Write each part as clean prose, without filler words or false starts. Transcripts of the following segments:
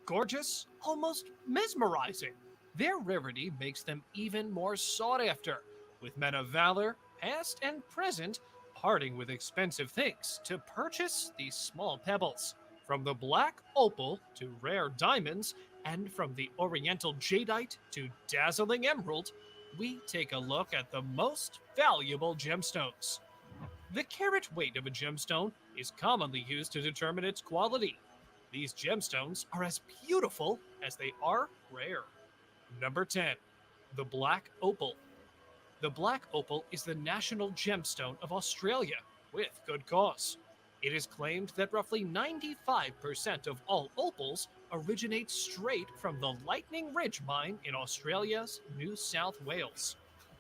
Gorgeous, almost mesmerizing. Their rarity makes them even more sought after, with men of valor, past and present, parting with expensive things to purchase these small pebbles. From the black opal to rare diamonds, and from the oriental jadeite to dazzling emerald, we take a look at the most valuable gemstones. The carat weight of a gemstone is commonly used to determine its quality. These gemstones are as beautiful as they are rare. Number 10. The Black Opal. The black opal is the national gemstone of Australia, with good cause. It is claimed that roughly 95% of all opals originate straight from the Lightning Ridge mine in Australia's New South Wales.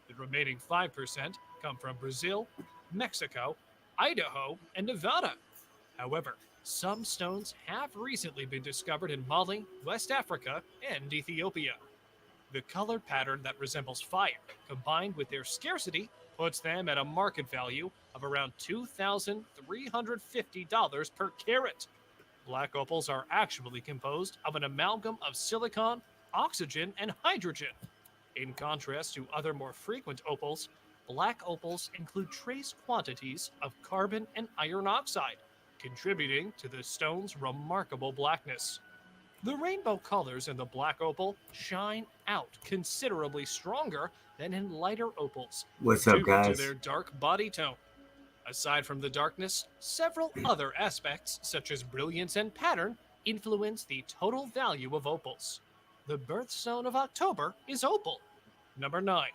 The remaining 5% come from Brazil, Mexico, Idaho, and Nevada. However, some stones have recently been discovered in Mali, West Africa, and Ethiopia. The color pattern that resembles fire, combined with their scarcity, puts them at a market value of around $2,350 per carat. Black opals are actually composed of an amalgam of silicon, oxygen, and hydrogen. In contrast to other more frequent opals, black opals include trace quantities of carbon and iron oxide, contributing to the stone's remarkable blackness. The rainbow colors in the black opal shine out considerably stronger than in lighter opals What's up, due to guys? their dark body tone. Aside from the darkness, several other aspects, such as brilliance and pattern, influence the total value of opals. The birthstone of October is opal. Number 9.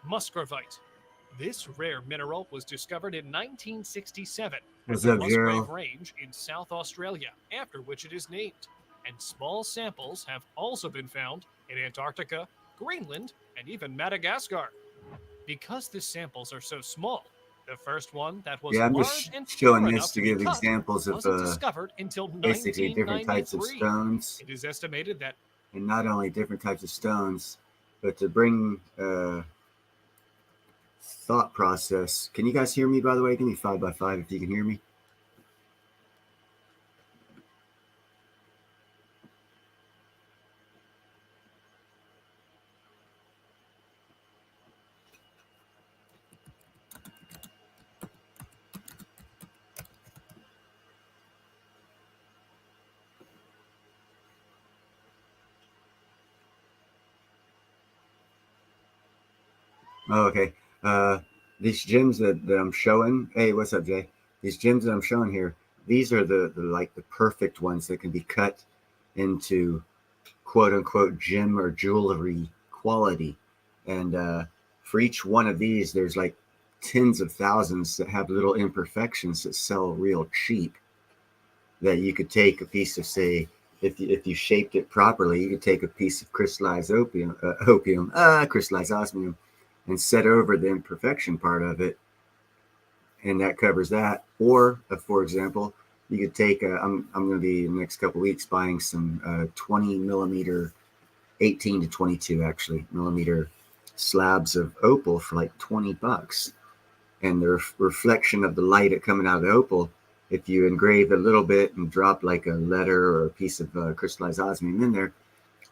Muscovite. This rare mineral was discovered in 1967 at What's the up, Musgrave Gerald? Range in South Australia, after which it is named. And small samples have also been found in Antarctica, Greenland, and even Madagascar. Because the samples are so small, the first one that was Yeah, I'm large just and showing pure enough this to to be give cut examples of wasn't discovered until basically different types of 1993. stones, It is estimated that and not only different types of stones, but to bring thought process. Can you guys hear me? By the way, give me 5 by 5 if you can hear me. Oh, okay. Uh, these gems that I'm showing. Hey, what's up, Jay? These gems that I'm showing here. These are the like the perfect ones that can be cut into quote unquote gem or jewelry quality. And for each one of these, there's like tens of thousands that have little imperfections that sell real cheap. That you could take a piece of, say, if you shaped it properly, you could take a piece of crystallized crystallized osmium, and set over the imperfection part of it, and that covers that. Or, for example, you could take. I'm going to be in the next couple of weeks buying some 20 millimeter 18 to 22 actually millimeter slabs of opal for like $20, and the reflection of the light coming out of the opal, if you engrave a little bit and drop like a letter or a piece of crystallized osmium in there,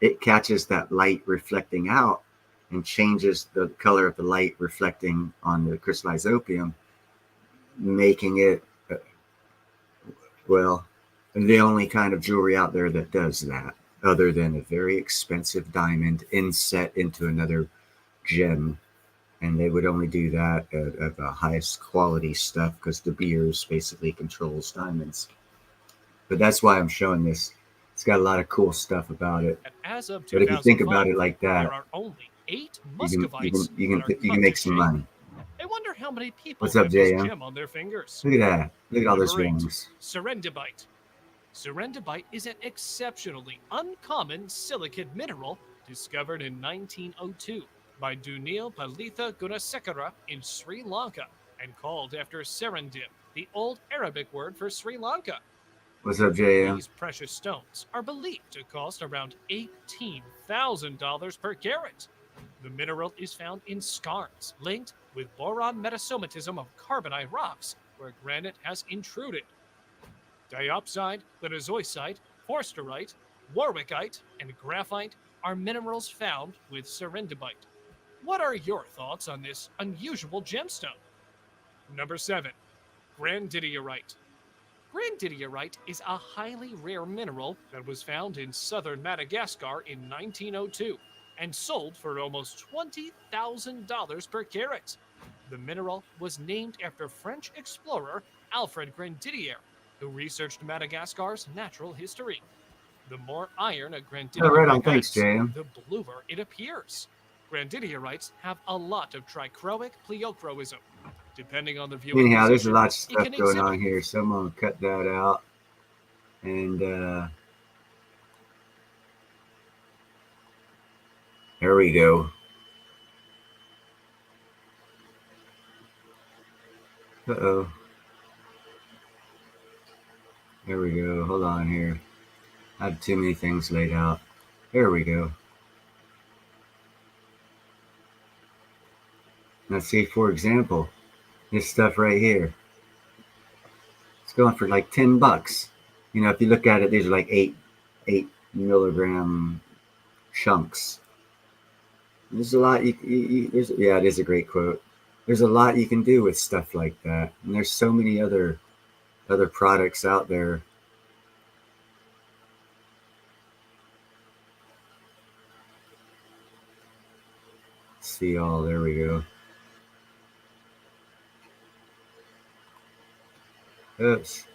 it catches that light reflecting out and changes the color of the light reflecting on the crystallized opium, making it, well, the only kind of jewelry out there that does that, other than a very expensive diamond inset into another gem. And they would only do that at the highest quality stuff because De Beers basically controls diamonds. But that's why I'm showing this. It's got a lot of cool stuff about it. as of But if you think about 2005, it like there that, are only 8 you can you can muscovites you that can are you can cut to make some shape. money. I wonder how many people What's up, have this JM? gem on their fingers. Look at that. Look at all those Number 8. rings. Serendibite. Serendibite is an exceptionally uncommon silicate mineral discovered in 1902 by Dunil Palitha Gunasekara in Sri Lanka and called after Serendib, the old Arabic word for Sri Lanka. What's up, JM? These precious stones are believed to cost around $18,000 per carat. The mineral is found in skarns linked with boron metasomatism of carbonite rocks where granite has intruded. Diopside, linozoisite, forsterite, Warwickite and graphite are minerals found with serendipite. What are your thoughts on this unusual gemstone? Number 7. Grandidierite. Grandidierite is a highly rare mineral that was found in southern Madagascar in 1902 and sold for almost $20,000 per carat. The mineral was named after French explorer Alfred Grandidier, who researched Madagascar's natural history. The more iron a Oh, right on. grandidierite Thanks, has, JM. the bluer it appears. Grandidierites have a lot of trichroic pleochroism. Depending on the viewing Anyhow, there's a position, lot of it stuff can going exhibit. on here, so I'm gonna cut that out. And there we go. Uh-oh. There we go. Hold on here. I have too many things laid out. There we go. Now see, for example, this stuff right here. It's going for like $10. You know, if you look at it, these are like 8 milligram chunks. There's a lot yeah, it is a great quote. There's a lot you can do with stuff like that, and there's so many other products out there. See all, there we go. Oops.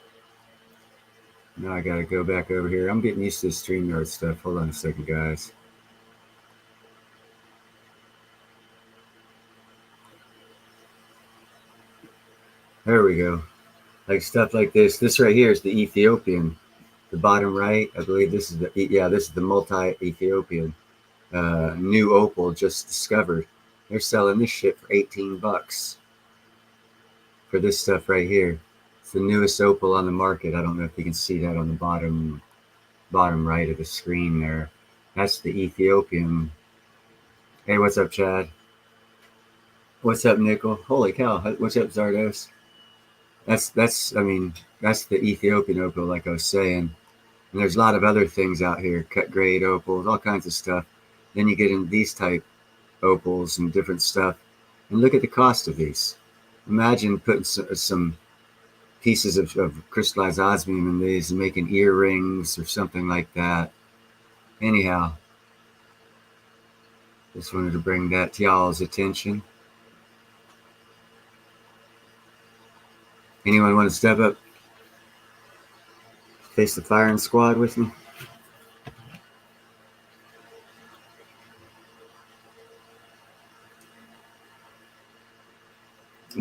Now I gotta go back over here. I'm getting used to the StreamYard stuff. Hold on a second, guys. There we go. Like stuff like this. This right here is the Ethiopian. The bottom right, I believe this is this is the multi-Ethiopian new opal just discovered. They're selling this shit for $18 for this stuff right here. It's the newest opal on the market. I don't know if you can see that on the bottom right of the screen there. That's the Ethiopian. Hey, what's up, Chad? What's up, Nickel? Holy cow! What's up, Zardos? That's I mean that's the Ethiopian opal, like I was saying. And there's a lot of other things out here, cut grade opals, all kinds of stuff. Then you get into these type opals and different stuff. And look at the cost of these. Imagine putting some pieces of crystallized osmium in these and making earrings or something like that. Anyhow, just wanted to bring that to y'all's attention. Anyone want to step up, face the firing squad with me?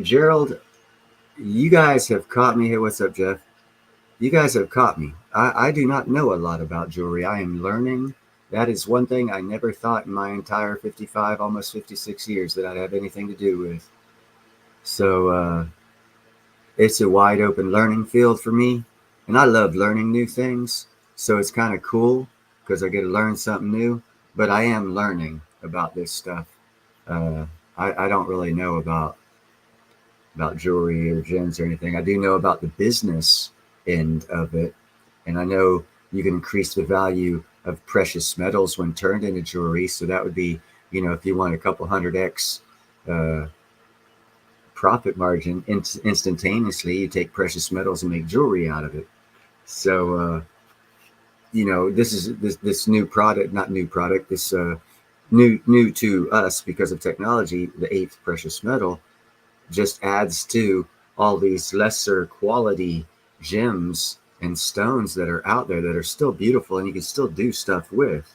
Gerald, you guys have caught me. Hey, what's up, Jeff? You guys have caught me. I do not know a lot about jewelry. I am learning. That is one thing I never thought in my entire 55, almost 56 years that I'd have anything to do with. So it's a wide open learning field for me. And I love learning new things. So it's kind of cool because I get to learn something new. But I am learning about this stuff. I don't really know about jewelry or gems or anything. I do know about the business end of it. And I know you can increase the value of precious metals when turned into jewelry. So that would be, if you want a couple 100x profit margin instantaneously, you take precious metals and make jewelry out of it. So, this is this new product, not new product, this new to us because of technology, the 8th precious metal just adds to all these lesser quality gems and stones that are out there that are still beautiful and you can still do stuff with.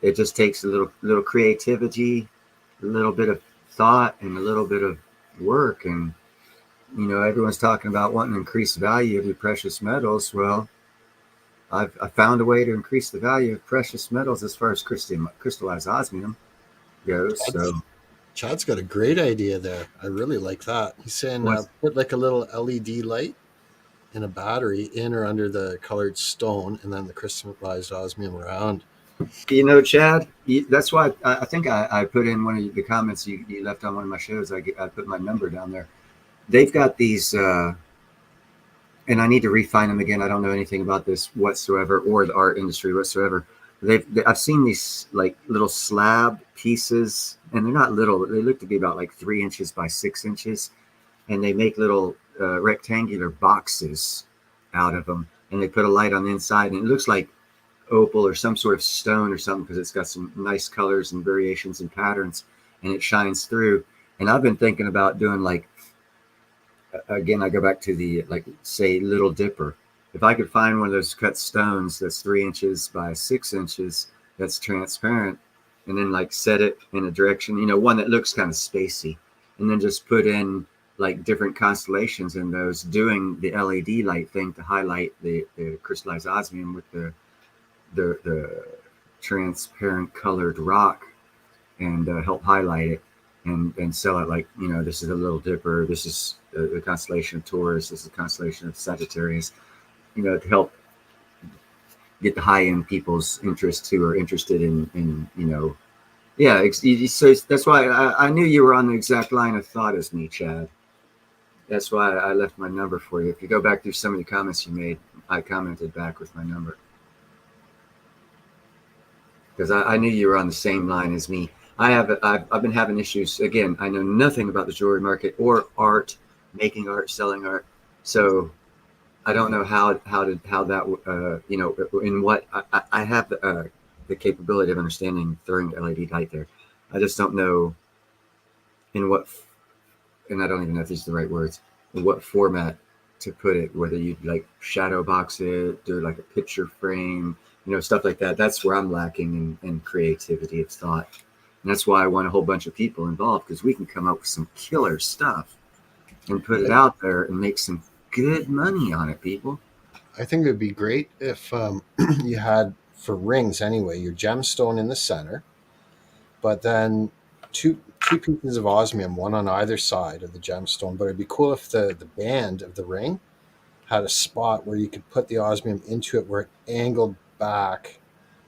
It just takes a little creativity, a little bit of thought, and a little bit of work. And everyone's talking about wanting to increase the value of your precious metals. Well, I found a way to increase the value of precious metals as far as crystallized osmium goes. So Chad's got a great idea there. I really like that. He's saying put like a little LED light and a battery in or under the colored stone, and then the crystallized osmium around. Chad, that's why I think I put in one of the comments you left on one of my shows. I put my number down there. They've got these and I need to refine them again. I don't know anything about this whatsoever, or the art industry whatsoever. I've seen these like little slab pieces, and they're not little. They look to be about like 3 inches by 6 inches, and they make little rectangular boxes out of them, and they put a light on the inside, and it looks like opal or some sort of stone or something because it's got some nice colors and variations and patterns, and it shines through. And I've been thinking about doing like, again, I go back to the, like, say, Little Dipper. If I could find one of those cut stones that's 3 inches by 6 inches, that's transparent, and then like set it in a direction, one that looks kind of spacey, and then just put in like different constellations in those, doing the LED light thing to highlight the crystallized osmium with the transparent colored rock, and help highlight it, and sell it like, this is a Little Dipper, this is the constellation of Taurus, this is the constellation of Sagittarius, to help get the high-end people's interest who are interested in yeah. So that's why I knew you were on the exact line of thought as me, Chad. That's why I left my number for you. If you go back through some of the comments you made, I commented back with my number, because I knew you were on the same line as me. I've been having issues. Again, I know nothing about the jewelry market or art, making art, selling art. So I don't know how that, in what I have the capability of understanding throwing LED light there. I just don't know in what, and I don't even know if these are the right words, in what format to put it, whether you'd like shadow box it, do like a picture frame, stuff like that. That's where I'm lacking in creativity of thought. And that's why I want a whole bunch of people involved, because we can come up with some killer stuff and put it out there and make some good money on it, people. I think it would be great if you had, for rings anyway, your gemstone in the center, but then two pieces of osmium, one on either side of the gemstone. But it'd be cool if the band of the ring had a spot where you could put the osmium into it, where it angled back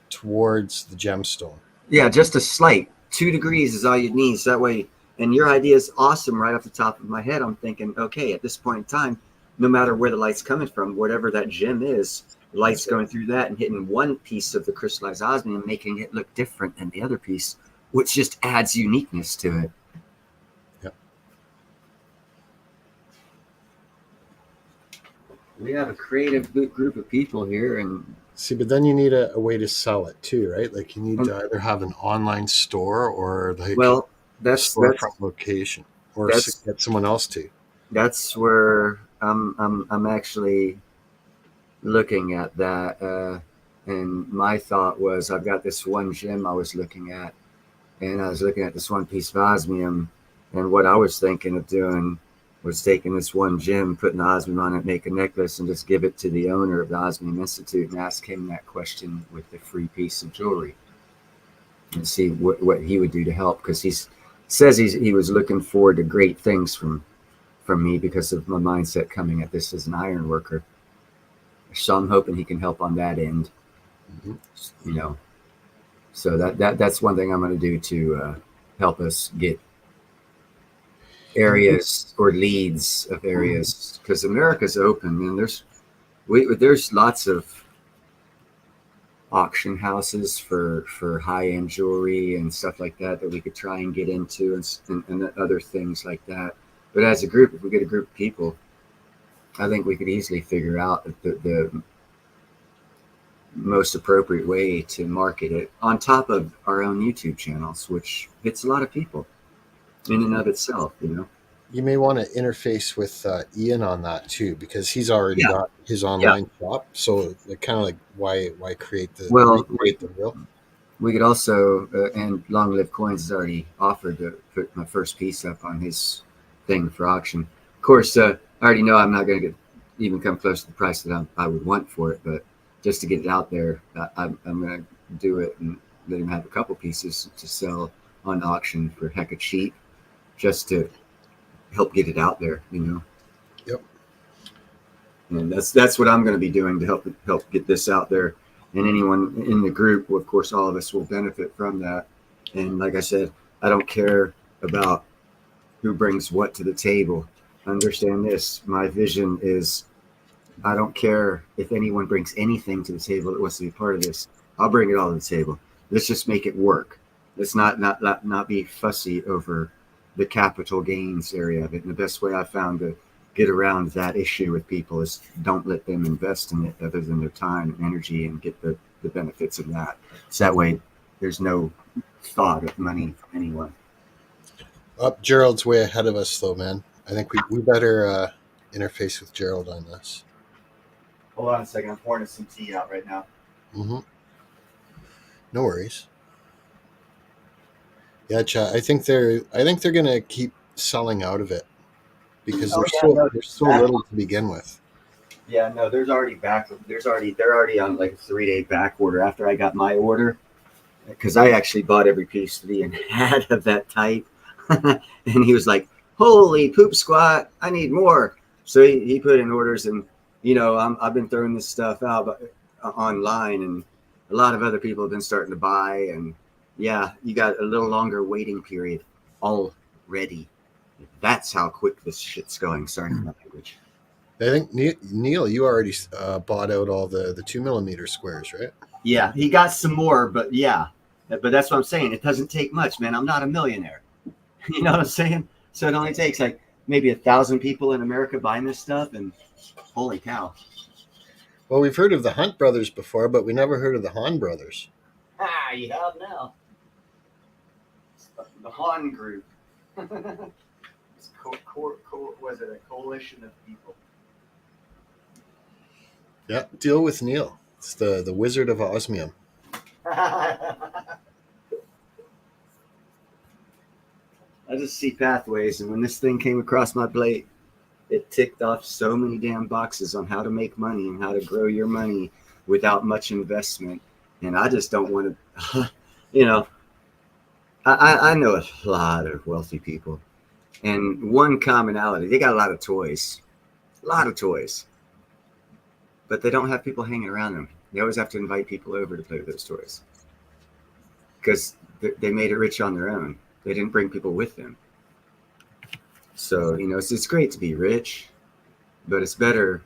towards the gemstone. Yeah, just a slight 2 degrees is all you need. So that way, and your idea is awesome. Right off the top of my head, I'm thinking, okay, at this point in time, no matter where the light's coming from, whatever that gem is, the light's going through that and hitting one piece of the crystallized osmium, making it look different than the other piece, which just adds uniqueness to it. Yep. We have a creative group of people here, and see, but then you need a way to sell it too, right? Like you need to either have an online store or like that's storefront location, or get someone else to. That's where I'm actually looking at that. And my thought was, I've got this one gem I was looking at, and I was looking at this one piece of osmium, and what I was thinking of doing was taking this one gem, putting the osmium on it, make a necklace, and just give it to the owner of the Osmium Institute and ask him that question with the free piece of jewelry, and see what he would do to help, because he says he was looking forward to great things from me because of my mindset coming at this as an iron worker. So I'm hoping he can help on that end. Mm-hmm. So that's one thing I'm going to do to help us get areas or leads of areas, because America's open, and there's lots of auction houses for high-end jewelry and stuff like that we could try and get into, and other things like that. But as a group, if we get a group of people, I think we could easily figure out the most appropriate way to market it, on top of our own YouTube channels, which hits a lot of people in and of itself. You may want to interface with Ian on that too, because he's already got his online shop. So kind of like why create the real? We could also, and Long Live Coins has already offered to put my first piece up on his thing for auction. Of course, I already know I'm not going to even come close to the price that I would want for it, but just to get it out there, I'm going to do it and let him have a couple pieces to sell on auction for heck of cheap, just to help get it out there, Yep. And that's what I'm going to be doing to help get this out there. And anyone in the group, of course, all of us will benefit from that. And like I said, I don't care about who brings what to the table. Understand this: my vision is I don't care if anyone brings anything to the table that wants to be part of this. I'll bring it all to the table. Let's just make it work. Let's not be fussy over the capital gains area of it. And the best way I found to get around that issue with people is don't let them invest in it other than their time and energy and get the benefits of that. So that way there's no thought of money from anyone. Gerald's way ahead of us, though, man. I think we better interface with Gerald on this. Hold on a second. I'm pouring some tea out right now. Mm-hmm. No worries. Yeah, Chad. I think they're gonna keep selling out of it because there's so little to begin with. Yeah, no, they're already on like a 3-day back order after I got my order, because I actually bought every piece that Ian had of that type. And he was like, holy poop squat, I need more. So he put in orders, and I've been throwing this stuff out online, and a lot of other people have been starting to buy, and yeah, you got a little longer waiting period already. That's how quick this shit's going. Sorry for my language. I think Neil, you already bought out all the 2mm squares, right? Yeah, he got some more, but yeah, but that's what I'm saying. It doesn't take much, man. I'm not a millionaire. You know what I'm saying? So it only takes like maybe 1,000 people in America buying this stuff, and holy cow. Well, we've heard of the Hunt brothers before, but we never heard of the Hahn brothers. You have now. The Hahn group. It's was it a coalition of people? Yeah, deal with Neil. It's the Wizard of Osmium. I just see pathways, and when this thing came across my plate, it ticked off so many damn boxes on how to make money and how to grow your money without much investment. And I just don't want to, I know a lot of wealthy people, and one commonality, they got a lot of toys, but they don't have people hanging around them. They always have to invite people over to play with those toys because they made it rich on their own. They didn't bring people with them. So, it's great to be rich, but it's better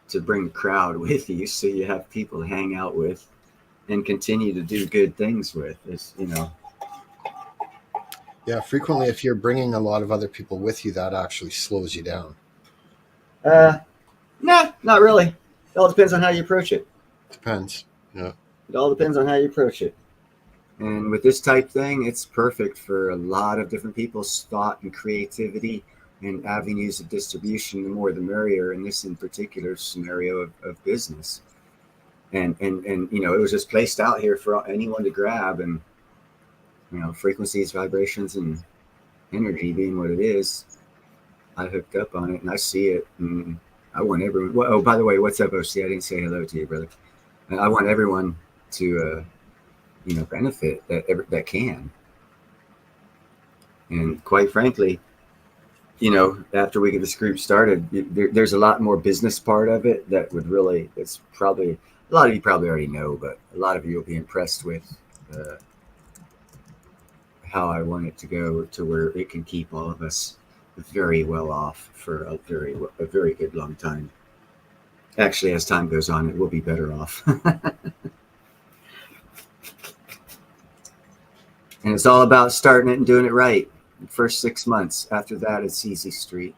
to bring a crowd with you so you have people to hang out with and continue to do good things with. Yeah, frequently if you're bringing a lot of other people with you, that actually slows you down. Nah, not really. It all depends on how you approach it. Depends. Yeah. It all depends on how you approach it. And with this type thing, it's perfect for a lot of different people's thought and creativity and avenues of distribution. The more the merrier in this in particular scenario of business. And it was just placed out here for anyone to grab, and frequencies, vibrations, and energy being what it is, I hooked up on it and I see it, and I want everyone. Oh, by the way, what's up, OC? I didn't say hello to you, brother. I want everyone to benefit that can. And quite frankly, after we get this group started, there's a lot more business part of it that would really, it's probably, a lot of you probably already know, but a lot of you will be impressed with how I want it to go to where it can keep all of us very well off for a very good long time. Actually, as time goes on, it will be better off. And it's all about starting it and doing it right. The first 6 months. After that, it's easy street.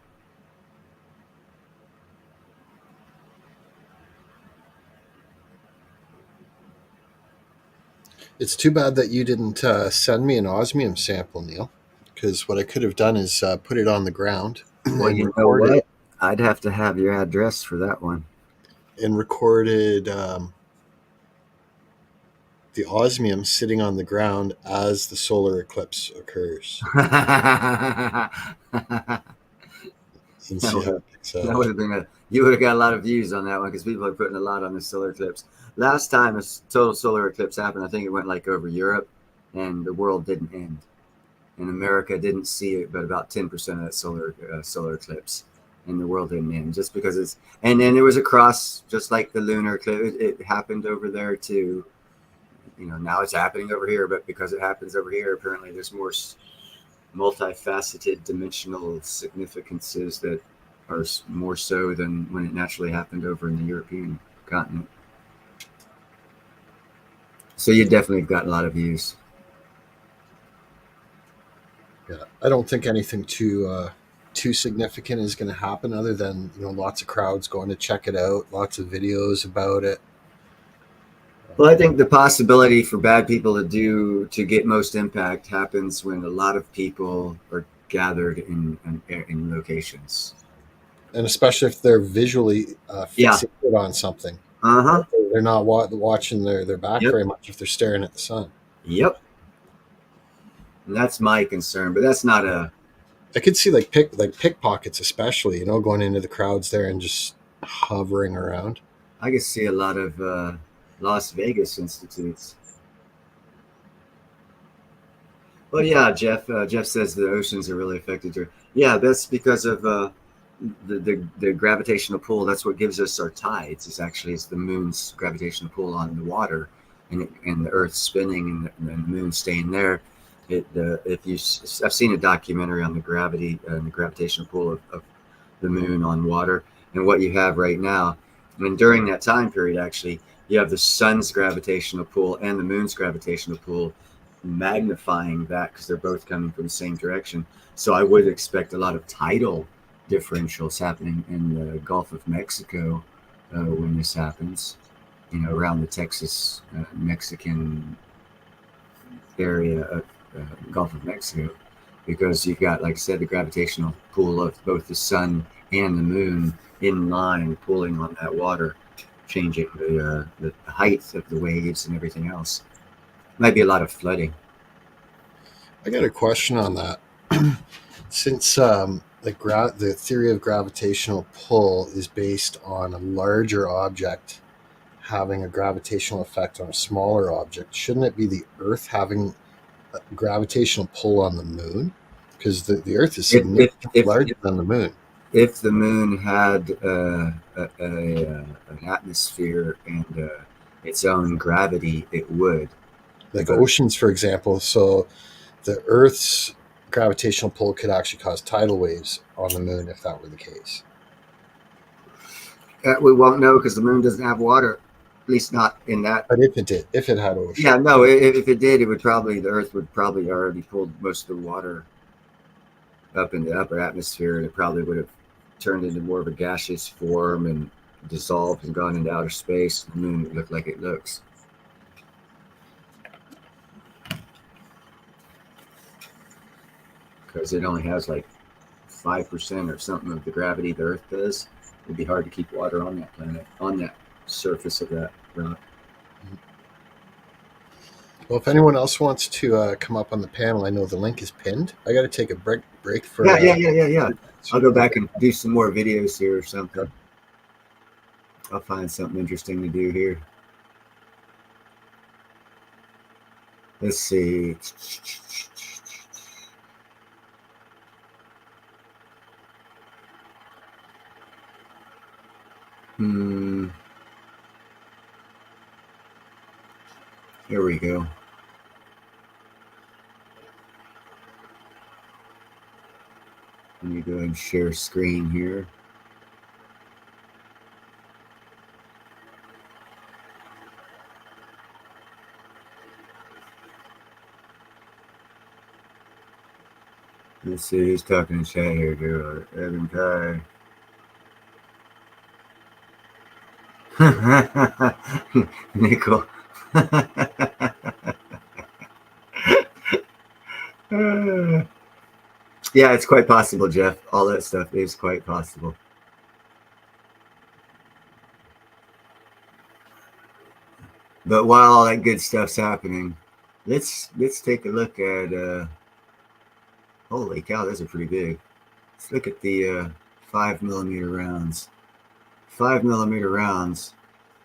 It's too bad that you didn't send me an osmium sample, Neil, because what I could have done is put it on the ground. Well, you know what? I'd have to have your address for that one. And recorded the osmium sitting on the ground as the solar eclipse occurs. That would have been you would have got a lot of views on that one because people are putting a lot on the solar eclipse. Last time a total solar eclipse happened, I think it went like over Europe, and the world didn't end. And America didn't see it, but about 10% of that solar eclipse, and the world didn't end just because and then it was across, just like the lunar eclipse. It happened over there too. Now it's happening over here, but because it happens over here, apparently there's more multifaceted dimensional significances that are more so than when it naturally happened over in the European continent. So you definitely got a lot of views. Yeah, I don't think anything too significant is going to happen, other than lots of crowds going to check it out, lots of videos about it. Well, I think the possibility for bad people to get most impact happens when a lot of people are gathered in locations. And especially if they're visually Yeah. fixated on something. Uh-huh. They're not watching their back Yep. very much if they're staring at the sun. Yep. And that's my concern, but that's not a. I could see like pickpockets, especially, going into the crowds there and just hovering around. I could see a lot of Las Vegas institutes. Well, yeah, Jeff. Jeff says the oceans are really affected. Yeah, that's because of the gravitational pull. That's what gives us our tides. It's the moon's gravitational pull on the water, and the Earth spinning and the moon staying there. I've seen a documentary on the gravity and the gravitational pull of the moon on water, and what you have right now. And during that time period, actually, you have the sun's gravitational pull and the moon's gravitational pull magnifying that because they're both coming from the same direction. So I would expect a lot of tidal differentials happening in the Gulf of Mexico when this happens, around the Texas Mexican area of Gulf of Mexico, because you've got, like I said, the gravitational pull of both the sun and the moon in line pulling on that water, changing the height of the waves and everything else. Might be a lot of flooding. I got a question on that. Since the theory of gravitational pull is based on a larger object having a gravitational effect on a smaller object, shouldn't it be the Earth having a gravitational pull on the moon? Because the Earth is significantly larger than the moon. If the moon had an atmosphere and its own gravity, it would. Like oceans, for example. So the Earth's gravitational pull could actually cause tidal waves on the moon if that were the case. We won't know because the moon doesn't have water, at least not in that. But if it did, if it had ocean. Yeah, no, if it did, the Earth would probably already pulled most of the water up in the upper atmosphere, and it probably would have turned into more of a gaseous form and dissolved and gone into outer space. The moon would look like it looks. Because it only has like 5% or something of the gravity the Earth does. It'd be hard to keep water on that planet, on that surface of that rock. Well, if anyone else wants to come up on the panel, I know the link is pinned. I got to take a break for. Yeah. I'll go back and do some more videos here or something. I'll find something interesting to do here. Let's see. Here we go. Let me go ahead and share screen here. Let's see who's talking in chat here. Girl, Evan Ty. Nickel. Yeah, it's quite possible, Jeff. All that stuff is quite possible. But while all that good stuff's happening, let's take a look at holy cow, those are pretty big. Let's look at the 5mm rounds. 5mm rounds,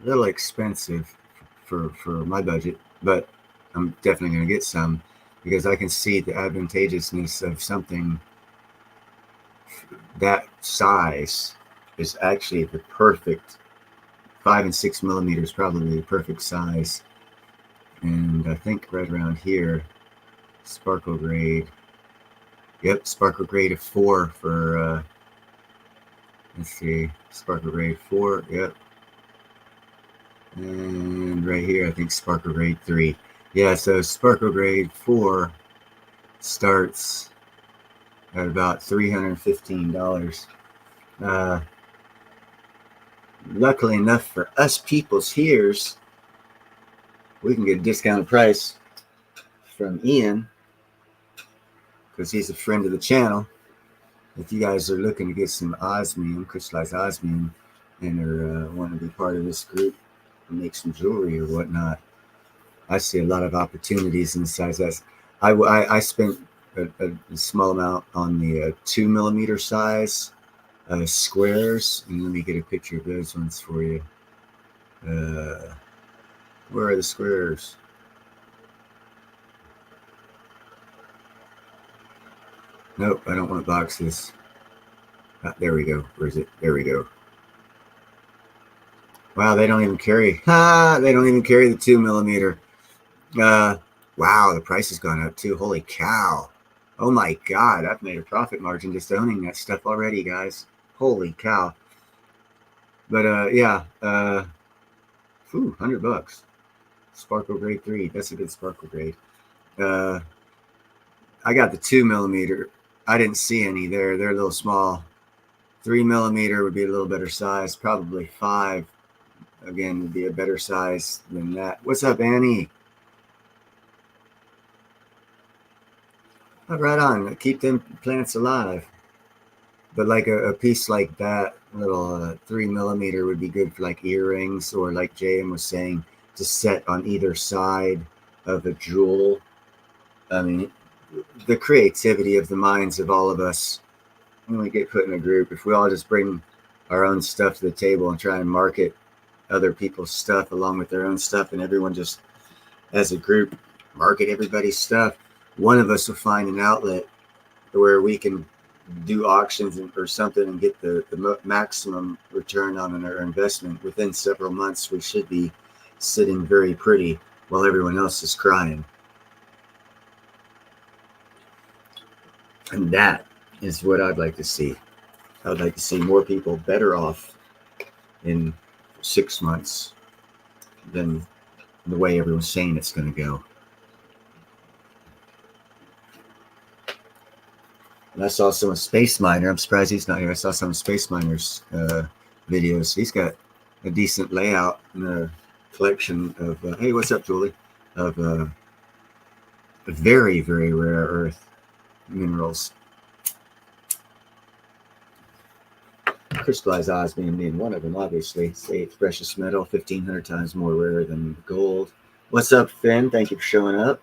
a little expensive for my budget, but I'm definitely going to get some because I can see the advantageousness of something that size is actually the perfect 5 and 6mm is probably the perfect size. And I think right around here, sparkle grade. Yep, sparkle grade of 4 for Let's see, Sparkle Grade 4, yep. And right here, I think Sparkle Grade 3. Yeah, so Sparkle Grade 4 starts at about $315. Luckily enough for us people's here's, we can get a discounted price from Ian because he's a friend of the channel. If you guys are looking to get some osmium, crystallized osmium, and are want to be part of this group and make some jewelry or whatnot, I see a lot of opportunities in the size. I spent a small amount on the 2mm size squares, and let me get a picture of those ones for you. Where are the squares? Nope, I don't want boxes. There we go. Where is it? There we go. Wow, they don't even carry. They don't even carry the 2mm. Wow, the price has gone up too. Holy cow! Oh my God, I've made a profit margin just owning that stuff already, guys. Holy cow! But yeah, $100. Sparkle Grade 3. That's a good Sparkle Grade. I got the 2mm. I didn't see any there. They're a little small. 3mm would be a little better size. Probably 5, again, would be a better size than that. What's up, Annie? Oh, right on. Keep them plants alive. But like a piece like that, little 3mm would be good for like earrings, or like JM was saying, to set on either side of a jewel. I mean, the creativity of the minds of all of us, when we get put in a group, if we all just bring our own stuff to the table and try and market other people's stuff along with their own stuff, and everyone just as a group market everybody's stuff, one of us will find an outlet where we can do auctions or something and get the maximum return on our investment. Within several months, we should be sitting very pretty while everyone else is crying. And that is what I'd like to see. I'd like to see more people better off in 6 months than the way everyone's saying it's going to go. And I saw some of Space Miner. I'm surprised he's not here. I saw some of Space Miner's videos. He's got a decent layout and a collection of, hey, what's up, Julie? Of very, very rare earth minerals. Crystallized osmium being one of them, obviously. Say it's precious metal, 1,500 times more rare than gold. What's up, Finn? Thank you for showing up.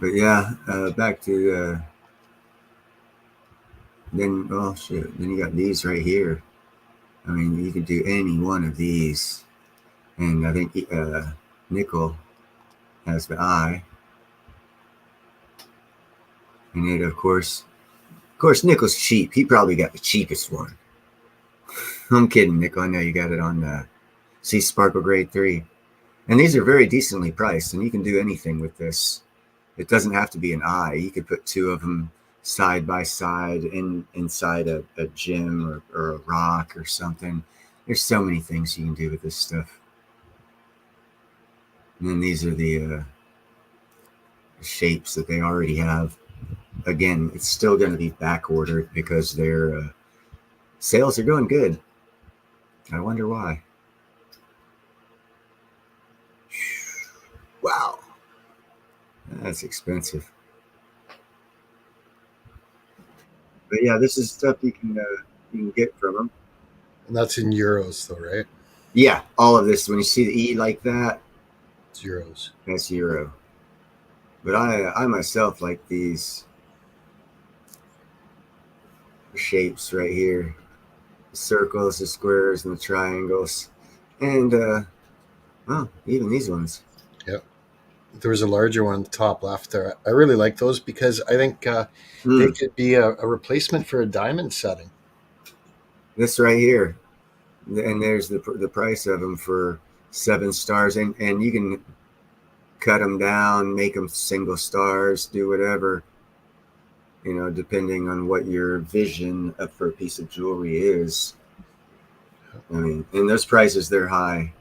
But yeah, back to then. Oh shit! Then you got these right here. I mean, you can do any one of these, and I think nickel has the eye, and it of course, nickel's cheap. He probably got the cheapest one. I'm kidding, nickel. I know you got it on the see Sparkle Grade 3, and these are very decently priced, and you can do anything with this. It doesn't have to be an eye. You could put 2 of them side by side inside a gem or a rock or something. There's so many things you can do with this stuff. And then these are the shapes that they already have. Again, it's still going to be back ordered because their sales are going good. I wonder why. Wow. That's expensive. But yeah, this is stuff you can get from them. And that's in euros, though, right? Yeah, all of this. When you see the E like that, it's euros. That's euro. But I myself like these shapes right here: the circles, the squares, and the triangles, and well, even these ones. Yep. There was a larger one on the top left there. I really like those because I think they could be a replacement for a diamond setting. This right here, and there's the price of them for 7 stars, and you can cut them down, make them single stars, do whatever. You know, depending on what your vision for a piece of jewelry is. I mean, and those prices, they're high.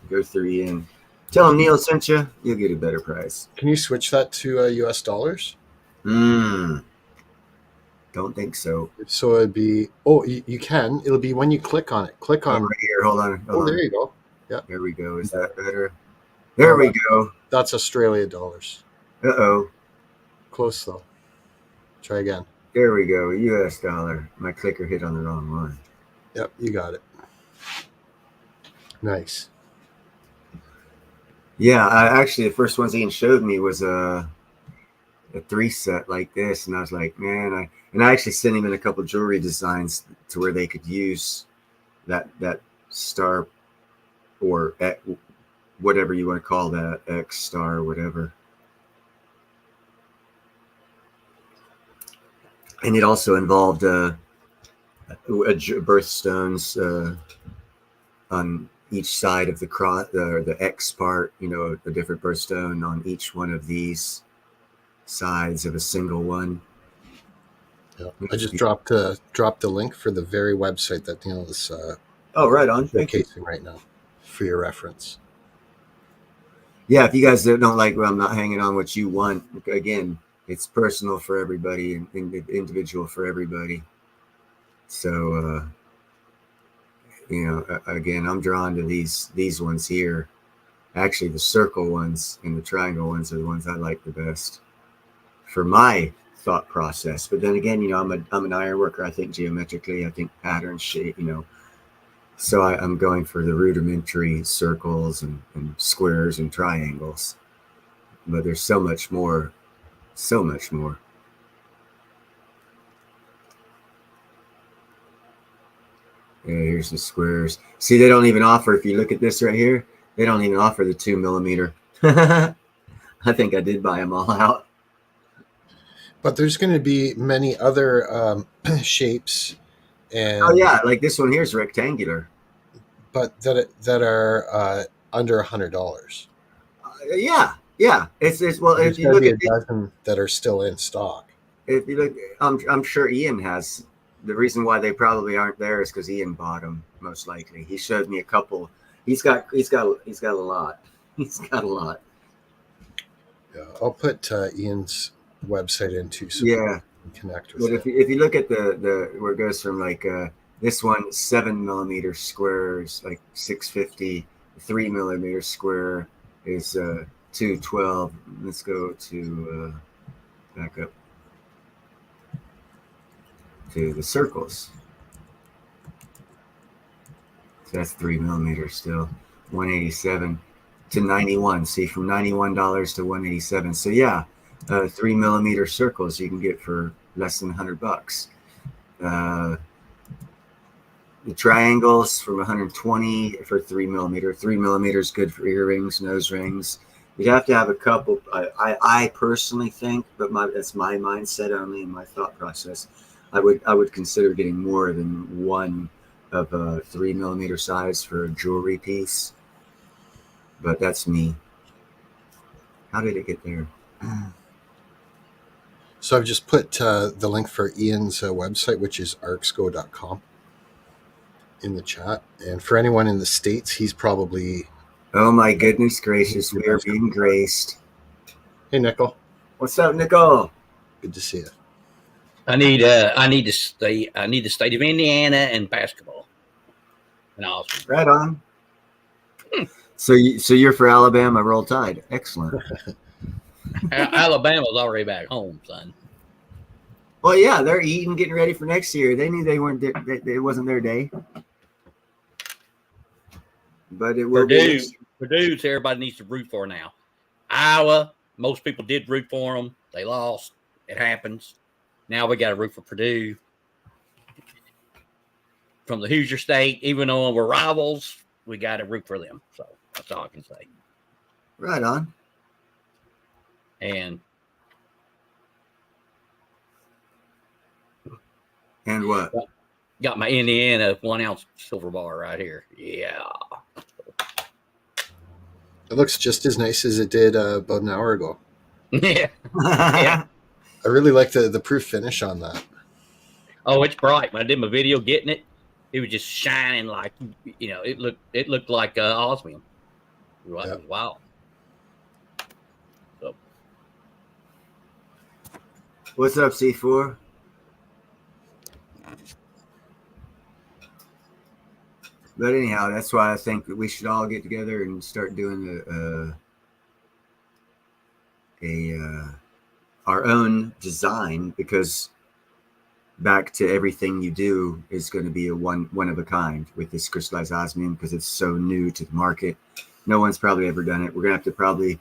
Go through Ian. Tell him Neil sent you. You'll get a better price. Can you switch that to US dollars? Don't think so. So it'd be, oh, you can. It'll be when you click on it. Click on. Right here. Hold on. Oh, there you go. Yeah. There we go. Is that better? There we go. That's Australia dollars. Uh-oh. Close though. Try again. There we go. US dollar. My clicker hit on the wrong one. Yep, you got it. Nice. Yeah, actually, the first ones Ian showed me was a 3 set like this, and I was like, man, I actually sent him in a couple jewelry designs to where they could use that star or whatever you want to call that, X star or whatever. And it also involved birthstones on each side of the cross, the X part, you know, a different birthstone on each one of these sides of a single one. Yeah. I just dropped the link for the very website that Neil is right on. showcasing right now for your reference. Yeah, if you guys don't like, well, I'm not hanging on what you want. Again, it's personal for everybody and individual for everybody. So, you know, again, I'm drawn to these ones here. Actually, the circle ones and the triangle ones are the ones I like the best for my thought process. But then again, you know, I'm an iron worker. I think geometrically, I think pattern, shape, you know. So I'm going for the rudimentary circles and squares and triangles. But there's so much more. So much more. Yeah, here's the squares. See, they don't even offer, if you look at this right here, they don't even offer the 2 millimeter. I think I did buy them all out. But there's going to be many other shapes. And oh yeah, like this one here is rectangular. But that are under $100. Yeah. It's well. There's if you look at a dozen that are still in stock. If you look, I'm sure Ian has. The reason why they probably aren't there is because Ian bought them, most likely. He showed me a couple. He's got a lot. He's got a lot. Yeah, I'll put Ian's website into so yeah. you can connect with But it. if you look at the where it goes from like this one 7 millimeter squares like 650, 3 millimeter square is 212. Let's go to back up to the circles. So that's 3 millimeters still. 187 to 91. See, from $91 to 187. So yeah, 3 millimeter circles you can get for less than $100. The triangles from 120 for 3 millimeter. 3 millimeters good for earrings, nose rings. You'd have to have a couple. I personally think, but that's my mindset only and my thought process. I would consider getting more than one of a 3 millimeter size for a jewelry piece. But that's me. How did it get there? So I've just put the link for Ian's website, which is arcsco.com, in the chat. And for anyone in the States, he's probably... Oh my goodness gracious, we are being graced. Hey, Nickel. What's up, Nicole? Good to see you. I need the state of Indiana and basketball. And awesome. Right on. So you're for Alabama, Roll Tide. Excellent. Alabama's already back home, son. Well, yeah, they're eating, getting ready for next year. They knew they weren't. It wasn't their day. But it will be. Purdue's everybody needs to root for now. Iowa, most people did root for them. They lost. It happens. Now we got to root for Purdue. From the Hoosier State, even though we're rivals, we got to root for them. So that's all I can say. Right on. And what? Got my Indiana 1 ounce silver bar right here. Yeah. It looks just as nice as it did about an hour ago. Yeah. I really like the proof finish on that. Oh, it's bright. When I did my video getting it, it was just shining like, it looked like osmium. Right? Yeah. It was wild. So What's up, C4? But anyhow, that's why I think that we should all get together and start doing our own design, because back to everything you do is going to be a one of a kind with this crystallized osmium, because it's so new to the market. No one's probably ever done it. We're gonna have to probably,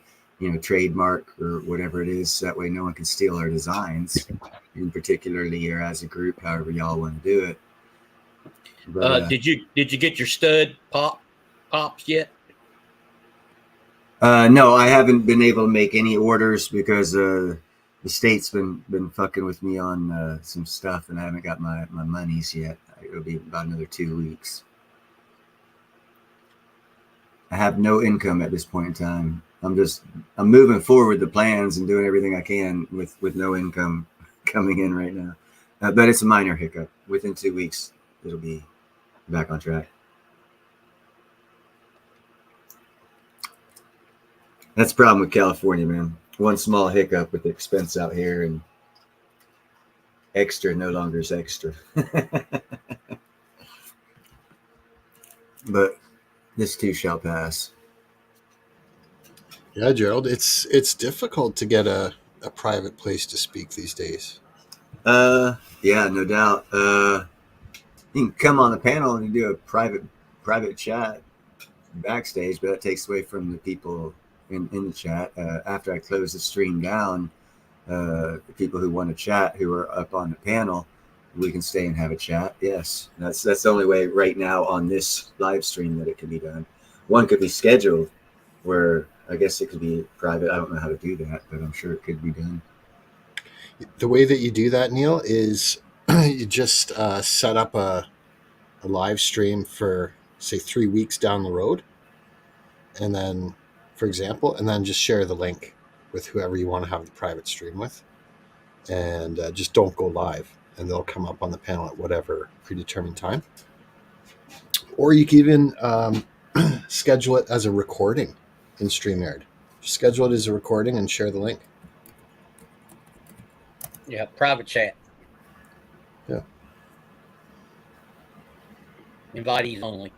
trademark or whatever it is, so that way no one can steal our designs, and particularly or as a group, however y'all want to do it. But, did you get your stud pops yet? no, I haven't been able to make any orders because the state's been fucking with me on some stuff, and I haven't got my monies yet. It'll be about another 2 weeks. I have no income at this point in time. I'm moving forward the plans and doing everything I can with no income coming in right now. But it's a minor hiccup. Within 2 weeks, it'll be back on track. That's the problem with California, man. One small hiccup with the expense out here, and extra no longer is extra. But this too shall pass. Yeah, Gerald, it's difficult to get a private place to speak these days. Yeah, no doubt. You can come on the panel and do a private chat backstage, but that takes away from the people in the chat. After I close the stream down, the people who want to chat, who are up on the panel, we can stay and have a chat. Yes, that's the only way right now on this live stream that it can be done. One could be scheduled, where I guess it could be private. I don't know how to do that, but I'm sure it could be done. The way that you do that, Neil, is you just set up a live stream for, say, 3 weeks down the road, and then, for example, and then just share the link with whoever you want to have the private stream with, and just don't go live, and they'll come up on the panel at whatever predetermined time. Or you can even schedule it as a recording in StreamYard. Schedule it as a recording and share the link. Yeah, private chat. Yeah. Invitees only.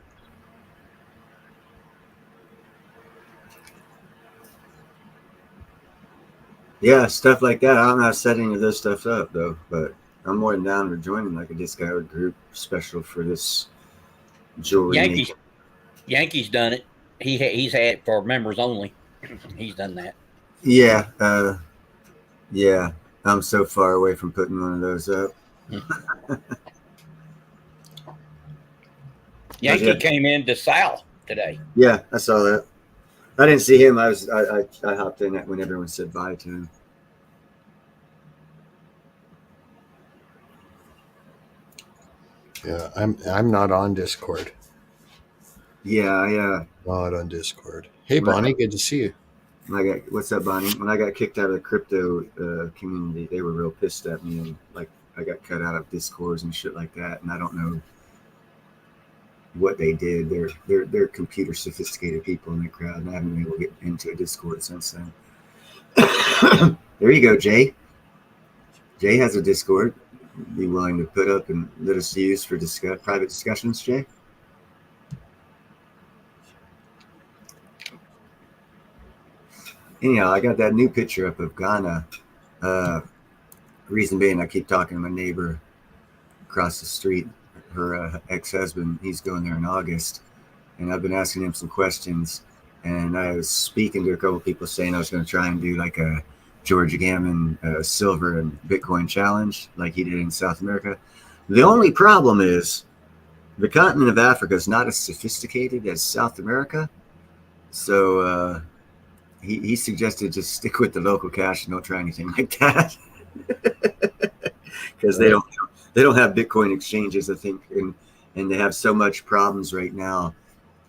Yeah, stuff like that. I don't know how to set any of those stuff up though, but I'm more than down for joining like a Discord group special for this jewelry. Yankees done it. He's had it for members only. He's done that. Yeah, yeah. I'm so far away from putting one of those up. Yankee came into Sal today. Yeah, I saw that. I didn't see him. I hopped in when everyone said bye to him. Yeah, I'm not on Discord. Yeah. Not on Discord. Hey, Bonnie, good to see you. What's up, Bonnie? When I got kicked out of the crypto community, they were real pissed at me, and like I got cut out of Discords and shit like that. And I don't know what they did. They're computer sophisticated people in the crowd, and I haven't been able to get into a Discord since then. There you go, Jay. Jay has a Discord. Be willing to put up and let us use for private discussions, Jay? Anyhow, I got that new picture up of Ghana. Reason being, I keep talking to my neighbor across the street, her ex-husband. He's going there in August, and I've been asking him some questions. And I was speaking to a couple of people saying I was going to try and do like a George Gammon silver and Bitcoin challenge like he did in South America. The only problem is the continent of Africa is not as sophisticated as South America. So he suggested just stick with the local cash and don't try anything like that. Because they don't have Bitcoin exchanges, I think, and they have so much problems right now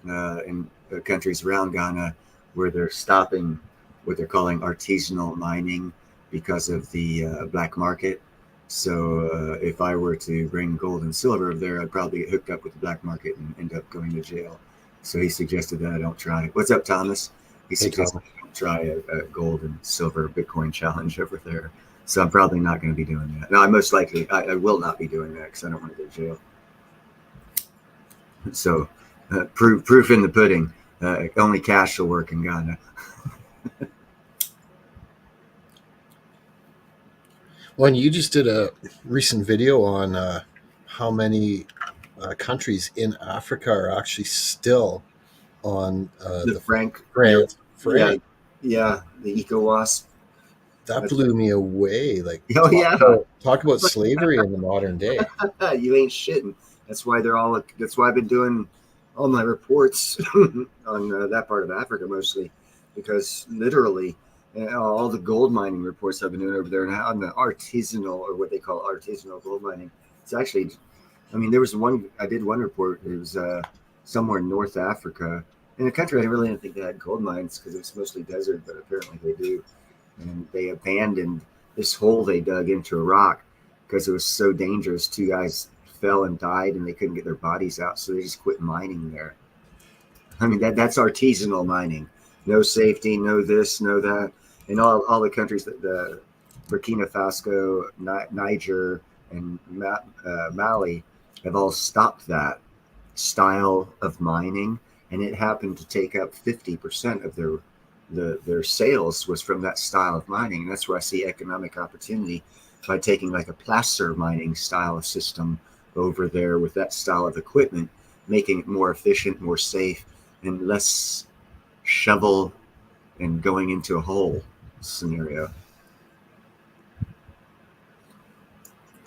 in countries around Ghana where they're stopping what they're calling artisanal mining because of the black market. So if I were to bring gold and silver over there, I'd probably get hooked up with the black market and end up going to jail. So he suggested that I don't try it. What's up, Thomas? He suggested I don't try a gold and silver Bitcoin challenge over there. So I'm probably not going to be doing that. No, I most likely, I will not be doing that because I don't want to go to jail. So proof in the pudding. Only cash will work in Ghana. Well, and you just did a recent video on how many countries in Africa are actually still on the franc. Yeah, the ECOWAS. That blew me away. Like, talk about slavery in the modern day. You ain't shitting. That's why that's why I've been doing all my reports on that part of Africa mostly, because literally all the gold mining reports I've been doing over there now on the artisanal, or what they call artisanal gold mining. It's actually, I mean, I did one report. It was somewhere in North Africa, in a country I really didn't think they had gold mines because it's mostly desert, but apparently they do. And they abandoned this hole they dug into a rock because it was so dangerous. 2 guys fell and died, and they couldn't get their bodies out, so they just quit mining there. I mean, that's artisanal mining. No safety, no this, no that. And all the countries, the Burkina Faso, Niger, and Mali have all stopped that style of mining, and it happened to take up 50% of their sales was from that style of mining. And that's where I see economic opportunity by taking like a placer mining style of system over there with that style of equipment, making it more efficient, more safe, and less shovel and going into a hole scenario.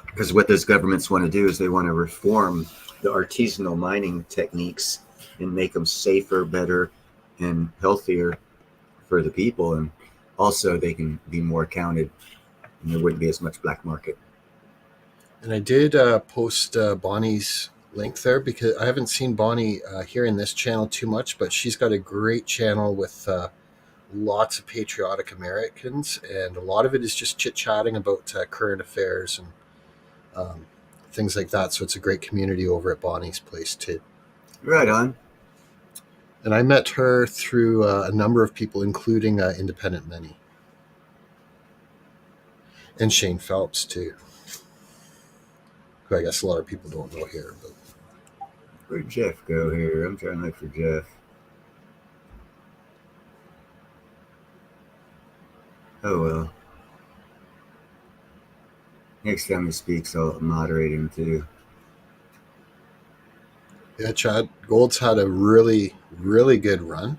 Because what those governments want to do is they want to reform the artisanal mining techniques and make them safer, better, and healthier for the people. And also they can be more accounted, and there wouldn't be as much black market. And I did post Bonnie's link there because I haven't seen Bonnie here in this channel too much, but she's got a great channel with lots of patriotic Americans, and a lot of it is just chit-chatting about current affairs and things like that. So it's a great community over at Bonnie's place too. Right on. And I met her through a number of people, including Independent Many. And Shane Phelps too, who I guess a lot of people don't know here. But where'd Jeff go here? I'm trying to look for Jeff. Oh well. Next time he speaks, I'll moderate him too. Yeah, Chad, gold's had a really, really good run.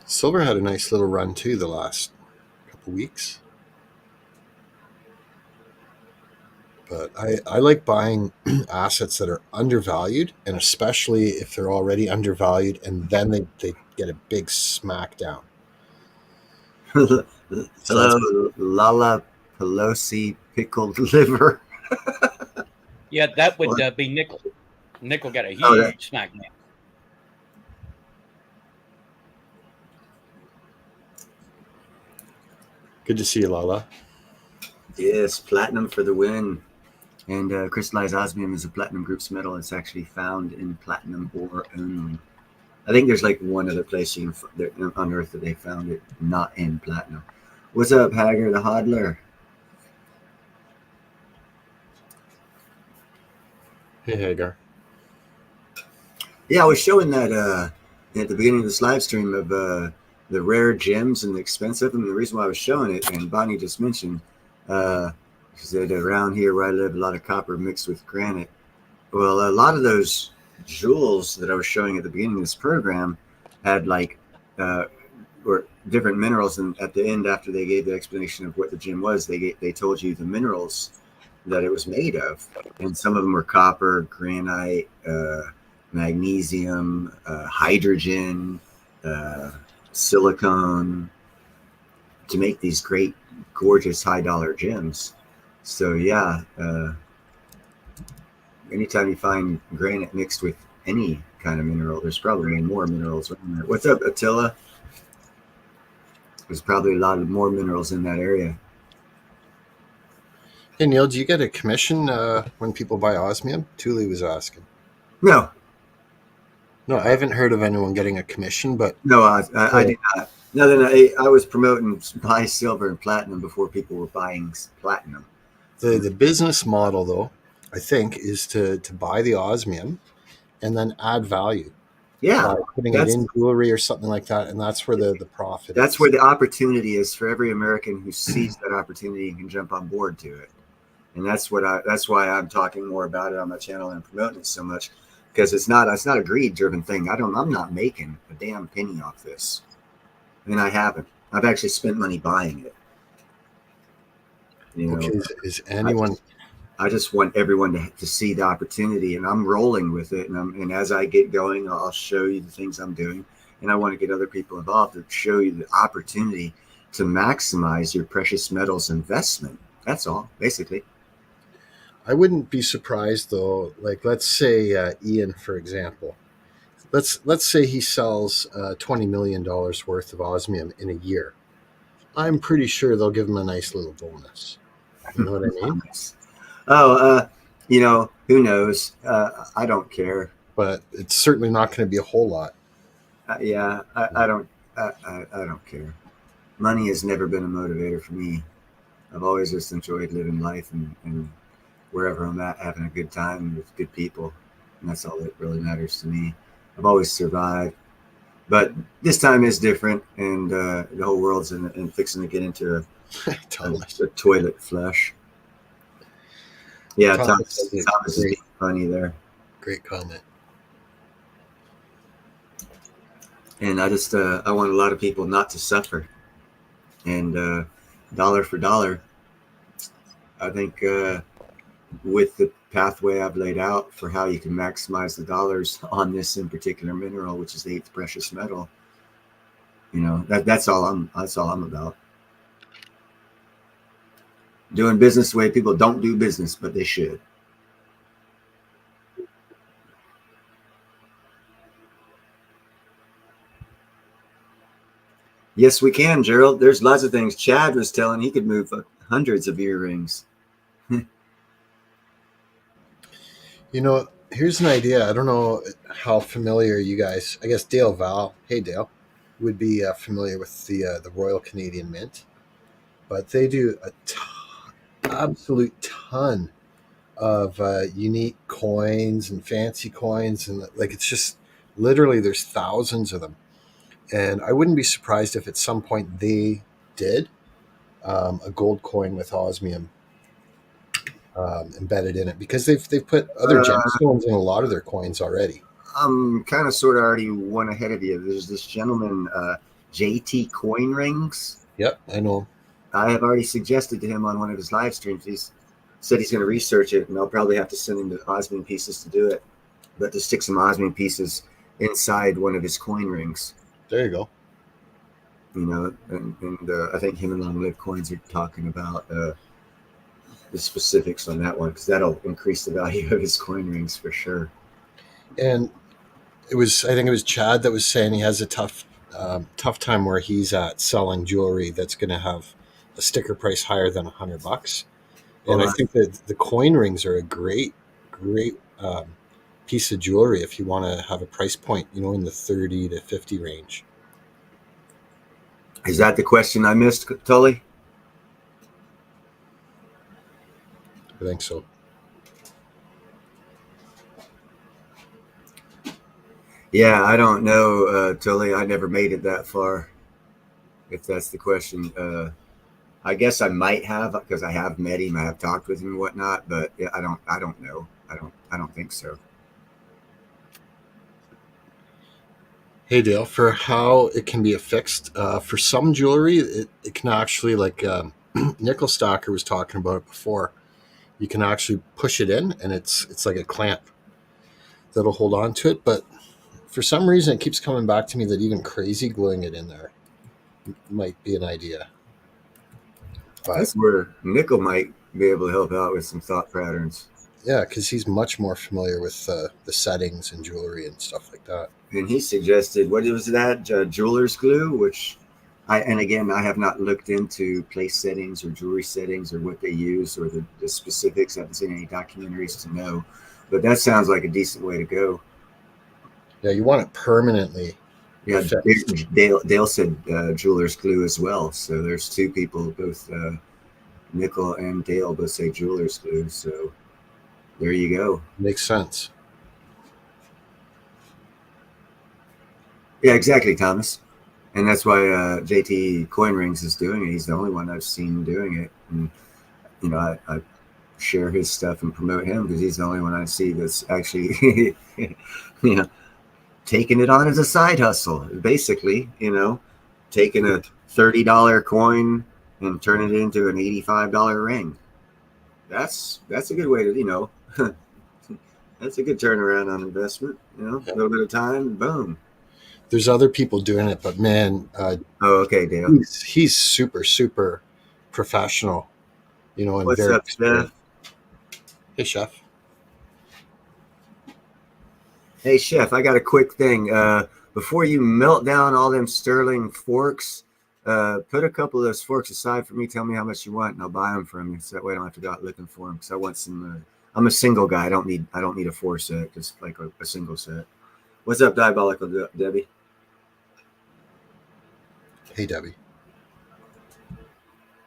Silver had a nice little run too the last couple weeks. But I like buying assets that are undervalued, and especially if they're already undervalued and then they get a big smackdown. Hello, Lala Pelosi pickled liver. Yeah, that would be Nickel. Nickel got a huge smackdown. Good to see you, Lala. Yes, platinum for the win. And crystallized osmium is a platinum group's metal. It's actually found in platinum ore only. I think there's like one other place on Earth that they found it not in platinum. What's up, Hager the Hodler? Hey, Hagar. Yeah, I was showing that at the beginning of this live stream of the rare gems and the expense of them. The reason why I was showing it, and Bonnie just mentioned, she said around here where I live, a lot of copper mixed with granite. Well, a lot of those jewels that I was showing at the beginning of this program had like or different minerals, and at the end, after they gave the explanation of what the gem was, they told you the minerals that it was made of, and some of them were copper, granite, magnesium, hydrogen, silicone, to make these great, gorgeous, high-dollar gems. So yeah, anytime you find granite mixed with any kind of mineral, there's probably more minerals around there. What's up, Attila? There's probably a lot of more minerals in that area. Hey Neil, do you get a commission when people buy osmium? Thule was asking. No, No, I haven't heard of anyone getting a commission, but no, I did not. No, then I was promoting buy silver and platinum before people were buying platinum. the business model, though, I think, is to buy the osmium and then add value Yeah, by putting it that's in jewelry or something like that, and that's where the profit that's is. where the opportunity is for every American who sees that opportunity and can jump on board to it. And that's why I'm talking more about it on my channel and promoting it so much, because it's not a greed driven thing. I'm not making a damn penny off this, and I haven't. I've actually spent money buying it. You know, Okay, is anyone? I just want everyone to see the opportunity, and I'm rolling with it. And as I get going, I'll show you the things I'm doing, and I want to get other people involved to show you the opportunity to maximize your precious metals investment. That's all, basically. I wouldn't be surprised though. Like, let's say Ian, for example. Let's say he sells $20 million worth of osmium in a year. I'm pretty sure they'll give him a nice little bonus. You know what I mean? Oh, who knows? I don't care. But it's certainly not going to be a whole lot. Yeah, I don't. I don't care. Money has never been a motivator for me. I've always just enjoyed living life and wherever I'm at, having a good time with good people, and that's all that really matters to me. I've always survived, but this time is different, and the whole world's in fixing to get into a toilet flush. Yeah, Thomas is being funny there. Great comment. And I just I want a lot of people not to suffer. And dollar for dollar, I think with the pathway I've laid out for how you can maximize the dollars on this in particular mineral, which is the 8th precious metal, that's all I'm about. Doing business the way people don't do business, but they should. Yes, we can, Gerald. There's lots of things. Chad was telling he could move hundreds of earrings. Here's an idea. I don't know how familiar you guys, I guess Dale Val, hey Dale, would be familiar with the Royal Canadian Mint. But they do a absolute ton of unique coins and fancy coins. And like, it's just literally there's thousands of them. And I wouldn't be surprised if at some point they did a gold coin with osmium embedded in it, because they've put other gemstones in a lot of their coins already. I'm kind of sort of already one ahead of you. There's this gentleman, JT Coin Rings. Yep, I know. I have already suggested to him on one of his live streams. He's said he's going to research it, and I'll probably have to send him the osmium pieces to do it. But to stick some osmium pieces inside one of his coin rings. There you go. And I think him and Long Live Coins are talking about the specifics on that one, because that'll increase the value of his coin rings for sure. And I think it was Chad that was saying he has a tough time where he's at selling jewelry that's going to have a sticker price higher than $100. And I think that the coin rings are a great piece of jewelry if you want to have a price point, in the 30 to 50 range. Is that the question I missed, Tully? I think so. Yeah, I don't know, Tully. I never made it that far, if that's the question. I guess I might have, because I have met him, I have talked with him and whatnot, but yeah, I don't know. I don't think so. Hey Dale, for how it can be affixed, for some jewelry, it can actually, like Nickel Stalker was talking about it before, you can actually push it in, and it's like a clamp that'll hold on to it. But for some reason, it keeps coming back to me that even crazy gluing it in there might be an idea. But that's where Nickel might be able to help out with some thought patterns. Yeah, because he's much more familiar with the settings and jewelry and stuff like that. And he suggested, what was that, jeweler's glue, which And again, I have not looked into place settings or jewelry settings or what they use or the specifics. I haven't seen any documentaries to know, but that sounds like a decent way to go. Yeah, you want it permanently. Yeah, Dale said jeweler's glue as well. So there's two people, both Nickel and Dale, both say jeweler's glue. So there you go. Makes sense. Yeah, exactly, Thomas. And that's why JT Coin Rings is doing it. He's the only one I've seen doing it. And, you know, I share his stuff and promote him because he's the only one I see that's actually, you know, taking it on as a side hustle. Basically, you know, taking a $30 coin and turning it into an $85 ring. That's a good way to, you know, that's a good turnaround on investment. You know, a little bit of time, boom. There's other people doing it, but man, okay, Dale. He's super professional. You know, and what's up, Chef? Hey, Chef. Hey, Chef, I got a quick thing. Before you melt down all them sterling forks, put a couple of those forks aside for me. Tell me how much you want, and I'll buy them from you. So that way I don't have to go out looking for them. Because I want some. I'm a single guy. I don't need a 4 set. Just like a single set. What's up, Diabolical Debbie? Hey, Debbie.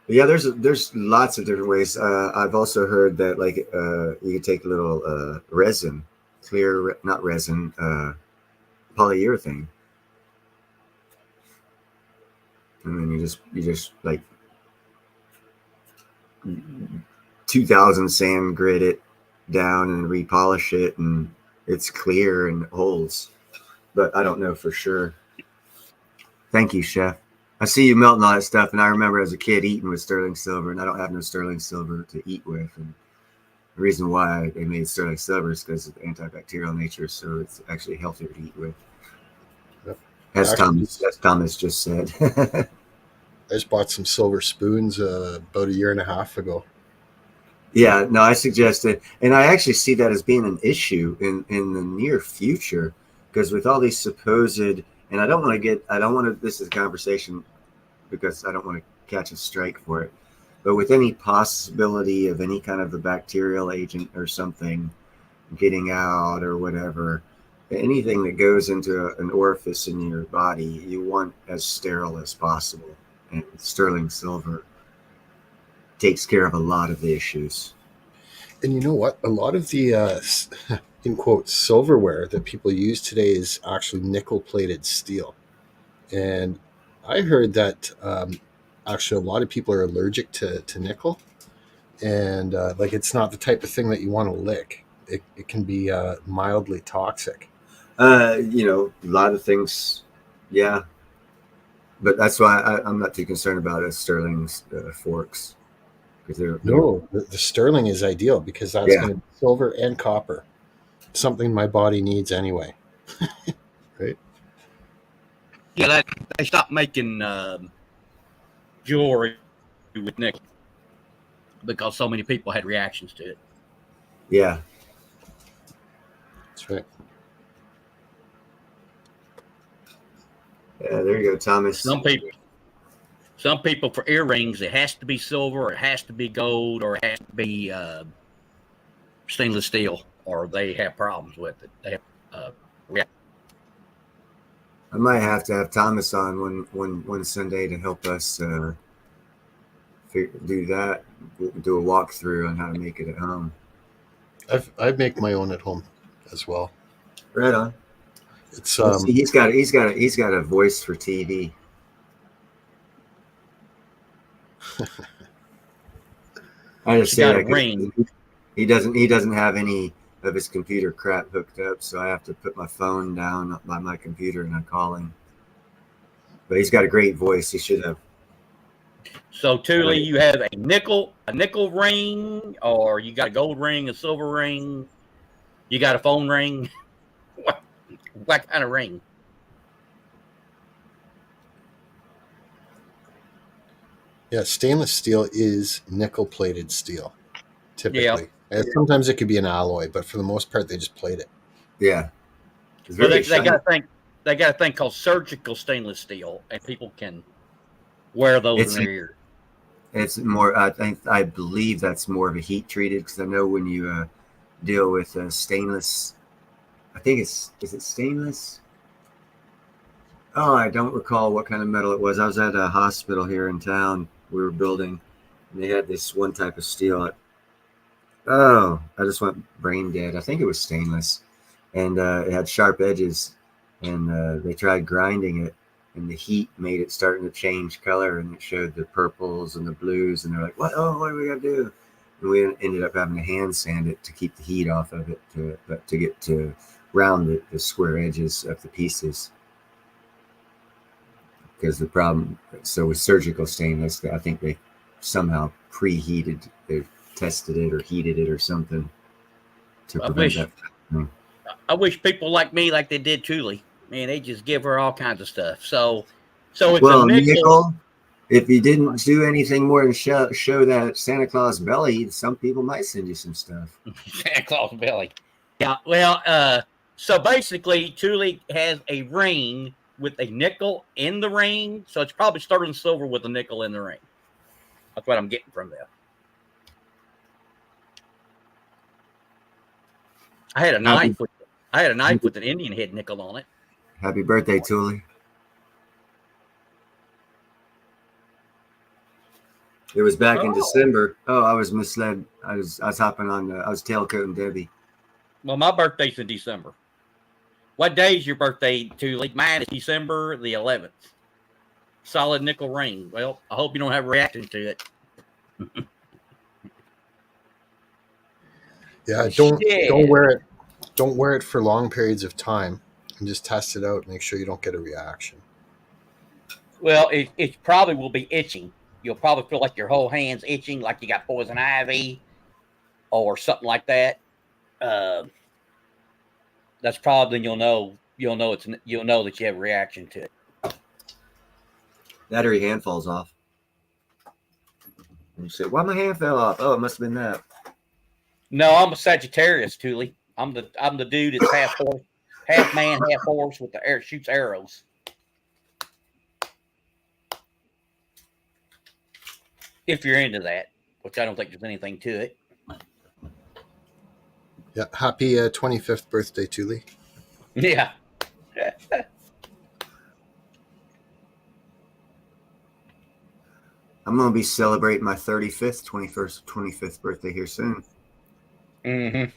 Yeah, there's lots of different ways. I've also heard that like you could take a little resin, not resin, polyurethane, and then you just like 2000 sand grit it down and repolish it, and it's clear and holds. But I don't know for sure. Thank you, Chef. I see you melting all that stuff, and I remember as a kid eating with sterling silver, and I don't have no sterling silver to eat with. And the reason why they made sterling silver is because of the antibacterial nature, so it's actually healthier to eat with. Yep. As Thomas just said. I just bought some silver spoons about 1.5 years ago. Yeah, no, I suggested, and I actually see that as being an issue in the near future, because with all these supposed, and I don't want to, this is a conversation because I don't want to catch a strike for it, but with any possibility of any kind of a bacterial agent or something getting out or whatever, anything that goes into an orifice in your body, you want as sterile as possible. And sterling silver takes care of a lot of the issues. And you know what? A lot of the, in quotes, silverware that people use today is actually nickel-plated steel. And I heard that actually a lot of people are allergic to nickel. And like it's not the type of thing that you want to lick. It can be mildly toxic. You know, a lot of things, yeah. But that's why I'm not too concerned about sterling forks. No, the sterling is ideal because that's going to be silver and copper, something my body needs anyway. Right? Yeah, they stopped making jewelry with nickel because so many people had reactions to it. Yeah. That's right. Yeah, there you go, Thomas. Some people for earrings, it has to be silver, or it has to be gold, or it has to be stainless steel, or they have problems with it. They have I might have to have Thomas on one Sunday to help us do that, do a walkthrough on how to make it at home. I make my own at home as well. Right on. It's he's got a voice for TV. I just say that he doesn't have any of his computer crap hooked up, so I have to put my phone down by my computer and I call him. But he's got a great voice. He should have. So Thule, you have a nickel ring, or you got a gold ring, a silver ring, you got a phone ring. What kind of ring? Yeah, stainless steel is nickel-plated steel, typically. Yeah. Sometimes it could be an alloy, but for the most part, they just plate it. Yeah. Well, they got a thing called surgical stainless steel, and people can wear those It's in their ears. it's more. I believe that's more of a heat treated, because I know when you deal with stainless. I think is it stainless? Oh, I don't recall what kind of metal it was. I was at a hospital here in town we were building, and they had this one type of steel. Oh, I just went brain dead. I think it was stainless, and it had sharp edges, and they tried grinding it, and the heat made it starting to change color, and it showed the purples and the blues, and they're like, "What? Oh, what do we got to do?" And we ended up having to hand sand it to keep the heat off of it, to get to round the square edges of the pieces. Because the problem, so with surgical stainless, I think they somehow preheated, they tested it or heated it or something to I prevent wish that thing. I wish people like me, like they did Thule, man, they just give her all kinds of stuff. So it's a Well, nickel. nickel, if you didn't do anything more than show that Santa Claus belly, some people might send you some stuff. Santa Claus belly. Yeah. Well, so basically, Thule has a ring with a nickel in the ring, so it's probably sterling silver with a nickel in the ring. That's what I'm getting from them. I had a knife with an Indian head nickel on it. Happy birthday, Thule. It was back in December. Oh, I was misled. I was hopping on. I was tailcoating Debbie. Well, my birthday's in December. What day is your birthday, Thule? Mine is December the 11th. Solid nickel ring. Well, I hope you don't have a reaction to it. Yeah, don't wear it. Don't wear it for long periods of time, and just test it out. Make sure you don't get a reaction. Well, it probably will be itching. You'll probably feel like your whole hand's itching, like you got poison ivy or something like that. That's probably you'll know that you have a reaction to it. That or your hand falls off. And you say, "Why my hand fell off?" Oh, it must have been that. No, I'm a Sagittarius, Thule. I'm the dude that's half horse, half man, half horse with the air shoots arrows. If you're into that, which I don't think there's anything to it. Yeah, happy 25th birthday, Thule. Yeah. I'm gonna be celebrating my 25th birthday here soon. Mm-hmm.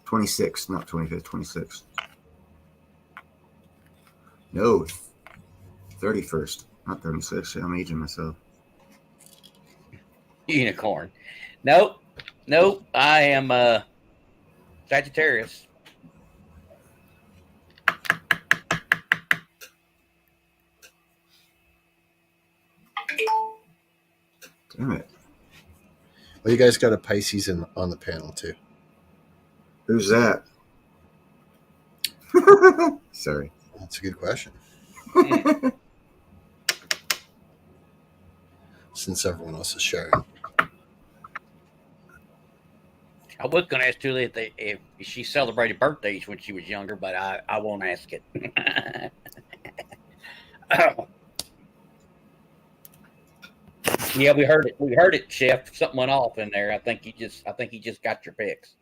26th, not 25th, 26th. No, 31st, not 36th. I'm aging myself. Unicorn. Nope. I am Sagittarius. Damn it. Well, you guys got a Pisces on the panel too. Who's that? Sorry. That's a good question. Since everyone else is sharing. I was going to ask Julie if she celebrated birthdays when she was younger, but I won't ask it. Yeah, we heard it. We heard it, Chef. Something went off in there. I think you just got your picks.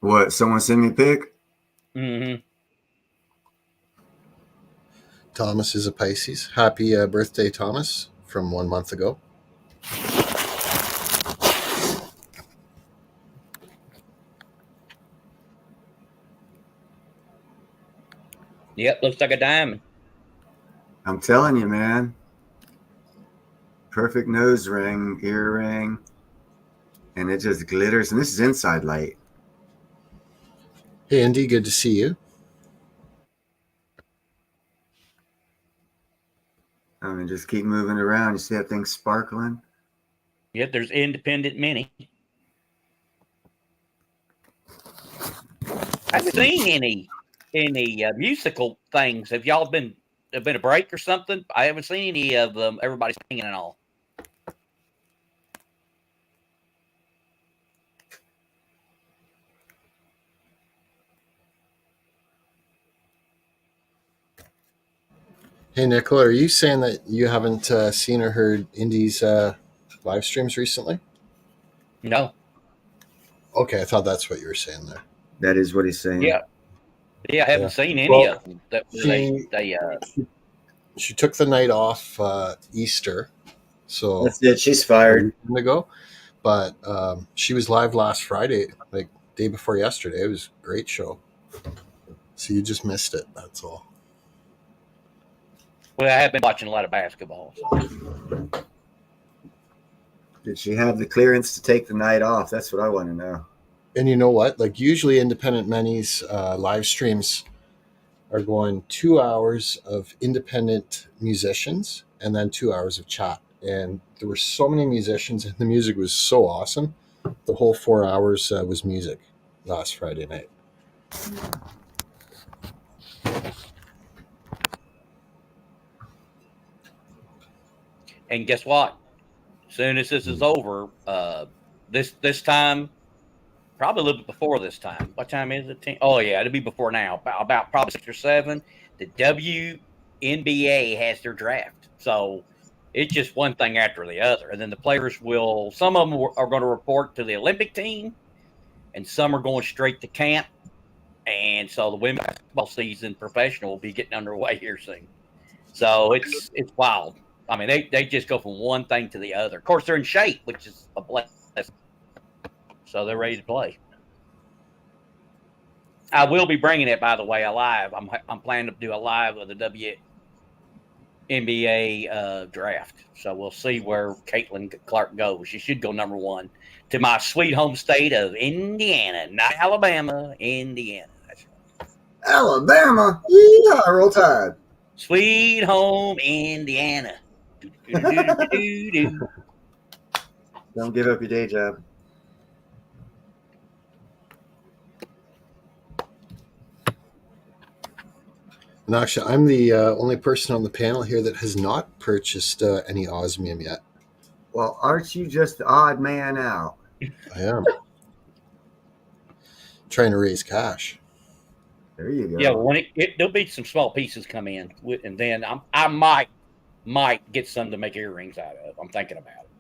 What? Someone send me a pic? Mm-hmm. Thomas is a Pisces. Happy birthday, Thomas, from 1 month ago. Yep, looks like a diamond. I'm telling you, man. Perfect nose ring, earring, and it just glitters. And this is inside light. Hey, Andy, good to see you. I mean, just keep moving around. You see that thing sparkling? Yep, there's Independent Mini. I haven't seen any musical things. Have y'all been a break or something? I haven't seen any of them. Everybody's singing and all. Hey, Nicola, are you saying that you haven't seen or heard Indy's live streams recently? No. Okay, I thought that's what you were saying there. That is what he's saying. Yeah. Yeah, I haven't Yeah. seen any Well, of them. That she they she took the night off Easter, so That's it. She's a fired. weekend ago. But she was live last Friday, like day before yesterday. It was a great show. So you just missed it. That's all. well, I have been watching a lot of basketball. So. Did she have the clearance to take the night off? That's what I want to know. And you know what? Like usually, independent Menny's live streams are going 2 hours of independent musicians and then 2 hours of chat. And there were so many musicians, and the music was so awesome. The whole 4 hours was music last Friday night. And guess what? As soon as this is over, this time, probably a little bit before this time. What time is it? 10? Oh yeah, it'll be before now. About probably 6 or 7. The WNBA has their draft, so it's just one thing after the other, and then the players will. Some of them are going to report to the Olympic team, and some are going straight to camp. And so the women's basketball season professional will be getting underway here soon. So it's wild. I mean, they just go from one thing to the other. Of course, they're in shape, which is a blessing. So they're ready to play. I will be bringing it, by the way, alive. I'm planning to do a live of the WNBA draft. So we'll see where Caitlin Clark goes. She should go number 1 to my sweet home state of Indiana, not Alabama, Indiana. That's right. Alabama? Yeah, roll tide. Sweet home Indiana. Don't give up your day job. And actually, I'm the only person on the panel here that has not purchased any osmium yet. Well, aren't you just the odd man out? I am. Trying to raise cash. There you go. Yeah, well, when there'll be some small pieces come in, and then I might get some to make earrings out of. I'm thinking about it.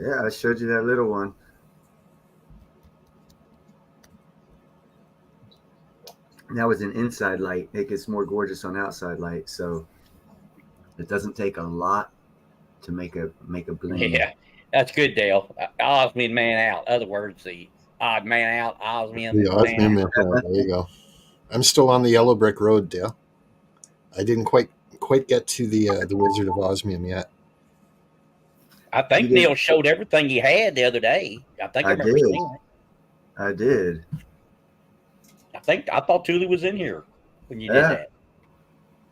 Yeah, I showed you that little one. That was an inside light. It gets more gorgeous on outside light, so it doesn't take a lot to make a bling. Yeah, that's good, Dale. Osmium man out. Other words, the odd man out. Osmium. The osmium man out. There you go. I'm still on the yellow brick road, Dale. I didn't quite get to the Wizard of Osmium yet. I think Neil showed everything he had the other day. I think I remember seeing it. I did. I thought Thule was in here when you did that.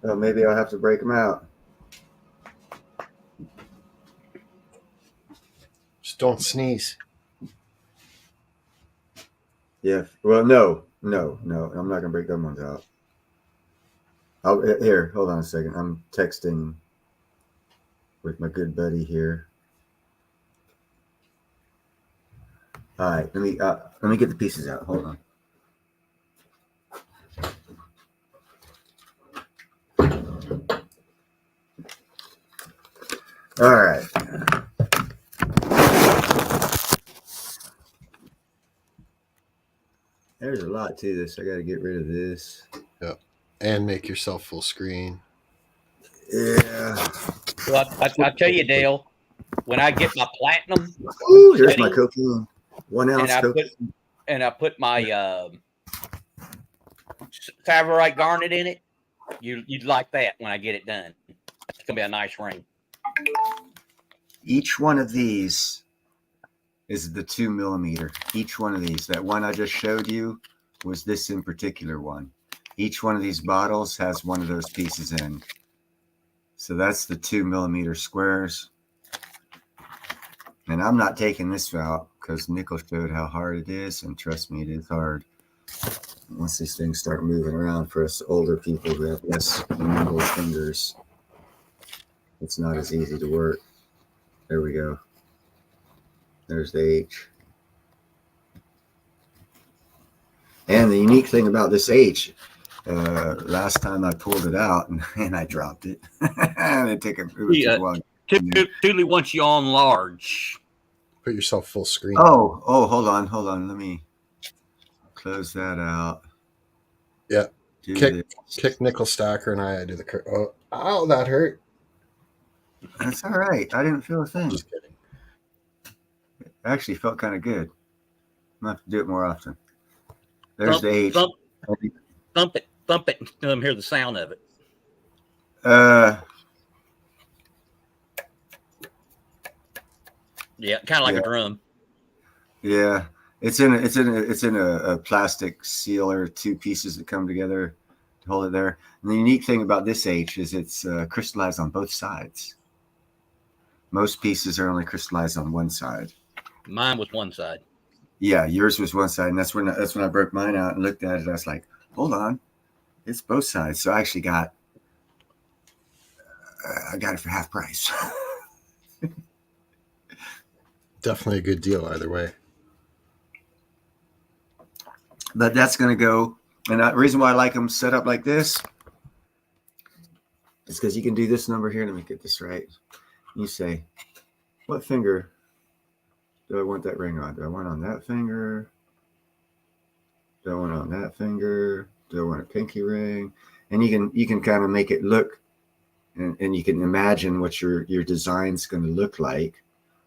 Well, maybe I'll have to break them out. Just don't sneeze. Yeah. Well, no. I'm not gonna break them ones out. Here, hold on a second. I'm texting with my good buddy here. All right, let me get the pieces out. Hold on. All right. There's a lot to this. I got to get rid of this. Yep. And make yourself full screen. Yeah. Well, I tell you, Dale, when I get my platinum, ooh, here's my cocaine. 1 ounce cocaine. I put my Favorite garnet in it. You'd like that when I get it done. It's gonna be a nice ring. Each one of these is the 2 millimeter. Each one of these. That one I just showed you was this in particular one. Each one of these bottles has one of those pieces in. So that's the 2 millimeter squares. And I'm not taking this out because Nickel showed how hard it is. And trust me, it is hard. Once these things start moving around for us older people who have less nimble fingers, it's not as easy to work. There we go. There's the H. And the unique thing about this H last time I pulled it out and I dropped it. And it took a while. Thule wants you on large. Put yourself full screen. Oh, hold on. Let me close that out. Yeah. Kick Nickel Stacker and I do the ow, that hurt. That's all right. I didn't feel a thing. Just kidding. It actually felt kind of good. I'm gonna have to do it more often. There's the H. Thump it, and let them hear the sound of it. Yeah, kind of like a drum. Yeah, it's in a plastic sealer, two pieces that come together to hold it there. And the unique thing about this H is it's crystallized on both sides. Most pieces are only crystallized on one side. Mine was one side. Yeah, yours was one side, and that's when I broke mine out and looked at it. I was like, hold on, it's both sides. So I actually got it for half price. Definitely a good deal either way. But that's going to go. And the reason why I like them set up like this is because you can do this number here. Let me get this right. You say, what finger do I want that ring on? Do I want on that finger? Do I want on that finger? Do I want a pinky ring? And you can kind of make it look, and you can imagine what your design's going to look like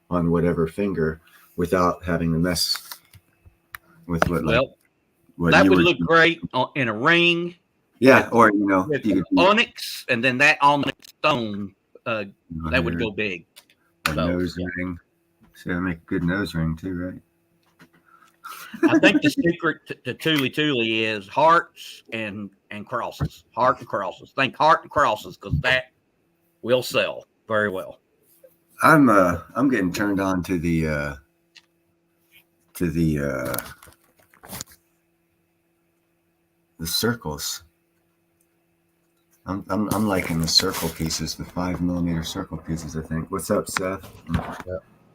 on whatever finger without having to mess with what that would look great in a ring. Yeah, or you onyx, and then that onyx stone that would go big. A nose ring. See, I make a good nose ring too, right? I think the secret to Thule is hearts and crosses. Heart and crosses. Think heart and crosses, because that will sell very well. I'm getting turned on to the circles. I'm liking the circle pieces, the 5mm circle pieces. I think. What's up, Seth? Yeah,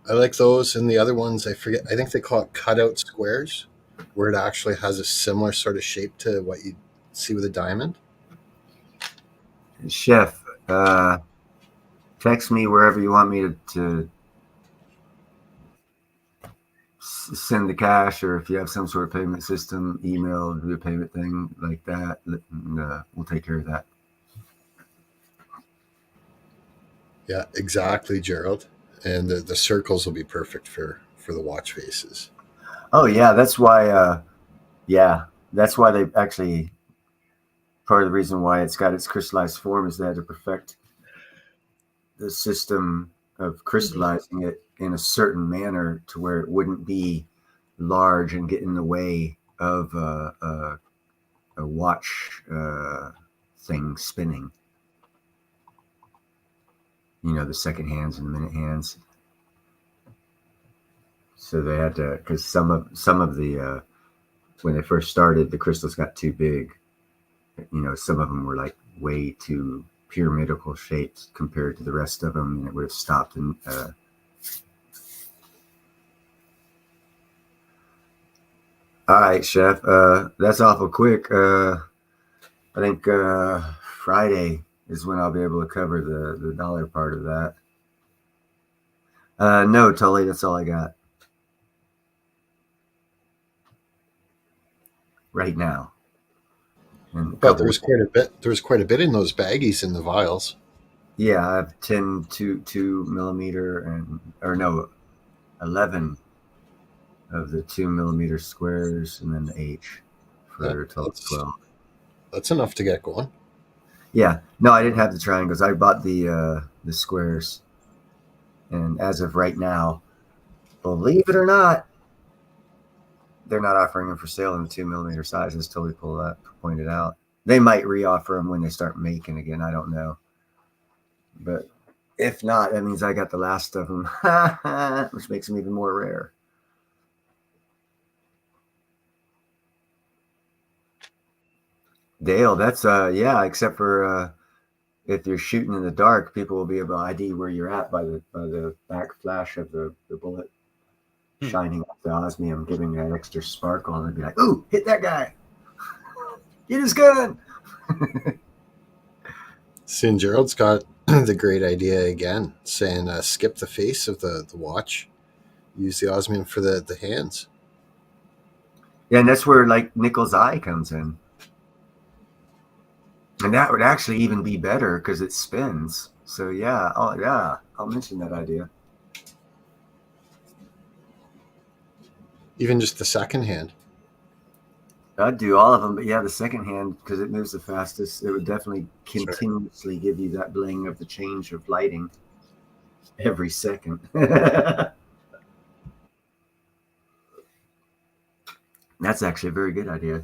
I like those, and the other ones I forget. I think they call it cutout squares, where it actually has a similar sort of shape to what you see with a diamond. Chef, text me wherever you want me to send the cash, or if you have some sort of payment system, email, do a payment thing like that, and we'll take care of that. Yeah, exactly, Gerald. And the circles will be perfect for the watch faces. Oh yeah, that's why. That's why they actually. Part of the reason why it's got its crystallized form is they had to perfect the system of crystallizing it in a certain manner to where it wouldn't be large and get in the way of a watch thing spinning. The second hands and the minute hands. So they had to, because some of the when they first started, the crystals got too big. Some of them were like way too pyramidal shaped compared to the rest of them, and it would have stopped. And all right, Chef, that's awful quick. I think Friday is when I'll be able to cover the dollar part of that. No, Tully, that's all I got right now. But there was quite a bit. There was quite a bit in those baggies in the vials. Yeah, I have 10 2mm or 11 of the 2mm squares, and then the H for 12. That's enough to get going. Yeah, no, I didn't have the triangles. I bought the squares, and as of right now, believe it or not, they're not offering them for sale in the 2mm sizes till we pointed out. They might reoffer them when they start making again. I don't know. But if not, that means I got the last of them, which makes them even more rare. Dale, that's yeah, except for if you're shooting in the dark, people will be able to ID where you're at by the back flash of the bullet shining off the osmium, giving that extra sparkle, and they'd be like, "Ooh, hit that guy! Get his gun!" Seeing Gerald's got the great idea again, saying skip the face of the watch, use the osmium for the hands. Yeah, and that's where like Nickel's eye comes in. And that would actually even be better because it spins. So yeah, I'll mention that idea. Even just the second hand. I'd do all of them, but yeah, the second hand, because it moves the fastest, it would definitely continuously give you that bling of the change of lighting every second. That's actually a very good idea.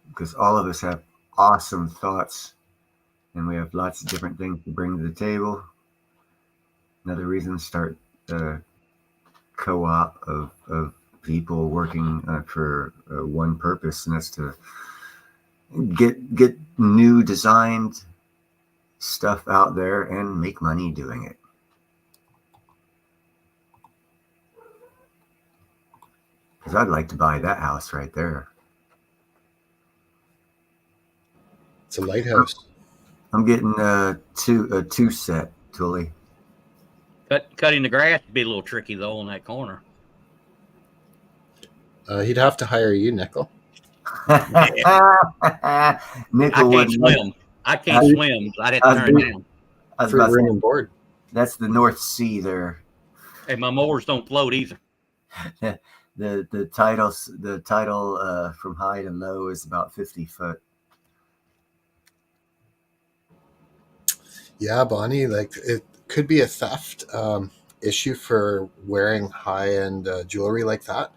Because all of us have awesome thoughts and we have lots of different things to bring to the table. Another reason to start a co-op of people working for one purpose, and that's to get new designed stuff out there and make money doing it. Because I'd like to buy that house right there. It's a lighthouse. I'm getting a two set, Tully. Cutting the grass would be a little tricky though in that corner. He'd have to hire you, Nickel. Nickel I can't swim. I can't swim. So I'd have to turn it down. I was Free about to room say, and board. that's the North Sea there. And my mowers don't float either. The tidal from high to low is about 50 foot. Yeah, Bonnie, like it could be a theft issue for wearing high-end jewelry like that,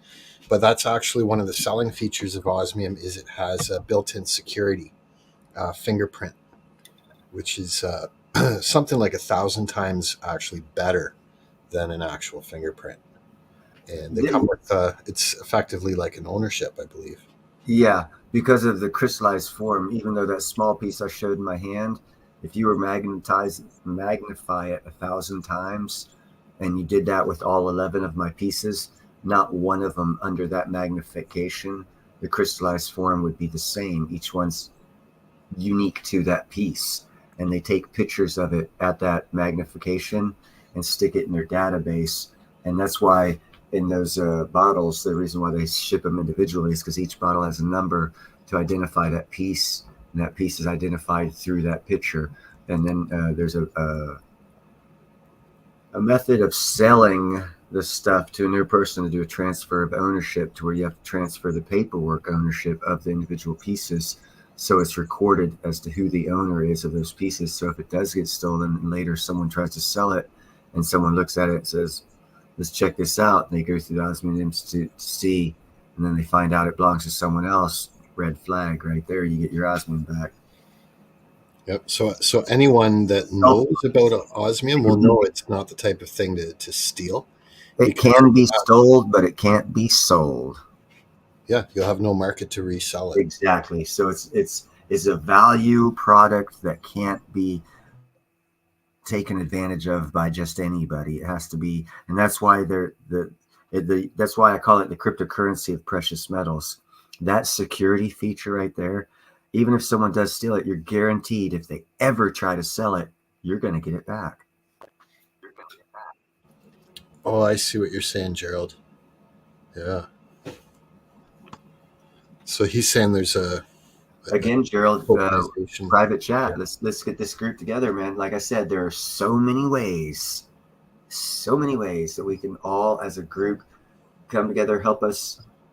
but that's actually one of the selling features of osmium is it has a built-in security fingerprint, which is something like 1,000 times actually better than an actual fingerprint. And they come with it's effectively like an ownership, I believe. Yeah, because of the crystallized form, even though that small piece I showed in my hand, if you were magnify it 1,000 times, and you did that with all 11 of my pieces, not one of them under that magnification, the crystallized form would be the same. Each one's unique to that piece. And they take pictures of it at that magnification and stick it in their database. And that's why in those bottles, the reason why they ship them individually is because each bottle has a number to identify that piece. And that piece is identified through that picture. And then there's a method of selling the stuff to a new person to do a transfer of ownership, to where you have to transfer the paperwork ownership of the individual pieces. So it's recorded as to who the owner is of those pieces. So if it does get stolen and later someone tries to sell it and someone looks at it and says, let's check this out, and they go through the Osmium Institute to see, and then they find out it belongs to someone else, red flag right there, you get your osmium back. Yep. So anyone that knows about osmium will know it's not the type of thing to steal. It can be stole, but it can't be sold. Yeah, you'll have no market to resell it. Exactly. So it's a value product that can't be taken advantage of by just anybody. It has to be, and that's why that's why I call it the cryptocurrency of precious metals. That security feature right there, even if someone does steal it, you're guaranteed if they ever try to sell it, you're going to get it back. Oh, I see what you're saying, Gerald. Yeah. So he's saying there's again, Gerald, private chat. Yeah. Let's get this group together, man. Like I said, there are so many ways that we can all, as a group, come together,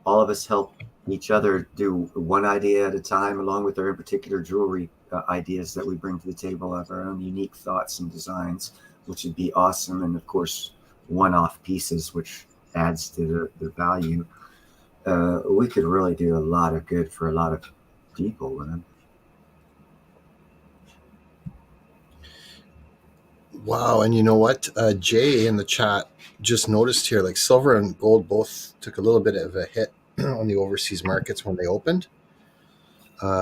all of us help each other do one idea at a time, along with our in particular jewelry ideas that we bring to the table of our own unique thoughts and designs, which would be awesome. And of course, one-off pieces, which adds to the value. We could really do a lot of good for a lot of people, man. Wow. And you know what? Jay in the chat just noticed here, like silver and gold both took a little bit of a hit on the overseas markets when they opened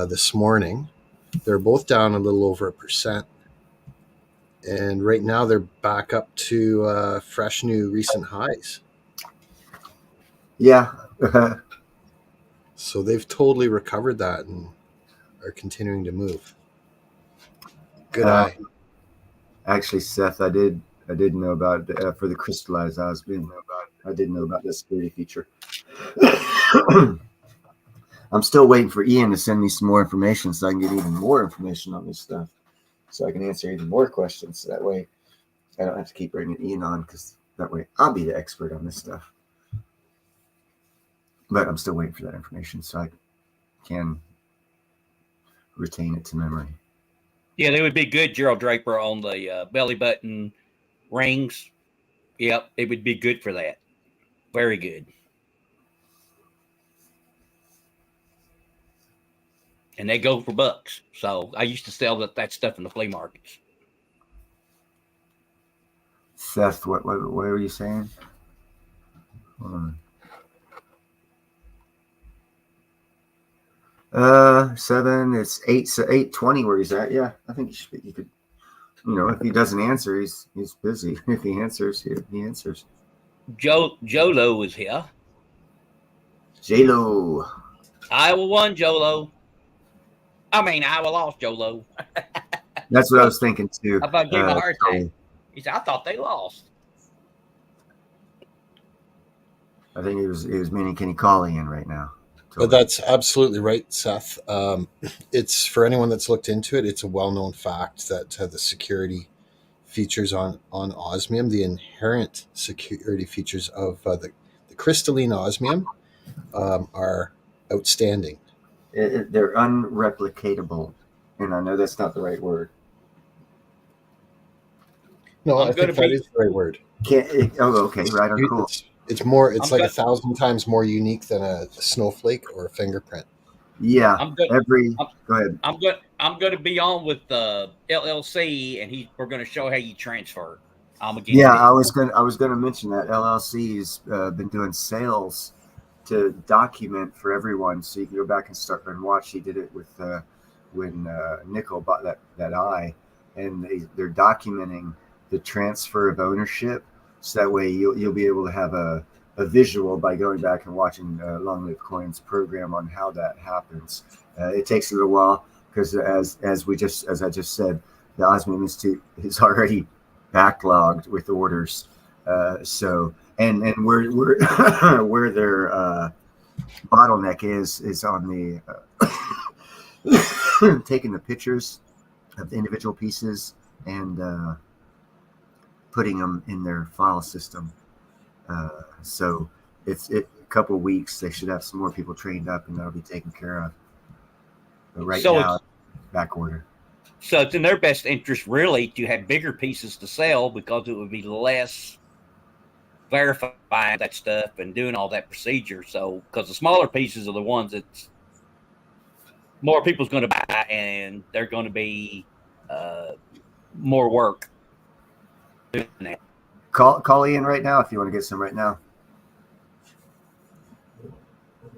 this morning. They're both down a little over 1%. And right now they're back up to fresh new recent highs. Yeah. So they've totally recovered that and are continuing to move. Good eye. Actually, Seth, I did know about for the crystallized osmium. I did know about this security feature. I'm still waiting for Ian to send me some more information so I can get even more information on this stuff, so I can answer even more questions. That way, I don't have to keep bringing Ian on, because that way I'll be the expert on this stuff. But I'm still waiting for that information so I can retain it to memory. Yeah, they would be good, Gerald Draper, on the belly button rings. Yep, it would be good for that. Very good. And they go for bucks. So I used to sell that stuff in the flea markets. Seth, what were you saying? Hold on. 7. It's 8. So 8:20 where he's at. Yeah, I think you could. If he doesn't answer, he's busy. If he answers, he answers. Jolo is here. J-Lo. Iowa won, Jolo. I mean, Iowa lost, Jolo. That's what I was thinking too. How about giving a heart attack? He said, I thought they lost. I think it was meaning, can he call in right now? But that's absolutely right, Seth. It's, for anyone that's looked into it, it's a well-known fact that the security features on osmium, the inherent security features of the crystalline osmium are outstanding. They're unreplicatable, and I know that's not the right word. No, I think that is the right word. Okay, right on, cool. It's more. It's like 1,000 times more unique than a snowflake or a fingerprint. Yeah. Go ahead. I'm going to be on with the LLC, and we're going to show how you transfer. I was going to mention that LLC's been doing sales to document for everyone, so you can go back and start and watch. He did it with when Nickel bought that eye, and they're documenting the transfer of ownership. So that way you'll be able to have a visual by going back and watching Long Live Coin's program on how that happens. It takes a little while because as I just said, the Osmium Institute is already backlogged with orders. So where where their bottleneck is on the taking the pictures of the individual pieces and putting them in their file system. So it's a couple of weeks. They should have some more people trained up, and that'll be taken care of. But right now, back order. So it's in their best interest, really, to have bigger pieces to sell, because it would be less verifying that stuff and doing all that procedure. So, because the smaller pieces are the ones that more people's going to buy, and they're going to be more work. Call Ian right now if you want to get some right now.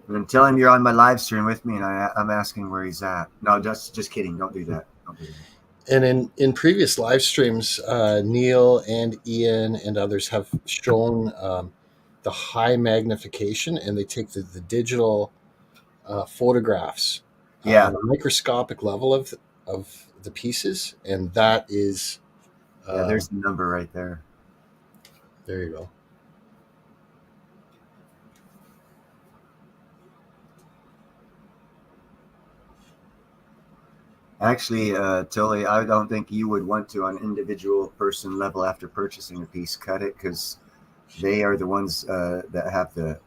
And tell him you're on my live stream with me, and I'm asking where he's at. No, just kidding. Don't do that. And in previous live streams, Neil and Ian and others have shown the high magnification, and they take the digital photographs on a microscopic level of the pieces, and that is there's the number right there. There you go. Actually, Tilly, I don't think you would want to, on an individual person level after purchasing a piece, cut it, because they are the ones that have the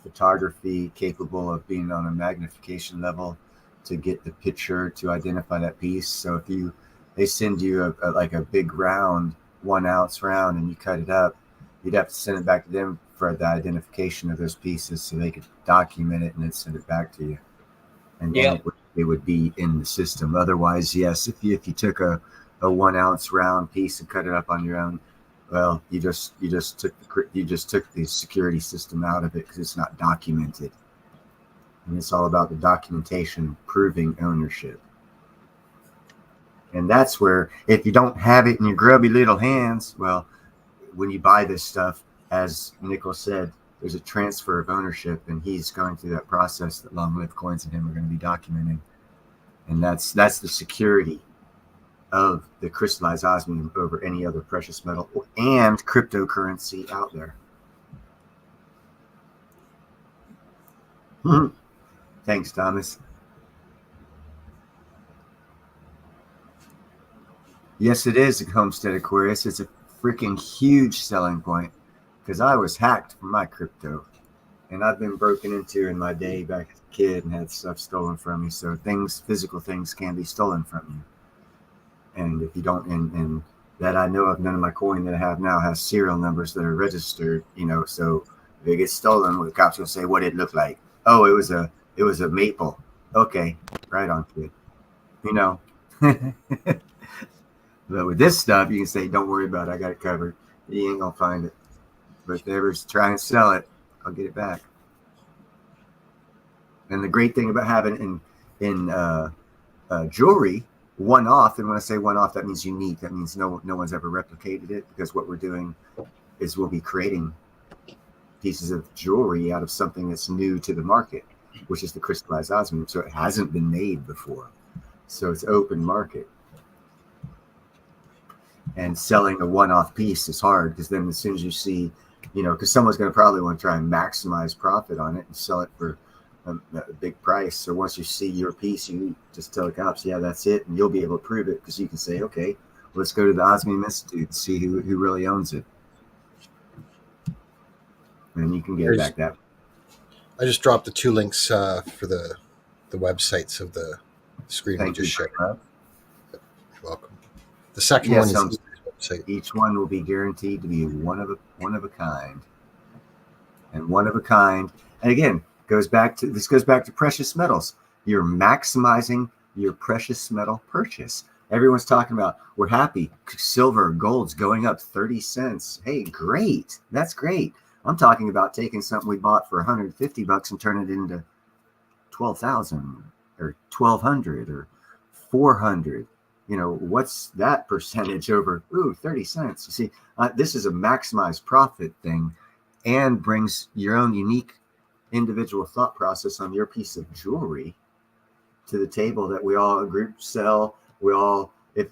photography capable of being on a magnification level to get the picture to identify that piece. So if they send you a big round, 1 ounce round, and you cut it up, you'd have to send it back to them for the identification of those pieces so they could document it and then send it back to you. And then it would be in the system. Otherwise, yes, if you took a 1 ounce round piece and cut it up on your own, well, you just took the security system out of it because it's not documented. And it's all about the documentation proving ownership. And that's where, if you don't have it in your grubby little hands, well, when you buy this stuff, as Nickel said, there's a transfer of ownership, and he's going through that process that Long Live Coins and him are going to be documenting. And that's the security of the crystallized osmium over any other precious metal and cryptocurrency out there. Thanks, Thomas. Yes, it is a Homestead Aquarius. It's a freaking huge selling point because I was hacked for my crypto, and I've been broken into in my day back as a kid and had stuff stolen from me. So physical things can be stolen from you. And if you don't, and that I know of, none of my coin that I have now has serial numbers that are registered, so if it gets stolen, well, the cops will say, what did it look like? Oh, it was a maple. Okay, right on to it. But with this stuff, you can say, don't worry about it. I got it covered. You ain't going to find it. But if they ever try and sell it, I'll get it back. And the great thing about having in jewelry, one-off, and when I say one-off, that means unique. That means no one's ever replicated it, because what we're doing is we'll be creating pieces of jewelry out of something that's new to the market, which is the crystallized osmium. So it hasn't been made before. So it's open market. And selling a one-off piece is hard, because then as soon as you see, because someone's going to probably want to try and maximize profit on it and sell it for a big price. So once you see your piece, you just tell the cops, yeah, that's it. And you'll be able to prove it, because you can say, okay, let's go to the Osmium Institute and see who really owns it. And you can get it back that way. I just dropped the 2 links for the websites of the screen. Thank you. You're welcome. The second one is website. Each one will be guaranteed to be one of a kind. And one of a kind. And again, this goes back to precious metals. You're maximizing your precious metal purchase. Everyone's talking about, we're happy, silver, gold's going up 30 cents. Hey, great. That's great. I'm talking about taking something we bought for $150 and turning it into 12,000 or 1,200 or 400. What's that percentage over? 30 cents. You see, this is a maximized profit thing, and brings your own unique individual thought process on your piece of jewelry to the table that we all group sell. It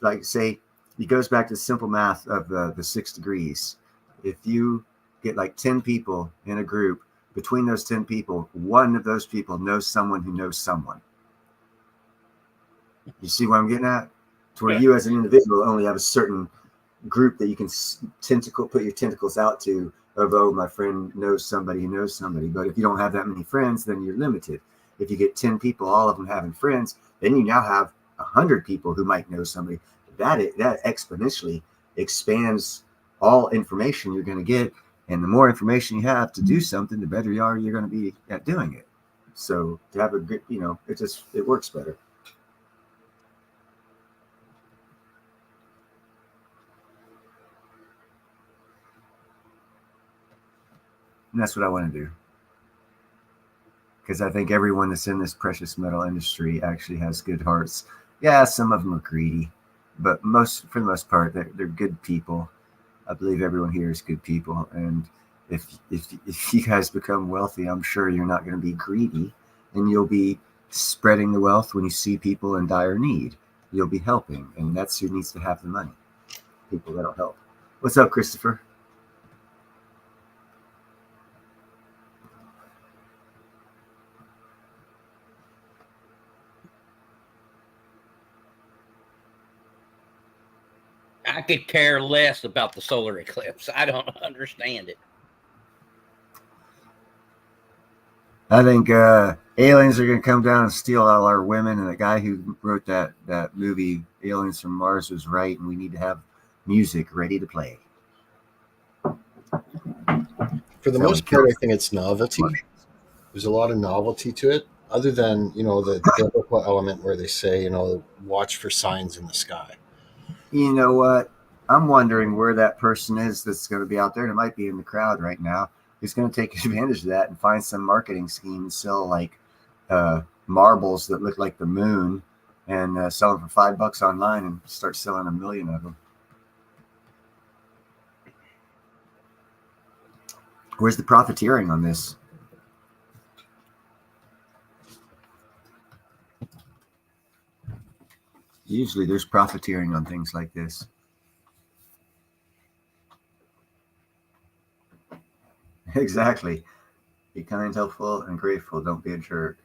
goes back to the simple math of the 6 degrees. If you get like 10 people in a group, between those 10 people, one of those people knows someone who knows someone. You see what I'm getting at? To where you as an individual only have a certain group that you can put your tentacles out to, of, oh, my friend knows somebody who knows somebody. But if you don't have that many friends, then you're limited. If you get 10 people, all of them having friends, then you now have 100 people who might know somebody. That exponentially expands all information you're going to get. And the more information you have to do something, the better you're going to be at doing it. So to have a good, it works better. And that's what I want to do. Because I think everyone that's in this precious metal industry actually has good hearts. Yeah, some of them are greedy, but for the most part, they're good people. I believe everyone here is good people. And if you guys become wealthy, I'm sure you're not going to be greedy, and you'll be spreading the wealth when you see people in dire need. You'll be helping, and that's who needs to have the money. People that'll help. What's up, Christopher? I could care less about the solar eclipse. I don't understand it. I think aliens are going to come down and steal all our women, and the guy who wrote that movie, Aliens from Mars, was right, and we need to have music ready to play. For the most part, I think it's novelty. There's a lot of novelty to it, other than, the biblical element where they say, watch for signs in the sky. You know what? I'm wondering where that person is that's going to be out there, and it might be in the crowd right now, who's going to take advantage of that and find some marketing scheme and sell like marbles that look like the moon and sell them for $5 online and start selling 1 million of them. Where's the profiteering on this? Usually there's profiteering on things like this. Exactly. Be kind, helpful, and grateful. Don't be a jerk.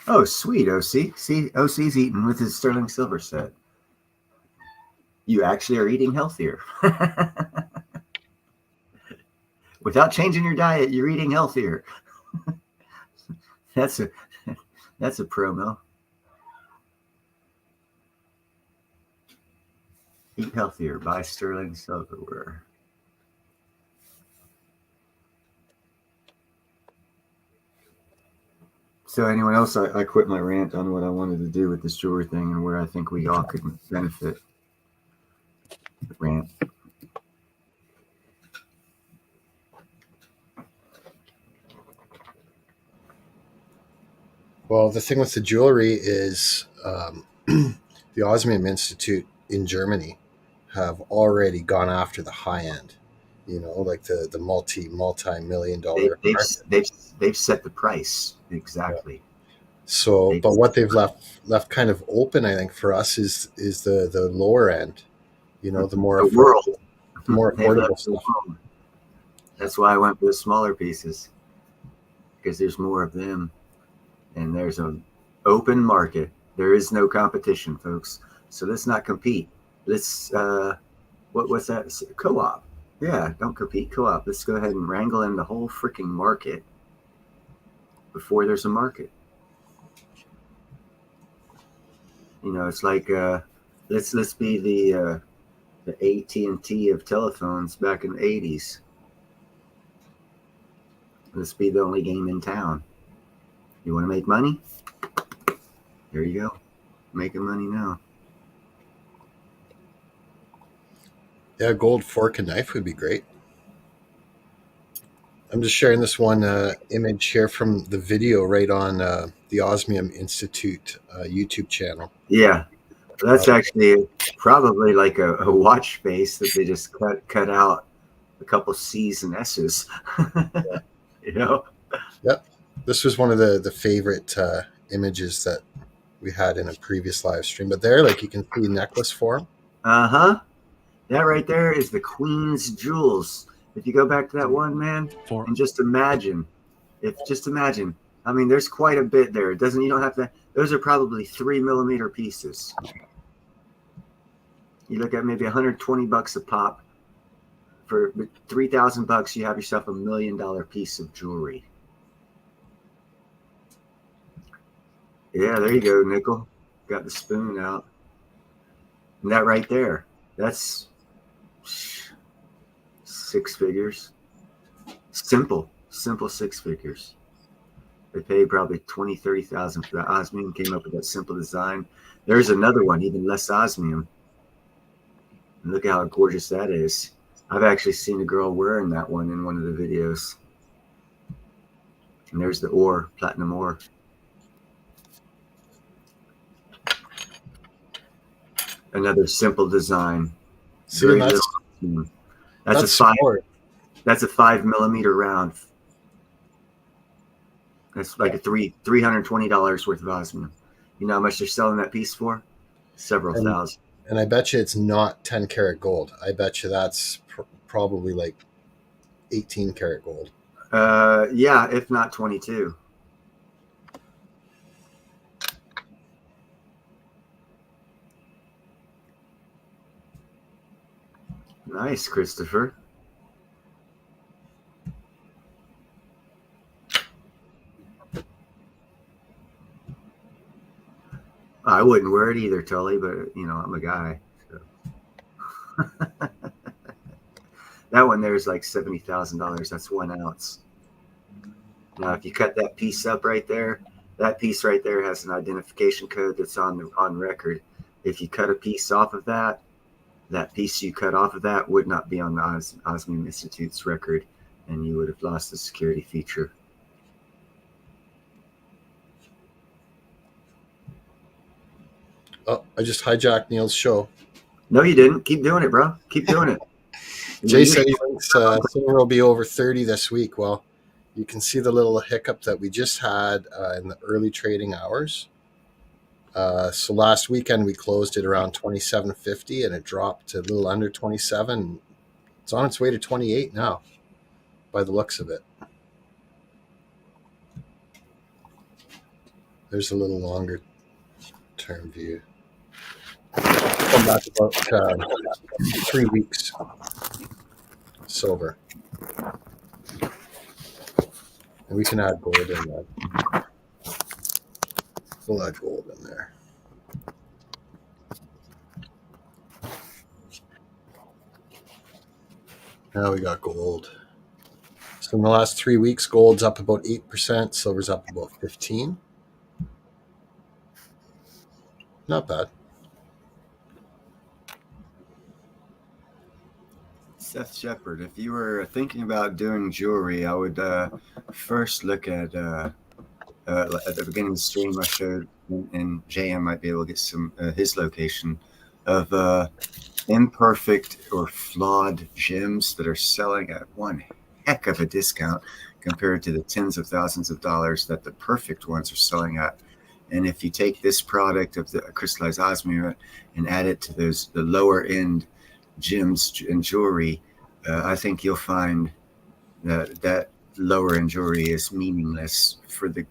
Oh, sweet, OC. See, OC's eating with his sterling silver set. You actually are eating healthier. Without changing your diet, you're eating healthier. That's a promo. Eat healthier. Buy sterling silverware. So anyone else? I quit my rant on what I wanted to do with this jewelry thing and where I think we all could benefit. Rant. Well, the thing with the jewelry is the Osmium Institute in Germany have already gone after the high end. You know, like the multi-million dollar. They've set the price exactly. Yeah. So, but what they've left kind of open, I think, for us is the lower end. You know, the more affordable stuff. That's why I went for the smaller pieces, because there's more of them, and there's an open market. There is no competition, folks. So let's not compete. Let's what's that? Co-op. Yeah, don't compete. Co-op. Let's go ahead and wrangle in the whole freaking market before there's a market. You know, it's like let's be the AT&T of telephones back in the 80s. Let's be the only game in town. You want to make money? There you go. Making money now. Yeah, gold fork and knife would be great. I'm just sharing this one image here from the video right on the Osmium Institute YouTube channel. Yeah, that's actually probably like a watch face that they just cut out a couple C's and S's. Yeah. You know? Yep. This was one of the favorite images that we had in a previous live stream. But there, like, you can see necklace form. Uh-huh. That right there is the Queen's jewels. If you go back to that one, man, and just imagine. I mean, there's quite a bit there. You don't have to, those are probably 3mm pieces. You look at maybe $120 a pop. For $3,000, you have yourself $1 million piece of jewelry. Yeah, there you go, nickel. Got the spoon out. And that right there, that's 6 figures. Simple 6 figures. They paid probably $20,000, $30,000 for that. Osmium came up with that simple design. There's another one, even less osmium. And look how gorgeous that is. I've actually seen a girl wearing that one in one of the videos. And there's the ore, platinum ore. Another simple design. See, that's a 5mm round. That's like a $320 worth of osmium. You know how much they're selling that piece for? Several thousand. And I bet you it's not 10 karat gold. I bet you that's probably like 18 karat gold. Yeah, if not 22. Nice, Christopher. I wouldn't wear it either, Tully, but you know, I'm a guy. So. That one there is like $70,000. That's 1 ounce. Now, if you cut that piece up right there, that piece right there has an identification code that's on record. If you cut a piece off of that, that piece you cut off of that would not be on the Osmium Institute's record, and you would have lost the security feature. Oh, I just hijacked Neil's show. No, you didn't. Keep doing it, bro. Keep doing it. Jay said he thinks silver will be over 30 this week. Well, you can see the little hiccup that we just had in the early trading hours. So last weekend we closed it around 27.50 and it dropped to a little under 27. It's on its way to 28 now by the looks of it. There's a little longer term view. Come back about 3 weeks. Silver. And we can add gold in that. We'll add gold in there. Now we got gold. So in the last 3 weeks, gold's up about 8%, silver's up about 15%. Not bad. Seth Shepard, if you were thinking about doing jewelry, I would first look at the beginning of the stream I showed, and JM might be able to get some his location of imperfect or flawed gems that are selling at one heck of a discount compared to the tens of thousands of dollars that the perfect ones are selling at. And if you take this product of the crystallized osmium and add it to the lower end gems and jewelry, I think you'll find that lower end jewelry is meaningless for the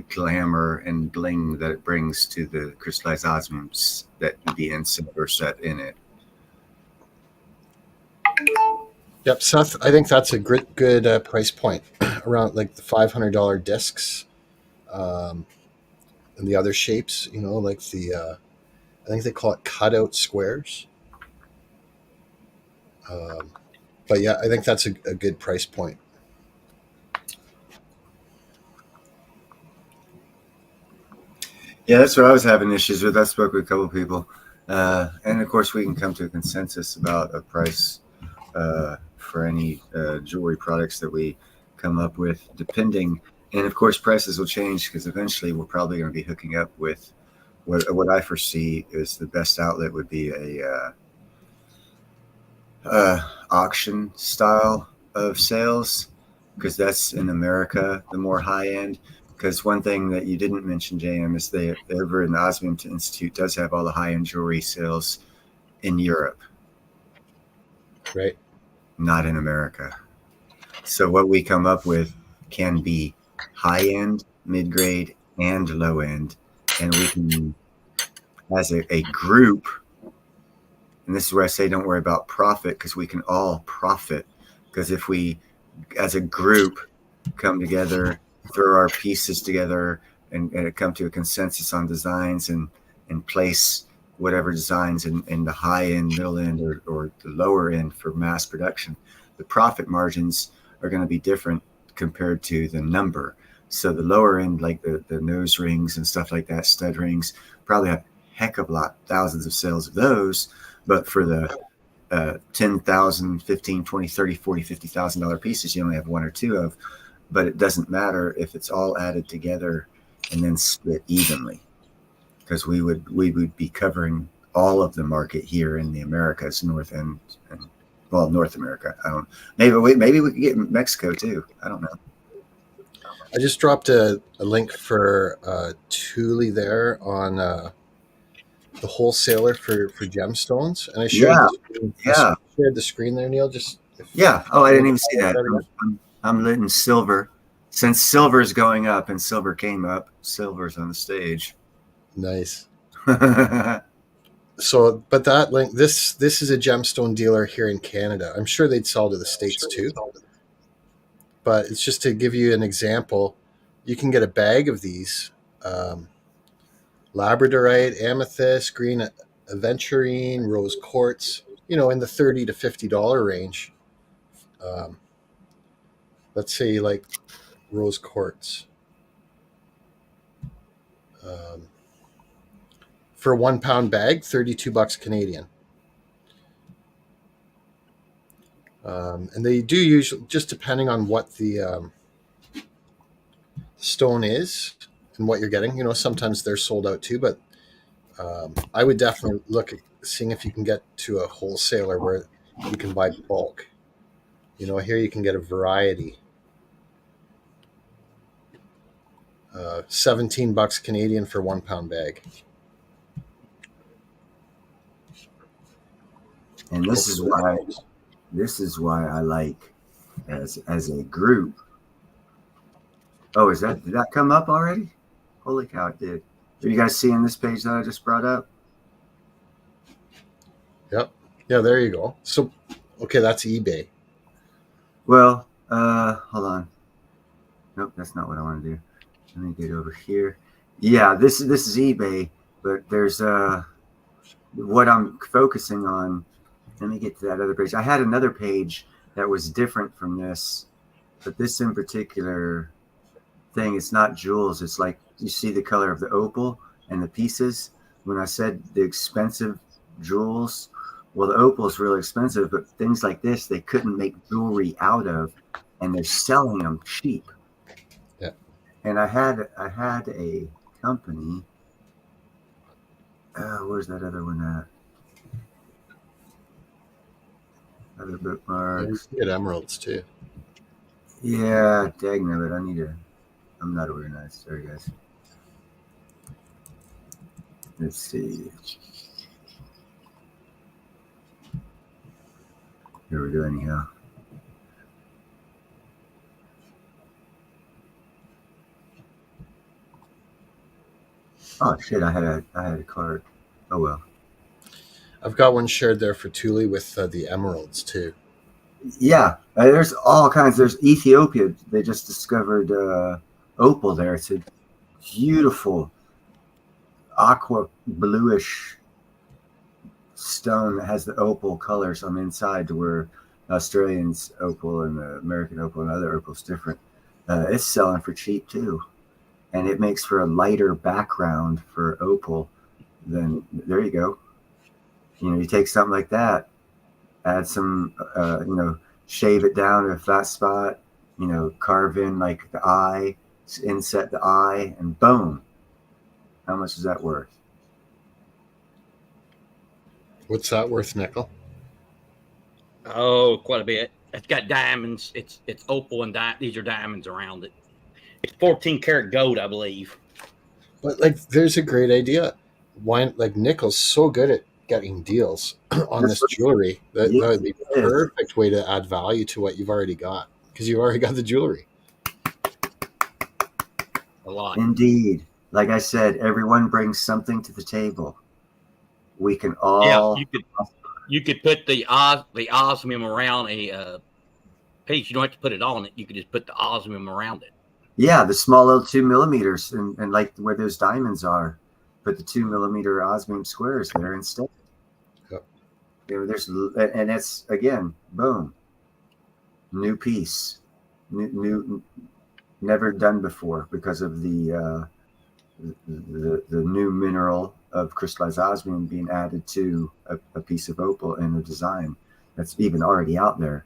glamour and bling that it brings to the crystallized osmiums that the end silver set in it. Yep, Seth, I think that's a good price point, around like the $500 discs, and the other shapes, like the I think they call it cutout squares. But yeah, I think that's a good price point. Yeah, that's what I was having issues with. I spoke with a couple of people, and of course we can come to a consensus about a price for any jewelry products that we come up with, depending. And of course, prices will change because eventually we're probably going to be hooking up with what I foresee is the best outlet would be a auction style of sales, because that's in America the more high end. Because one thing that you didn't mention, JM, is they over in the Osmium Institute does have all the high end jewelry sales in Europe, Right. not in America. So what we come up with can be high end, mid grade, and low end, and we can, as a group. And this is where I say don't worry about profit, because we can all profit. Because if we, as a group, come together, throw our pieces together, and come to a consensus on designs and place whatever designs in the high end, middle end, or the lower end for mass production, the profit margins are going to be different compared to the number. So the lower end, like the nose rings and stuff like that, stud rings, probably have heck of a lot, thousands of sales of those. But for the $10,000, $15,000, $20,000, $30,000, $40,000, $50,000 pieces, you only have one or two of. But it doesn't matter if it's all added together and then split evenly, because we would be covering all of the market here in the Americas, North and North America. I don't. Maybe we could get Mexico too. I don't know. I just dropped a link for Thule there on the wholesaler for gemstones, and I shared the screen there, Neil. Oh, I didn't even see that. I'm lit in silver. Since silver's going up and silver came up, silver's on the stage. Nice. So, but that link, this is a gemstone dealer here in Canada. I'm sure they'd sell to the States too. But it's just to give you an example. You can get a bag of these labradorite, amethyst, green aventurine, rose quartz, in the $30 to $50 range. Let's say like rose quartz. For a 1 pound bag, $32 Canadian. And they do usually, just depending on what the stone is and what you're getting. Sometimes they're sold out too, but I would definitely look at seeing if you can get to a wholesaler where you can buy bulk. Here you can get a variety. $17 Canadian for 1 pound bag. And this is why I like as a group. Oh, did that come up already? Holy cow, it did. Are you guys seeing this page that I just brought up? Yep. Yeah, there you go. So, okay, that's eBay. Well, hold on. Nope, that's not what I want to do. Let me get over here. Yeah, this is eBay, but there's what I'm focusing on. Let me get to that other page. I had another page that was different from this, but this in particular thing, it's not jewels. It's like you see the color of the opal and the pieces. When I said the expensive jewels, well, the opal is really expensive, but things like this they couldn't make jewelry out of, and they're selling them cheap. Yeah. And I had a company. Where's that other one at? Other bookmarks. You get emeralds too. Yeah, dang it! I'm not organized. Sorry, guys. Let's see. Here we go. Anyhow. Oh shit! I had a card. Oh well. I've got one shared there for Thule with the emeralds too. Yeah, there's all kinds. There's Ethiopia. They just discovered opal there. It's a beautiful aqua bluish stone that has the opal colors on the inside, to where Australian's opal and the American opal and other opal's different. It's selling for cheap too, and it makes for a lighter background for opal. Then there you go. You take something like that, add some, shave it down to a flat spot, carve in like the eye, inset the eye, and boom. How much is that worth? What's that worth, nickel? Oh, quite a bit. It's got diamonds. It's opal and these are diamonds around it. It's 14 karat gold, I believe. But there's a great idea. Why, nickel's so good at getting deals on this jewelry. That would be a perfect way to add value to what you've already got, because you've already got the jewelry. A lot. Indeed. Like I said, everyone brings something to the table. We can all. Yeah, you could put the osmium around a piece. You don't have to put it on it. You could just put the osmium around it. Yeah, the small little 2 millimeters, and like where those diamonds are, put the 2 millimeter osmium squares there instead. Yep. And it's again, boom, new piece, new, never done before because of the new mineral of crystallized osmium being added to a piece of opal in a design that's even already out there.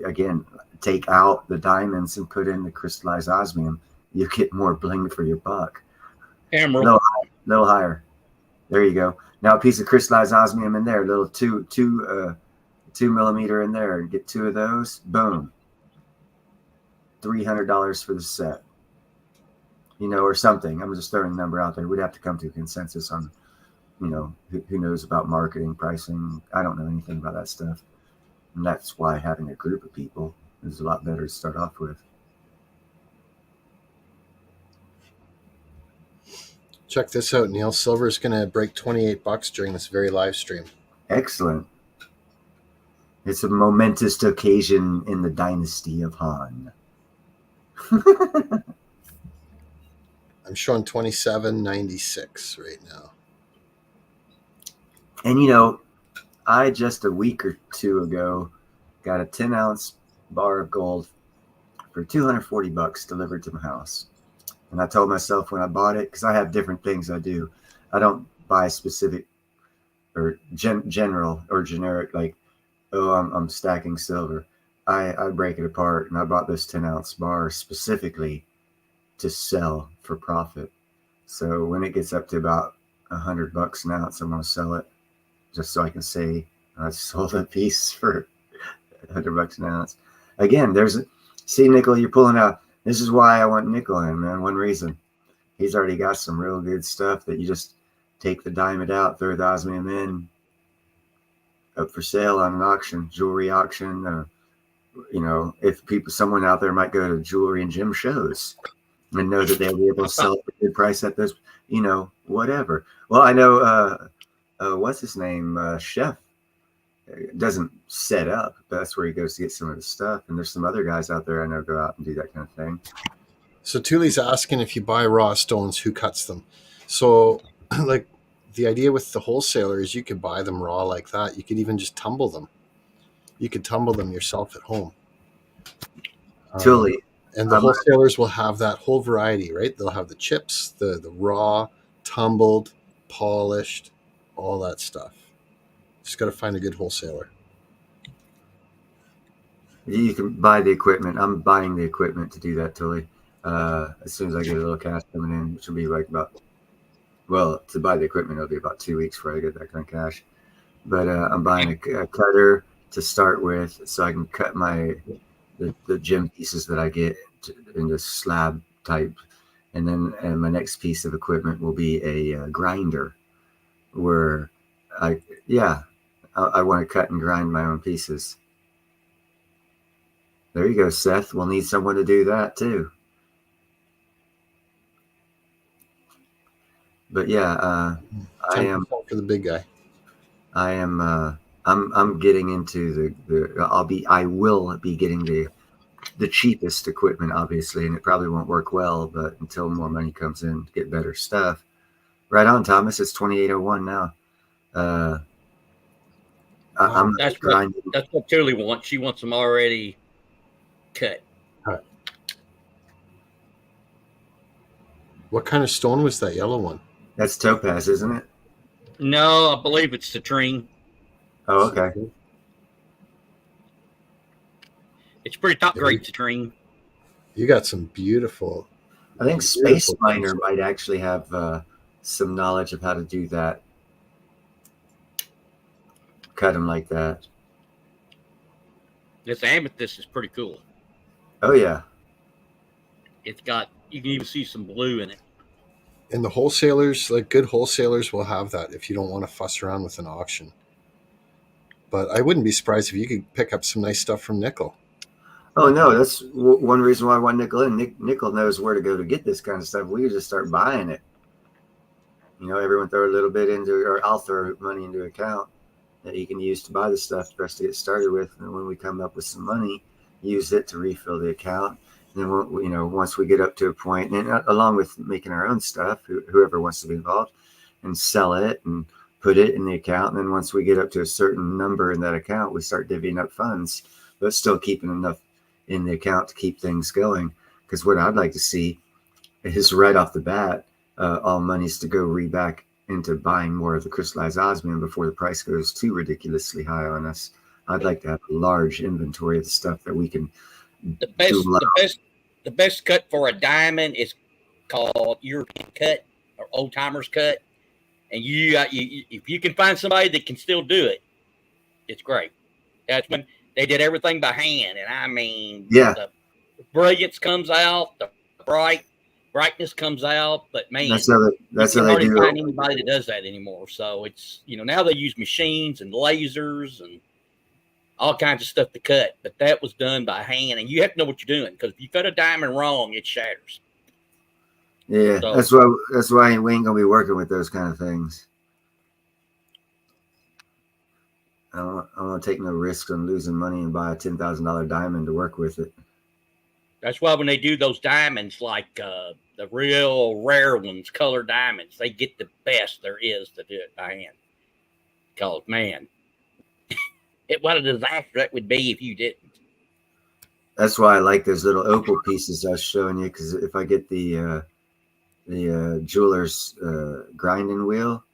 Again, take out the diamonds and put in the crystallized osmium. You get more bling for your buck. Emerald. Little higher. There you go. Now a piece of crystallized osmium in there, little 2 millimeter in there. Get 2 of those. Boom. $300 for the set. Or something. I'm just throwing a number out there. We'd have to come to a consensus on, who knows about marketing, pricing. I don't know anything about that stuff. And that's why having a group of people is a lot better to start off with. Check this out. Neil, silver is going to break $28 during this very live stream. Excellent. It's a momentous occasion in the dynasty of Han. I'm showing $27.96 right now. And I just a week or two ago got a 10-ounce bar of gold for $240 delivered to my house. And I told myself when I bought it, because I have different things I do. I don't buy specific or general or generic, like, oh, I'm stacking silver. I break it apart, and I bought those 10-ounce bars specifically to sell for profit. So when it gets up to about $100 an ounce, I'm gonna sell it just so I can say I sold a piece for $100 an ounce. Again, see, Nickel, you're pulling out. This is why I want Nickel in, man. One reason. He's already got some real good stuff that you just take the diamond out, throw the osmium in, up for sale on an auction, jewelry auction. If someone out there might go to jewelry and gem shows and know that they'll be able to sell it for a good price at this, whatever. Well, I know, what's his name? Chef doesn't set up. That's where he goes to get some of the stuff. And there's some other guys out there I know go out and do that kind of thing. So Thule's asking, if you buy raw stones, who cuts them? So like the idea with the wholesaler is you could buy them raw like that. You could even just tumble them. You could tumble them yourself at home. Thule. And the wholesalers will have that whole variety, right? They'll have the chips, the raw, tumbled, polished, all that stuff. Just got to find a good wholesaler. You can buy the equipment. I'm buying the equipment to do that, Thule. As soon as I get a little cash coming in, which will be like to buy the equipment, it'll be about 2 weeks before I get that kind of cash. But I'm buying a cutter to start with, so I can cut the gem pieces that I get into slab type, and my next piece of equipment will be a grinder, where I want to cut and grind my own pieces. There you go, Seth. We'll need someone to do that too. But yeah, I am for the big guy. I am. I'm getting into I will be getting the cheapest equipment, obviously, and it probably won't work well, but until more money comes in to get better stuff. Right on, Thomas. It's 2801 now. That's what Thule wants. She wants them already cut. Right. What kind of stone was that yellow one? That's topaz, isn't it? No, I believe it's citrine. Oh, okay. It's pretty top grade citrine. You got some beautiful. I think Space Miner might actually have some knowledge of how to do that. Cut them like that. This amethyst is pretty cool. Oh yeah. You can even see some blue in it. And the wholesalers, like good wholesalers, will have that if you don't want to fuss around with an auction. But I wouldn't be surprised if you could pick up some nice stuff from Nickel. Oh no, that's one reason why I want Nickel in. Nickel knows where to go to get this kind of stuff. We could just start buying it. Everyone throw a little bit into, or I'll throw money into an account that you can use to buy the stuff for us to get started with. And when we come up with some money, use it to refill the account. And then, once we get up to a point, and along with making our own stuff, whoever wants to be involved, and sell it and put it in the account. And then once we get up to a certain number in that account, we start divvying up funds, but still keeping enough in the account to keep things going. Because what I'd like to see is right off the bat, all monies to go back into buying more of the crystallized osmium before the price goes too ridiculously high on us. I'd like to have a large inventory of the stuff that we can. The best cut for a diamond is called European cut or old timers cut, and if you can find somebody that can still do it, it's great. That's when they did everything by hand, and I mean, the brilliance comes out, the brightness comes out, but man, that's how they do. Find anybody that does that anymore. So it's now they use machines and lasers and all kinds of stuff to cut, but that was done by hand, and you have to know what you're doing, because if you cut a diamond wrong, it shatters. Yeah, so, that's why we ain't gonna be working with those kind of things. I don't want to take no risk on losing money and buy a $10,000 diamond to work with it. That's why when they do those diamonds, like the real rare ones, colored diamonds, they get the best there is to do it by hand. Because man, what a disaster that would be if you didn't. That's why I like those little opal pieces I was showing you, because if I get the jeweler's grinding wheel,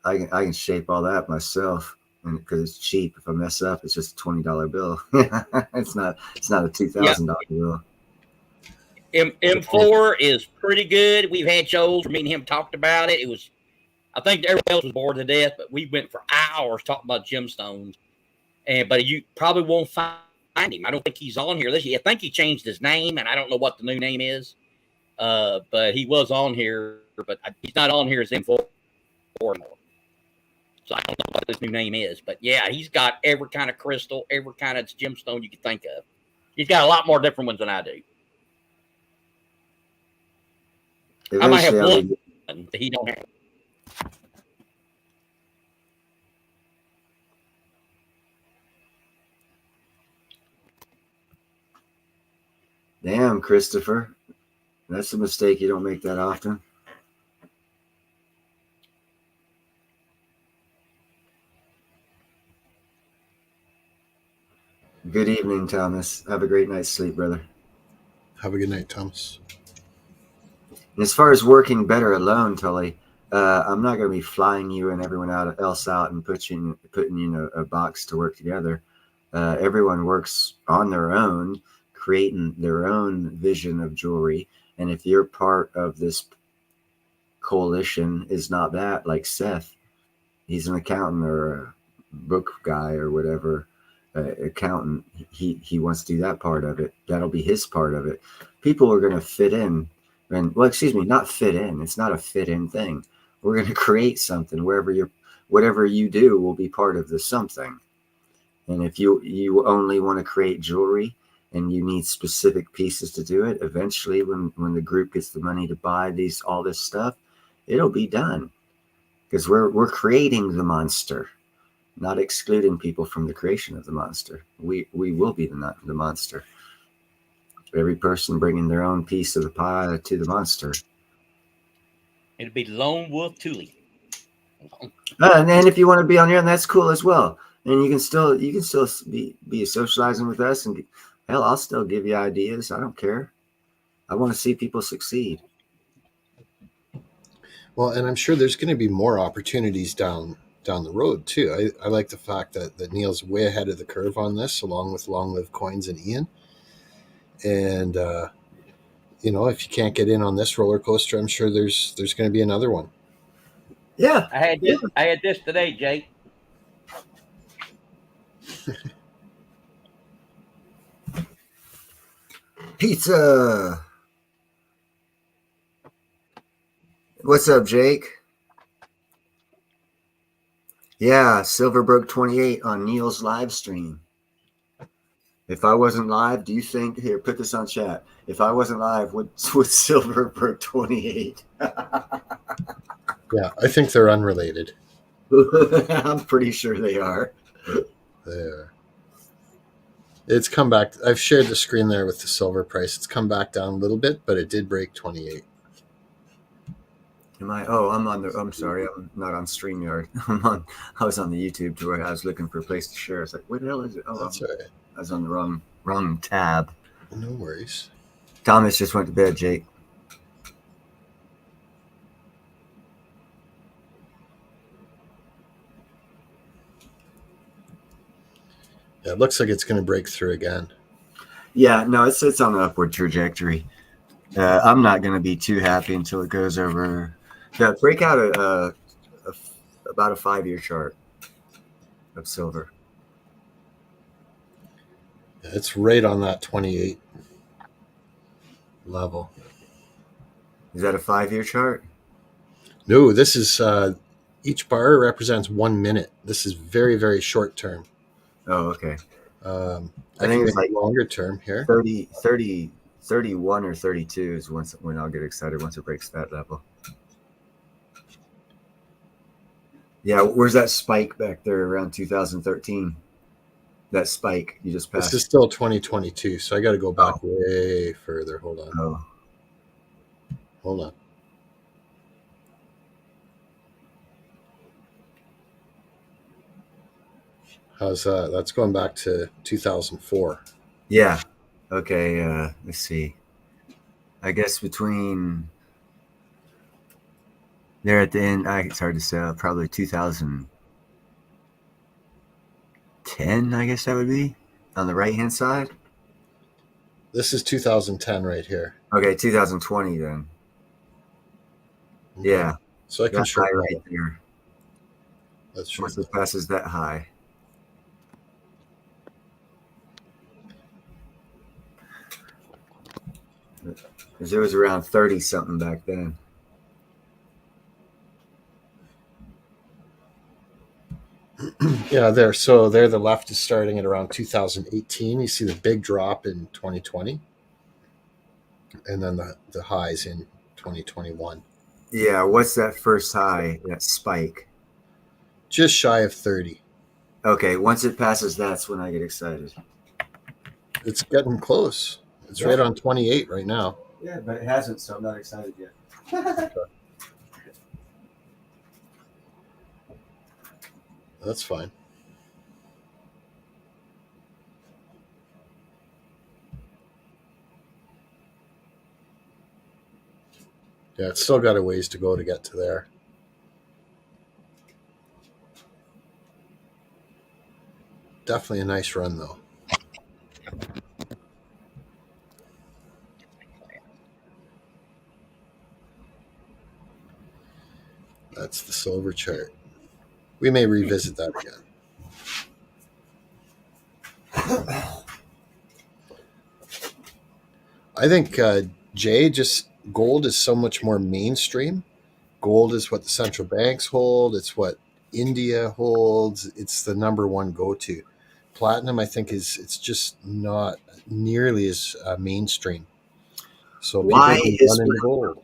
I can shape all that myself. and because it's cheap. If I mess up, it's just a $20 bill. it's not a $2,000 bill. M4 is pretty good. We've had shows where me and him talked about it. It was, I think everybody else was bored to death, but we went for hours talking about gemstones. But you probably won't find him. I don't think he's on here. I think he changed his name, and I don't know what the new name is. But he was on here, but he's not on here as M4 anymore. So I don't know what his new name is. But yeah, he's got every kind of crystal, every kind of gemstone you can think of. He's got a lot more different ones than I do. I might have one that he don't have. Damn, Christopher. That's a mistake. You don't make that often. Good evening, Thomas. Have a great night's sleep, brother. Have a good night, Thomas. And as far as working better alone, Tully, I'm not going to be flying you and everyone else out and putting you in a box to work together. Everyone works on their own, creating their own vision of jewelry. And if you're part of this coalition, is not that like Seth? He's an accountant or a book guy or whatever. Accountant. He wants to do that part of it. That'll be his part of it. People are going to fit in. And well, excuse me, not fit in. It's not a fit in thing. We're going to create something whatever you do will be part of the something. And if you only want to create jewelry and you need specific pieces to do it, eventually when the group gets the money to buy all this stuff, it'll be done. Because we're creating the monster, not excluding people from the creation of the monster. We will be the monster. Every person bringing their own piece of the pie to the monster. It'll be Lone Wolf Thule. And if you want to be on here, and that's cool as well. And you can still be socializing with us, and hell, I'll still give you ideas. I don't care. I want to see people succeed. Well, and I'm sure there's going to be more opportunities down the road too. I like the fact that Neil's way ahead of the curve on this, along with Long Live Coins and Ian. And if you can't get in on this roller coaster, I'm sure there's going to be another one. Yeah, I had this today, Jake. Pizza. What's up, Jake? Yeah, Silverbrook 28 on Neil's live stream. If I wasn't live, do you think, here, put this on chat. If I wasn't live, would Silverbrook 28? Yeah, I think they're unrelated. I'm pretty sure they are. There. It's come back. I've shared the screen there with the silver price. It's come back down a little bit, but it did break 28. Am I? Oh, I'm sorry. I'm not on StreamYard. I was on the YouTube to where I was looking for a place to share. I was like, where the hell is it? Oh, that's right. I was on the wrong tab. No worries. Thomas just went to bed, Jake. Yeah, it looks like it's going to break through again. Yeah, no, it's on an upward trajectory. I'm not going to be too happy until it goes over. Yeah, break out about a 5-year chart of silver. Yeah, it's right on that 28 level. Is that a 5-year chart? No, this is each bar represents 1 minute. This is very, very short term. Oh, okay. I think it's like longer term here. 30, 31 or 32 is when I'll get excited once it breaks that level. Yeah, where's that spike back there around 2013? That spike you just passed. This is still 2022, so I got to go back way further. Hold on. Oh. Hold on. How's that? That's going back to 2004. Yeah. Okay. Let's see. I guess between there at the end, it's hard to say. Probably 2000. 10, I guess that would be on the right hand side. This is 2010 right here. Okay, 2020 then. Okay. Yeah, So I can that show high you. right there. Let's show Once you. it passes that high. Because it was around 30 something back then. Yeah, there. So there, the left is starting at around 2018. You see the big drop in 2020, and then the highs in 2021. Yeah, what's that first high, that spike? Just shy of 30. Okay, once it passes, that's when I get excited. It's getting close. It's right on 28 right now. Yeah, but it hasn't, so I'm not excited yet. That's fine. Yeah, it's still got a ways to go to get to there. Definitely a nice run, though. That's the silver chart. We may revisit that again. I think, Jay, just gold is so much more mainstream. Gold is what the central banks hold. It's what India holds. It's the number one go-to. Platinum, I think, it's just not nearly as mainstream. So Why people can is run into gold.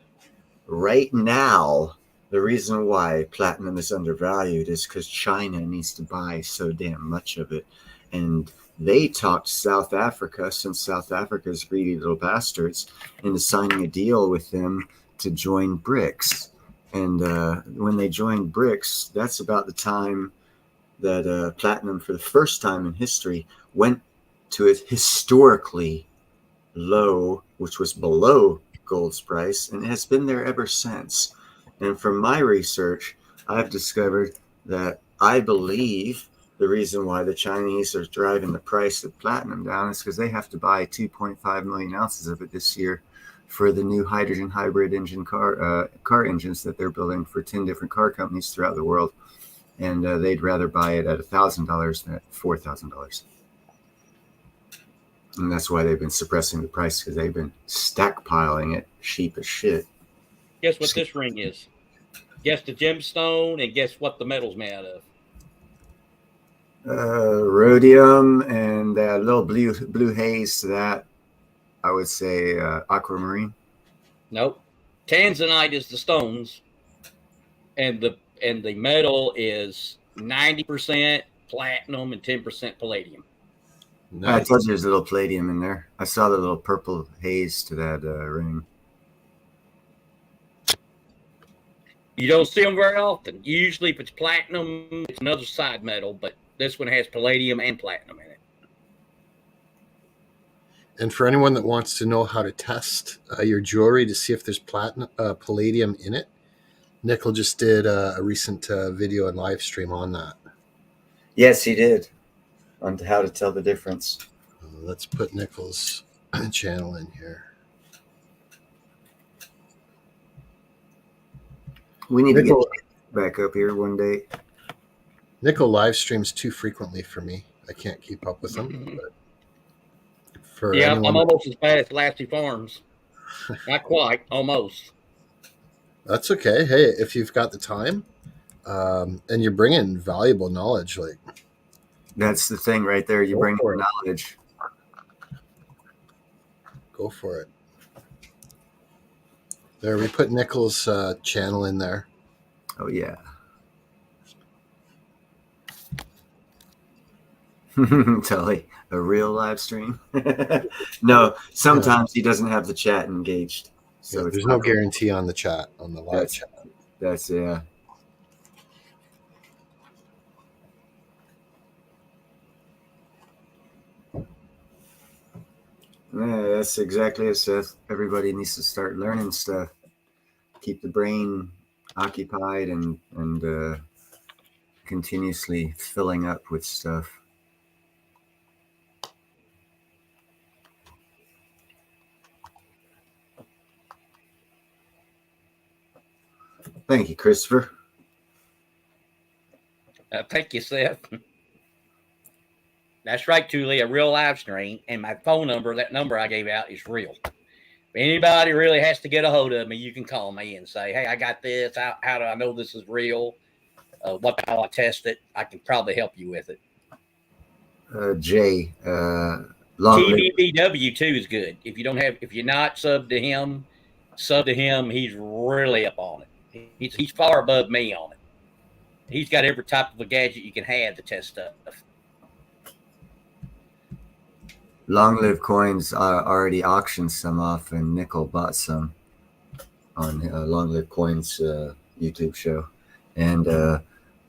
right now, the reason why platinum is undervalued is because China needs to buy so damn much of it. And they talked South Africa, since South Africa's greedy little bastards, into signing a deal with them to join BRICS. And when they joined BRICS, that's about the time that platinum, for the first time in history, went to its historically low, which was below gold's price, and it has been there ever since. And from my research, I've discovered that I believe the reason why the Chinese are driving the price of platinum down is because they have to buy 2.5 million ounces of it this year for the new hydrogen hybrid engine car engines that they're building for 10 different car companies throughout the world. And they'd rather buy it at $1,000 than at $4,000. And that's why they've been suppressing the price, because they've been stockpiling it cheap as shit. Guess what this ring is? Guess the gemstone, and guess what the metal's made out of? Rhodium and a little blue haze to that. I would say aquamarine. Nope. Tanzanite is the stones, and the metal is 90% platinum and 10% palladium. Nice. I told you there's a little palladium in there. I saw the little purple haze to that ring. You don't see them very often. Usually, if it's platinum, it's another side metal, but this one has palladium and platinum in it. And for anyone that wants to know how to test your jewelry to see if there's palladium in it, Nickel just did a recent video and live stream on that. Yes, he did. On how to tell the difference. Let's put Nickel's channel in here. We need to get back up here one day. Nickel live streams too frequently for me. I can't keep up with them. But for I'm almost as bad as Lassie Farms. Not quite, almost. That's okay. Hey, if you've got the time, and you're bringing valuable knowledge, like that's the thing right there. You bring more knowledge. Go for it. There, we put Nickel's channel in there. Oh yeah. Totally. A real live stream? No, sometimes he doesn't have the chat engaged. So there's no guarantee on the chat, on the live chat. That's yeah. Yeah, that's exactly it, Seth. Everybody needs to start learning stuff. Keep the brain occupied and continuously filling up with stuff. Thank you, Christopher. Thank you, Seth. That's right, Thule, a real live stream. And my phone number, that number I gave out, is real. If anybody really has to get a hold of me, you can call me and say, hey, I got this. How do I know this is real? What how I test it? I can probably help you with it. Jay, long live. TVBW too is good. If you're not sub to him. He's really up on it. He's far above me on it. He's got every type of a gadget you can have to test stuff. Long Live Coins already auctioned some off, and Nickel bought some on Long Live Coins YouTube show. And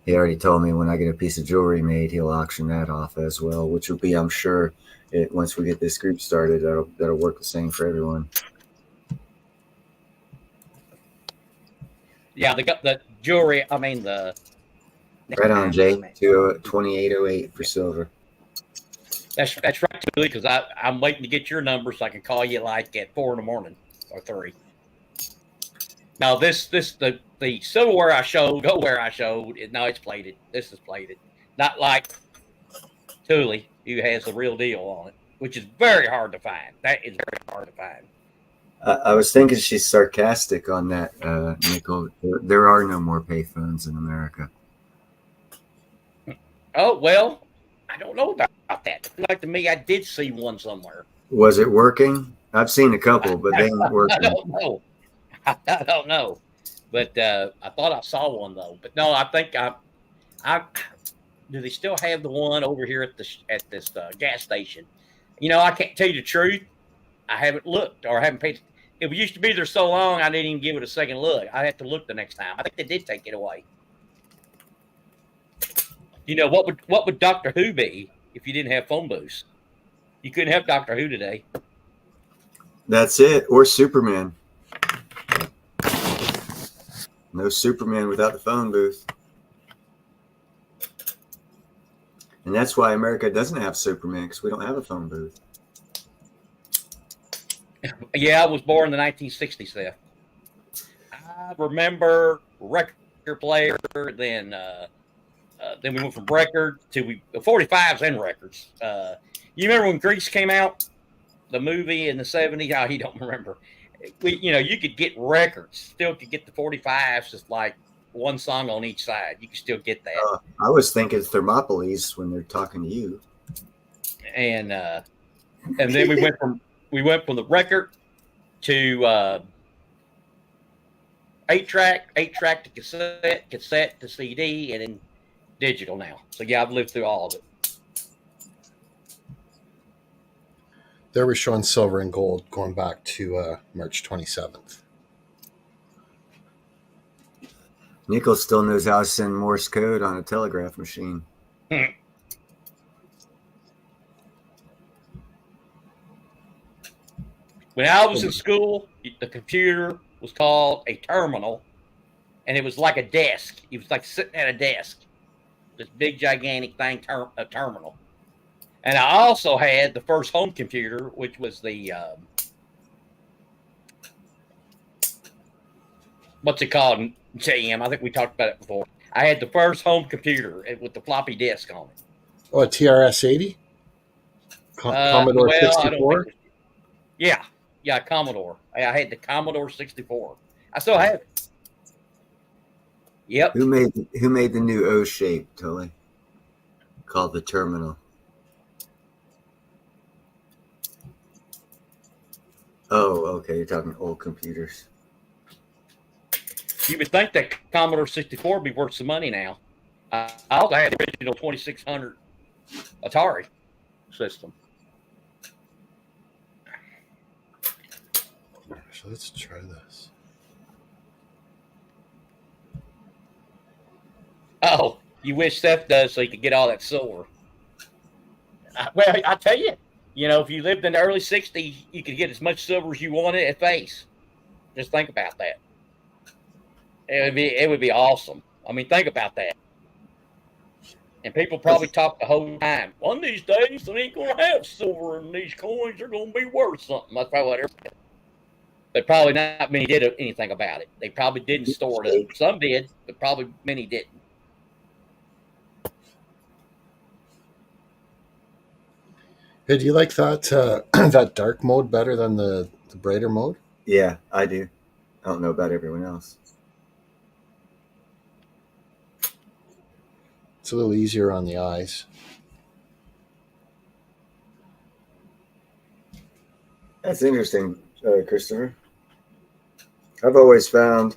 he already told me when I get a piece of jewelry made, he'll auction that off as well, which will be, I'm sure, once we get this group started, that'll work the same for everyone. Yeah, they got the jewelry. I mean, the right on, Jay. 2808 for silver. That's right, because I'm waiting to get your number so I can call you like at 4 in the morning or 3. Now the silverware I showed, goldware I showed, no, it's plated. This is plated, not like Thule, who has the real deal on it, which is very hard to find. That is very hard to find. I was thinking she's sarcastic on that, Nickel. There are no more payphones in America. Oh, well, I don't know about that. Like to me, I did see one somewhere. Was it working? I've seen a couple, but they ain't working. I don't know. I don't know. But I thought I saw one, though. But no, I think I do they still have the one over here at this gas station? You know, I can't tell you the truth. I haven't looked or I haven't paid. It used to be there so long, I didn't even give it a second look. I have to look the next time. I think they did take it away. You know, what would Doctor Who be if you didn't have phone booths? You couldn't have Doctor Who today. That's it. Or Superman. No Superman without the phone booth. And that's why America doesn't have Superman, because we don't have a phone booth. Yeah, I was born in the 1960s there. I remember record player, then we went from record to 45s and records. You remember when Grease came out, the movie in the 70s? Oh, you don't remember. You could get records, still could get the 45s, just like one song on each side. You could still get that. I was thinking Thermopolis when they're talking to you. And then we went from the record to 8-track to cassette to CD, and then digital now. So yeah, I've lived through all of it. There we're showing silver and gold going back to March 27th. Nickel still knows how to send Morse code on a telegraph machine. When I was in school, the computer was called a terminal, and it was like a desk. It was like sitting at a desk. This big, gigantic thing, a terminal. And I also had the first home computer, which was the, what's it called, JM? I think we talked about it before. I had the first home computer with the floppy disk on it. Oh, a TRS-80? Commodore 64? Yeah, Commodore. I had the Commodore 64. I still have it. Yep. Who made the new O shape, Tully? Called the terminal. Oh, okay. You're talking old computers. You would think that Commodore 64 would be worth some money now. I also had the original 2600 Atari system. So let's try this. Oh, you wish Seth does so you could get all that silver. Well, I tell you, if you lived in the early 60s, you could get as much silver as you wanted at face. Just think about that. It would be awesome. I mean, think about that. And people probably talk the whole time. One of these days, they ain't going to have silver in these coins. They're going to be worth something. That's probably what everybody. but probably not many did anything about it. They probably didn't store it up. Some did, but probably many didn't. Hey, do you like that that dark mode better than the brighter mode? Yeah, I do. I don't know about everyone else. It's a little easier on the eyes. That's interesting, Christopher. I've always found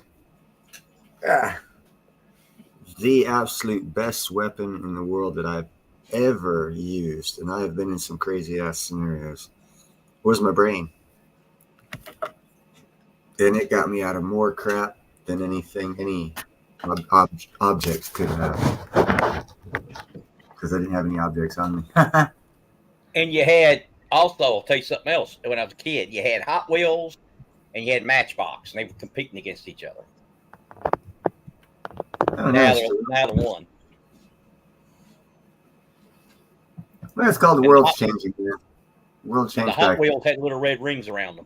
the absolute best weapon in the world that I've ever used, and I have been in some crazy ass scenarios, was my brain. And it got me out of more crap than any object could have. Because I didn't have any objects on me. And you had also, I'll tell you something else. When I was a kid, you had Hot Wheels and you had Matchbox, and they were competing against each other. Oh, now nice. they're one. Well, it's called the world's changing, man. World changed. The Hot Wheels had little red rings around them.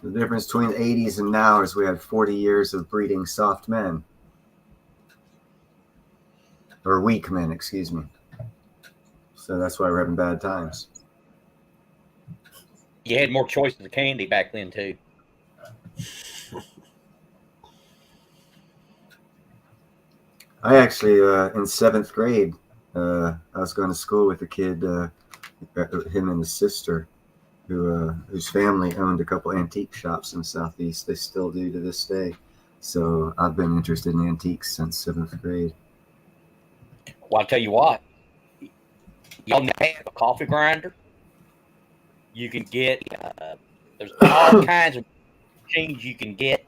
The difference between the 80s and now is we had 40 years of breeding soft men. Or weak men, excuse me. So that's why we're having bad times. You had more choices of candy back then, too. I actually, in 7th grade, I was going to school with a kid, him and his sister, whose family owned a couple antique shops in the Southeast. They still do to this day. So I've been interested in antiques since 7th grade. Well, I'll tell you what. Y'all have a coffee grinder. You can get, there's all kinds of machines you can get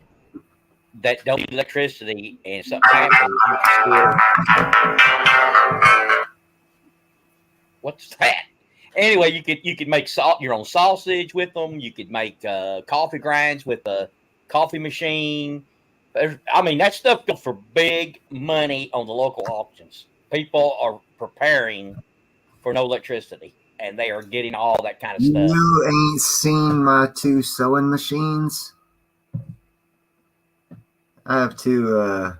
that don't need electricity, and if something happens, you can still. What's that? Anyway, you could make your own sausage with them. You could make coffee grinds with a coffee machine. I mean, that stuff goes for big money on the local auctions. People are preparing for no electricity, and they are getting all that kind of stuff. You ain't seen my 2 sewing machines? I have 2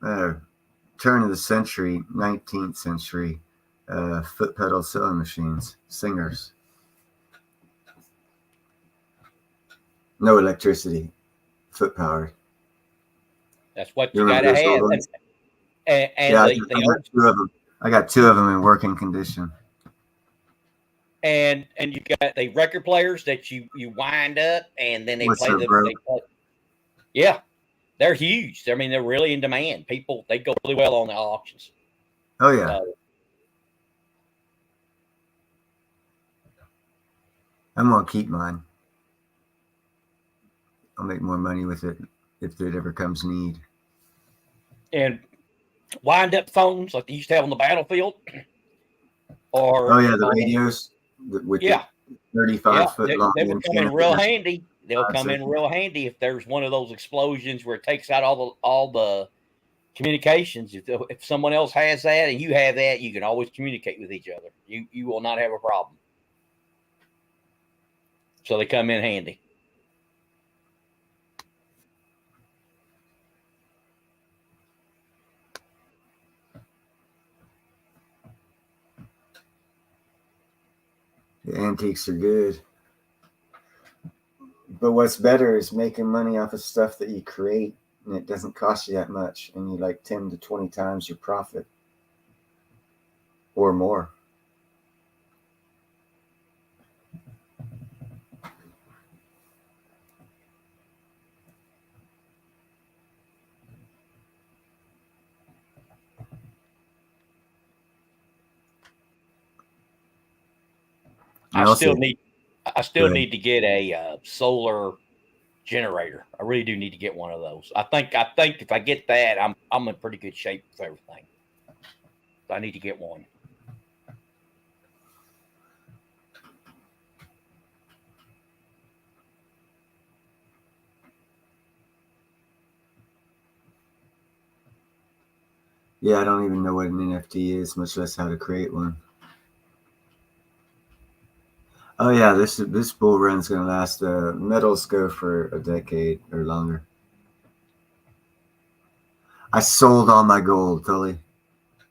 turn of the century, 19th century foot pedal sewing machines, Singers. No electricity, foot powered. That's what you gotta have. I got 2 of them in working condition. And you got the record players that you wind up, and then they play them. Yeah, they're huge. I mean, they're really in demand. People, they go really well on the auctions. Oh yeah. I'm gonna keep mine. I'll make more money with it if it ever comes need. And wind up phones like they used to have on the battlefield. Or the radios with the 35 foot long. They will come in real handy. They'll come in real handy if there's one of those explosions where it takes out all the communications. If someone else has that and you have that, you can always communicate with each other. You will not have a problem. So they come in handy. The antiques are good. But what's better is making money off of stuff that you create and it doesn't cost you that much and you like 10 to 20 times your profit or more. I still need to get a solar generator. I really do need to get one of those. I think if I get that, I'm in pretty good shape with everything. So I need to get one. Yeah, I don't even know what an NFT is, much less how to create one. Oh yeah, this bull run's gonna last. Metals go for a decade or longer. I sold all my gold, Tully.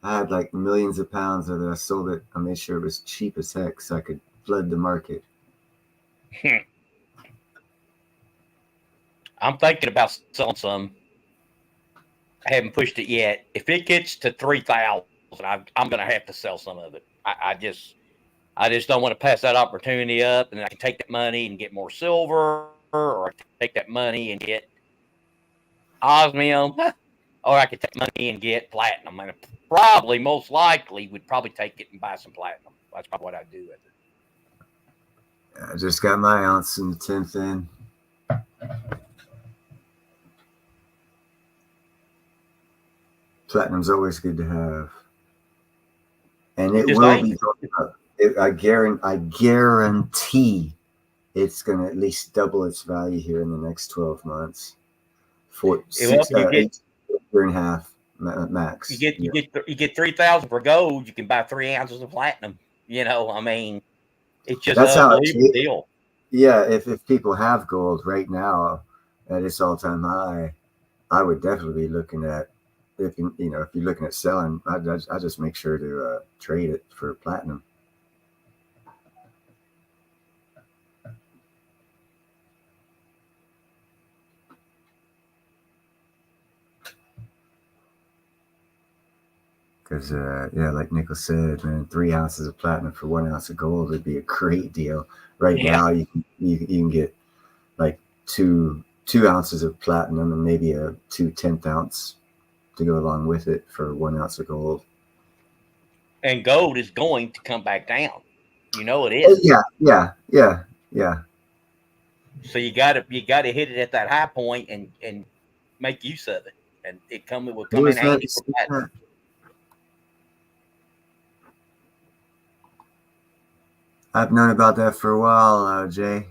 I had like millions of pounds of it. I sold it. I made sure it was cheap as heck so I could flood the market. I'm thinking about selling some. I haven't pushed it yet. If it gets to 3,000, I'm going to have to sell some of it. I just don't want to pass that opportunity up, and I can take that money and get more silver, or I can take that money and get osmium, or I could take money and get platinum. And probably, most likely, would probably take it and buy some platinum. That's probably what I'd do with it. I just got my ounce in the 10th in. Platinum's always good to have, and it will be. I guarantee it's going to at least double its value here in the next 12 months. For 8 and a half max. You get 3,000 for gold. You can buy 3 ounces of platinum. I mean, it's just an unbelievable deal. Yeah, if people have gold right now at its all-time high, I would definitely be looking at if you're looking at selling. I just make sure to trade it for platinum. Because like Nicholas said, man, 3 ounces of platinum for 1 ounce of gold would be a great deal. Right now, you can get like two ounces of platinum and maybe a 2/10 ounce to go along with it for 1 ounce of gold. And gold is going to come back down. It is. Yeah. So you gotta hit it at that high point and make use of it, and it will come in handy for platinum. I've known about that for a while, Jay.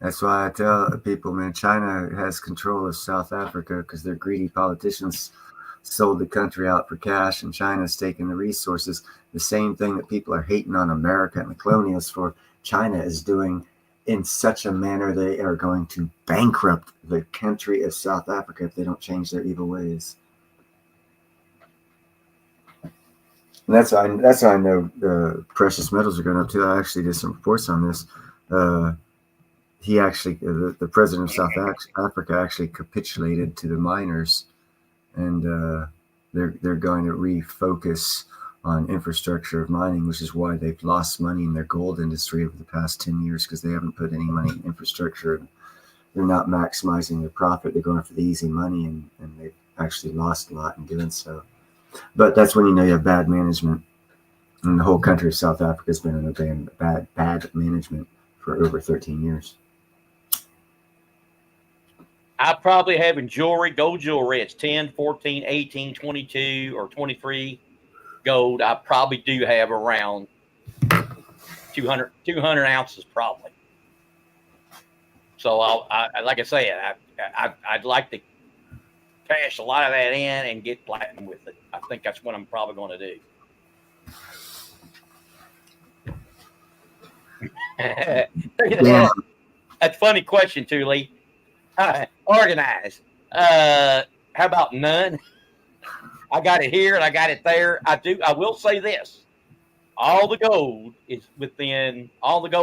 That's why I tell people, man, China has control of South Africa because their greedy politicians sold the country out for cash, and China's taking the resources. The same thing that people are hating on America and the colonials for, China is doing in such a manner they are going to bankrupt the country of South Africa if they don't change their evil ways. And that's how I know precious metals are going up too. I actually did some reports on this. The president of South Africa actually capitulated to the miners, and they're going to refocus on infrastructure of mining, which is why they've lost money in their gold industry over the past 10 years because they haven't put any money in infrastructure. They're not maximizing their profit. They're going for the easy money, and they've actually lost a lot in doing so. But that's when you have bad management. And the whole country of South Africa has been in a bad management for over 13 years. I probably have in gold jewelry, it's 10, 14, 18, 22, or 23 gold. I probably do have around 200 ounces probably. So like I said, I'd like to cash a lot of that in and get platinum with it. I think that's what I'm probably going to do. That's a funny question, too, Lee. Organized. How about none? I got it here and I got it there. I will say this. All the gold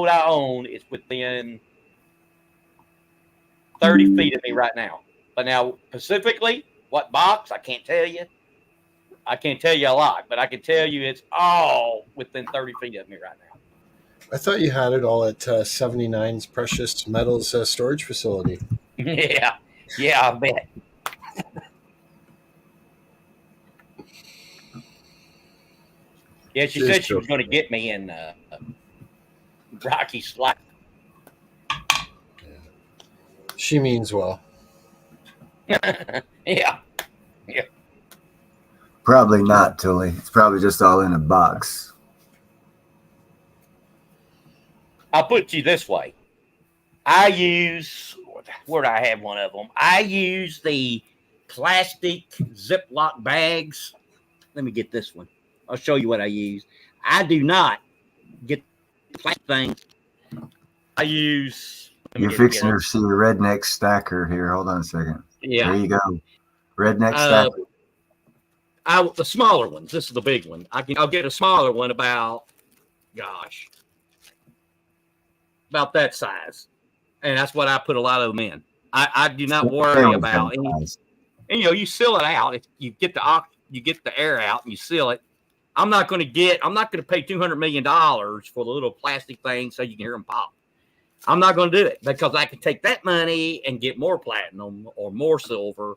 I own is within 30 feet of me right now. But now, specifically, what box, I can't tell you. I can't tell you a lot, but I can tell you it's all within 30 feet of me right now. I thought you had it all at 79's Precious Metals storage facility. Yeah, I bet. Yeah, she said she was going to get me in Rocky Slide. She means well. Yeah. Probably not, Tully. It's probably just all in a box. I'll put it to you this way. Where do I have one of them? I use the plastic Ziploc bags. Let me get this one. I'll show you what I use. I do not get plastic thing. I use. You're fixing to see a redneck stacker here. Hold on a second. Yeah. There you go. Redneck stacker. The smaller ones. This is the big one. I'll get a smaller one about that size, and that's what I put a lot of them in. I do not worry about any. And you seal it out. If you get the air out and you seal it. I'm not going to pay $200 million for the little plastic thing so you can hear them pop. I'm not going to do it because I can take that money and get more platinum or more silver.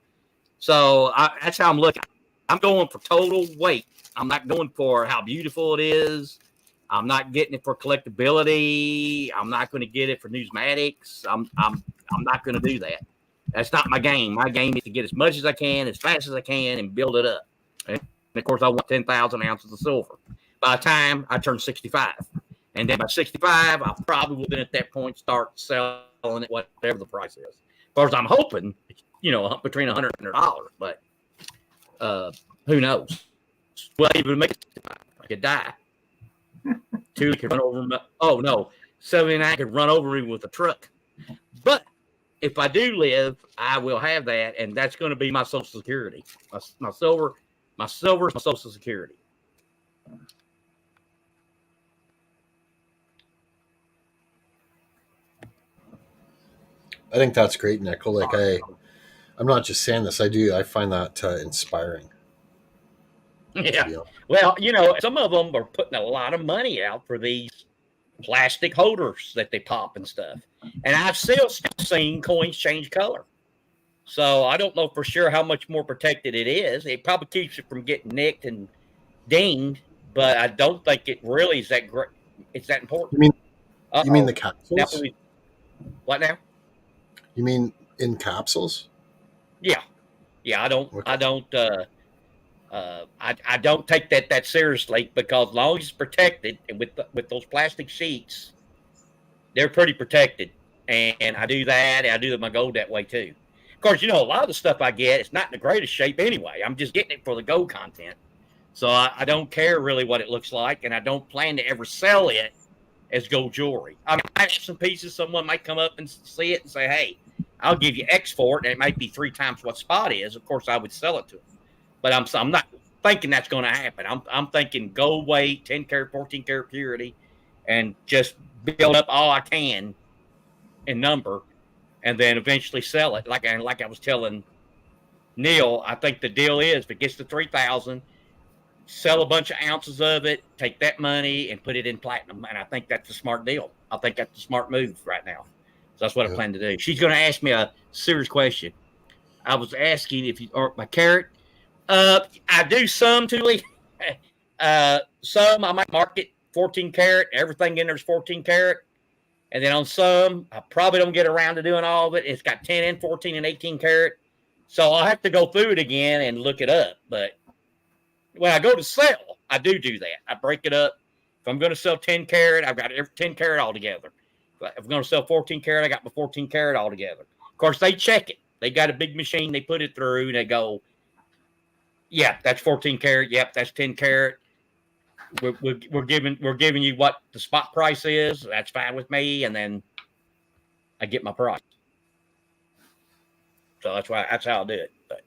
So that's how I'm looking. I'm going for total weight. I'm not going for how beautiful it is. I'm not getting it for collectability. I'm not going to get it for numismatics. I'm not going to do that. That's not my game. My game is to get as much as I can, as fast as I can, and build it up. And of course, I want 10,000 ounces of silver by the time I turn 65. And then by 65, I'll probably within at that point start selling it whatever the price is. As far as I'm hoping, between $100 and $100, but who knows? Well, even make it 65, I could die. 2 could run over me. Oh no, 79 could run over me with a truck. But if I do live, I will have that, and that's going to be my Social Security. My silver is my Social Security. I think that's great, Nickel. Like I'm not just saying this. I find that inspiring. Yeah. Well, some of them are putting a lot of money out for these plastic holders that they pop and stuff. And I've still seen coins change color. So I don't know for sure how much more protected it is. It probably keeps it from getting nicked and dinged, but I don't think it really is that great. It's that important. You mean the capsules? What now? You mean in capsules? Yeah. I don't. Okay. I don't take that seriously because as long as it's protected and with those plastic sheets, they're pretty protected. And I do that. I do my gold that way too. Of course, a lot of the stuff I get, it's not in the greatest shape anyway. I'm just getting it for the gold content. So I don't care really what it looks like, and I don't plan to ever sell it as gold jewelry. I have some pieces. Someone might come up and see it and say, "Hey, I'll give you X for it," and it might be 3 times what spot is. Of course, I would sell it to them. But I'm not thinking that's going to happen. I'm thinking gold weight, 10 karat, 14 karat purity, and just build up all I can in number, and then eventually sell it. Like I was telling Neil, I think the deal is if it gets to 3,000, sell a bunch of ounces of it, take that money and put it in platinum. And I think that's a smart deal. I think that's a smart move right now. So that's what I plan to do. She's going to ask me a serious question. I was asking if you or my carat. I do some, Thule. Some I might market 14 karat. Everything in there is 14 karat. And then on some, I probably don't get around to doing all of it. It's got 10 and 14 and 18 karat. So I'll have to go through it again and look it up. But when I go to sell, I do that. I break it up. If I'm going to sell 10 karat, I've got 10 karat all together. If I'm going to sell 14 karat, I got my 14 karat all together. Of course, they check it. They got a big machine. They put it through, and they go, yeah, that's 14 karat. Yep, that's 10 karat. We're giving you what the spot price is. That's fine with me, and then I get my price. So that's how I do it. But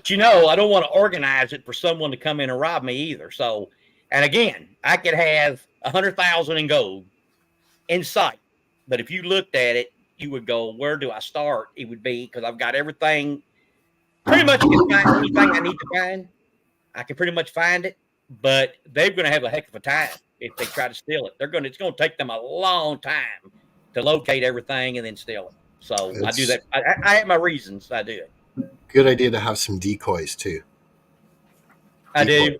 I don't want to organize it for someone to come in and rob me either. So, and again, I could have 100,000 in gold in sight, but if you looked at it, you would go, where do I start? It would be because I've got everything. Pretty much can find anything I need to find. I can pretty much find it, but they're going to have a heck of a time if they try to steal it. It's going to take them a long time to locate everything and then steal it. So I do that. I have my reasons. I do it. Good idea to have some decoys too. I do.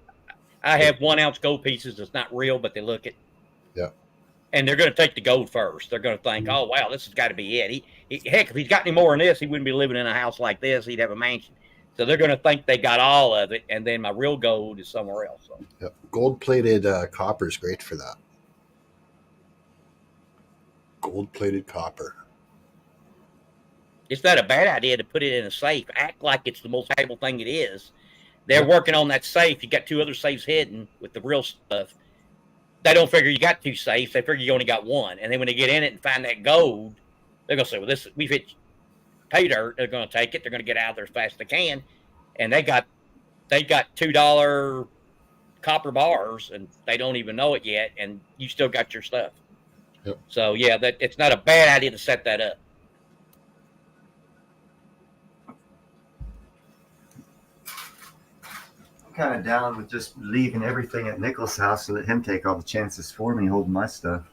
I have 1 ounce gold pieces that's not real, but they look it. Yeah. And they're going to take the gold first. They're going to think, oh, wow, this has got to be it. Heck, if he's got any more than this, he wouldn't be living in a house like this. He'd have a mansion. So they're going to think they got all of it, and then my real gold is somewhere else. So. Yeah. Gold-plated copper is great for that. Gold-plated copper. It's not a bad idea to put it in a safe. Act like it's the most valuable thing it is. They're working on that safe. You got 2 other safes hidden with the real stuff. they don't figure you got 2 safes. They figure you only got 1. And then when they get in it and find that gold, they're gonna say, "Well, we've hit pay dirt." They're gonna take it. They're gonna get out there as fast as they can, and they got $2 copper bars, and they don't even know it yet, and you still got your stuff. Yep. So yeah, that it's not a bad idea to set that up. I'm kind of down with just leaving everything at Nichols' house and let him take all the chances for me holding my stuff.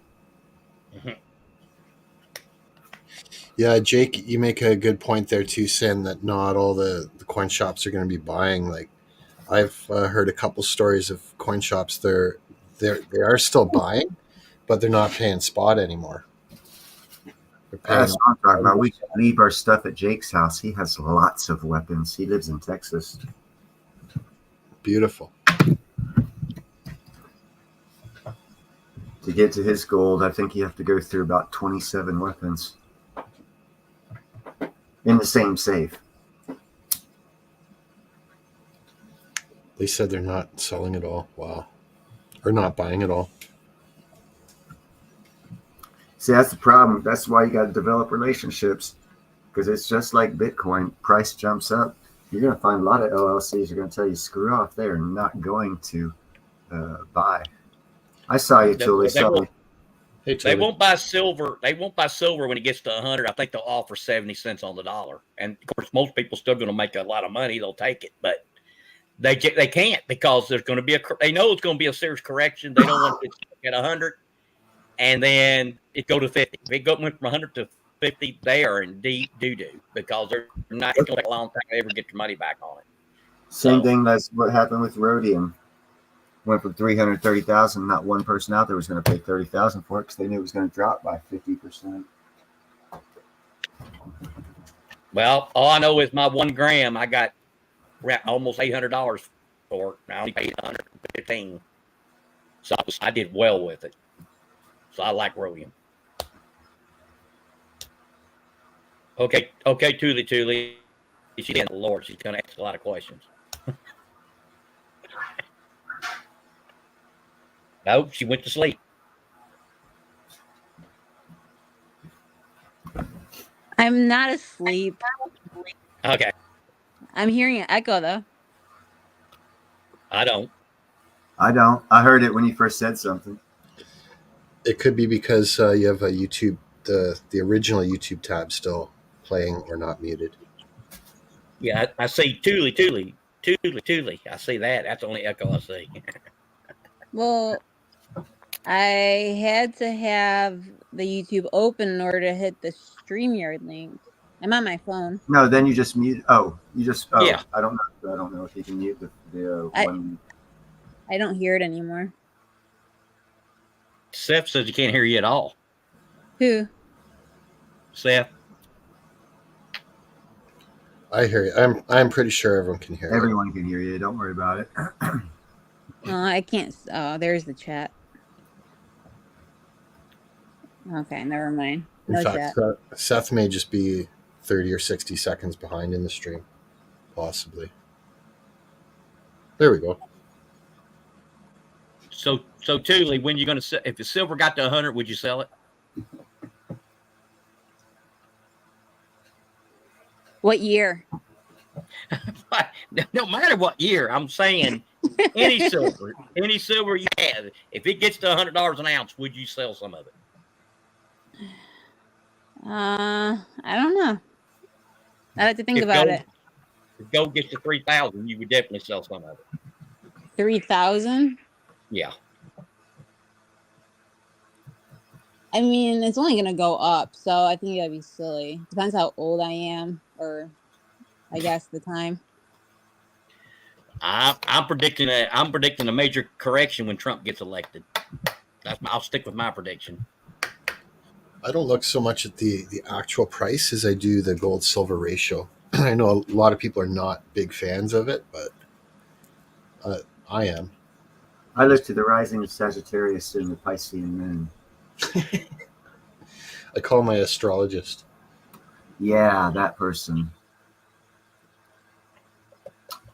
Yeah, Jake, you make a good point there too, saying that not all the coin shops are going to be buying. Like, I've heard a couple stories of coin shops. They are still buying, but they're not paying spot anymore. That's what I'm talking about. We should leave our stuff at Jake's house. He has lots of weapons. He lives in Texas. Beautiful. To get to his gold, I think you have to go through about 27 weapons in the same safe. They said they're not selling it all. Wow. Or not buying it all. See, that's the problem. That's why you got to develop relationships, because it's just like Bitcoin. Price jumps up. You're going to find a lot of LLCs are going to tell you, screw off. They are not going to buy. I saw you, Tully. They won't buy silver. They won't buy silver when it gets to 100. I think they'll offer 70 cents on the dollar. And of course, most people still going to make a lot of money. They'll take it, but they can't, because there's going to be they know it's going to be a serious correction. They don't want it to get 100 and then it go to 50. If it went from 100 to 50, they are in deep doo-doo, because they're not. It's going to take a long time to ever get your money back on it. Same thing. That's what happened with rhodium. Went from 330,000. Not one person out there was going to pay 30,000 for it, because they knew it was going to drop by 50%. Well, all I know is my 1 gram, I got almost $800 for it. I only paid $115, so I did well with it. So I like rhodium. Okay, Tuli. She's in the Lord. She's going to ask a lot of questions. No, she went to sleep. I'm not asleep. Okay. I'm hearing an echo though. I don't. I heard it when you first said something. It could be because you have a YouTube, the original YouTube tab still playing or not muted. Yeah, I see Tuli. I see that. That's the only echo I see. Well, I had to have the YouTube open in order to hit the StreamYard link. I'm on my phone. No, then you just mute. Yeah. I don't know if you can mute the one. I don't hear it anymore. Seth says he can't hear you at all. Who? Seth. I hear you. I'm pretty sure everyone can hear you. Everyone can hear you. Don't worry about it. Oh, I can't. Oh, there's the chat. Okay, never mind. No In fact, chat. Seth may just be 30 or 60 seconds behind in the stream, possibly. There we go. So Tuli, when you going to sell? If the silver got to 100, would you sell it? What year? No matter what year, I'm saying any silver you have, if it gets to $100 an ounce, would you sell some of it? I don't know. I have to think about it. If gold gets to 3,000, you would definitely sell some of it. 3,000? Yeah. I mean, it's only gonna go up, so I think that'd be silly. Depends how old I am, or I guess the time. I'm predicting a major correction when Trump gets elected. I'll stick with my prediction. I don't look so much at the actual price as I do the gold silver ratio. I know a lot of people are not big fans of it, but I am. I look to the rising of Sagittarius and the Piscean moon. I call my astrologist. Yeah, that person.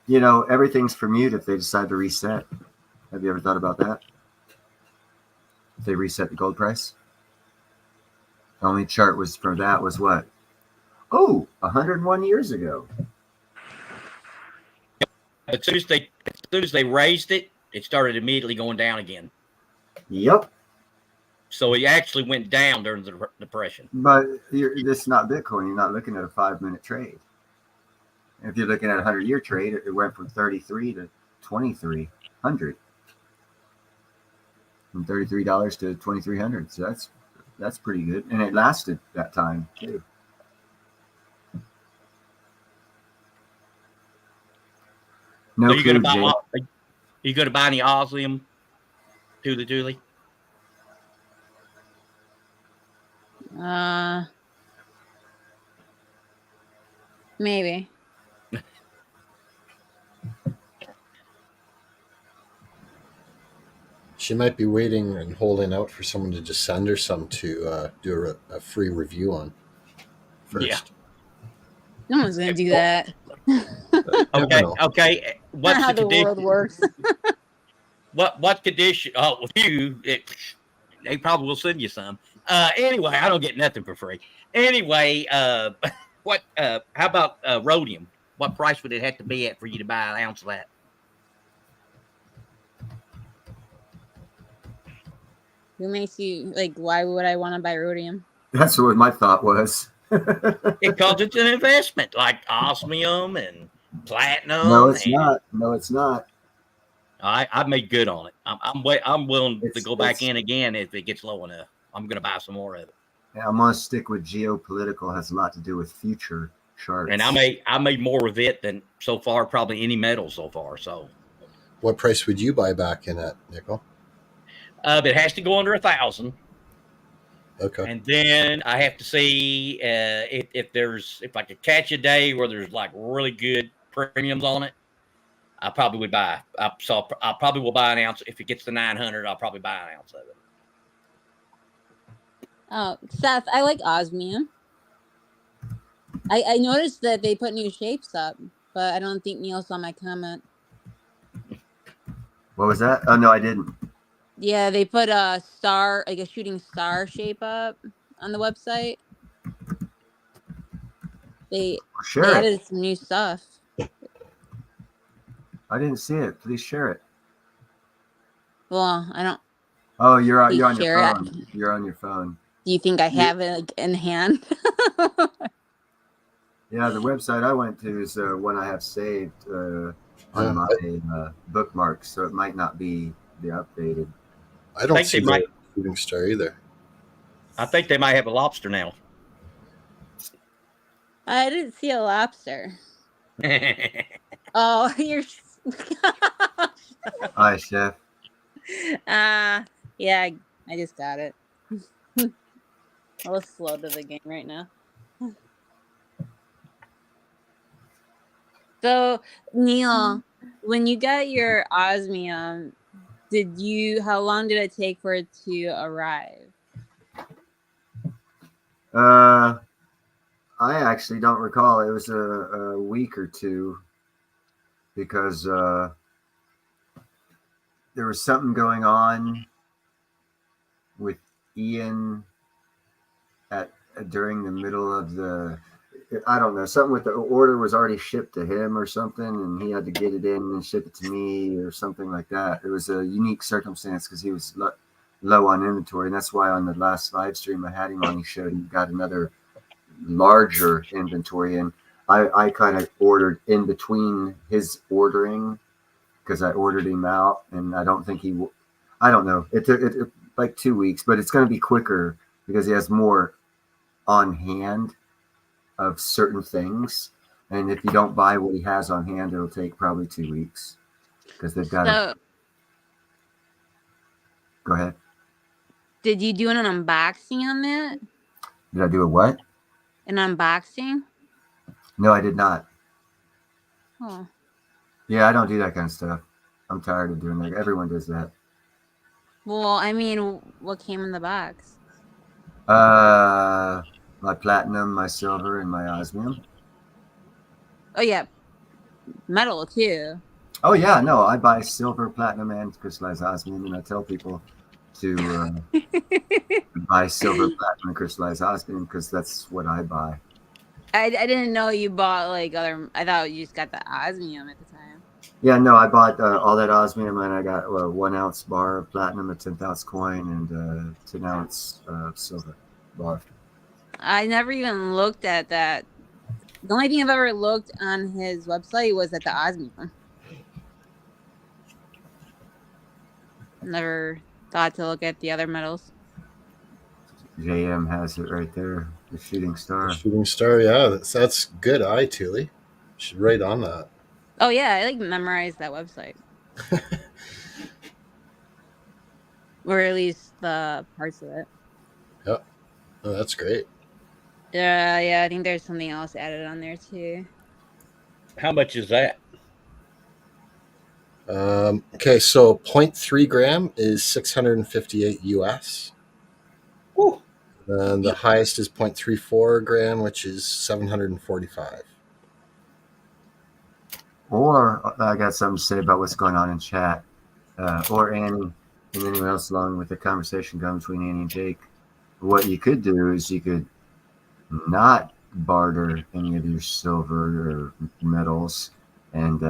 You know, everything's for mute if they decide to reset. Have you ever thought about that? If they reset the gold price. The only chart was for that was what? Oh, 101 years ago. But as soon as they raised it, it started immediately going down again. Yep. So it actually went down during the Depression. But this is not Bitcoin. You're not looking at a 5-minute trade. If you're looking at a 100-year trade, it went from 33 to 2,300. From $33 to 2,300. So that's pretty good. And it lasted that time too. No So you clue, gonna Jay. buy? You gonna buy any osmium? Julie? Maybe. She might be waiting and holding out for someone to just send her some to do a free review on first. Yeah. No one's gonna do that. Okay. What's Not how the the condition? world works. What condition? Oh, with you, they probably will send you some. Anyway, I don't get nothing for free. Anyway, what? How about rhodium? What price would it have to be at for you to buy an ounce of that? Who makes you like? Why would I want to buy rhodium? That's what my thought was. Because it's an investment, like osmium and platinum. No, it's not. No, it's not. I made good on it. I'm willing to go back in again if it gets low enough. I'm going to buy some more of it. Yeah, I'm gonna stick with geopolitical. Has a lot to do with future charts. And I made more of it than so far probably any metal so far. So, what price would you buy back in at, Nickel? it has to go under 1,000. Okay. And then I have to see if I could catch a day where there's like really good premiums on it. I probably would buy. So I probably will buy an ounce. If it gets to 900, I'll probably buy an ounce of it. Oh, Seth, I like osmium. I noticed that they put new shapes up, but I don't think Neil saw my comment. What was that? Oh no, I didn't. Yeah, they put a star, like a shooting star shape up on the website. They Share added some new stuff. I didn't see it. Please share it. Well, I don't. Oh, you're on your share it. phone. You're on your phone. Do you think I have it like, in hand? Yeah, the website I went to is one I have saved on my bookmarks, so it might not be the updated. I don't see the shooting star either. I think they might have a lobster now. I didn't see a lobster. Oh, you're. Hi, Chef. Yeah, I just got it. I was slow to the game right now. So, Neil, when you got your osmium, how long did it take for it to arrive? I actually don't recall. It was a week or two because there was something going on with Ian during the middle of the, I don't know, something with the order was already shipped to him or something, and he had to get it in and ship it to me or something like that. It was a unique circumstance because he was low on inventory, and that's why on the last live stream I had him on, he showed he got another larger inventory, and I kind of ordered in between his ordering because I ordered him out, and I don't think I don't know. It took like 2 weeks, but it's going to be quicker because he has more on hand of certain things, and if you don't buy what he has on hand, it'll take probably 2 weeks because they've got to. Go ahead. Did you do an unboxing on that? Did I do a what? An unboxing? No, I did not. Oh. Yeah, I don't do that kind of stuff. I'm tired of doing that. Everyone does that. Well, I mean, what came in the box? My platinum, my silver, and my osmium. Oh yeah, metal too. Oh yeah, no, I buy silver, platinum, and crystallized osmium, and I tell people to buy silver, platinum, and crystallized osmium because that's what I buy. I didn't know you bought like other. I thought you just got the osmium at the time. Yeah, no, I bought all that osmium, and I got a 1 ounce bar of platinum, a 10th ounce coin, and 10 ounce silver bar. I never even looked at that. The only thing I've ever looked on his website was at the osmium. Never thought to look at the other metals. JM has it right there, the shooting star. The shooting star, yeah, that's good eye, Thule. Should write on that. Oh yeah, I like memorized that website. Or at least the parts of it. Yep. Oh, that's great. Yeah, I think there's something else added on there too. How much is that? Okay, so 0.3 gram is 658 US. Whew. And the highest is 0.34 gram, which is 745. Or I got something to say about what's going on in chat. Or Annie and anyone else along with the conversation going between Annie and Jake. What you could do is you could not barter any of your silver or metals and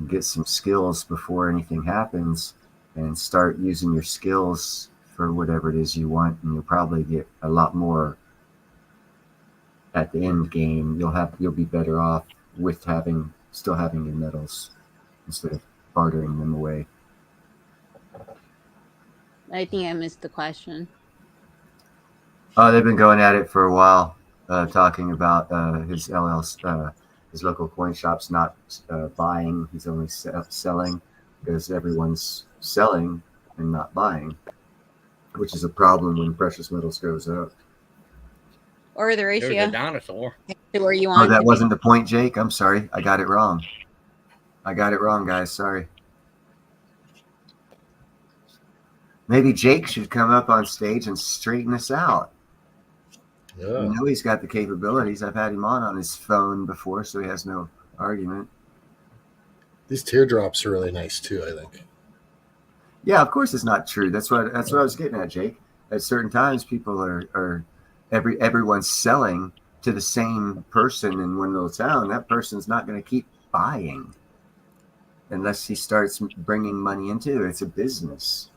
get some skills before anything happens and start using your skills for whatever it is you want, and you'll probably get a lot more at the end game. You'll be better off with still having your metals instead of bartering them away. I think I missed the question. They've been going at it for a while, talking about his his local coin shops not buying. He's only selling because everyone's selling and not buying, which is a problem when precious metals goes up. Or the There's ratio a dinosaur. to where you want. Oh, that wasn't the point, Jake. I'm sorry. I got it wrong. Guys. Sorry. Maybe Jake should come up on stage and straighten us out. Yeah. You know he's got the capabilities. I've had him on his phone before, so he has no argument. These teardrops are really nice too, I think. Yeah, of course it's not true. That's what I was getting at, Jake. At certain times, people everyone's selling to the same person in one little town. That person's not going to keep buying unless he starts bringing money into it. It's a business.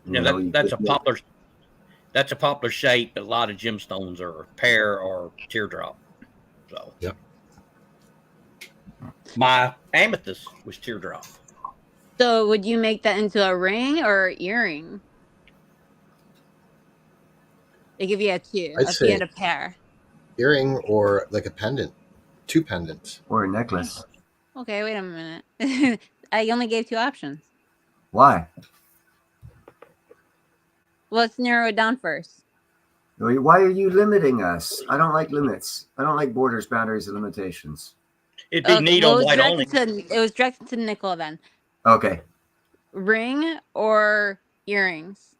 That's a popular shape. A lot of gemstones are pear or teardrop. So, yep. My amethyst was teardrop. So would you make that into a ring or earring? Like if you had two, if you had a pair. Earring or like a pendant. 2 pendants. Or a necklace. Okay, wait a minute. I only gave 2 options. Why? Let's narrow it down first. Why are you limiting us? I don't like limits. I don't like borders, boundaries, and limitations. It'd be neat on white only. It was directed to nickel then. Okay. Ring or earrings?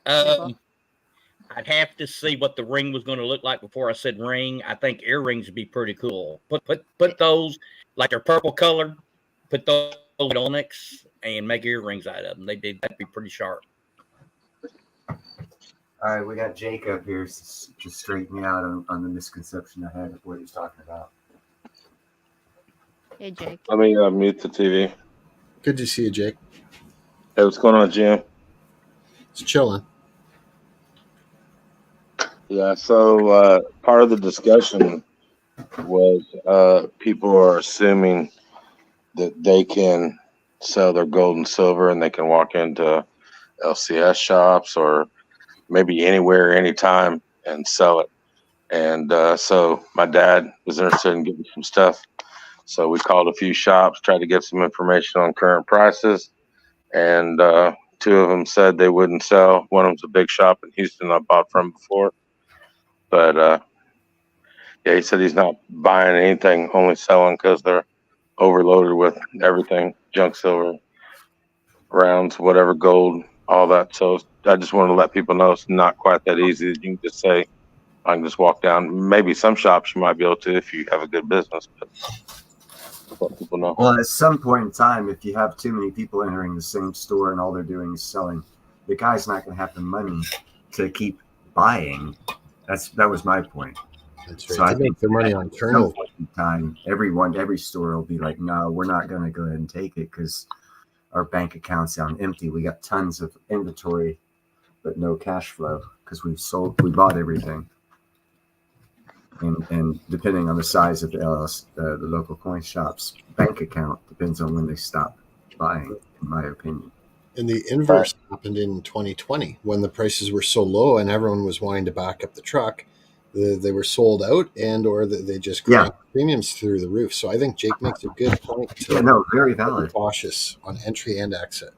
I'd have to see what the ring was going to look like before I said ring. I think earrings would be pretty cool. Put those like they're purple colored. Put those with onyx and make earrings out of them. That'd be pretty sharp. All right, we got Jake up here to straighten me out on the misconception I had of what he was talking about. Hey, Jake. Let me mute the TV. Good to see you, Jake. Hey, what's going on, Jim? It's chilling. Yeah, so part of the discussion was people are assuming that they can sell their gold and silver and they can walk into LCS shops or maybe anywhere, anytime and sell it. And so my dad was interested in getting some stuff. So we called a few shops, tried to get some information on current prices. And 2 of them said they wouldn't sell. One of them's a big shop in Houston I bought from before. But yeah, he said he's not buying anything, only selling because they're overloaded with everything, junk silver, rounds, whatever, gold, all that. So I just wanted to let people know it's not quite that easy. You can just say, I can just walk down. Maybe some shops you might be able to if you have a good business, but let people know. Well, at some point in time, if you have too many people entering the same store and all they're doing is selling the guy's not going to have the money to keep buying. That was my point. That's right. So I They make think their money on at some turnover. point in time, every store will be like, no, we're not going to go ahead and take it because our bank accounts sound empty. We got tons of inventory, but no cash flow because we bought everything. And depending on the size of the local coin shop's bank account, depends on when they stop buying, in my opinion. And the inverse happened in 2020 when the prices were so low and everyone was wanting to back up the truck. They were sold out, or they just cranked premiums through the roof. So I think Jake makes a good point to very be valid. cautious on entry and exit.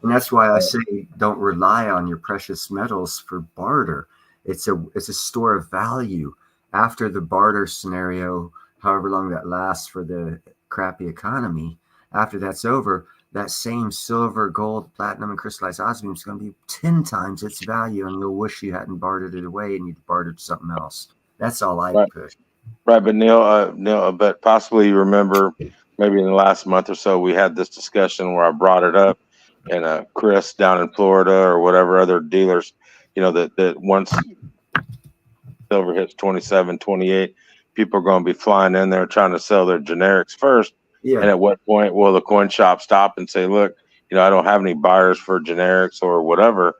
And that's why I say don't rely on your precious metals for barter. It's a store of value. After the barter scenario, however long that lasts for the crappy economy, after that's over, that same silver, gold, platinum, and crystallized osmium is going to be 10 times its value, and you'll wish you hadn't bartered it away and you'd bartered something else. That's all I push. Right, but Neil, but possibly you remember maybe in the last month or so we had this discussion where I brought it up, and Chris down in Florida or whatever other dealers, that once silver hits 27, 28, people are going to be flying in there trying to sell their generics first. Yeah. And at what point will the coin shop stop and say, look, I don't have any buyers for generics or whatever,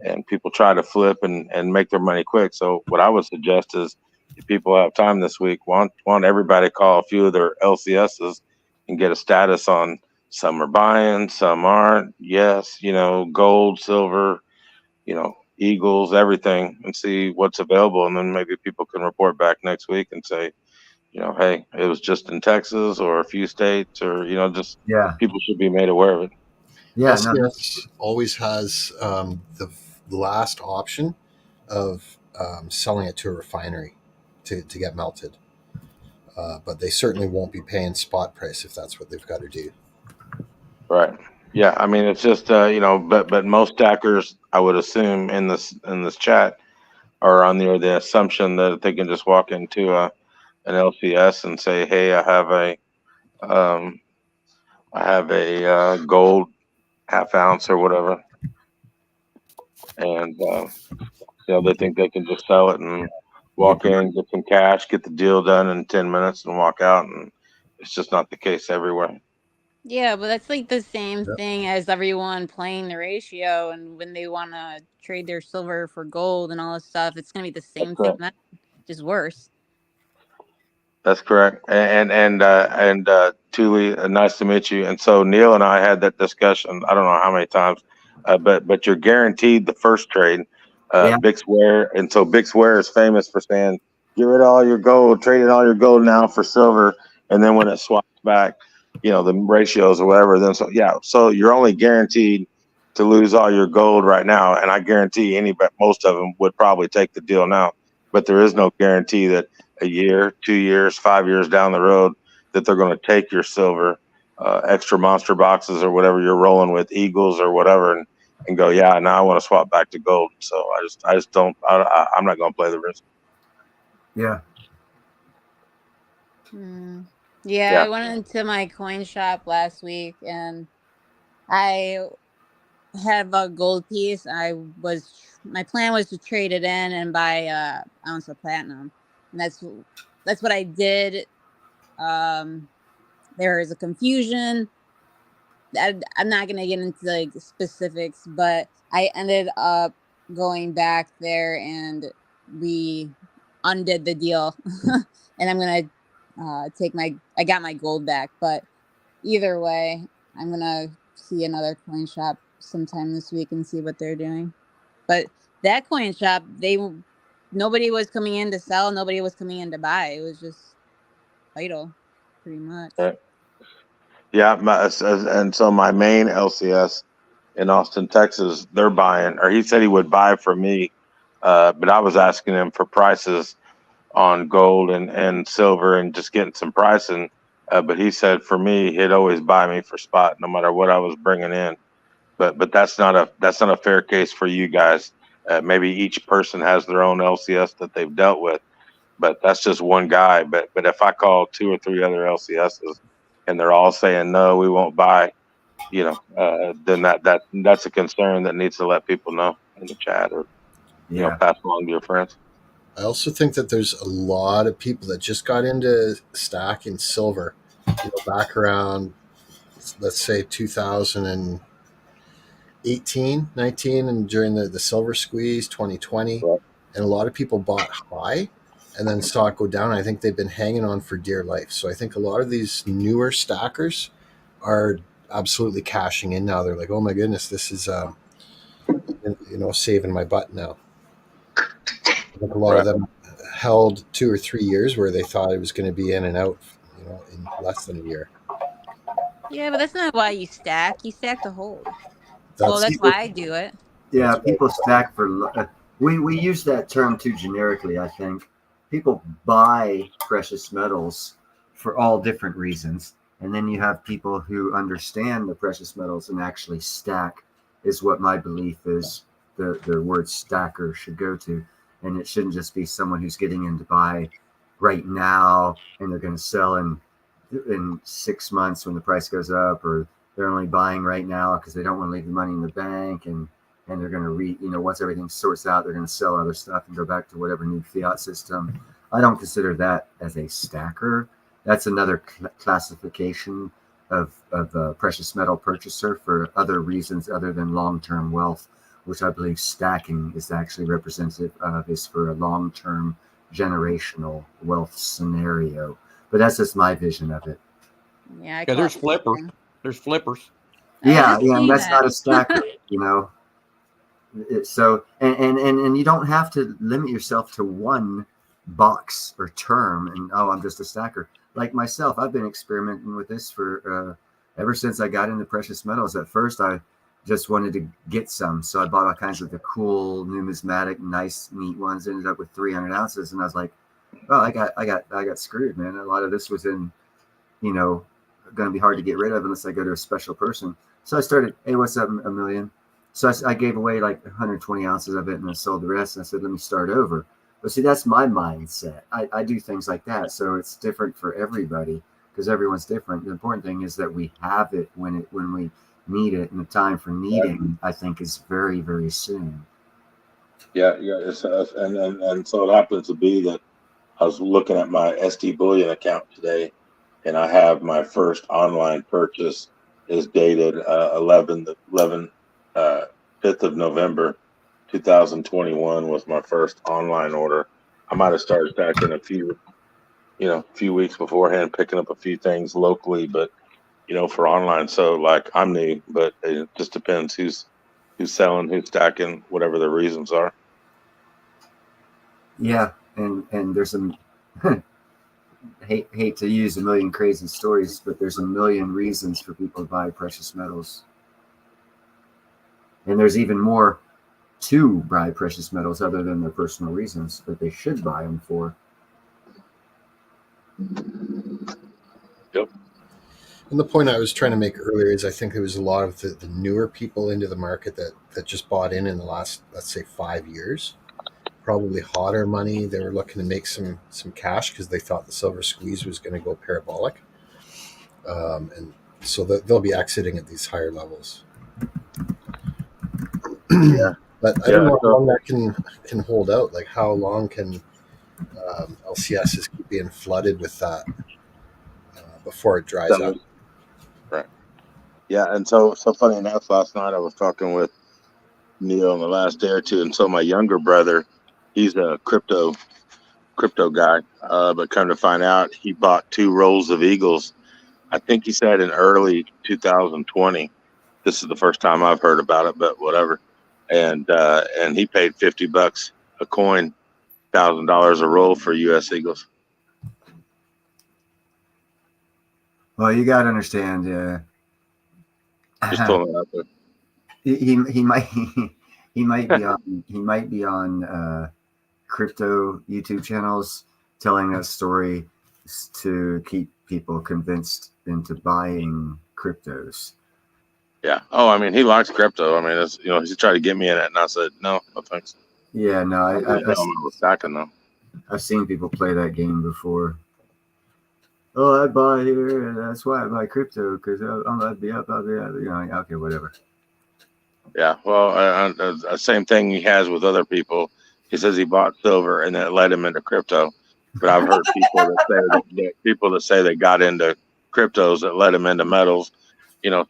and people try to flip and make their money quick. So what I would suggest is, if people have time this week, want everybody call a few of their LCSs and get a status on some are buying, some aren't. Yes, gold, silver, Eagles, everything, and see what's available. And then maybe people can report back next week and say, hey, it was just in Texas or a few states, or, just people should be made aware of it. Yeah. LCS always has the last option of selling it to a refinery to get melted. But they certainly won't be paying spot price if that's what they've got to do. Right. Yeah. I mean, it's just, but most stackers, I would assume in this chat, are on the assumption that they can just walk into an LCS and say, hey, I have a gold half ounce or whatever. And, they think they can just sell it and walk in, get some cash, get the deal done in 10 minutes and walk out. And it's just not the case everywhere. Yeah, but that's like the same thing as everyone playing the ratio, and when they want to trade their silver for gold and all this stuff, it's going to be the same thing, just worse. That's correct. And Thule, nice to meet you. And so Neil and I had that discussion, I don't know how many times, but you're guaranteed the first trade. Bix Ware, and so Bix Ware is famous for saying, get rid of all your gold, trade in all your gold now for silver, and then when it swaps back, the ratios or whatever, then so you're only guaranteed to lose all your gold right now, and I guarantee most of them would probably take the deal now, but there is no guarantee that a year, 2 years, 5 years down the road that they're going to take your silver, extra monster boxes or whatever you're rolling with, Eagles or whatever, and go, yeah, now I want to swap back to gold. So I just don't. I'm not going to play the risk. Yeah. Yeah, I went into my coin shop last week and I have a gold piece. My plan was to trade it in and buy an ounce of platinum, and that's what I did. There is a confusion. I'm not gonna get into like specifics, but I ended up going back there and we undid the deal, and I'm gonna I got my gold back. But either way, I'm gonna see another coin shop sometime this week and see what they're doing. But that coin shop, nobody was coming in to sell, nobody was coming in to buy. It was just idle, pretty much. Right. Yeah, and so my main LCS in Austin, Texas, they're buying, or he said he would buy for me, but I was asking him for prices on gold and silver and just getting some pricing. But he said for me, he'd always buy me for spot, no matter what I was bringing in. But that's not a fair case for you guys. Maybe each person has their own LCS that they've dealt with, but that's just one guy. But if I call 2 or 3 other LCSs and they're all saying no, we won't buy, then that's a concern that needs to let people know in the chat, or Yeah. pass along to your friends. I also think that there's a lot of people that just got into stacking silver, back around, let's say 2018, 19, and during the silver squeeze 2020. Right. And a lot of people bought high and then saw it go down. I think they've been hanging on for dear life. So I think a lot of these newer stackers are absolutely cashing in now. They're like, oh my goodness, this is saving my butt now. I think a lot of them held 2 or 3 years where they thought it was going to be in and out, in less than a year. Yeah, but that's not why you stack. You stack to hold. That's Why I do it. Yeah, people stack for. We use that term too generically. I think people buy precious metals for all different reasons, and then you have people who understand the precious metals and actually stack. Is what my belief is. The word stacker should go to, and it shouldn't just be someone who's getting in to buy right now and they're going to sell in 6 months when the price goes up, or they're only buying right now because they don't want to leave the money in the bank, and they're going to once everything sorts out, they're going to sell other stuff and go back to whatever new fiat system. I don't consider that as a stacker. That's another classification of a precious metal purchaser for other reasons other than long-term wealth, which I believe stacking is actually representative of, is for a long-term generational wealth scenario. But that's just my vision of it. Yeah, there's flippers. There's flippers. Yeah, and that's not a stacker, So and you don't have to limit yourself to one box or term and I'm just a stacker. Like myself, I've been experimenting with this for ever since I got into precious metals. At first, I just wanted to get some, so I bought all kinds of the cool numismatic, nice, neat ones. Ended up with 300 ounces, and I was like, "Oh, I got screwed, man." A lot of this was in, going to be hard to get rid of unless I go to a special person. So I started, hey, what's up, a million? So I gave away like 120 ounces of it, and I sold the rest. And I said, let me start over. But see, that's my mindset. I do things like that. So it's different for everybody because everyone's different. The important thing is that we have it when we need it, and the time for needing, I think, is very, very soon. Yeah. And so it happens to be that I was looking at my SD Bullion account today, and I have my first online purchase is dated 5th of November 2021 was my first online order. I might have started stacking a few weeks beforehand, picking up a few things locally, but for online. So like I'm new, but it just depends who's selling, who's stacking, whatever the reasons are. Yeah, and there's some hate to use a million crazy stories, but there's a million reasons for people to buy precious metals. And there's even more to buy precious metals other than their personal reasons that they should buy them for. Yep. And the point I was trying to make earlier is I think there was a lot of the newer people into the market that just bought in the last, let's say, 5 years. Probably hotter money. They were looking to make some cash because they thought the silver squeeze was going to go parabolic. And so they'll be exiting at these higher levels. Yeah. But I don't know how long that can hold out. Like how long can LCSs keep being flooded with that before it dries up? Right. Yeah, and so funny enough, last night I was talking with Neil in the last day or two, and so my younger brother, he's a crypto guy, but come to find out, he bought 2 rolls of Eagles. I think he said in early 2020. This is the first time I've heard about it, but whatever. And he paid $50 a coin, $1,000 a roll for U.S. Eagles. Well, you got to understand. Just throwing it out there. He might be on crypto YouTube channels telling a story to keep people convinced into buying cryptos. Yeah. Oh, I mean, he likes crypto. I mean, it's, he's tried to get me in it, and I said no thanks. Yeah, no, I've seen people play that game before. oh, I buy here, and that's why I buy crypto because I'll be up, okay, whatever. Yeah, well, same thing he has with other people. He says he bought silver and it led him into crypto. But I've heard people that say they got into cryptos that led them into metals.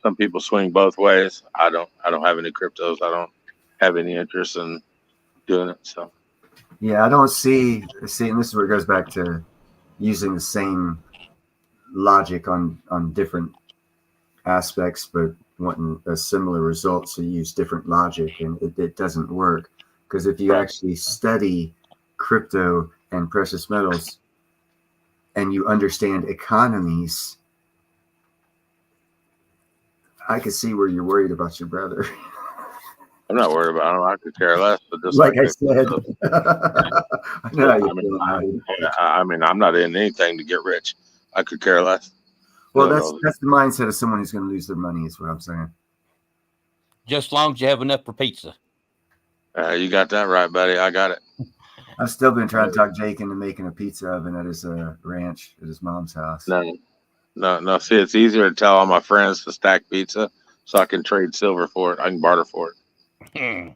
Some people swing both ways. I don't have any cryptos. I don't have any interest in doing it. So yeah, I don't see, and this is where it goes back to using the same logic on different aspects, but wanting a similar result. So you use different logic, and it doesn't work because if you actually study crypto and precious metals and you understand economies, I can see where you're worried about your brother. I'm not worried about him. I could care less. But just like I said, I mean, I'm not in anything to get rich. I could care less. Well, that's the mindset of someone who's going to lose their money, is what I'm saying. Just as long as you have enough for pizza. You got that right, buddy. I got it. I've still been trying to talk Jake into making a pizza oven at his ranch at his mom's house. No. See, it's easier to tell all my friends to stack pizza so I can trade silver for it. I can barter for it.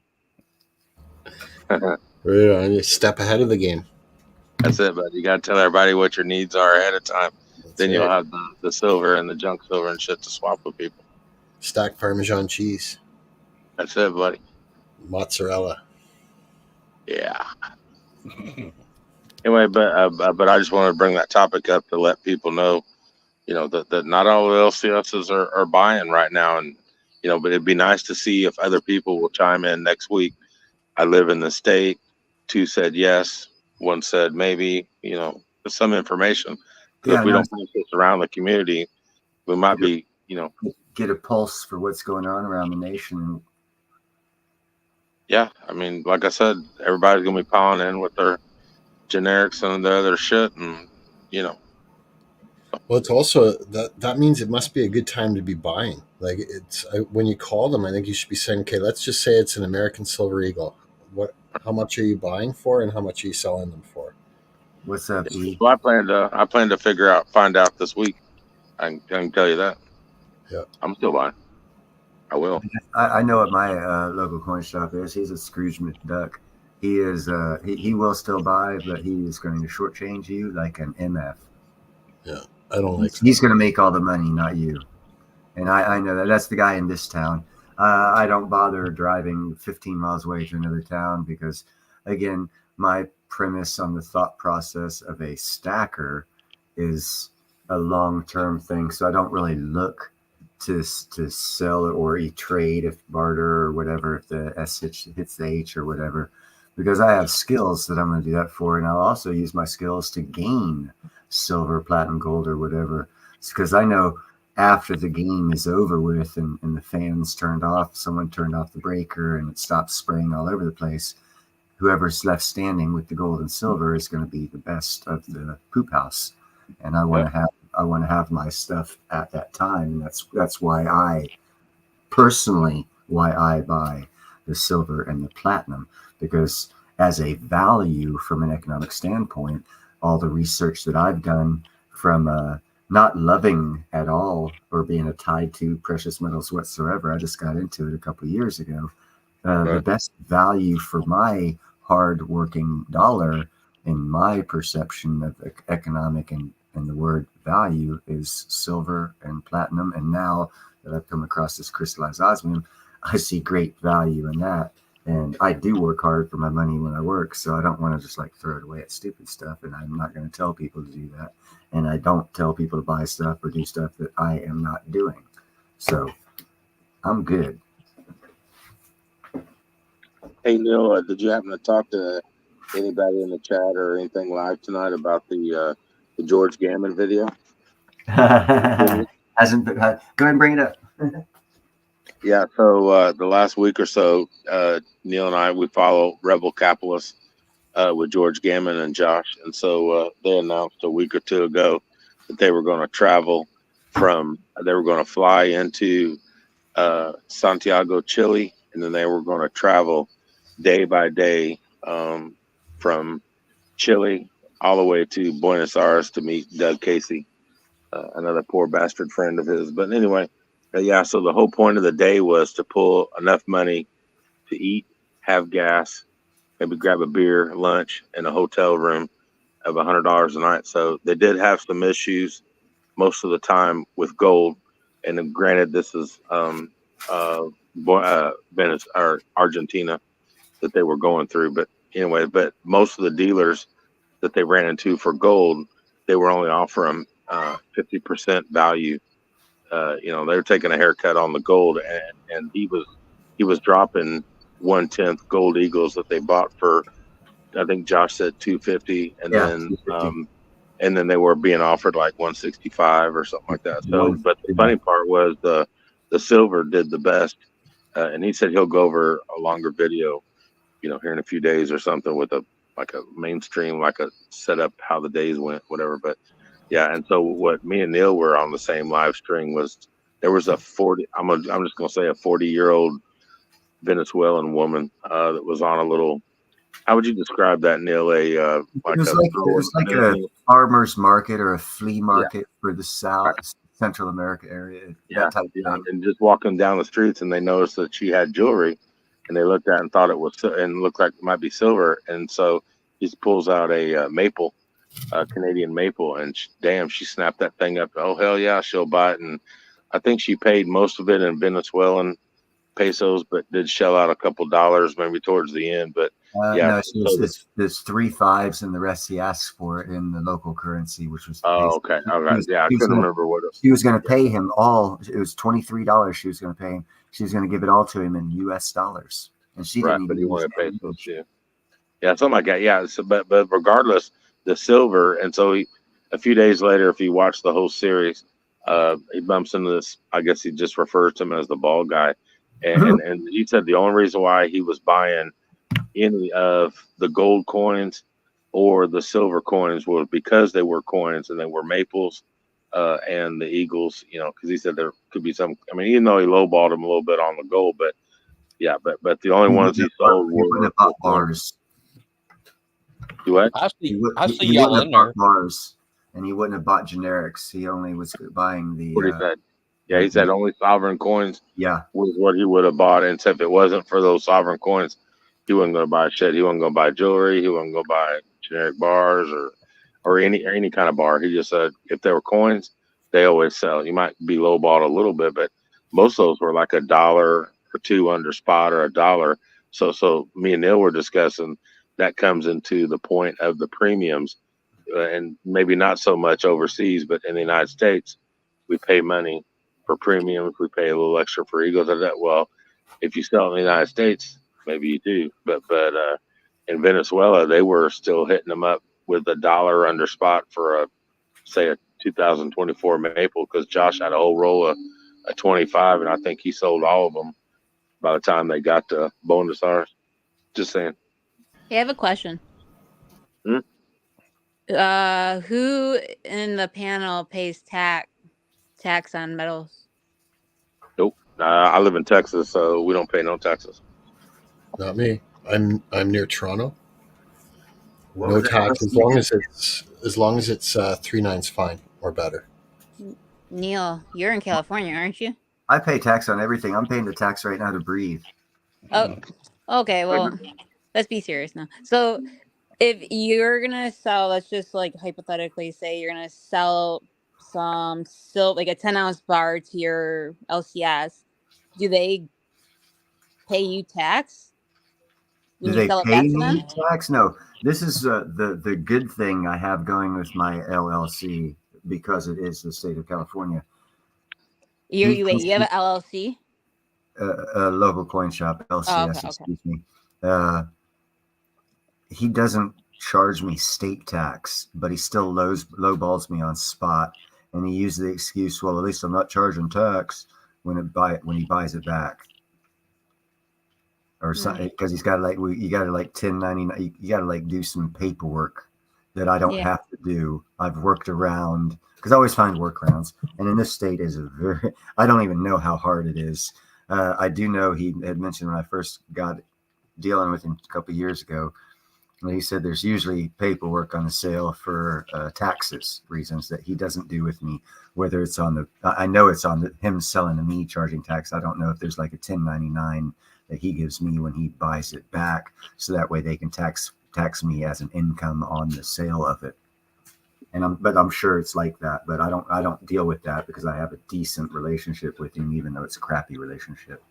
Right on. You step ahead of the game. That's it, but you got to tell everybody what your needs are ahead of time. Then you'll have the silver and the junk silver and shit to swap with people. Stack Parmesan cheese. That's it, buddy. Mozzarella. Yeah. Anyway, but I just wanted to bring that topic up to let people know, that not all the LCSs are buying right now, and but it'd be nice to see if other people will chime in next week. I live in the state. 2 said yes. 1 said maybe. Some information. Because if we don't push this around the community, we might be, get a pulse for what's going on around the nation. Yeah, I mean, like I said, everybody's gonna be piling in with their generics and the other shit, and Well, it's also that means it must be a good time to be buying. Like when you call them, I think you should be saying, okay, let's just say it's an American Silver Eagle. How much are you buying for, and how much are you selling them for? What's up, E? Well, I plan to find out this week. I can tell you that. Yeah, I'm still buying. I will. I know what my local coin shop is. He's a Scrooge McDuck. He is. He will still buy, but he is going to shortchange you like an MF. Yeah, I don't like. He's going to make all the money, not you. And I know that. That's the guy in this town. I don't bother driving 15 miles away to another town because, again, my premise on the thought process of a stacker is a long-term thing. So I don't really look to sell or trade, if barter or whatever, if the S hits the H or whatever, because I have skills that I'm going to do that for. And I'll also use my skills to gain silver, platinum, gold, or whatever. It's because I know after the game is over with and the fans turned off, someone turned off the breaker and it stopped spraying all over the place, whoever's left standing with the gold and silver is going to be the best of the poop house. And I want to have my stuff at that time. And that's why I buy the silver and the platinum, because as a value from an economic standpoint, all the research that I've done from not loving at all or being tied to precious metals whatsoever. I just got into it a couple of years ago. The best value for my hard-working dollar, in my perception of economic and the word value, is silver and platinum. And now that I've come across this crystallized osmium, I see great value in that. And I do work hard for my money when I work, so I don't want to just throw it away at stupid stuff. And I'm not going to tell people to do that. And I don't tell people to buy stuff or do stuff that I am not doing. So I'm good. Hey, Neil, did you happen to talk to anybody in the chat or anything live tonight about the George Gammon video? Hasn't been, go ahead and bring it up. Yeah, so the last week or so, Neil and I, we follow Rebel Capitalists with George Gammon and Josh. And so they announced a week or two ago that they were going to fly into Santiago, Chile, and then they were going to travel day by day from Chile all the way to Buenos Aires to meet Doug Casey. another poor bastard friend of his. But anyway, yeah. So the whole point of the day was to pull enough money to eat, have gas, maybe grab a beer, lunch, and a hotel room of $100 a night. So they did have some issues most of the time with gold. And then granted, this is Venice or Argentina that they were going through. But anyway, but most of the dealers that they ran into for gold, they were only offering 50% value. They were taking a haircut on the gold, and he was dropping 1/10 gold eagles that they bought for, I think Josh said 250, and Yeah, then 250. and then they were being offered like 165 or something like that. So, but the funny part was the silver did the best, and he said he'll go over a longer video, here in a few days or something with a mainstream, like a setup how the days went, whatever. But yeah, and so what me and Neil were on the same live stream was there was a 40. I'm just gonna say a 40-year-old Venezuelan woman that was on a little. How would you describe that, Neil? It was like a farmer's market or a flea market for the South Central America area. That type of thing. And just walking down the streets, and they noticed that she had jewelry, and they looked at it and thought it was and looked like it might be silver, and so he pulls out a maple, Canadian maple, and she snapped that thing up. Oh hell yeah, she'll buy it, and I think she paid most of it in Venezuelan pesos, but did shell out a couple dollars maybe towards the end. But no, there's 3 5s, and the rest he asked for it in the local currency, which was okay, all right, I couldn't remember what she was going to pay him all. It was $23 she was going to pay him. She was going to give it all to him in U.S. dollars, and she didn't. But he wanted pesos too. Yeah, something like that. Yeah, so, but regardless, the silver, and so a few days later, if you watch the whole series, he bumps into this. I guess he just refers to him as the bald guy, and he said the only reason why he was buying any of the gold coins or the silver coins was because they were coins and they were maples and the eagles, because he said there could be some. I mean, even though he lowballed him a little bit on the gold, but yeah, but the only ones he sold were bars. Do what? I see y'all in there. Bars, and he wouldn't have bought generics. He only was buying the. What he said. Yeah, he said only sovereign coins. Yeah, was what he would have bought, and if it wasn't for those sovereign coins, he wasn't going to buy shit. He wasn't going to buy jewelry. He wasn't going to buy generic bars or any kind of bar. He just said if there were coins, they always sell. You might be lowballed a little bit, but most of those were like $1 or $2 under spot or $1. So me and Neil were discussing that comes into the point of the premiums, and maybe not so much overseas, but in the United States, we pay money for premiums. We pay a little extra for eagles. Well, if you sell in the United States, maybe you do, but in Venezuela, they were still hitting them up with $1 under spot for a 2024 maple, because Josh had a whole roll of a 25, and I think he sold all of them by the time they got to Buenos Aires. Just saying. Hey, I have a question. Hmm? Who in the panel pays tax on metals? Nope. I live in Texas, so we don't pay no taxes. Not me. I'm near Toronto. No tax as long as it's 3/9's fine or better. Neil, you're in California, aren't you? I pay tax on everything. I'm paying the tax right now to breathe. Oh, okay. Well, let's be serious now. So, if you're gonna sell, let's just like hypothetically say you're gonna sell some like a 10-ounce bar to your LCS, do they pay you tax when Do you they sell it pay back to me them? tax? No. This is the good thing I have going with my LLC, because it is the state of California. You have an LLC? A local coin shop, LCS, okay. excuse me. He doesn't charge me state tax, but he still lowballs me on spot, and he used the excuse, well, at least I'm not charging tax when he buys it back, or something, because he's got to you got to 1099. You got to do some paperwork that I don't have to do. I've worked around, because I always find workarounds, and in this state I don't even know how hard it is. I do know he had mentioned when I first got dealing with him a couple of years ago, He said there's usually paperwork on the sale for taxes reasons that he doesn't do with me. Whether it's on I know it's on him selling to me charging tax. I don't know if there's like a 1099 that he gives me when he buys it back, so that way they can tax me as an income on the sale of it. But I'm sure it's like that. But I don't deal with that because I have a decent relationship with him, even though it's a crappy relationship.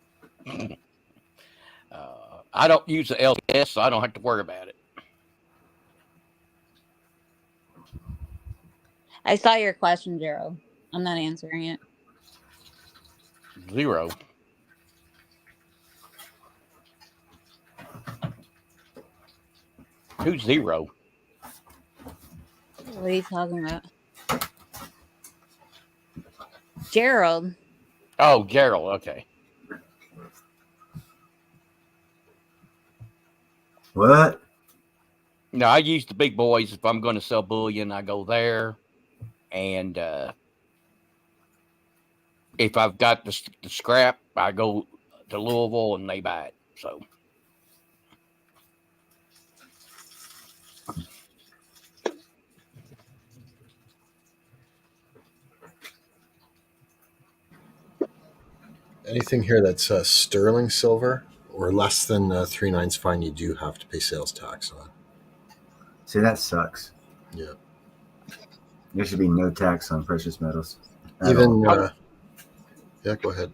I don't use the LCS, so I don't have to worry about it. I saw your question, Gerald. I'm not answering it. 0. Who's 0? What are you talking about? Gerald. Oh, Gerald. Okay. What? No, I use the big boys. If I'm going to sell bullion, I go there. And if I've got the scrap, I go to Louisville and they buy it. So. Anything here that's sterling silver or less than 3/9 fine, you do have to pay sales tax on. See, that sucks. Yeah. There should be no tax on precious metals. Even, yeah, go ahead.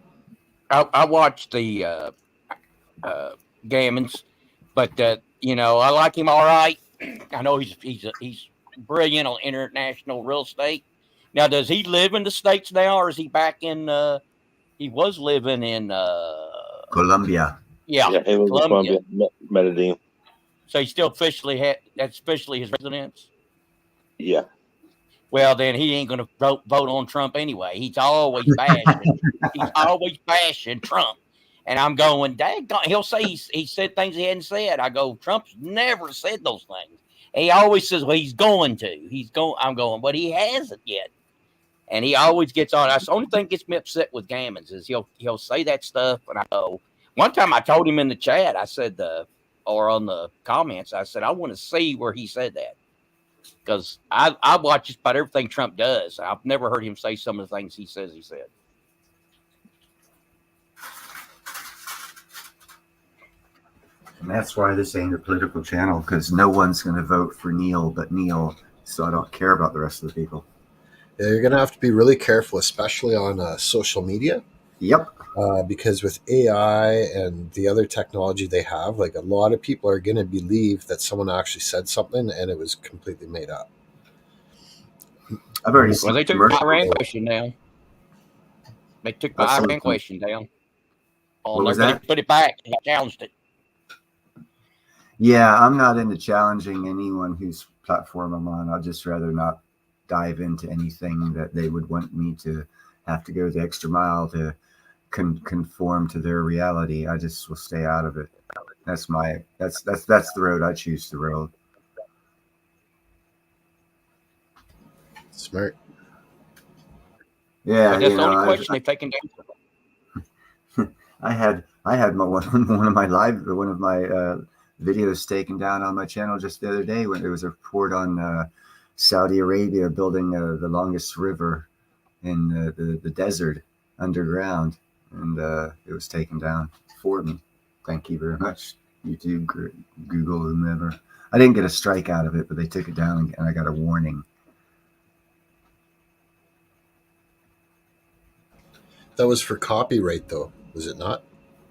I watched the Gammons, but I like him all right. I know he's brilliant on international real estate. Now, does he live in the States now, or is he back in? He was living in Colombia. Yeah, he was in Colombia, Medellin. So he still that's officially his residence. Yeah. Well, then he ain't going to vote on Trump anyway. He's always bashing. He's always bashing Trump. And I'm going, dang, he'll say he said things he hadn't said. I go, Trump's never said those things. And he always says, well, he's going to. I'm going, but he hasn't yet. And he always gets on. That's the only thing that gets me upset with Gammons is he'll say that stuff. And I go, one time I told him in the chat, I said, or on the comments, I said, I want to see where he said that. Because I watch just about everything Trump does. I've never heard him say some of the things he says he said. And that's why this ain't a political channel, because no one's going to vote for Neil but Neil. So I don't care about the rest of the people. Yeah, you're going to have to be really careful, especially on social media. Yep. Because with AI and the other technology they have, like a lot of people are going to believe that someone actually said something and it was completely made up. I've already Well, they took my Iran question down. They took my Iran question down. What was that? They put it back. They challenged it. Yeah, I'm not into challenging anyone whose platform I'm on. I'd just rather not dive into anything that they would want me to have to go the extra mile to conform to their reality. I just will stay out of it. That's the road I choose to road. Smart. Yeah, but that's the only question they've taken down. I had one of my videos taken down on my channel just the other day when there was a report on Saudi Arabia building the longest river in the desert underground, and it was taken down for me. Thank you very much, YouTube, Google, whomever. I didn't get a strike out of it, but they took it down, and I got a warning. That was for copyright, though, was it not?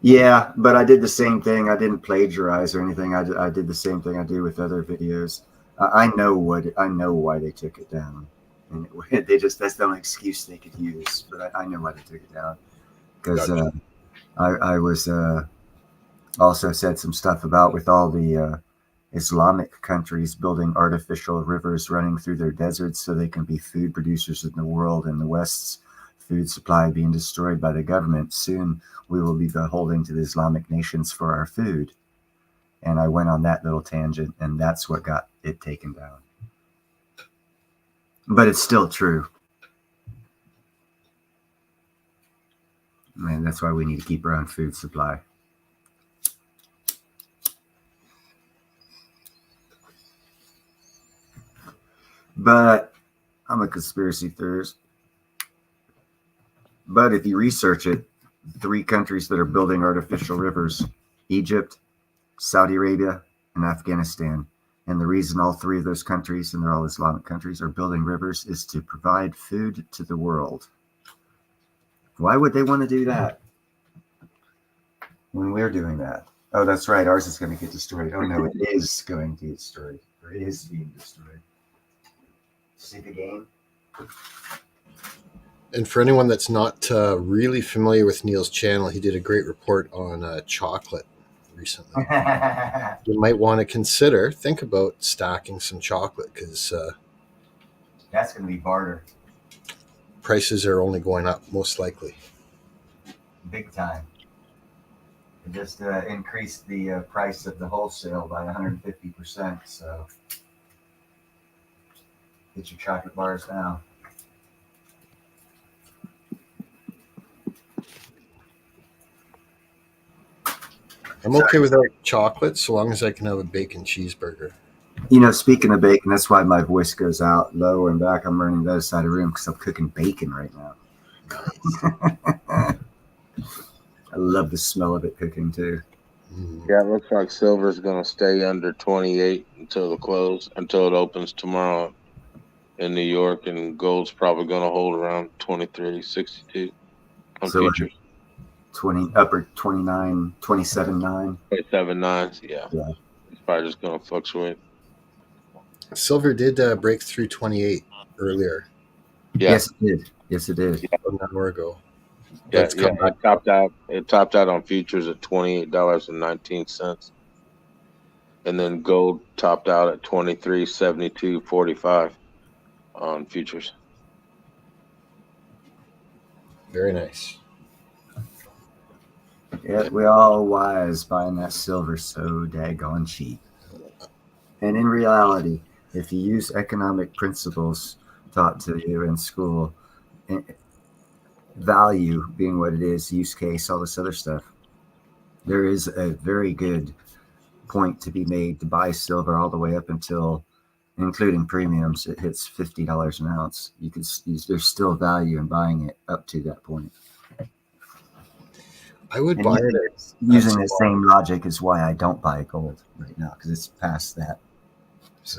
Yeah, but I did the same thing. I didn't plagiarize or anything. I did the same thing I do with other videos. I know why they took it down, and that's the only excuse they could use. But I know why they took it down, because I was also said some stuff about with all the Islamic countries building artificial rivers running through their deserts so they can be food producers in the world, and the West's food supply being destroyed by the government. Soon we will be beholden to the Islamic nations for our food. And I went on that little tangent, and that's what got it taken down. But it's still true. And that's why we need to keep our own food supply. But I'm a conspiracy theorist. But if you research it, 3 countries that are building artificial rivers: Egypt, Saudi Arabia, and Afghanistan. And the reason all 3 of those countries, and they're all Islamic countries, are building rivers is to provide food to the world. Why would they want to do that when we're doing that? Oh, that's right. Ours is going to get destroyed. Oh, no, it is going to get destroyed. Or it is being destroyed. See the game? And for anyone that's not really familiar with Neil's channel, he did a great report on chocolate recently. You might want to think about stacking some chocolate, because That's going to be barter. Prices are only going up, most likely. Big time. It just increased the price of the wholesale by 150%. So get your chocolate bars now. I'm okay without chocolate so long as I can have a bacon cheeseburger. Speaking of bacon, that's why my voice goes out low and back. I'm running the other side of the room because I'm cooking bacon right now. Nice. I love the smell of it cooking too. Yeah, it looks like silver's going to stay under 28 until the close, until it opens tomorrow in New York, and gold's probably going to hold around 23.62 on So futures. 20 upper 29, 27.9. 27.9, yeah. Yeah. It's probably just going to fluctuate. Silver did break through 28 earlier. Yeah. Yes, it did. Yes, it did. An hour ago. Yeah, It's come back. It topped out on futures at $28.19, and then gold topped out at $23.72.45 on futures. Very nice. Yeah, we all wise buying that silver so daggone cheap. And in reality, if you use economic principles taught to you in school, value being what it is, use case, all this other stuff, there is a very good point to be made to buy silver all the way up until, including premiums, it hits $50 an ounce. You can there's still value in buying it up to that point. I would buy it. Using the same logic is why I don't buy gold right now, because it's past that.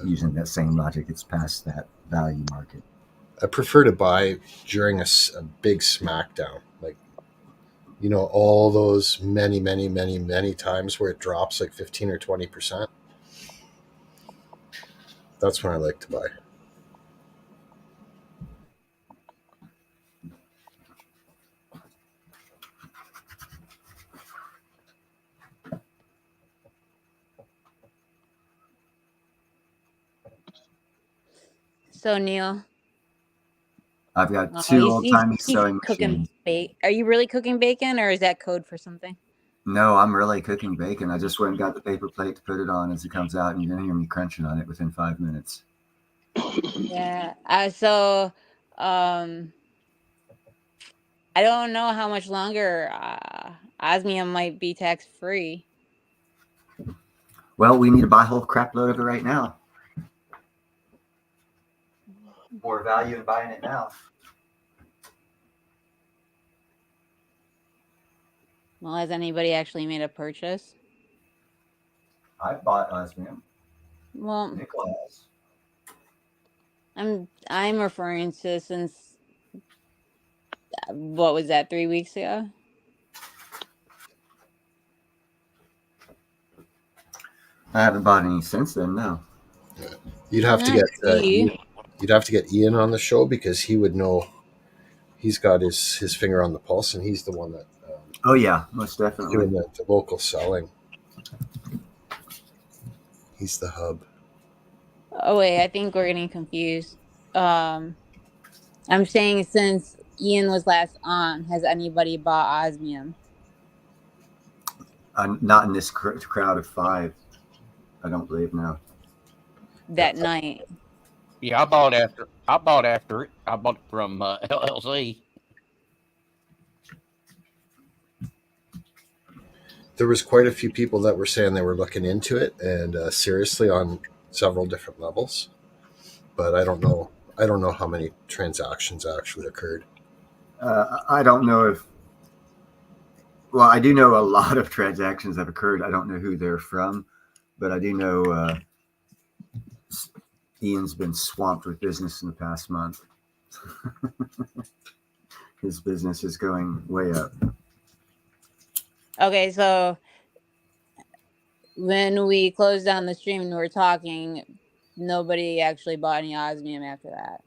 Using that same logic, it's past that value market. I prefer to buy during a big smackdown, like, all those many times where it drops like 15 or 20%. That's when I like to buy. So Neil, I've got 2 old-timey he's sewing cooking machines. bacon. Are you really cooking bacon, or is that code for something? No, I'm really cooking bacon. I just went and got the paper plate to put it on as it comes out, and you're going to hear me crunching on it within 5 minutes. Yeah. So, I don't know how much longer osmium might be tax-free. Well, we need to buy a whole crap load of it right now. More value in buying it now. Well, has anybody actually made a purchase? I've bought osmium. Well, Nicholas. I'm referring to since what was that, 3 weeks ago? I haven't bought any since then. No. You'd have to get Ian on the show, because he would know. He's got his finger on the pulse, and he's the one that. Oh yeah, most definitely. Doing the local selling. He's the hub. Oh wait, I think we're getting confused. I'm saying since Ian was last on, has anybody bought osmium? Not in this crowd of 5. I don't believe now. That night. Yeah, I bought after it. I bought it from LLC. There was quite a few people that were saying they were looking into it, and seriously, on several different levels. but I don't know. I don't know how many transactions actually occurred. I don't know if. Well, I do know a lot of transactions have occurred. I don't know who they're from, but I do know Ian's been swamped with business in the past month. His business is going way up. Okay, so when we closed down the stream and we were talking, nobody actually bought any osmium after that.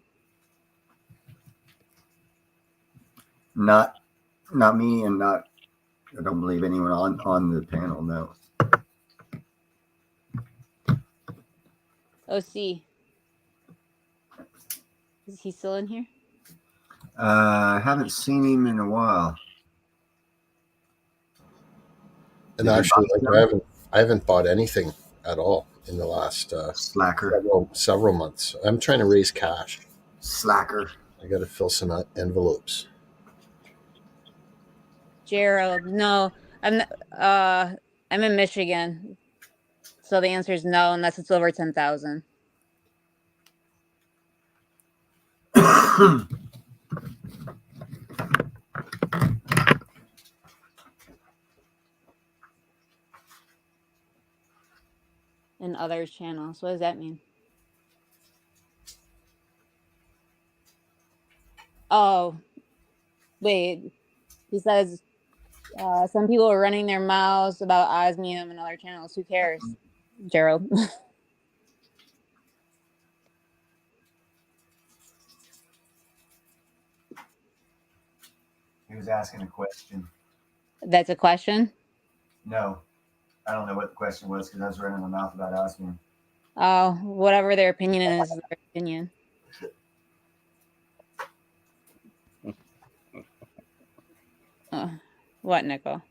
Not me, and not. I don't believe anyone on the panel. No. OC. Is he still in here? I haven't seen him in a while. And Did you actually, buy like some? I haven't bought anything at all in the last Slacker. several months. I'm trying to raise cash. Slacker. I got to fill some envelopes. Gerald, no, I'm in Michigan, so the answer is no, unless it's over 10,000. In other channels, what does that mean? Oh, wait. He says some people are running their mouths about osmium and other channels. Who cares, Gerald? He was asking a question. That's a question? No, I don't know what the question was because I was running my mouth about osmium. Oh, whatever their opinion is their opinion. What, Nicole?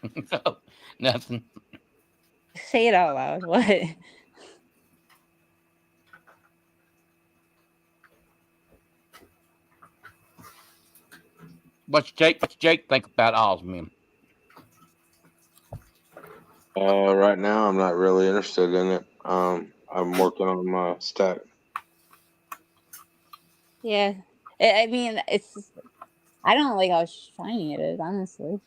No, nothing. Say it out loud. What? What's Jake think about osmium? Right now, I'm not really interested in it. I'm working on my stack. Yeah. I mean, I don't like how shiny it is, honestly.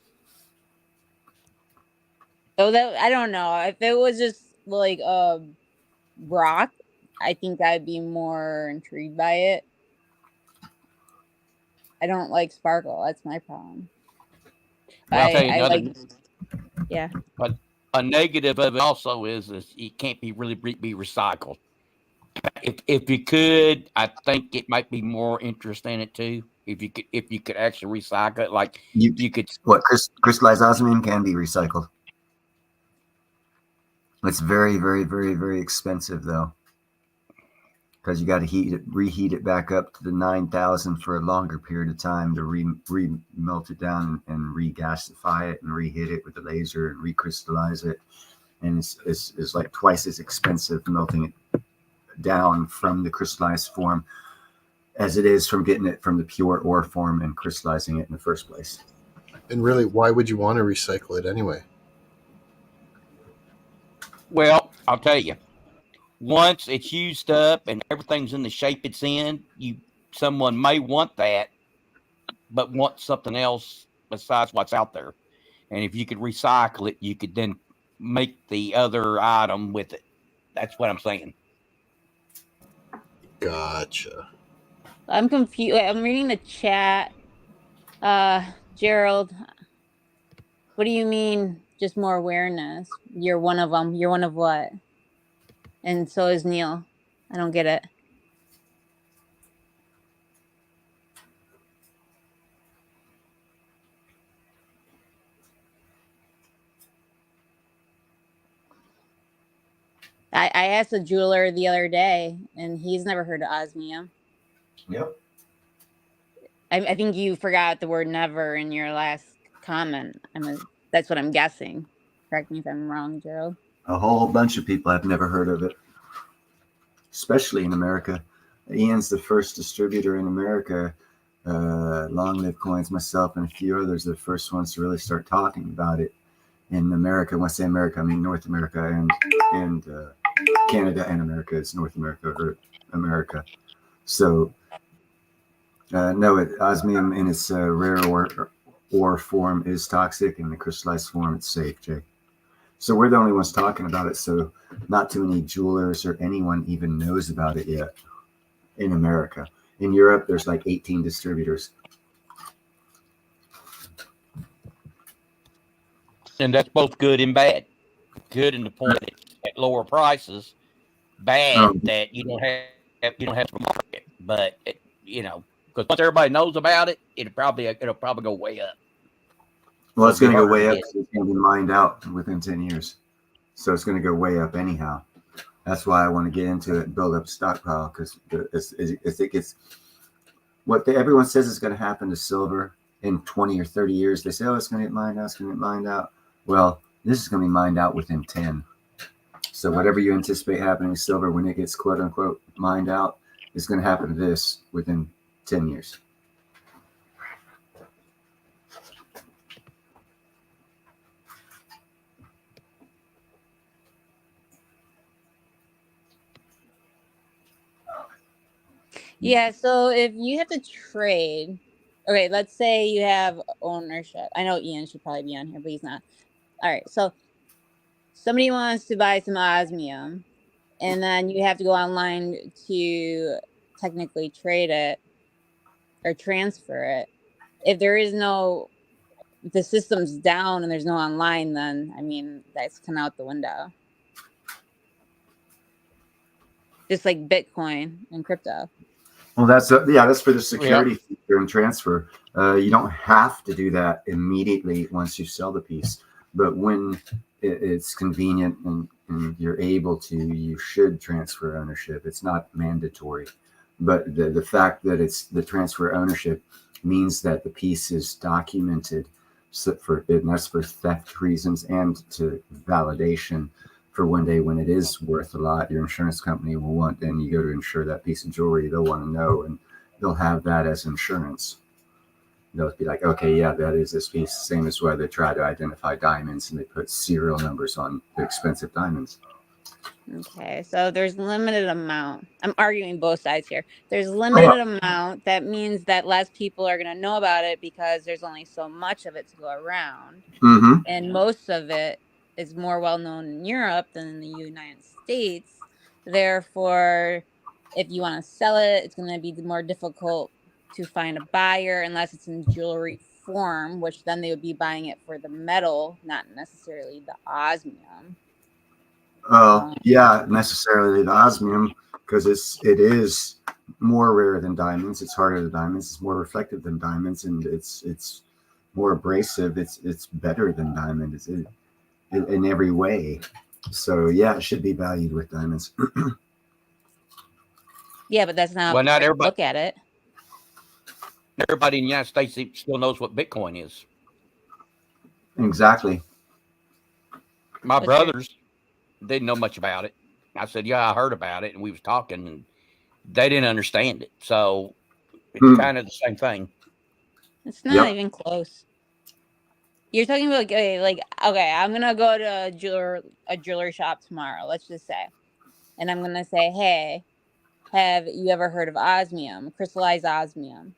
So that, I don't know. If it was just like a rock, I think I'd be more intrigued by it. I don't like sparkle. That's my problem. Well, I'll tell you I another. like, yeah. But a negative of it also is it can't be really be recycled. If you could, I think it might be more interest in it too. If you could actually recycle it, like you could. What crystallized osmium can be recycled. It's very, very, very, very expensive though, because you got to reheat it back up to the 9,000 for a longer period of time to melt it down and regasify it and reheat it with the laser and recrystallize it, and it's like twice as expensive melting it down from the crystallized form as it is from getting it from the pure ore form and crystallizing it in the first place. And really, why would you want to recycle it anyway? Well, I'll tell you. Once it's used up and everything's in the shape it's in, someone may want that, but want something else besides what's out there. And if you could recycle it, you could then make the other item with it. That's what I'm saying. Gotcha. I'm confused. I'm reading the chat. Gerald, what do you mean just more awareness? You're one of them. You're one of what? And so is Neil. I don't get it. I asked a jeweler the other day, and he's never heard of osmium. Yep. I think you forgot the word never in your last comment. That's what I'm guessing. Correct me if I'm wrong, Gerald. A whole bunch of people have never heard of it, especially in America. Ian's the first distributor in America. Long Live Coins, myself, and a few others are the first ones to really start talking about it in America. When I say America, I mean North America and Canada and America. It's North America or America. So no, osmium in its rare ore form is toxic, and the crystallized form it's safe, Jay. So we're the only ones talking about it. So not too many jewelers or anyone even knows about it yet in America. In Europe, there's like 18 distributors. And that's both good and bad. Good in the point that it's at lower prices. Bad that you don't have to market. But because once everybody knows about it, it'll probably go way up. Well, it's going to go way up because it's going to be mined out within 10 years. So it's going to go way up anyhow. That's why I want to get into it and build up a stockpile, because it gets what everyone says is going to happen to silver in 20 or 30 years. They say, oh, it's going to get mined out. It's going to get mined out. Well, this is going to be mined out within 10. So whatever you anticipate happening with silver when it gets quote unquote mined out is going to happen to this within 10 years. Yeah, so if you have to trade, okay, let's say you have ownership. I know Ian should probably be on here, but he's not. All right, so somebody wants to buy some osmium, and then you have to go online to technically trade it or transfer it. If there is no, if the system's down and there's no online, then I mean that's kind of out the window. Just like Bitcoin and crypto. Well, that's for the security feature and transfer. You don't have to do that immediately once you sell the piece, but when it's convenient and you're able to, you should transfer ownership. It's not mandatory, but the fact that it's the transfer ownership means that the piece is documented, and that's for theft reasons and to validation. For one day when it is worth a lot, your insurance company will want, and you go to insure that piece of jewelry, they'll want to know, and they'll have that as insurance. They'll be like, okay, yeah, that is this piece. Same as why they try to identify diamonds and they put serial numbers on the expensive diamonds. Okay, so there's limited amount. I'm arguing both sides here. There's limited amount. That means that less people are going to know about it because there's only so much of it to go around. Mm-hmm. And most of it is more well known in Europe than in the United States. Therefore, if you want to sell it, it's going to be more difficult to find a buyer unless it's in jewelry form, which then they would be buying it for the metal, not necessarily the osmium. Yeah, necessarily the osmium, because it is more rare than diamonds. It's harder than diamonds. It's more reflective than diamonds, and it's more abrasive. It's better than diamond. In every way. So yeah, it should be valued with diamonds. Yeah, but that's not. Well, not everybody. Look at it. Everybody in the United States still knows what Bitcoin is. Exactly. My brothers didn't know much about it. I said, yeah, I heard about it, and we was talking, and they didn't understand it. So it's kind of the same thing. It's not even close. You're talking about okay, I'm gonna go to a jewelry shop tomorrow, let's just say, and I'm gonna say, hey, have you ever heard of osmium, crystallized osmium?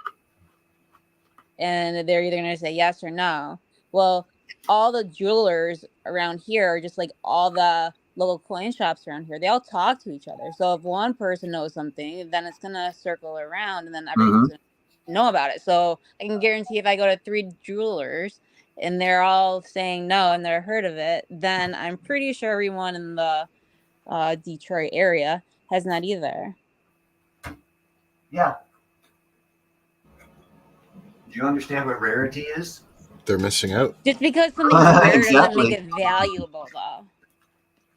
And they're either gonna say yes or no. Well, all the jewelers around here are just like all the local coin shops around here. They all talk to each other. So if one person knows something, then it's gonna circle around, and then everyone's gonna know about it. So I can guarantee if I go to 3 jewelers and they're all saying no and they're heard of it, then I'm pretty sure everyone in the Detroit area has not either. Yeah. Do you understand what rarity is? They're missing out. Just because something's rare doesn't Exactly. make it valuable, though.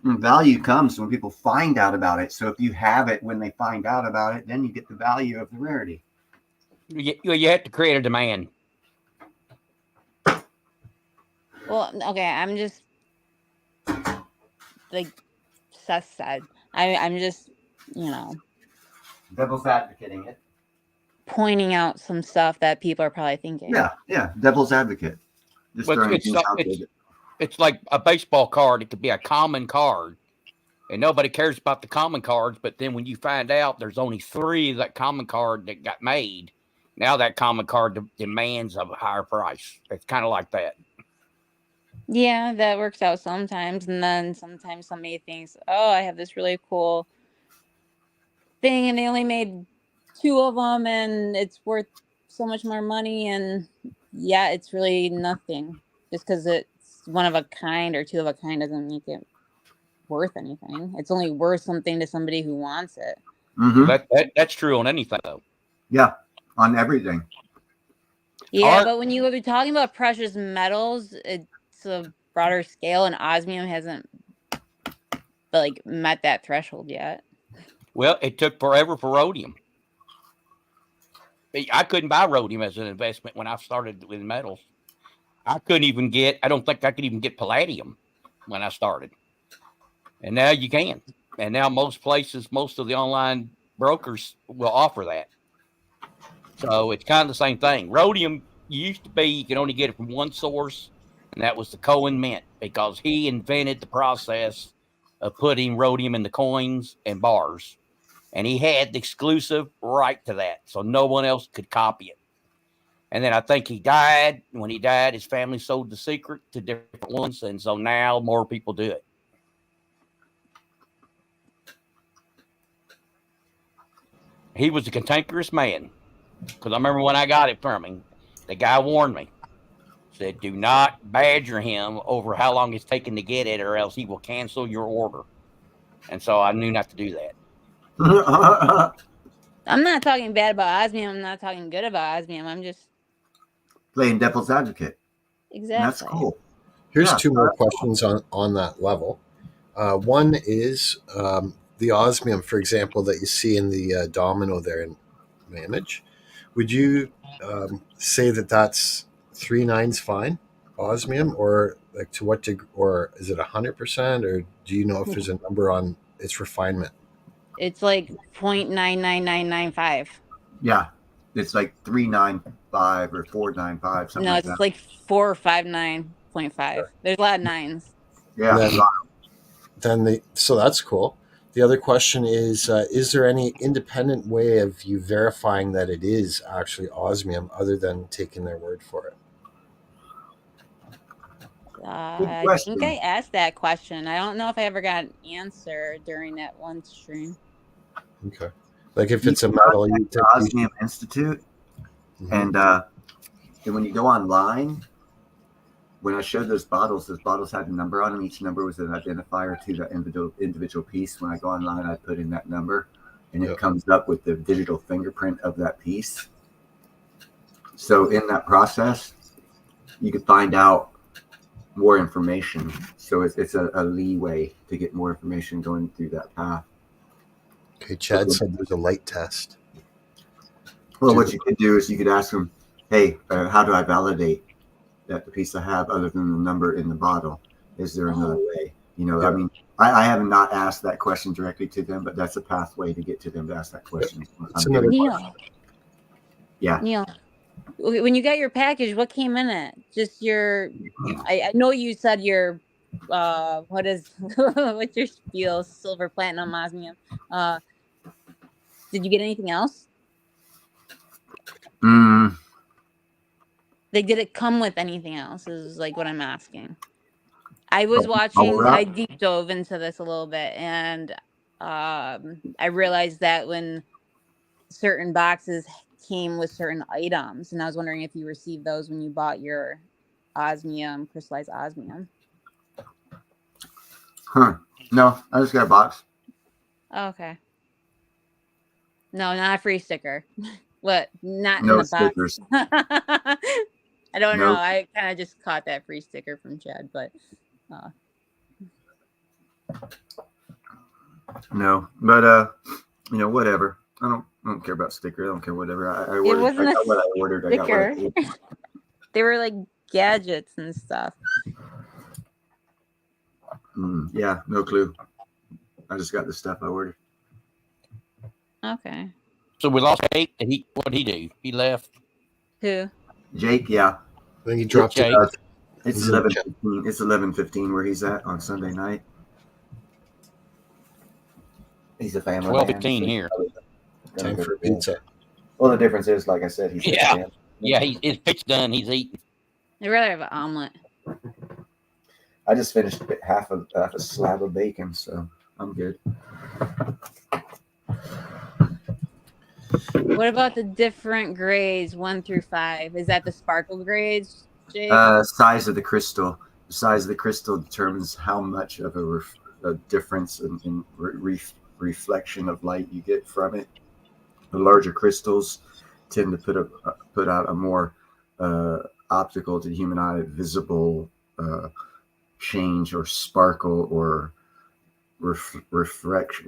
And value comes when people find out about it. So if you have it when they find out about it, then you get the value of the rarity. You have to create a demand. Well, okay, I'm just like Seth said. I'm just, Devil's advocating it. pointing out some stuff that people are probably thinking. Yeah. Devil's advocate. Just Well, throwing things out there. it's like a baseball card. It could be a common card, And nobody cares about the common cards, but then when you find out there's only 3 of that common card that got made, now that common card demands a higher price. It's kind of like that. Yeah, that works out sometimes, and then sometimes somebody thinks, "Oh, I have this really cool thing," and they only made 2 of them, and it's worth so much more money, and yeah, it's really nothing. Just because it's one of a kind or 2 of a kind doesn't make it worth anything. It's only worth something to somebody who wants it. Mm-hmm. That's true on anything, though. Yeah, on everything. Yeah, Art- but when you were talking about precious metals, it's a broader scale, and osmium hasn't like met that threshold yet. Well, it took forever for rhodium. I couldn't buy rhodium as an investment when I started with metals. I don't think I could even get palladium when I started. And now you can. And now most places, most of the online brokers will offer that. So it's kind of the same thing. Rhodium used to be, you could only get it from one source, and that was the Cohen Mint, because he invented the process of putting rhodium in the coins and bars. And he had the exclusive right to that. So no one else could copy it. And then I think he died. When he died, his family sold the secret to different ones. And so now more people do it. He was a cantankerous man. Because I remember when I got it from him, the guy warned me. Said, do not badger him over how long it's taken to get it, or else he will cancel your order. And so I knew not to do that. I'm not talking bad about osmium. I'm not talking good about osmium. I'm just Playing devil's advocate. exactly. That's cool. Here's Yeah. 2 more questions on that level. One is the osmium, for example, that you see in the domino there in my image. Would you say that that's 3 nines fine osmium, or like to what degree, or is it 100%, or do you know if there's a number on its refinement? It's like 0.99995. Yeah, it's like 395 or 495, something No, like it's that. like 459.5. There's a lot of nines. Yeah, So that's cool. The other question is there any independent way of you verifying that it is actually osmium other than taking their word for it? I think I asked that question. I don't know if I ever got an answer during that one stream. Okay. Like if it's a metal, you the Osmium Institute, and when you go online, when I showed those bottles had a number on them. Each number was an identifier to that individual piece. When I go online, I put in that number, and it comes up with the digital fingerprint of that piece. So in that process, you can find out more information. So it's a leeway to get more information going through that path. Okay, Chad said there's a light test. Well, what you could do is you could ask them, hey, how do I validate that the piece I have other than the number in the bottle? Is there another way? You know, I mean, I have not asked that question directly to them, but that's a pathway to get to them to ask that question. Neil. Yeah. Neil, when you got your package, what came in it? Just your, I know you said your, what's your spiel? Silver, platinum, osmium. Did you get anything else? Like, did it come with anything else? Is like what I'm asking. I was watching. I deep dove into this a little bit, and I realized that when certain boxes came with certain items, and I was wondering if you received those when you bought your osmium, crystallized osmium. No, I just got a box. Oh, okay. No, not a free sticker. What? Not No in the stickers. box. I don't know. I kind of just caught that free sticker from Chad, but no. But you know, whatever. I don't care about sticker. I don't care whatever. I ordered. It wasn't I got what I a ordered. sticker. I got what I ordered. They were like gadgets and stuff. Yeah, no clue. I just got the stuff I ordered. Okay. So we lost Jake, and what did he do? He left. Who? Jake, yeah. I think he dropped Jake. It's 11:15. It's 11:15 where he's at on Sunday night. He's a family 12:15 man. here. Time Gonna for go to bed. pizza. Well, the difference is, like I said, he's Yeah. Yeah, his pitch done. He's eating. I'd rather have an omelet. I just finished half a slab of bacon, so I'm good. What about the different grades, 1 through 5? Is that the sparkle grades, Jake? Size of the crystal. The size of the crystal determines how much of a difference in reflection of light you get from it. The larger crystals tend to put out a more optical to the human eye visible change or sparkle or reflection.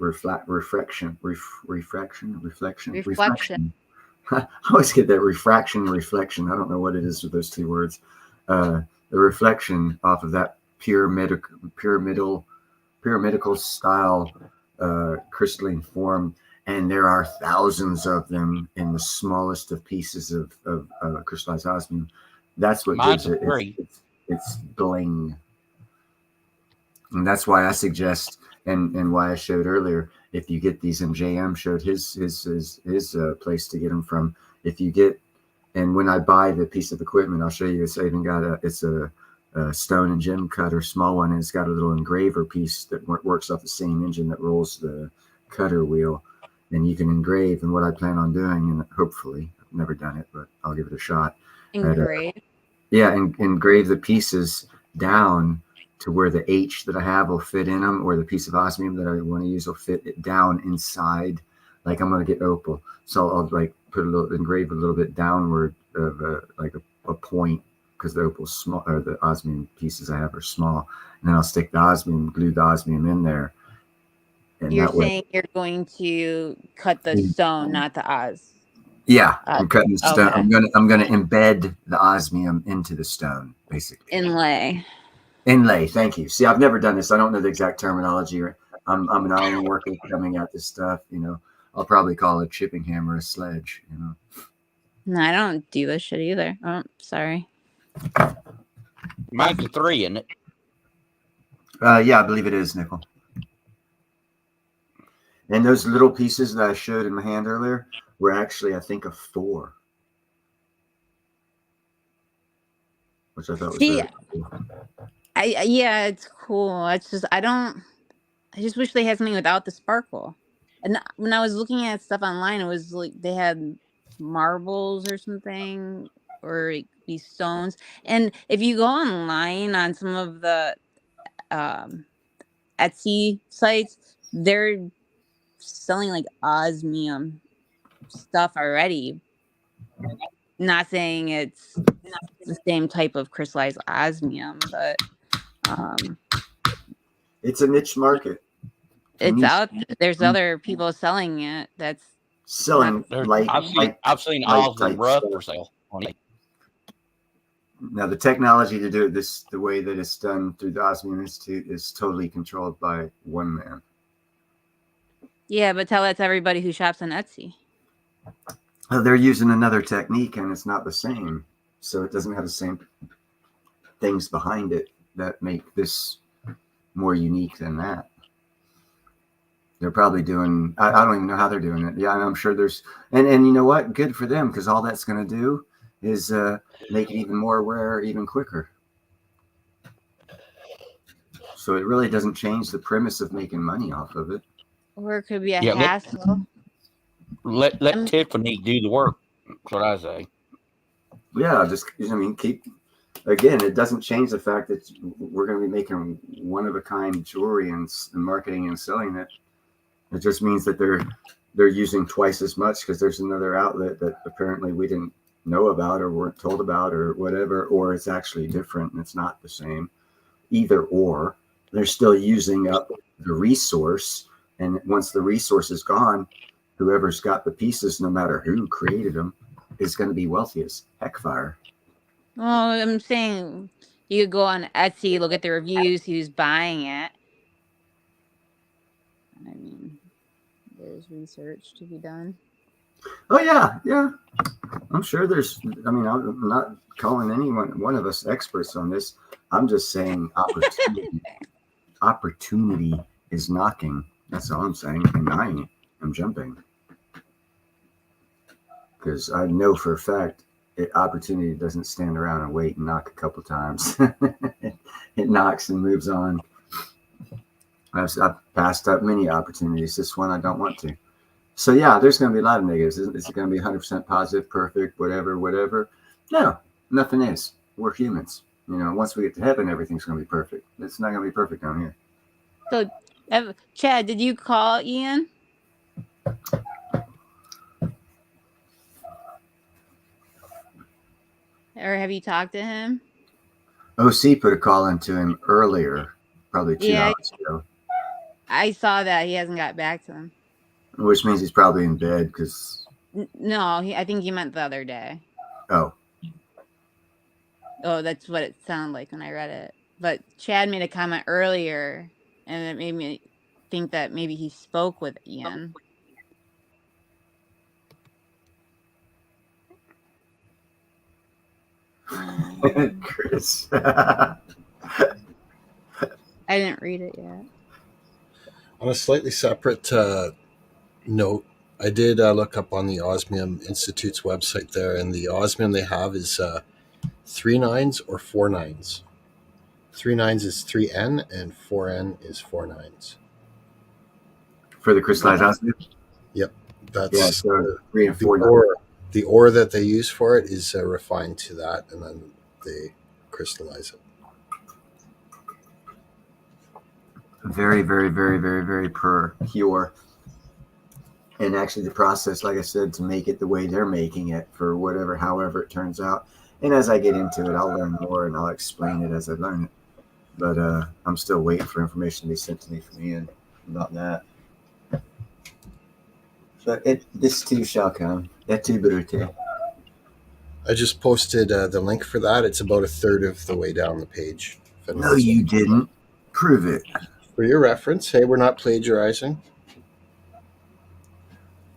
I always get that refraction and reflection. I don't know what it is with those two words. The reflection off of that pyramidal style crystalline form, and there are thousands of them in the smallest of pieces of crystallized osmium. That's what Mine's gives it its bling. And that's why I suggest, and why I showed earlier, if you get these, and JM showed his place to get them from. If you get, and when I buy the piece of equipment, I'll show you. It's even got it's a stone and gem cutter, small one, and it's got a little engraver piece that works off the same engine that rolls the cutter wheel, and you can engrave. And what I plan on doing, and hopefully, I've never done it, but I'll give it a shot. Engrave. And engrave the pieces down to where the H that I have will fit in them, or the piece of osmium that I want to use will fit it down inside. Like I'm going to get opal, so I'll like engrave a little bit downward of a point, because the opal's small, or the osmium pieces I have are small, and then I'll stick glue the osmium in there. And you're saying you're going to cut the stone, not the Oz. Yeah, I'm cutting the stone. Okay. I'm gonna embed the osmium into the stone, basically. Inlay. Thank you. See, I've never done this. I don't know the exact terminology. I'm an iron worker coming at this stuff. I'll probably call a chipping hammer a sledge. No, I don't do this shit either. Oh, sorry. Mine's a 3, isn't it? Yeah, I believe it is, Nickel. And those little pieces that I showed in my hand earlier were actually, I think, a 4. Which I thought was very cool. Yeah, it's cool. It's just I just wish they had something without the sparkle. And when I was looking at stuff online, it was like they had marbles or something, or like these stones. And if you go online on some of the Etsy sites, they're selling like osmium stuff already. Not saying it's the same type of crystallized osmium, but it's a niche market. It's out. There's other people selling it. That's selling I've seen osmium rough for sale. Now the technology to do it the way that it's done through the Osmium Institute is totally controlled by one man. Yeah, but tell that to everybody who shops on Etsy. They're using another technique, and it's not the same. So it doesn't have the same things behind it that make this more unique than that. They're probably doing, I don't even know how they're doing it. Yeah, I'm sure there's, and you know what? Good for them, because all that's going to do is make it even more rare, even quicker. So it really doesn't change the premise of making money off of it. Or it could be a hassle. Let Tiffany do the work. That's what I say. Yeah, again, it doesn't change the fact that we're going to be making one-of-a-kind jewelry and marketing and selling it. It just means that they're using twice as much, because there's another outlet that apparently we didn't know about or weren't told about or whatever, or it's actually different and it's not the same. Either or, they're still using up the resource, and once the resource is gone, whoever's got the pieces, no matter who created them, is going to be wealthy as heck fire. Well, I'm saying you could go on Etsy, look at the reviews, who's buying it. I mean, there's research to be done. Oh, yeah. I'm sure there's, I'm not calling one of us experts on this. I'm just saying opportunity is knocking. That's all I'm saying. And I'm jumping because I know for a fact opportunity doesn't stand around and wait and knock a couple times. It knocks and moves on. I've passed up many opportunities. This one I don't want to. So yeah, there's going to be a lot of negatives. Is it going to be 100% positive, perfect, whatever? No, nothing is. We're humans. Once we get to heaven, everything's going to be perfect. It's not going to be perfect down here. So, Chad, did you call Ian? Or have you talked to him? OC put a call into him earlier, probably 2 hours ago. I saw that. He hasn't got back to him. Which means he's probably in bed because... No, I think he meant the other day. Oh, that's what it sounded like when I read it. But Chad made a comment earlier, and it made me think that maybe he spoke with Ian. Chris. I didn't read it yet. On a slightly separate note, I did look up on the Osmium Institute's website there, and the osmium they have is 3 nines or 4 nines. 3 nines is 3N, and 4N is 4 nines. For the crystallized osmium? Yep. That's so 3 and 4 ore. The ore that they use for it is refined to that, and then they crystallize it. Very, very, very, very, very pure. And actually the process, like I said, to make it the way they're making it for however it turns out. And as I get into it, I'll learn more and I'll explain it as I learn it. But I'm still waiting for information to be sent to me from Ian about that. But this too shall come. Et tu, Brute. I just posted the link for that. It's about a third of the way down the page. No, you didn't. Prove it. For your reference, hey, we're not plagiarizing.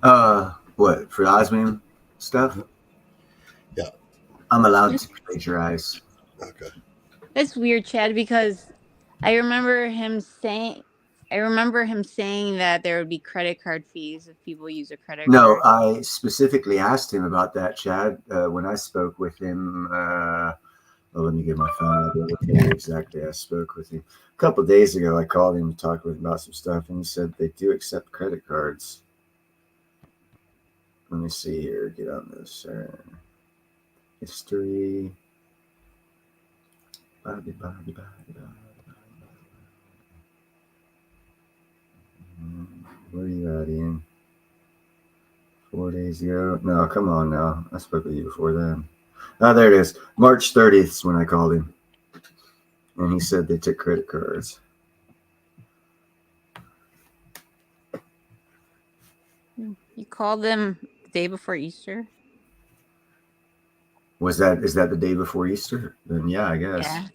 What, for osmium stuff? Yeah. I'm allowed to plagiarize. Okay. It's weird, Chad, because I remember him saying that there would be credit card fees if people use a credit card. No, I specifically asked him about that, Chad, when I spoke with him. Let me get my phone. I'll tell you exactly. I spoke with him a couple of days ago. I called him to talk with him about some stuff, and he said they do accept credit cards. Let me see here. Get on this. History. Where are you at, Ian? 4 days ago? No, come on now. I spoke with you before then. Oh, there it is. March 30th is when I called him. And he said they took credit cards. You called them the day before Easter? Is that the day before Easter? Then yeah, I guess. Yeah.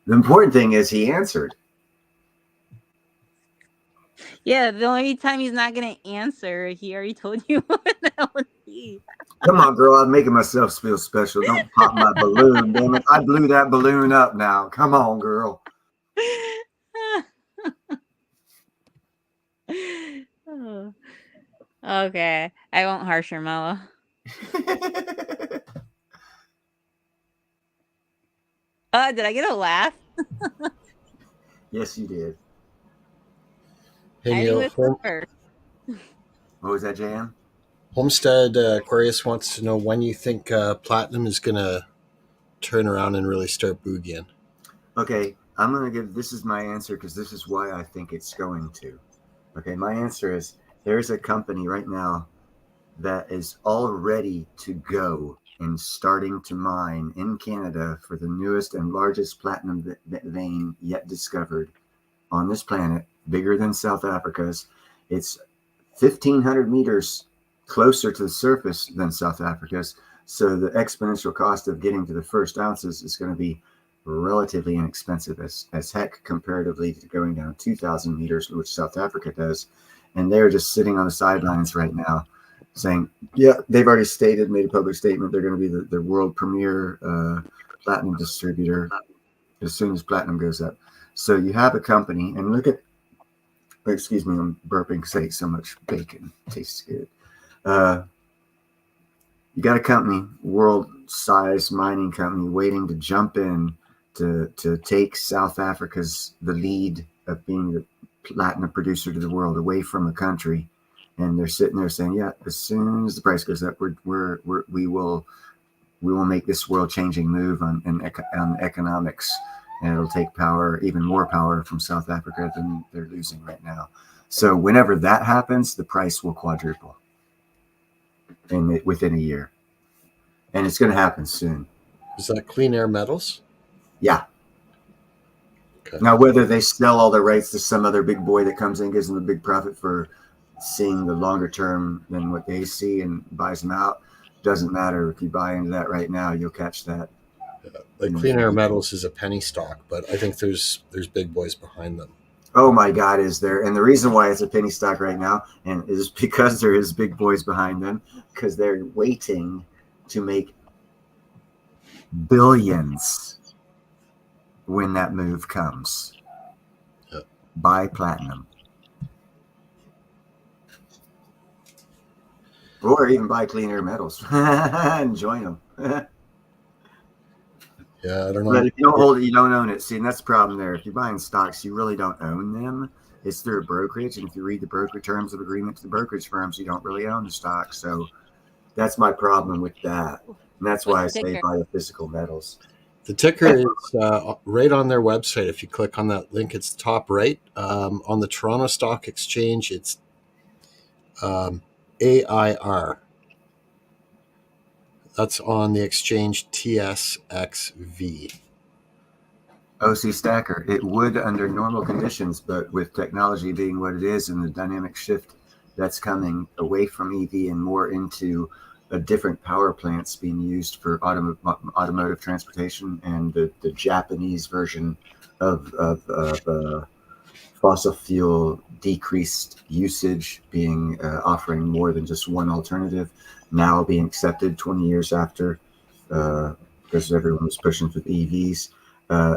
The important thing is he answered. Yeah, the only time he's not going to answer, he already told you what that would be. Come on, girl. I'm making myself feel special. Don't pop my balloon, damn it. I blew that balloon up now. Come on, girl. Oh. Okay. I won't harsh your mellow. Did I get a laugh? Yes, you did. Hey, I Neil. what was that, JM? Homestead Aquarius wants to know when you think platinum is going to turn around and really start boogieing. Okay, I'm going to this is my answer because this is why I think it's going to. Okay, my answer is there's a company right now that is all ready to go and starting to mine in Canada for the newest and largest platinum vein yet discovered on this planet, bigger than South Africa's. It's 1,500 meters closer to the surface than South Africa's. So the exponential cost of getting to the first ounces is going to be relatively inexpensive as heck comparatively to going down 2,000 meters, which South Africa does. And they're just sitting on the sidelines right now saying, yeah, they've already made a public statement. They're going to be the world premier platinum distributor as soon as platinum goes up. So you have a company, and look at Excuse me, I'm burping because I ate so much bacon. Tastes good. You got a company, world-size mining company, waiting to jump in to take South Africa's the lead of being the platinum producer to the world away from a country, and they're sitting there saying, "Yeah, as soon as the price goes up, we will make this world-changing move on economics, and it'll take power, even more power, from South Africa than they're losing right now." So whenever that happens, the price will quadruple within a year, and it's going to happen soon. Is that Clean Air Metals? Yeah. Okay. Now, whether they sell all their rights to some other big boy that comes in, gives them a big profit for seeing the longer term than what they see and buys them out, doesn't matter. If you buy into that right now, you'll catch that. Yeah. Like Clean Air Metals is a penny stock, but I think there's big boys behind them. Oh my God, is there? And the reason why it's a penny stock right now and is because there is big boys behind them, because they're waiting to make billions when that move comes. Yep. Buy platinum. Or even buy Clean Air Metals and join them. Yeah, I don't know. But if you don't hold it, you don't own it. See, and that's the problem there. If you're buying stocks, you really don't own them. It's through a brokerage, and if you read the broker terms of agreement to the brokerage firms, you don't really own the stock. So that's my problem with that. And that's why I say buy the physical metals. The ticker is right on their website. If you click on that link, it's top right. On the Toronto Stock Exchange, it's AIR. That's on the exchange TSXV. OC Stacker, it would under normal conditions, but with technology being what it is and the dynamic shift that's coming away from EV and more into a different power plants being used for automotive transportation, and the Japanese version of fossil fuel decreased usage being offering more than just one alternative, now being accepted 20 years after, because everyone was pushing for the EVs.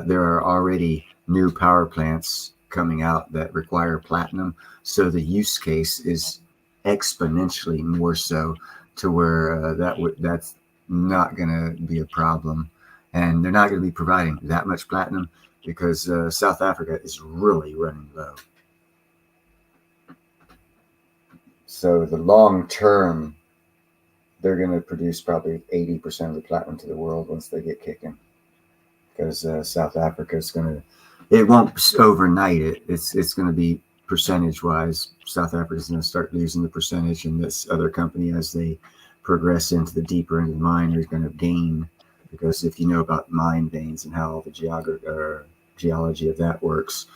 There are already new power plants coming out that require platinum, so the use case is exponentially more so to where that's not going to be a problem, and they're not going to be providing that much platinum because South Africa is really running low. So the long term, they're going to produce probably 80% of the platinum to the world once they get kicking, because South Africa is going to, it won't overnight it. It's going to be percentage wise. South Africa is going to start losing the percentage, and this other company, as they progress into the deeper into the mine, are going to gain, because if you know about mine veins and how all the geology of that works,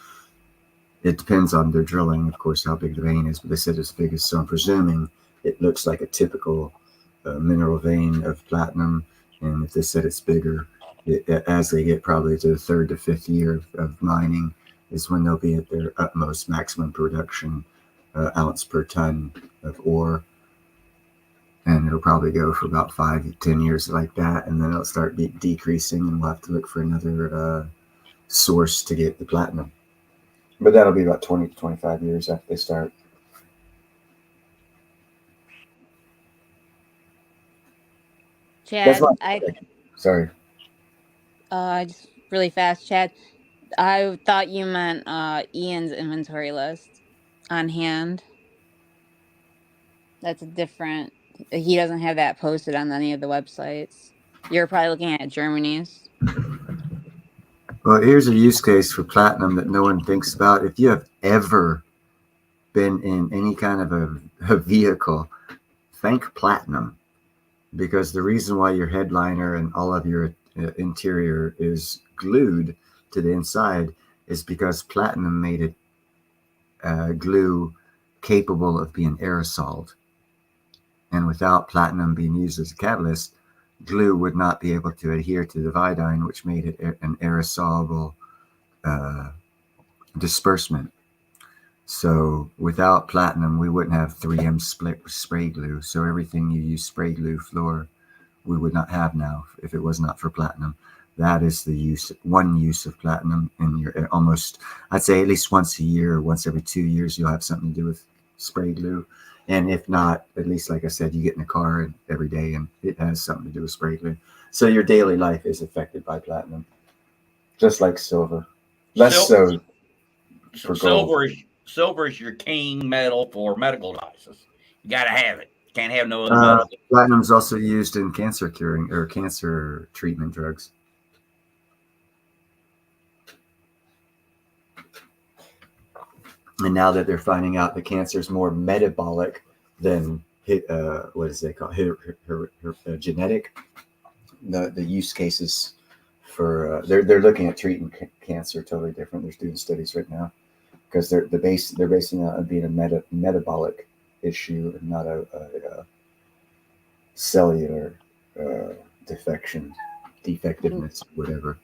it depends on their drilling, of course, how big the vein is, but they said it's big as, so I'm presuming it looks like a typical mineral vein of platinum, and if they said it's bigger, as they get probably to the third to fifth year of mining is when they'll be at their utmost maximum production ounce per ton of ore, and it'll probably go for about 5 to 10 years like that, and then it'll start decreasing, and we'll have to look for another source to get the platinum. But that'll be about 20 to 25 years after they start. Chad, Sorry. Just really fast, Chad. I thought you meant Ian's inventory list on hand. That's a different. He doesn't have that posted on any of the websites. You're probably looking at Germany's. Well, here's a use case for platinum that no one thinks about. If you have ever been in any kind of a vehicle, thank platinum, because the reason why your headliner and all of your interior is glued to the inside is because platinum made it glue capable of being aerosoled. And without platinum being used as a catalyst, glue would not be able to adhere to the iodine, which made it an aerosolable disbursement. So without platinum, we wouldn't have 3M spray glue. So everything you use spray glue floor, we would not have now if it was not for platinum. that is the one use of platinum in your almost, I'd say at least once a year, once every 2 years, you'll have something to do with spray glue. And if not, at least, like I said, you get in a car every day and it has something to do with spray glue. So your daily life is affected by platinum, just like silver. Less so for gold. Silver is your king metal for medical devices. You got to have it. You can't have no other metal. Platinum is also used in cancer curing or cancer treatment drugs. And now that they're finding out that cancer is more metabolic than what is it called? Genetic. The use cases for they're looking at treating cancer totally different. They're doing studies right now because they're basing it on being a metabolic issue and not a cellular defectiveness, whatever.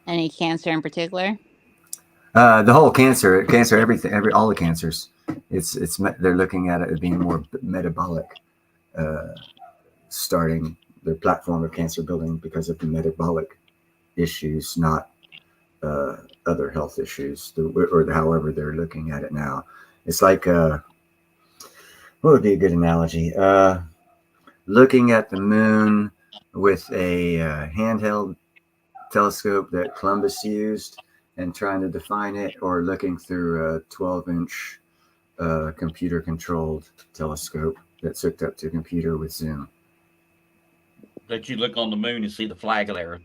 Any cancer in particular? The whole cancer, everything, all the cancers. It's they're looking at it as being more metabolic, starting their platform of cancer building because of the metabolic issues, not other health issues, or however they're looking at it now. It's like what would be a good analogy? Looking at the moon with a handheld telescope that Columbus used and trying to define it, or looking through a 12-inch computer-controlled telescope that's hooked up to a computer with Zoom. That you look on the moon and see the flag there.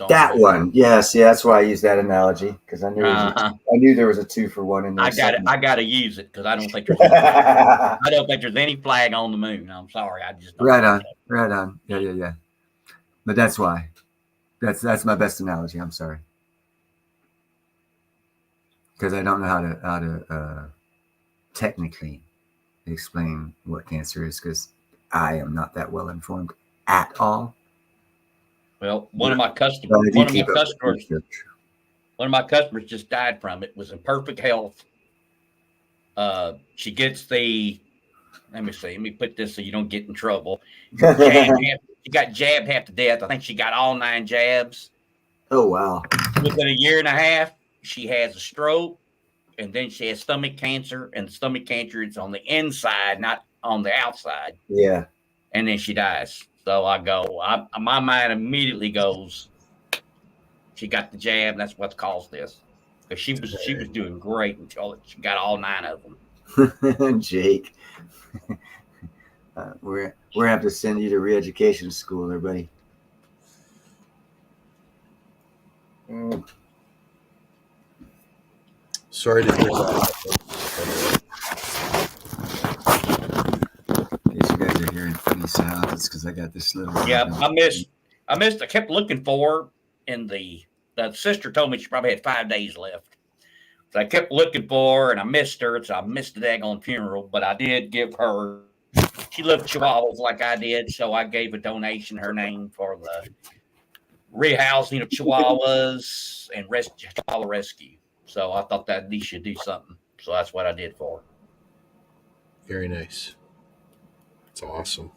That one, yes, yeah, that's why I used that analogy, because I knew there was a 2-for-1 in there. I got to use it because I don't think there's any flag on the moon. I'm sorry, I just don't right on. Yeah. But that's why. That's my best analogy. I'm sorry, because I don't know how to technically explain what cancer is, because I am not that well informed at all. Well, one of my customers just died from it. Was in perfect health. She gets the. Let me put this so you don't get in trouble. She got jabbed half to death. I think she got all 9 jabs. Oh wow! Within a year and a half, she has a stroke, and then she has stomach cancer. And the stomach cancer is on the inside, not on the outside. Yeah. And then she dies. So my mind immediately goes, she got the jab. that's what caused this. Because she was doing great until she got all 9 of them. Jake, we're gonna have to send you to re-education school there, buddy. Sorry to hear that. You guys are hearing funny sounds. It's because I got this little. Yeah, I missed. I kept looking for her, and the sister told me she probably had 5 days left. So I kept looking for her, and I missed her. So I missed the daggone funeral, but I did give her. She loved Chihuahuas like I did, so I gave a donation her name for the rehousing of Chihuahuas and Chihuahua rescue. So I thought that at least should do something. So that's what I did for her. Very nice. It's awesome.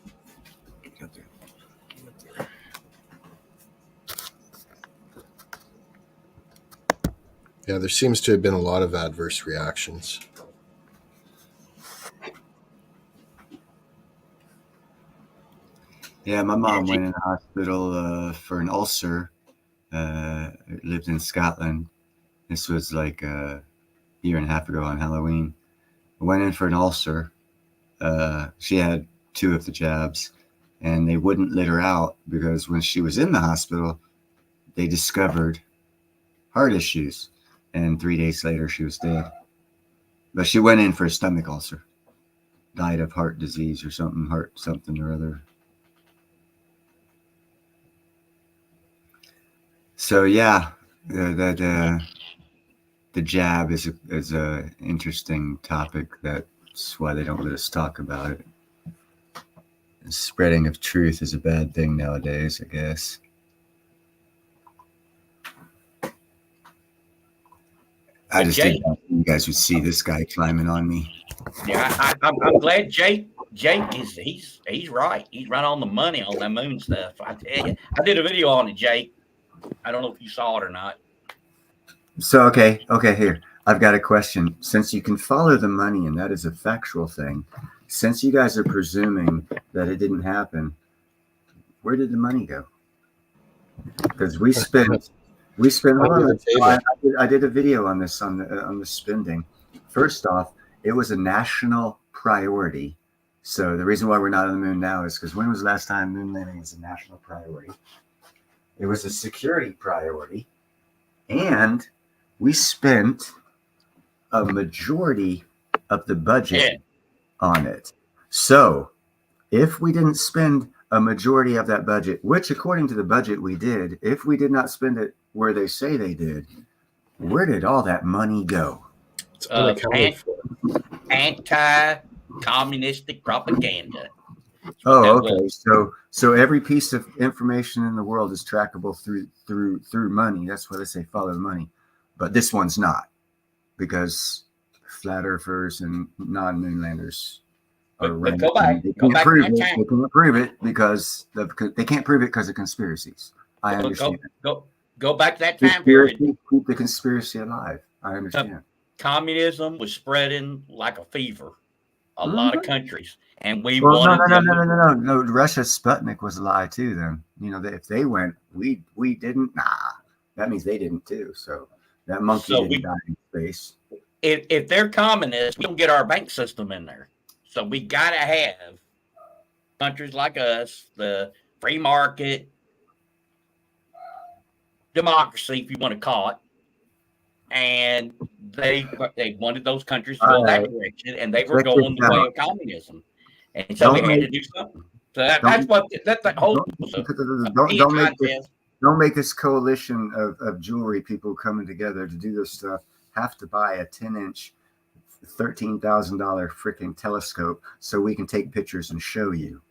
Yeah, there seems to have been a lot of adverse reactions. Yeah, my mom went in the hospital for an ulcer. Lived in Scotland. This was like a year and a half ago on Halloween. I went in for an ulcer. She had 2 of the jabs, and they wouldn't let her out because when she was in the hospital, they discovered heart issues, and 3 days later she was dead. But she went in for a stomach ulcer, died of heart disease or something, heart something or other. So yeah, the jab is a interesting topic. That's why they don't let us talk about it. The spreading of truth is a bad thing nowadays, I guess. I just didn't think you guys would see this guy climbing on me. Yeah, I'm glad Jake is he's right. He's right on the money on that moon stuff. I tell you, I did a video on it, Jake. I don't know if you saw it or not. So okay, here. I've got a question. Since you can follow the money and that is a factual thing, since you guys are presuming that it didn't happen, where did the money go? Because we spent hold Under on. the table. I did a video on this on the spending. First off, it was a national priority. So the reason why we're not on the moon now is because when was the last time moon landing was a national priority? It was a security priority, and we spent a majority of the budget on it. So if we didn't spend a majority of that budget, which according to the budget we did, if we did not spend it where they say they did, where did all that money go? It's unaccounted for. Anti-communistic propaganda. Oh, okay. So every piece of information in the world is trackable through money. That's why they say follow the money. But this one's not, because flat earthers and non-moonlanders are But go back. They Go can't back prove to it. that time. They can't prove it because they can't prove it because of conspiracies. I understand. Go back to that time period. Keep the conspiracy alive. I understand. Communism was spreading like a fever. A lot of countries, and we Well, wanted no. Russia's Sputnik was a lie too. Then if they went, we didn't. Nah, that means they didn't too. So that monkey didn't die in space. If they're communists, we don't get our bank system in there. So we gotta have countries like us, the free market, democracy, if you want to call it. And they wanted those countries to go that direction, and they were going the way of communism. And so we had to do something. So that's the whole. Don't make this coalition of jewelry people coming together to do this stuff have to buy a 10-inch, $13,000 freaking telescope so we can take pictures and show you.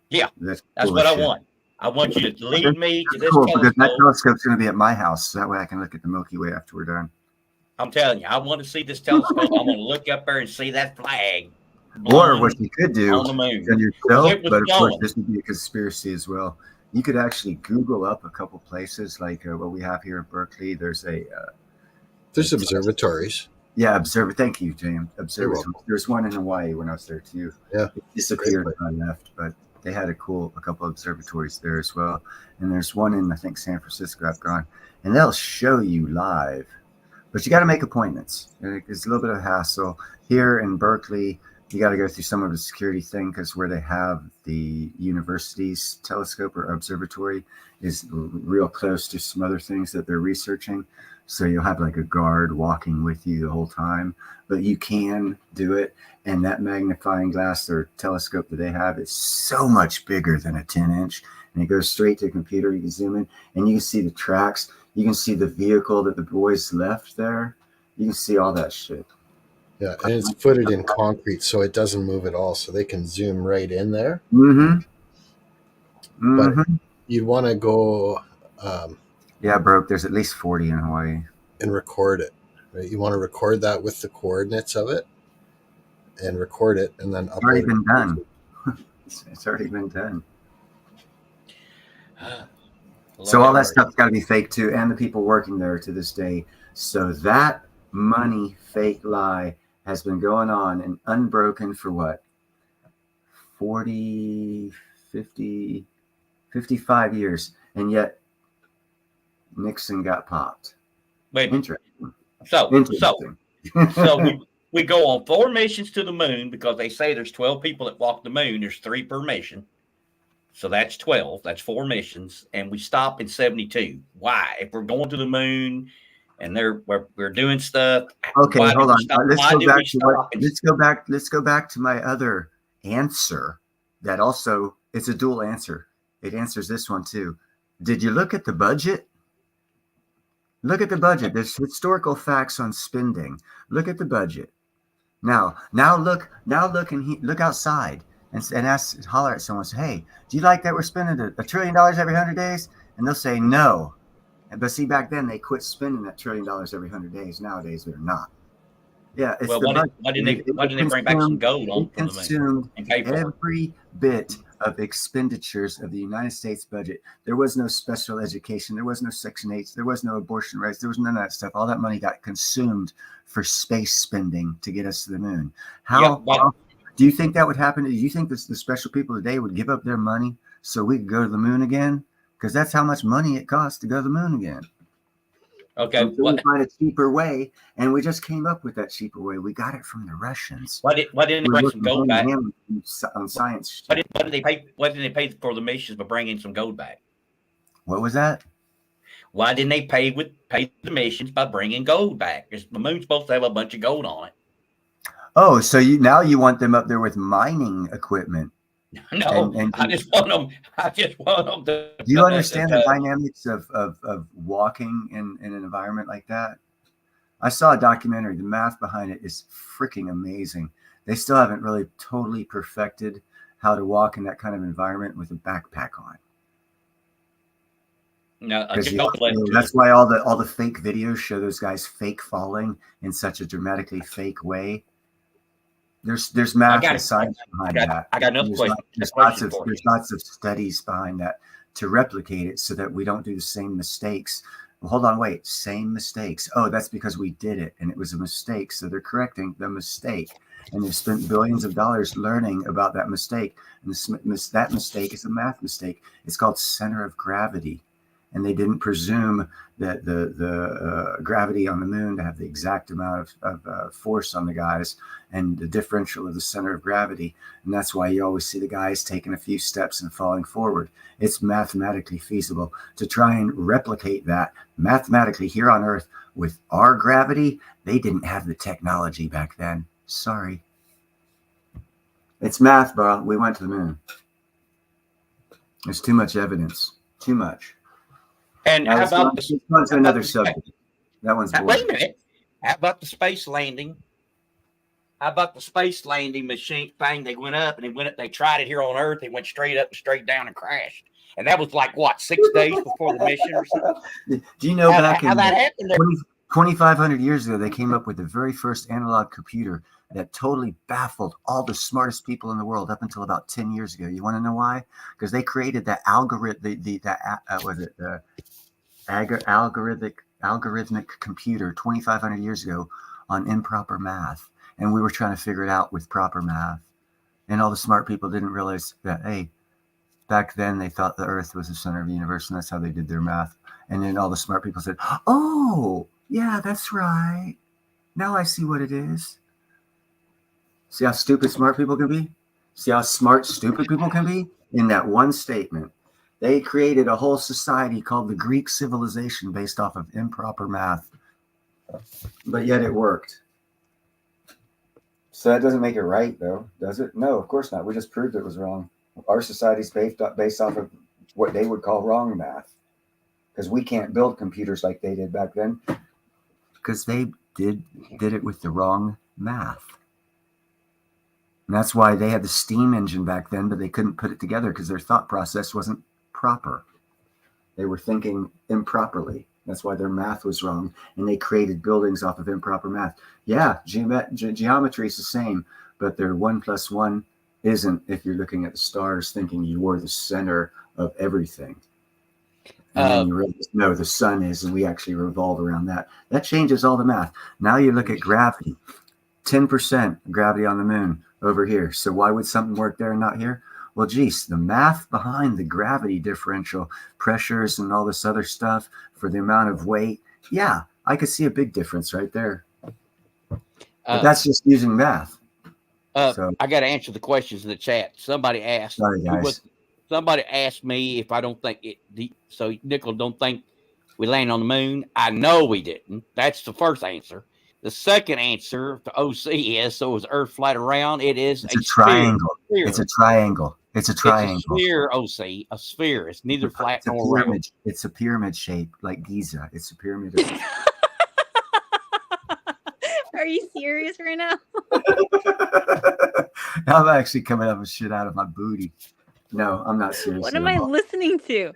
Yeah, that's what I want. I want you to lead me to this telescope. Because that telescope's going to be at my house, so that way I can look at the Milky Way after we're done. I'm telling you, I want to see this telescope. I'm going to look up there and see that flag. Or what you could do on the moon. yourself, but of course this would be a conspiracy as well. You could actually Google up a couple places like what we have here in Berkeley. There's observatories. Yeah, Thank you, James. Observatories. There's one in Hawaii when I was there too. Yeah, it disappeared when I left, but they had a couple observatories there as well. And there's one in I think San Francisco. I've gone, and they'll show you live, but you got to make appointments. It's a little bit of a hassle here in Berkeley. You got to go through some of the security thing because where they have the university's telescope or observatory is real close to some other things that they're researching. So you'll have like a guard walking with you the whole time, but you can do it. And that magnifying glass or telescope that they have is so much bigger than a 10-inch, and it goes straight to a computer. You can zoom in and you can see the tracks. You can see the vehicle that the boys left there. You can see all that shit. Yeah, and it's footed in concrete, so it doesn't move at all. So they can zoom right in there. But you'd want to go. Yeah, broke. There's at least 40 in Hawaii. And record it. Right? You want to record that with the coordinates of it, and record it, and then upload it's already been done. It's already been done. So all that stuff's got to be fake too, and the people working there to this day. So that money fake lie has been going on and unbroken for what? 40, 50, 55 years. And yet Nixon got popped. Wait. Interesting. So we go on 4 missions to the moon because they say there's 12 people that walk the moon. There's 3 per mission. So that's 12. That's 4 missions. And we stop in 72. Why? If we're going to the moon and we're doing stuff. Okay, hold on. Let's go back to my other answer. That also, it's a dual answer. It answers this one too. Did you look at the budget? Look at the budget. There's historical facts on spending. Look at the budget. Now look and look outside and holler at someone. Say, hey, do you like that we're spending $1 trillion every 100 days? And they'll say no. But see, back then they quit spending that $1 trillion every 100 days. Nowadays they're not. Yeah. It's why didn't they bring back some gold on the moon? Every bit of expenditures of the United States budget. There was no special education. There was no Section 8. There was no abortion rights. There was none of that stuff. All that money got consumed for space spending to get us to the moon. How do you think that would happen? Do you think the special people today would give up their money so we could go to the moon again? Because that's how much money it costs to go to the moon again. Okay. We find a cheaper way, and we just came up with that cheaper way. We got it from the Russians. Why didn't they bring some gold back? On science. Why didn't they pay? Why didn't they pay for the missions by bringing some gold back? What was that? Why didn't they pay the missions by bringing gold back? Because the moon's supposed to have a bunch of gold on it. Oh, so now you want them up there with mining equipment? No, I just want them to. Do you understand the dynamics of walking in an environment like that? I saw a documentary. The math behind it is freaking amazing. They still haven't really totally perfected how to walk in that kind of environment with a backpack on. No, that's why all the fake videos show those guys fake falling in such a dramatically fake way. There's math and science behind that. I got another question. There's lots of studies behind that to replicate it so that we don't do the same mistakes. Well, hold on, wait. Same mistakes. Oh, that's because we did it and it was a mistake. So they're correcting the mistake. And they've spent billions of dollars learning about that mistake. And that mistake is a math mistake. It's called center of gravity. And they didn't presume that the gravity on the moon to have the exact amount of force on the guys and the differential of the center of gravity. And that's why you always see the guys taking a few steps and falling forward. It's mathematically feasible to try and replicate that mathematically here on Earth with our gravity. They didn't have the technology back then. Sorry. It's math, bro. We went to the moon. There's too much evidence. Too much. And how about another subject? That one's boring. Wait a minute. How about the space landing? How about the space landing machine thing? They went up and they tried it here on Earth. They went straight up and straight down and crashed. And that was like what, 6 days before the mission or something? Do you know how back in that happened? 2,500 years ago, they came up with the very first analog computer that totally baffled all the smartest people in the world up until about 10 years ago. You want to know why? Because they created that algorithmic computer 2,500 years ago on improper math. And we were trying to figure it out with proper math. And all the smart people didn't realize that, hey, back then they thought the Earth was the center of the universe, and that's how they did their math. And then all the smart people said, oh, yeah, that's right. Now I see what it is. See how stupid smart people can be? See how smart stupid people can be? In that one statement. They created a whole society called the Greek civilization based off of improper math. But yet it worked. So that doesn't make it right, though, does it? No, of course not. We just proved it was wrong. Our society's based off of what they would call wrong math. Because we can't build computers like they did back then. Because they did it with the wrong math. And that's why they had the steam engine back then, but they couldn't put it together because their thought process wasn't proper. They were thinking improperly. That's why their math was wrong. And they created buildings off of improper math. Yeah, geometry is the same, but their 1 + 1 isn't if you're looking at the stars thinking you are the center of everything. And then you realize, no, the sun is, and we actually revolve around that. That changes all the math. Now you look at gravity. 10% gravity on the moon over here. So why would something work there and not here? Well, geez, the math behind the gravity differential, pressures and all this other stuff for the amount of weight. Yeah, I could see a big difference right there. But that's just using math. So I got to answer the questions in the chat. Somebody asked. Sorry, guys. Somebody asked me if I don't think it. So Nickel don't think we landed on the moon. I know we didn't. That's the first answer. The second answer to OC is, so is Earth flat around? It is a triangle. Sphere. It's a triangle. It's a triangle. It's a sphere, OC. A sphere. It's neither flat nor round. It's a pyramid shape, like Giza. It's a pyramid. Are you serious right now? I'm actually coming up with shit out of my booty. No, I'm not serious. What am I listening to?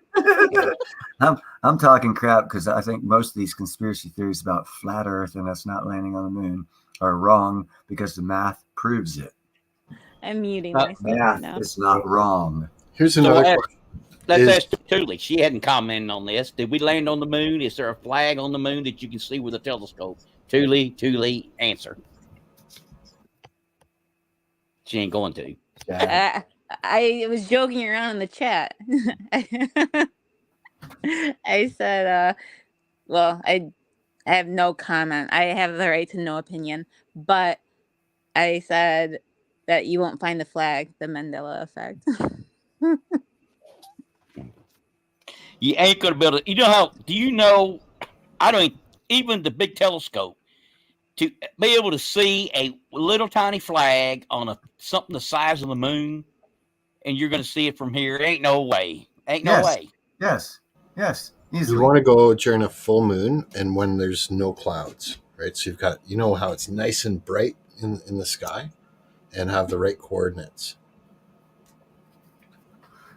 I'm talking crap because I think most of these conspiracy theories about flat Earth and us not landing on the moon are wrong because the math proves it. I'm muting Uh, myself right Math now. is not wrong. Here's So another let's question. ask Thule. She hadn't commented on this. Did we land on the moon? Is there a flag on the moon that you can see with a telescope? Thule, answer. She ain't going to. Yeah. I was joking around in the chat. I said, well, I have no comment. I have the right to no opinion, but I said that you won't find the flag, the Mandela effect. You ain't gonna be able to. You know how? Do you know? I don't even the big telescope to be able to see a little tiny flag on something the size of the moon, and you're gonna see it from here. Ain't no way. Ain't no Yes. way. Yes. Yes. You Easily. want to go during a full moon and when there's no clouds, right? So you've got, you know how it's nice and bright in the sky and have the right coordinates.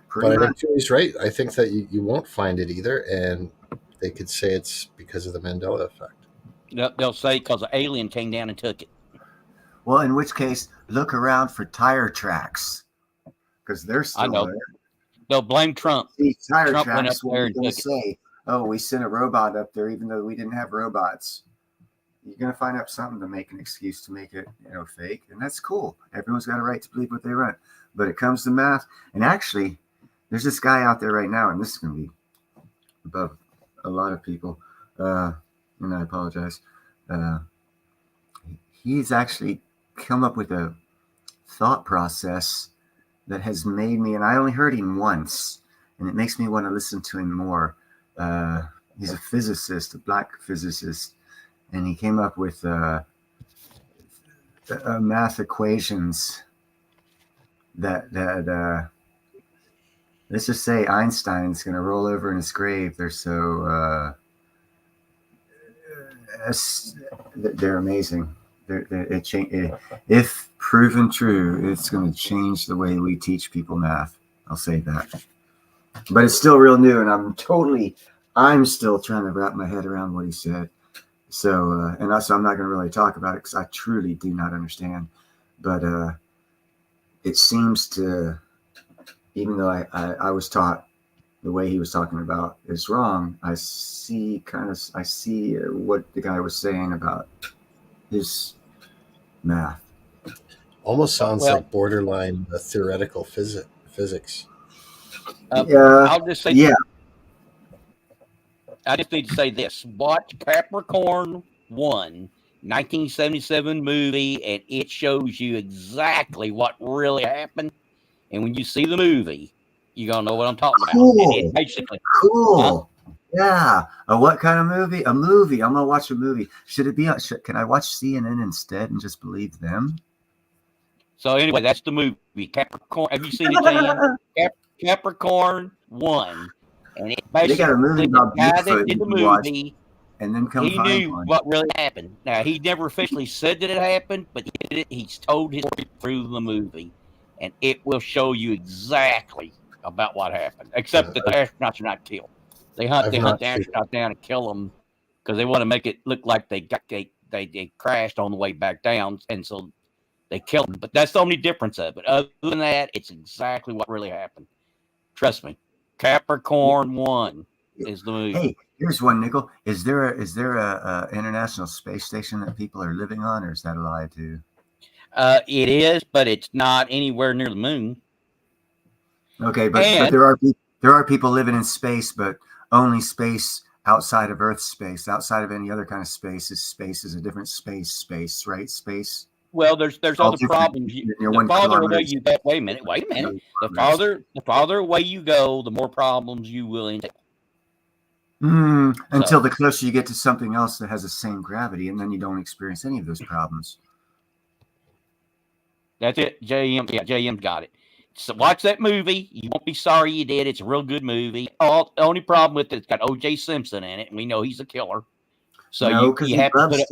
Pretty But I much. think Julie's right. I think that you won't find it either. And they could say it's because of the Mandela effect. They'll say because an alien came down and took it. Well, in which case, look around for tire tracks because they're I still know. there. They'll blame Trump. See, tire Trump went tracks up what there are and going to took it. say, oh, we sent a robot up there even though we didn't have robots. You're going to find out something to make an excuse to make it, fake. And that's cool. Everyone's got a right to believe what they want. But it comes to math. And actually, there's this guy out there right now, and this is going to be above a lot of people. And I apologize. He's actually come up with a thought process that has made me, and I only heard him once, and it makes me want to listen to him more. He's a physicist, a black physicist, and he came up with math equations that let's just say Einstein's going to roll over in his grave. They're so they're amazing. If proven true, it's going to change the way we teach people math. I'll say that. But it's still real new, and I'm still trying to wrap my head around what he said. So, and also I'm not going to really talk about it because I truly do not understand. But it seems to, even though I was taught the way he was talking about is wrong, I see what the guy was saying about his math. Almost sounds like borderline theoretical physics. I'll just say, yeah. I just need to say this: watch Capricorn 1, 1977 movie, and it shows you exactly what really happened. And when you see the movie, you're gonna know what I'm talking about. And it basically cool. Yeah. What kind of movie? A movie. I'm gonna watch a movie. Should it be? Can I watch CNN instead and just believe them? So anyway, that's the movie Capricorn. Have you seen it, Jan? Capricorn 1, and it basically they got a movie about the guy Bigfoot that did the watch, movie. and then come he knew what really happened. Now he never officially said that it happened, but he did it. He's told his story through the movie, and it will show you exactly about what happened. Except that the astronauts are not killed. They hunt the astronauts down and kill them because they want to make it look like they crashed on the way back down, and so they kill them. But that's the only difference of it. Other than that, it's exactly what really happened. Trust me. Capricorn 1 is the movie. Hey, here's one, Nickel. Is there a international space station that people are living on, or is that a lie too? It is, but it's not anywhere near the moon. Okay, but there are people living in space, but only space outside of Earth's space, outside of any other kind of space. Space is a different space, right? Space. Well, there's other problems. The farther away you go, wait a minute. The farther away you go, the more problems you will entail. Until the closer you get to something else that has the same gravity, and then you don't experience any of those problems. That's it. JM got it. So watch that movie. You won't be sorry you did. It's a real good movie. The only problem with it's got O.J. Simpson in it, and we know he's a killer. So you have to put it.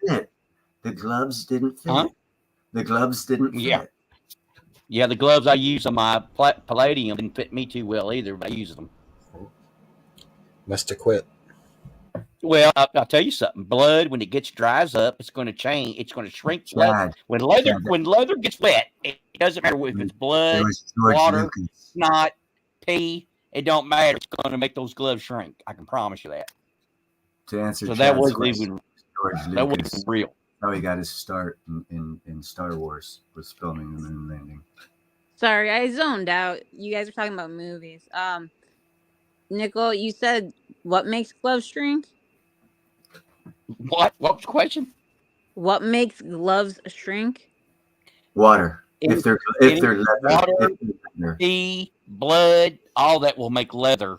Fit. The gloves didn't fit. Huh? The gloves didn't fit. Yeah, the gloves I use on my Palladium didn't fit me too well either, but I used them. Must have quit. Well, I'll tell you something. Blood, when it dries up, it's going to change. It's going to shrink. Chad, When leather gets wet, it doesn't matter if it's it blood, was George water, Lucas. snot, pee. It don't matter. It's going to make those gloves shrink. I can promise you that. To answer So that Chad's wasn't question, even George that Lucas, wasn't real. how he got his start in Star Wars was filming the moon landing. Sorry, I zoned out. You guys are talking about movies. Nickel, you said what makes gloves shrink? What? What was the question? What makes gloves shrink? Water. If they're leather, water, if they're leather. pee, blood, all that will make leather.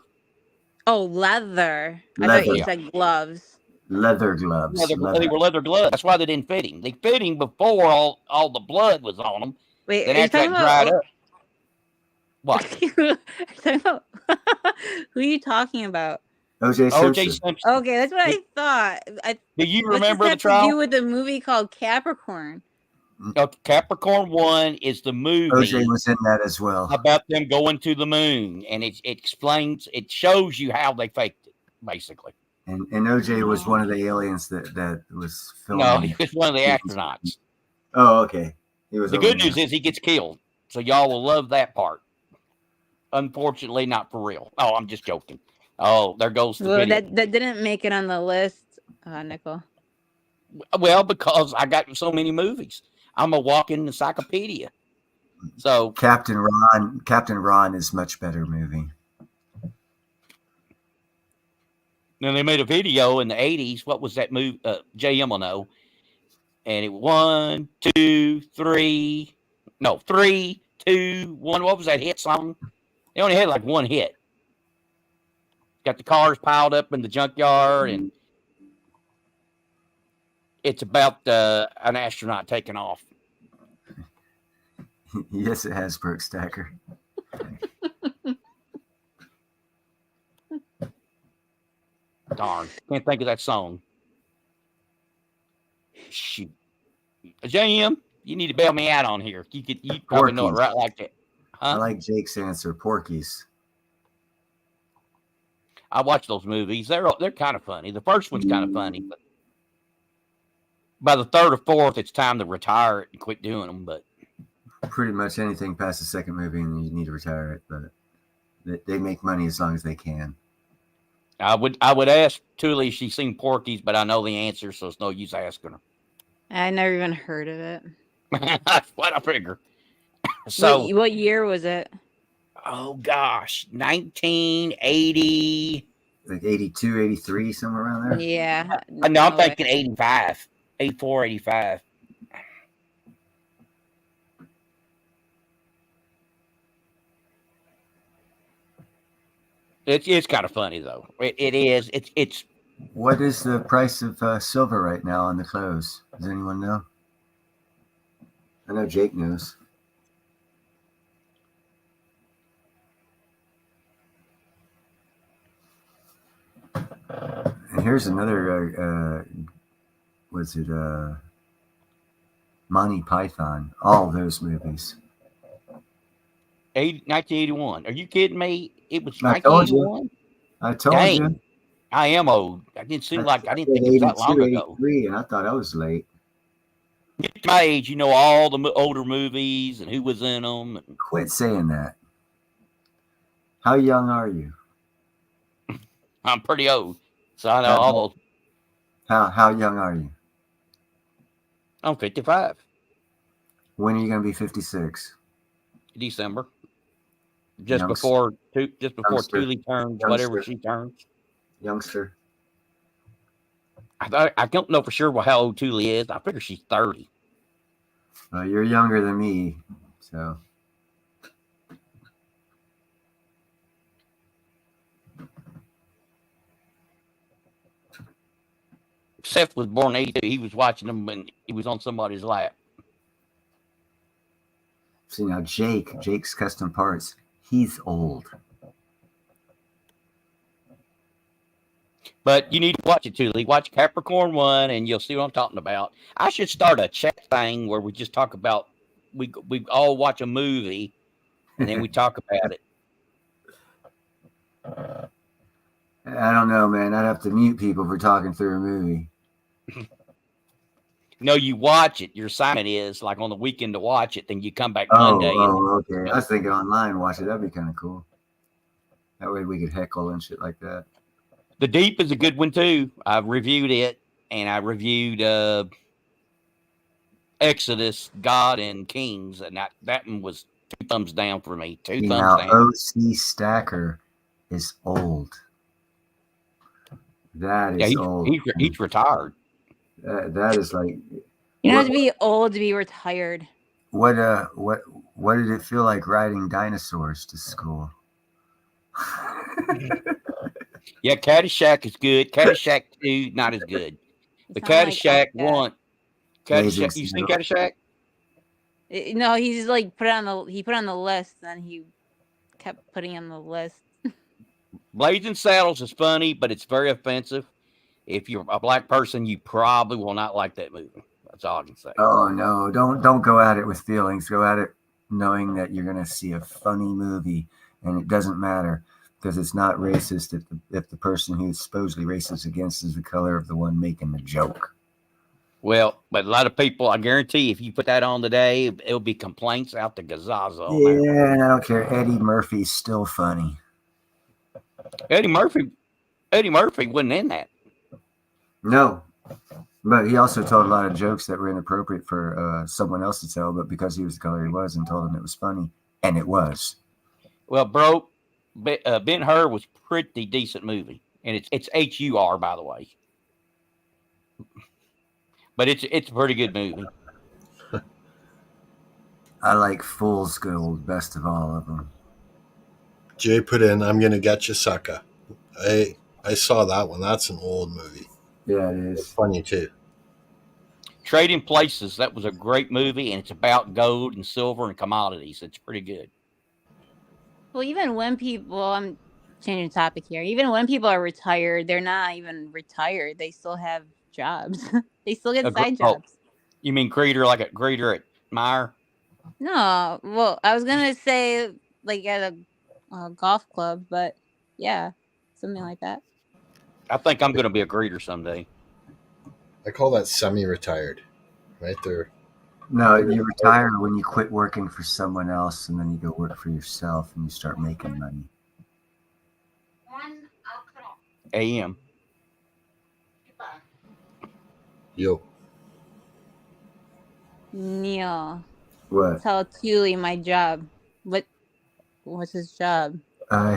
Oh, leather. I thought Leather. you said gloves. Leather gloves. They Leather. were leather gloves. That's why they didn't fit him. They fit him before all the blood was on them. Wait, Then are you after talking that dried about? up. What? Are you talking about who are you talking about? O.J. O.J. Simpson. Simpson. Okay, that's what I thought. Do you What's remember this the have to trial? do with a movie called Capricorn? Capricorn 1 is the movie O.J. was in that as well. about them going to the moon, and it explains, it shows you how they faked it, basically. And O.J. was one of the aliens that was filming. No, he was one of the astronauts. Oh, okay. He was. The good news is he gets killed, so y'all will love that part. Unfortunately, not for real. Oh, I'm just joking. Oh, there goes the Well, video. that didn't make it on the list, Nickel. Well, because I got so many movies. I'm a walking encyclopedia. So Captain Ron is much better movie. then they made a video in the 80s. What was that movie? JM will know. And it 1, 2, 3. No, 3, 2, 1. What was that hit song? They only had like one hit. Got the cars piled up in the junkyard, and it's about an astronaut taking off. Yes, it has Burt Stacker. Darn, can't think of that song. Shoot, JM, you need to bail me out on here. You probably know it right like that. Huh? I like Jake's answer. Porky's. I watch those movies. They're kind of funny. The first one's kind of funny, but by the third or fourth, it's time to retire it and quit doing them. But pretty much anything past the second movie, and you need to retire it. But they make money as long as they can. I would ask Thule if she's seen Porky's, but I know the answer, so it's no use asking her. I never even heard of it. That's what I figure. So, what year was it? Oh gosh, 1980. Like 82, 83, somewhere around there. Yeah. No, I'm thinking 85, 84, 85. It's kind of funny though. It is. It's. What is the price of silver right now on the clothes? Does anyone know? I know Jake knows. And here's another. Was it Monty Python? All those movies. 1981. Are you kidding me? It was I told 1981. I told Dang, you. I am old. I didn't seem like I didn't think it was that long ago. 83, and I thought I was late. At my age, you know all the older movies and who was in them. Quit saying that. How young are you? I'm pretty old, so I know all those. How young are you? I'm 55. When are you going to be 56? December. Just before Thule turns whatever she turns. Youngster. I don't know for sure how old Thule is. I figure she's 30. You're younger than me, so. Seth was born in 82. He was watching them when he was on somebody's lap. See, now Jake's Custom Parts, he's old. But you need to watch it, Thule. Watch Capricorn 1, and you'll see what I'm talking about. I should start a chat thing where we just talk about, we all watch a movie, and then we talk about it. I don't know, man. I'd have to mute people for talking through a movie. No, you watch it. Your assignment is like on the weekend to watch it. Then you come back Oh, Monday. Okay. I was thinking online, watch it. That'd be kind of cool. That way we could heckle and shit like that. The Deep is a good one too. I've reviewed it, and I reviewed Exodus, God, and Kings, and that one was 2 thumbs down for me. Two thumbs down. O.C. Stacker is old. That is old. He's retired. That is like. You don't have to be old to be retired. What did it feel like riding dinosaurs to school? Yeah, Caddyshack is good. Caddyshack 2, not as good. The Caddyshack 1. Caddyshack, you seen Caddyshack? No, he's like put it on the list, and he kept putting on the list. Blazing Saddles is funny, but it's very offensive. If you're a black person, you probably will not like that movie. That's all I can say. Oh no, don't go at it with feelings. Go at it knowing that you're gonna see a funny movie, and it doesn't matter because it's not racist if the person who's supposedly racist against is the color of the one making the joke. Well, but a lot of people, I guarantee, if you put that on today, it'll be complaints out the gazaza. Yeah, and I don't care. Eddie Murphy's still funny. Eddie Murphy wasn't in that. No, but he also told a lot of jokes that were inappropriate for someone else to tell, but because he was the color he was and told him it was funny, and it was. Well, bro, Ben-Hur was pretty decent movie, and it's H-U-R, by the way. But it's a pretty good movie. I like Fool's Gold best of all of them. Jay put in, I'm gonna get you, sucker. I saw that one. That's an old movie. Yeah, it is. It's funny too. Trading Places, that was a great movie, and it's about gold and silver and commodities. It's pretty good. Well, even when people, I'm changing the topic here. Even when people are retired, they're not even retired. They still have jobs. They still get side jobs. You mean greeter, like a greeter at Meyer? No, well, I was gonna say like at a golf club, but yeah, something like that. I think I'm going to be a greeter someday. I call that semi-retired, right there. No, you retire when you quit working for someone else, and then you go work for yourself, and you start making money. AM. Yo. Neil. What? Tell Thule my job. What's his job?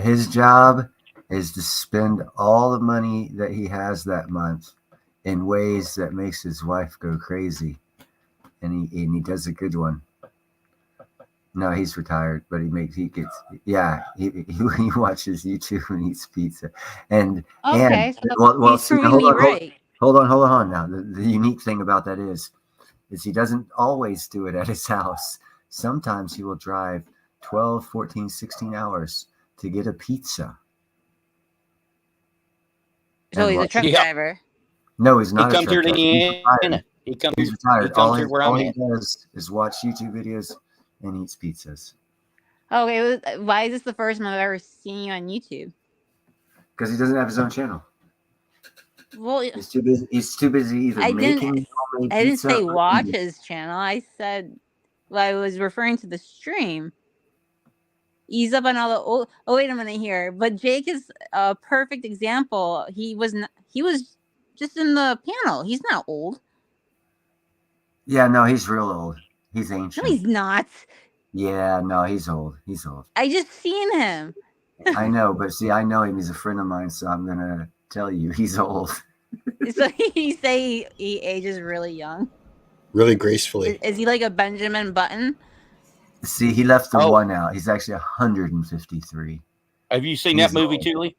His job is to spend all the money that he has that month in ways that makes his wife go crazy, and he does a good one. No, he's retired, but he watches YouTube and eats pizza, and okay, and so well, he's proving me right. Hold on. Now, the unique thing about that is he doesn't always do it at his house. Sometimes he will drive 12, 14, 16 hours to get a pizza. So he's a truck driver. No, he's not. He comes here to Indiana. He's retired. All he at. does is watch YouTube videos and eats pizzas. Okay, why is this the first time I've ever seen you on YouTube? Because he doesn't have his own channel. Well, he's too busy. He's too busy either making. I didn't say watch his channel. I said, well, I was referring to the stream. He's up on all the. Oh, wait a minute here. But Jake is a perfect example. He was just in the panel. He's not old. Yeah, no, he's real old. He's ancient. No, he's not. Yeah, no, he's old. He's old. I just seen him. I know, but see, I know him. He's a friend of mine, so I'm gonna tell you he's old. So you say he ages really young? Really gracefully. Is he like a Benjamin Button? See, he left the one out. He's actually 153. Have you seen that movie, Thule?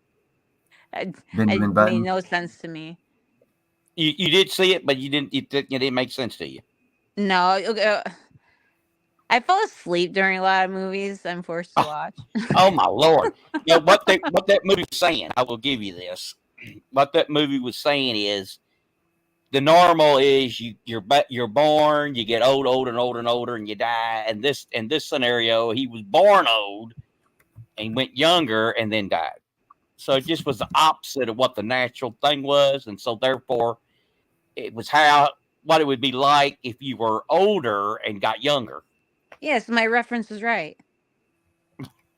It made no sense to me. You did see it, but you didn't. It didn't make sense to you. No, I fall asleep during a lot of movies I'm forced to watch. Oh my Lord! You know, what that movie was saying, I will give you this. What that movie was saying is, the normal is you're born, you get old, and you die. And in this scenario, he was born old and went younger and then died. So it just was the opposite of what the natural thing was, and so therefore it was what it would be like if you were older and got younger. Yes, my reference was right.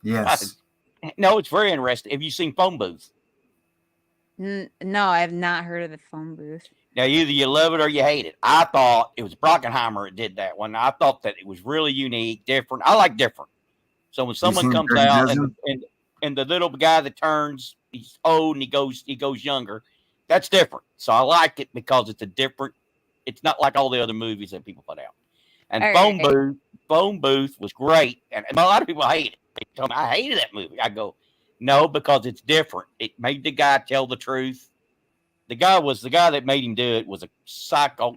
Yes. No, it's very interesting. Have you seen Phone Booth? No, I have not heard of the phone booth. Now, either you love it or you hate it. I thought it was Brockenheimer that did that one. I thought that it was really unique, different. I like different. So when someone seen comes Dirty out Dozen? and the little guy that turns, he's old and he goes younger, that's different. So I like it because it's a different. It's not like all the other movies that people put out. And All Phone Booth was great, and a lot of people hate it. They tell me I hated that movie. I go, no, because it's different. It made the guy tell the truth. The guy that made him do it was a psycho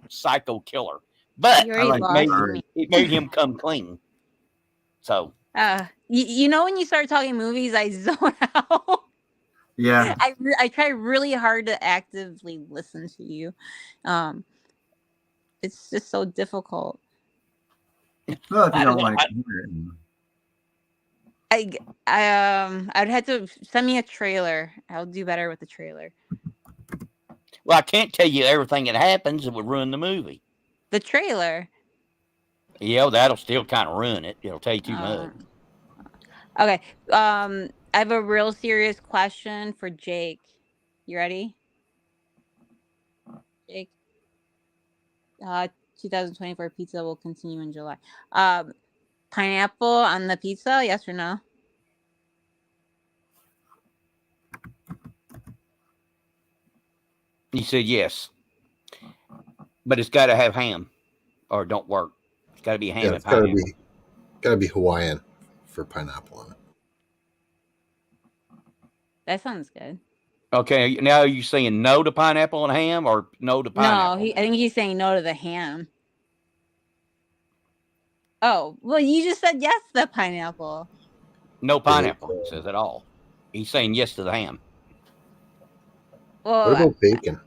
killer, but You already lost me. it made him come clean. So you know, when you start talking movies, I zone out. Yeah. I try really hard to actively listen to you. It's just so difficult. Well, if you I don't don't want know. to hear it. I'd have to send me a trailer. I'll do better with the trailer. Well, I can't tell you everything that happens. It would ruin the movie. The trailer. Yeah, that'll still kind of ruin it. It'll tell you too much. Okay. I have a real serious question for Jake. You ready? Jake. 2024 pizza will continue in July. Pineapple on the pizza, yes or no? He said yes, but it's got to have ham, or it don't work. It's got to be ham Yeah, and it's gotta pineapple. gotta be Hawaiian for pineapple on it. That sounds good. Okay, now are you saying no to pineapple and ham, or no to pineapple? No, I think he's saying no to the ham. Oh, well, you just said yes to the pineapple. No pineapple, he says at all. He's saying yes to the ham. Well, What about bacon?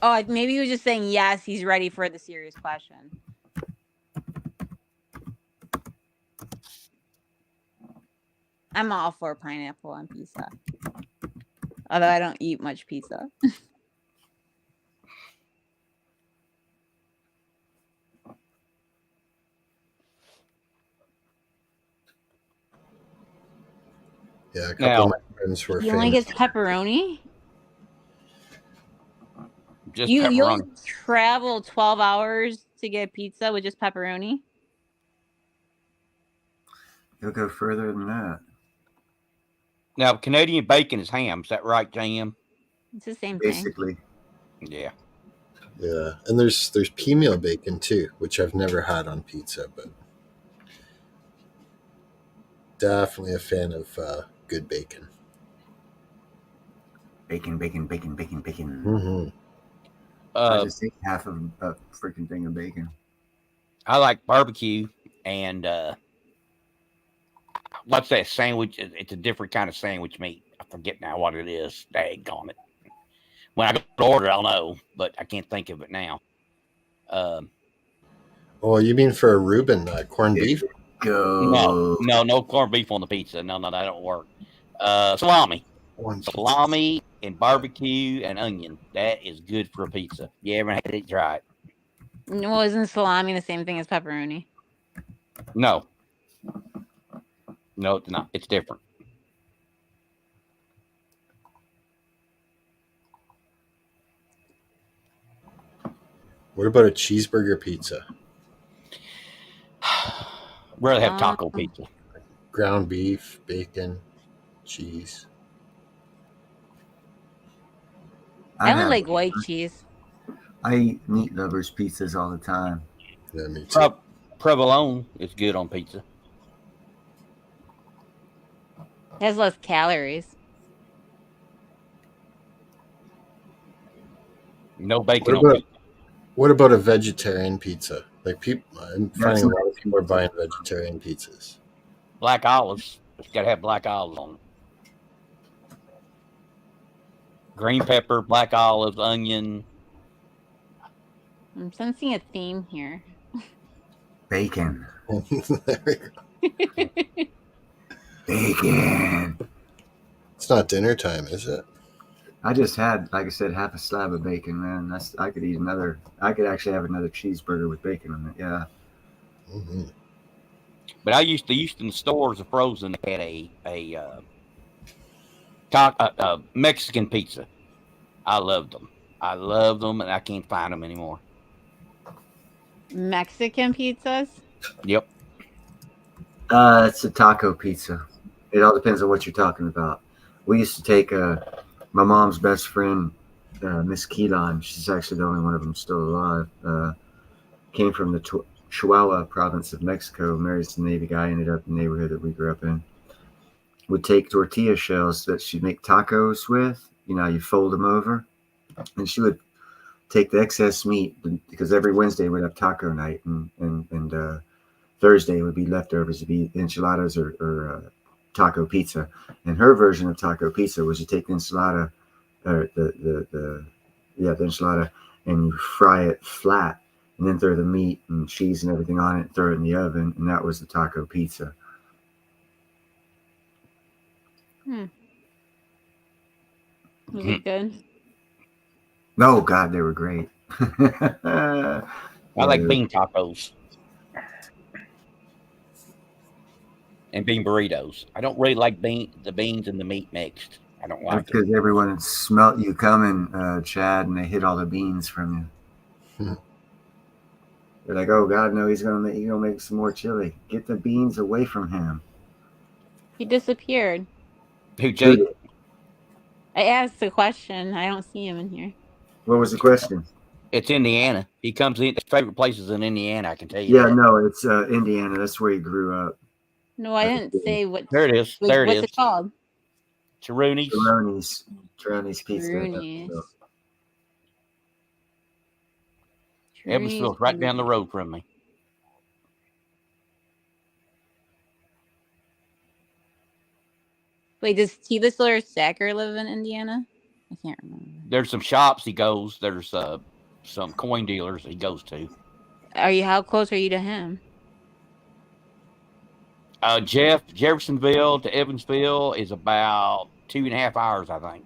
oh, maybe he was just saying yes. He's ready for the serious question. I'm all for pineapple on pizza, although I don't eat much pizza. Yeah, a couple of my friends were You only famous. get pepperoni? Just You'll pepperoni. travel 12 hours to get pizza with just pepperoni? You'll go further than that. Now, Canadian bacon is ham. Is that right, JM? It's the same thing. Basically. Yeah. Yeah, and there's pea meal bacon too, which I've never had on pizza, but definitely a fan of good bacon. Bacon. Mm-hmm. I just ate half of a freaking thing of bacon. I like barbecue and what's that sandwich? It's a different kind of sandwich meat. I forget now what it is. Daggone it. When I go to order, I'll know, but I can't think of it now. Oh, you mean for a Reuben corned beef? Go. No corned beef on the pizza. No, that don't work. Salami and barbecue and onion. That is good for a pizza. You ever had it? Try it. Well, isn't salami the same thing as pepperoni? No, it's not. It's different. What about a cheeseburger pizza? Rather have taco pizza. Ground beef, bacon, cheese. I only like white cheese. I eat meat lovers pizzas all the time. Yeah, me too. Provolone is good on pizza. It has less calories. No bacon on pizza. What about a vegetarian pizza? Like I'm finding a lot of people are buying vegetarian pizzas. Black olives. It's got to have black olives on it. Green pepper, black olives, onion. I'm sensing a theme here. Bacon. There we go. Bacon. It's It's not dinner time, is it? I just had, like I said, half a slab of bacon, man. I could eat another. I could actually have another cheeseburger with bacon on it. Yeah. Mm-hmm. But I used in the stores of frozen they had a Mexican pizza. I loved them. And I can't find them anymore. Mexican pizzas. Yep. It's a taco pizza. It all depends on what you're talking about. We used to take my mom's best friend, Miss Keelan. She's actually the only one of them still alive. Came from the Chihuahua province of Mexico. Married some Navy guy. Ended up in the neighborhood that we grew up in. Would take tortilla shells that she'd make tacos with. You know, you fold them over, and she would take the excess meat because every Wednesday we'd have taco night, and Thursday would be leftovers. It'd be enchiladas or taco pizza. And her version of taco pizza was you take the enchilada, or the enchilada, and you fry it flat, and then throw the meat and cheese and everything on it, and throw it in the oven, and that was the taco pizza. Was it good? Oh God, they were great. I like bean tacos and bean burritos. I don't really like the beans and the meat mixed. I don't like That's because everyone had smelt you coming, Chad, and they hid all the beans from you. They're like, "Oh God, no! He's gonna make some more chili. Get the beans away from him." He disappeared. Who, Jake? I asked a question. I don't see him in here. What was the question? It's Indiana. He comes in. His favorite places in Indiana. I can tell you. Yeah, that. no, it's Indiana. That's where he grew up. No, I didn't say what. There it is. There it is. What's it called? Taruni's. Taruni's Pizza. Taruni's. Evansville's right down the road from me. Wait, does Tila Sawyer Sacker live in Indiana? I can't remember. There's some shops he goes. There's some coin dealers he goes to. How close are you to him? Jeffersonville to Evansville is about 2.5 hours, I think.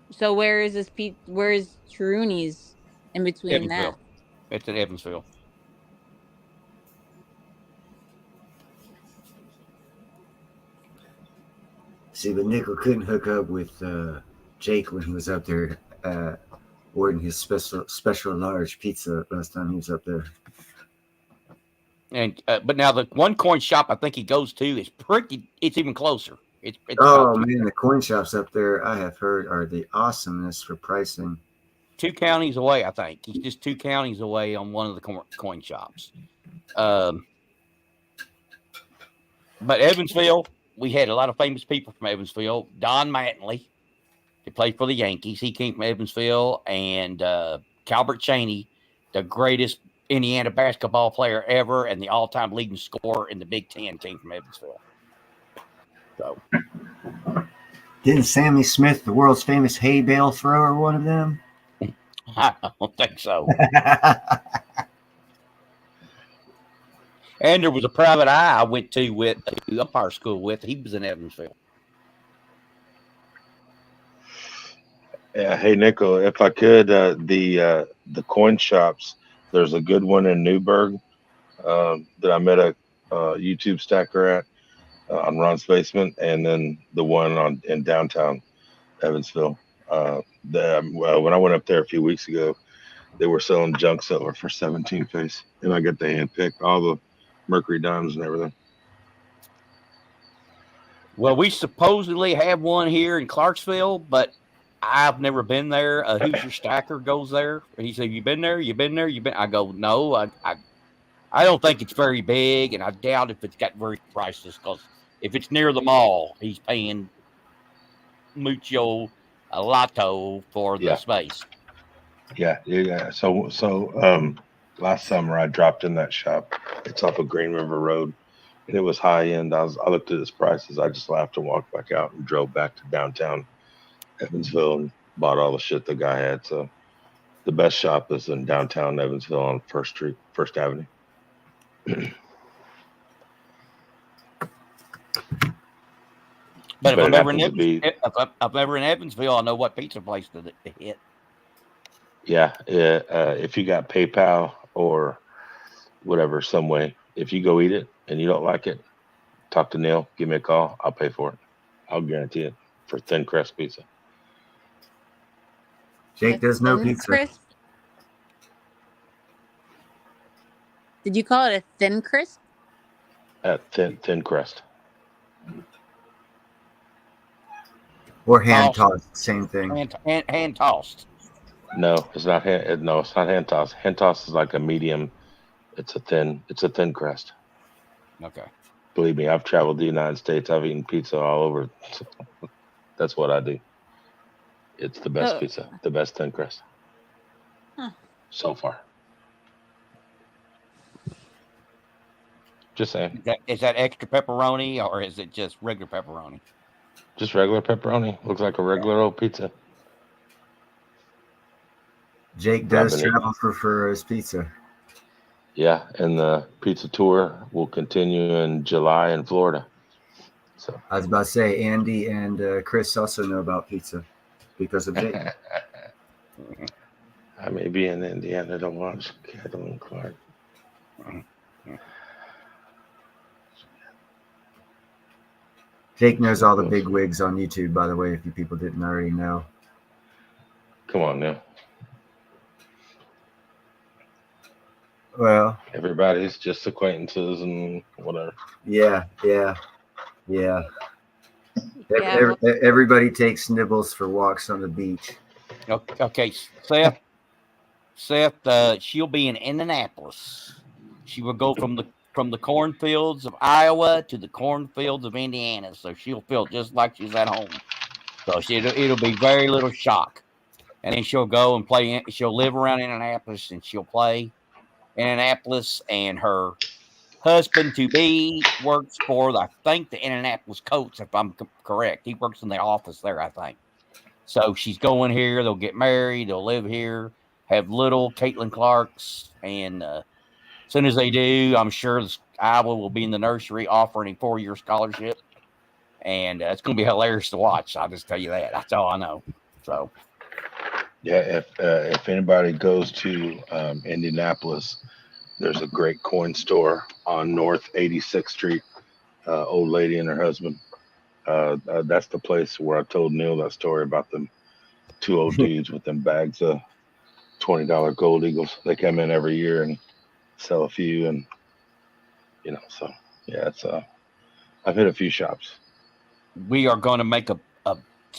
So where is where is Taruni's in between Evansville. that? It's in Evansville. See, but Nickel couldn't hook up with Jake when he was up there ordering his special large pizza last time he was up there. And but now the one coin shop I think he goes to is it's even closer. It's man, the coin shops up there I have heard are the awesomeness for pricing. 2 counties away, I think. He's just 2 counties away on one of the coin shops. But Evansville, we had a lot of famous people from Evansville. Don Mattingly, he played for the Yankees. He came from Evansville. And Calbert Cheney, the greatest Indiana basketball player ever and the all-time leading scorer in the Big Ten, came from Evansville. So, didn't Sammy Smith, the world's famous hay bale thrower, one of them? I don't think so. And there was a private eye I went to with umpire school with. He was in Evansville. Yeah, hey Nickel, if I could, the coin shops. There's a good one in Newburgh that I met a YouTube stacker at on Ron's Basement, and then the one in downtown Evansville. When I went up there a few weeks ago, they were selling junk silver for 17 face, and I got the hand picked all the Mercury dimes and everything. Well, we supposedly have one here in Clarksville, but I've never been there. Who's your stacker goes there? He said, "You been there? You been there? You been?" I go, "No, I don't think it's very big, and I doubt if it's got very prices because if it's near the mall, he's paying mucho alato for the space." Yeah. So last summer I dropped in that shop. It's off of Green River Road, and it was high end. I looked at his prices. I just laughed and walked back out and drove back to downtown Evansville and bought all the shit the guy had. So the best shop is in downtown Evansville on First Avenue. But if But I'm it ever in happens to be, if I'm ever in Evansville, I know what pizza place to hit. yeah. If you got PayPal or whatever, some way, if you go eat it and you don't like it, talk to Neil. Give me a call. I'll pay for it. I'll guarantee it for thin crust pizza. Jake does no Thin pizza. crisp. Did you call it a thin crisp? Thin crust. Or hand Tossed. tossed, same thing. Hand tossed. No, it's not hand. No, it's not hand toss. Hand toss is like a medium. It's a thin crust. Okay. Believe me, I've traveled the United States. I've eaten pizza all over. That's what I do. It's the best Oh, pizza, the best thin crust huh. so far. Just saying. Is that extra pepperoni or is it just regular pepperoni? Just regular pepperoni. Looks like a regular old pizza. Jake But I've does been eating. travel for his pizza. Yeah, and the pizza tour will continue in July in Florida. So I was about to say, Andy and Chris also know about pizza because of Jake. I may be in Indiana to watch Cadillac Clark. Jake knows all the big wigs on YouTube, by the way, if you people didn't already know. Come on now. Well, Everybody's just acquaintances and whatever. yeah. Yeah, Everybody takes nibbles for walks on the beach. Okay, Seth, she'll be in Indianapolis. She will go from the cornfields of Iowa to the cornfields of Indiana, so she'll feel just like she's at home. So it'll be very little shock, and then she'll go and play. She'll live around Indianapolis, and she'll play in Indianapolis. And her husband to be works for I think the Indianapolis Colts, if I'm correct. He works in the office there, I think. So she's going here. They'll get married. They'll live here. Have little Caitlin Clarks, and as soon as they do, I'm sure Iowa will be in the nursery offering a 4-year scholarship, and it's going to be hilarious to watch. I'll just tell you that. That's all I know. So, yeah, if anybody goes to Indianapolis, there's a great coin store on North 86th Street. Old lady and her husband. That's the place where I told Neil that story about them two old dudes with them bags of $20 gold eagles. They come in every year and sell a few, and so yeah, it's I've hit a few shops. we are going to make a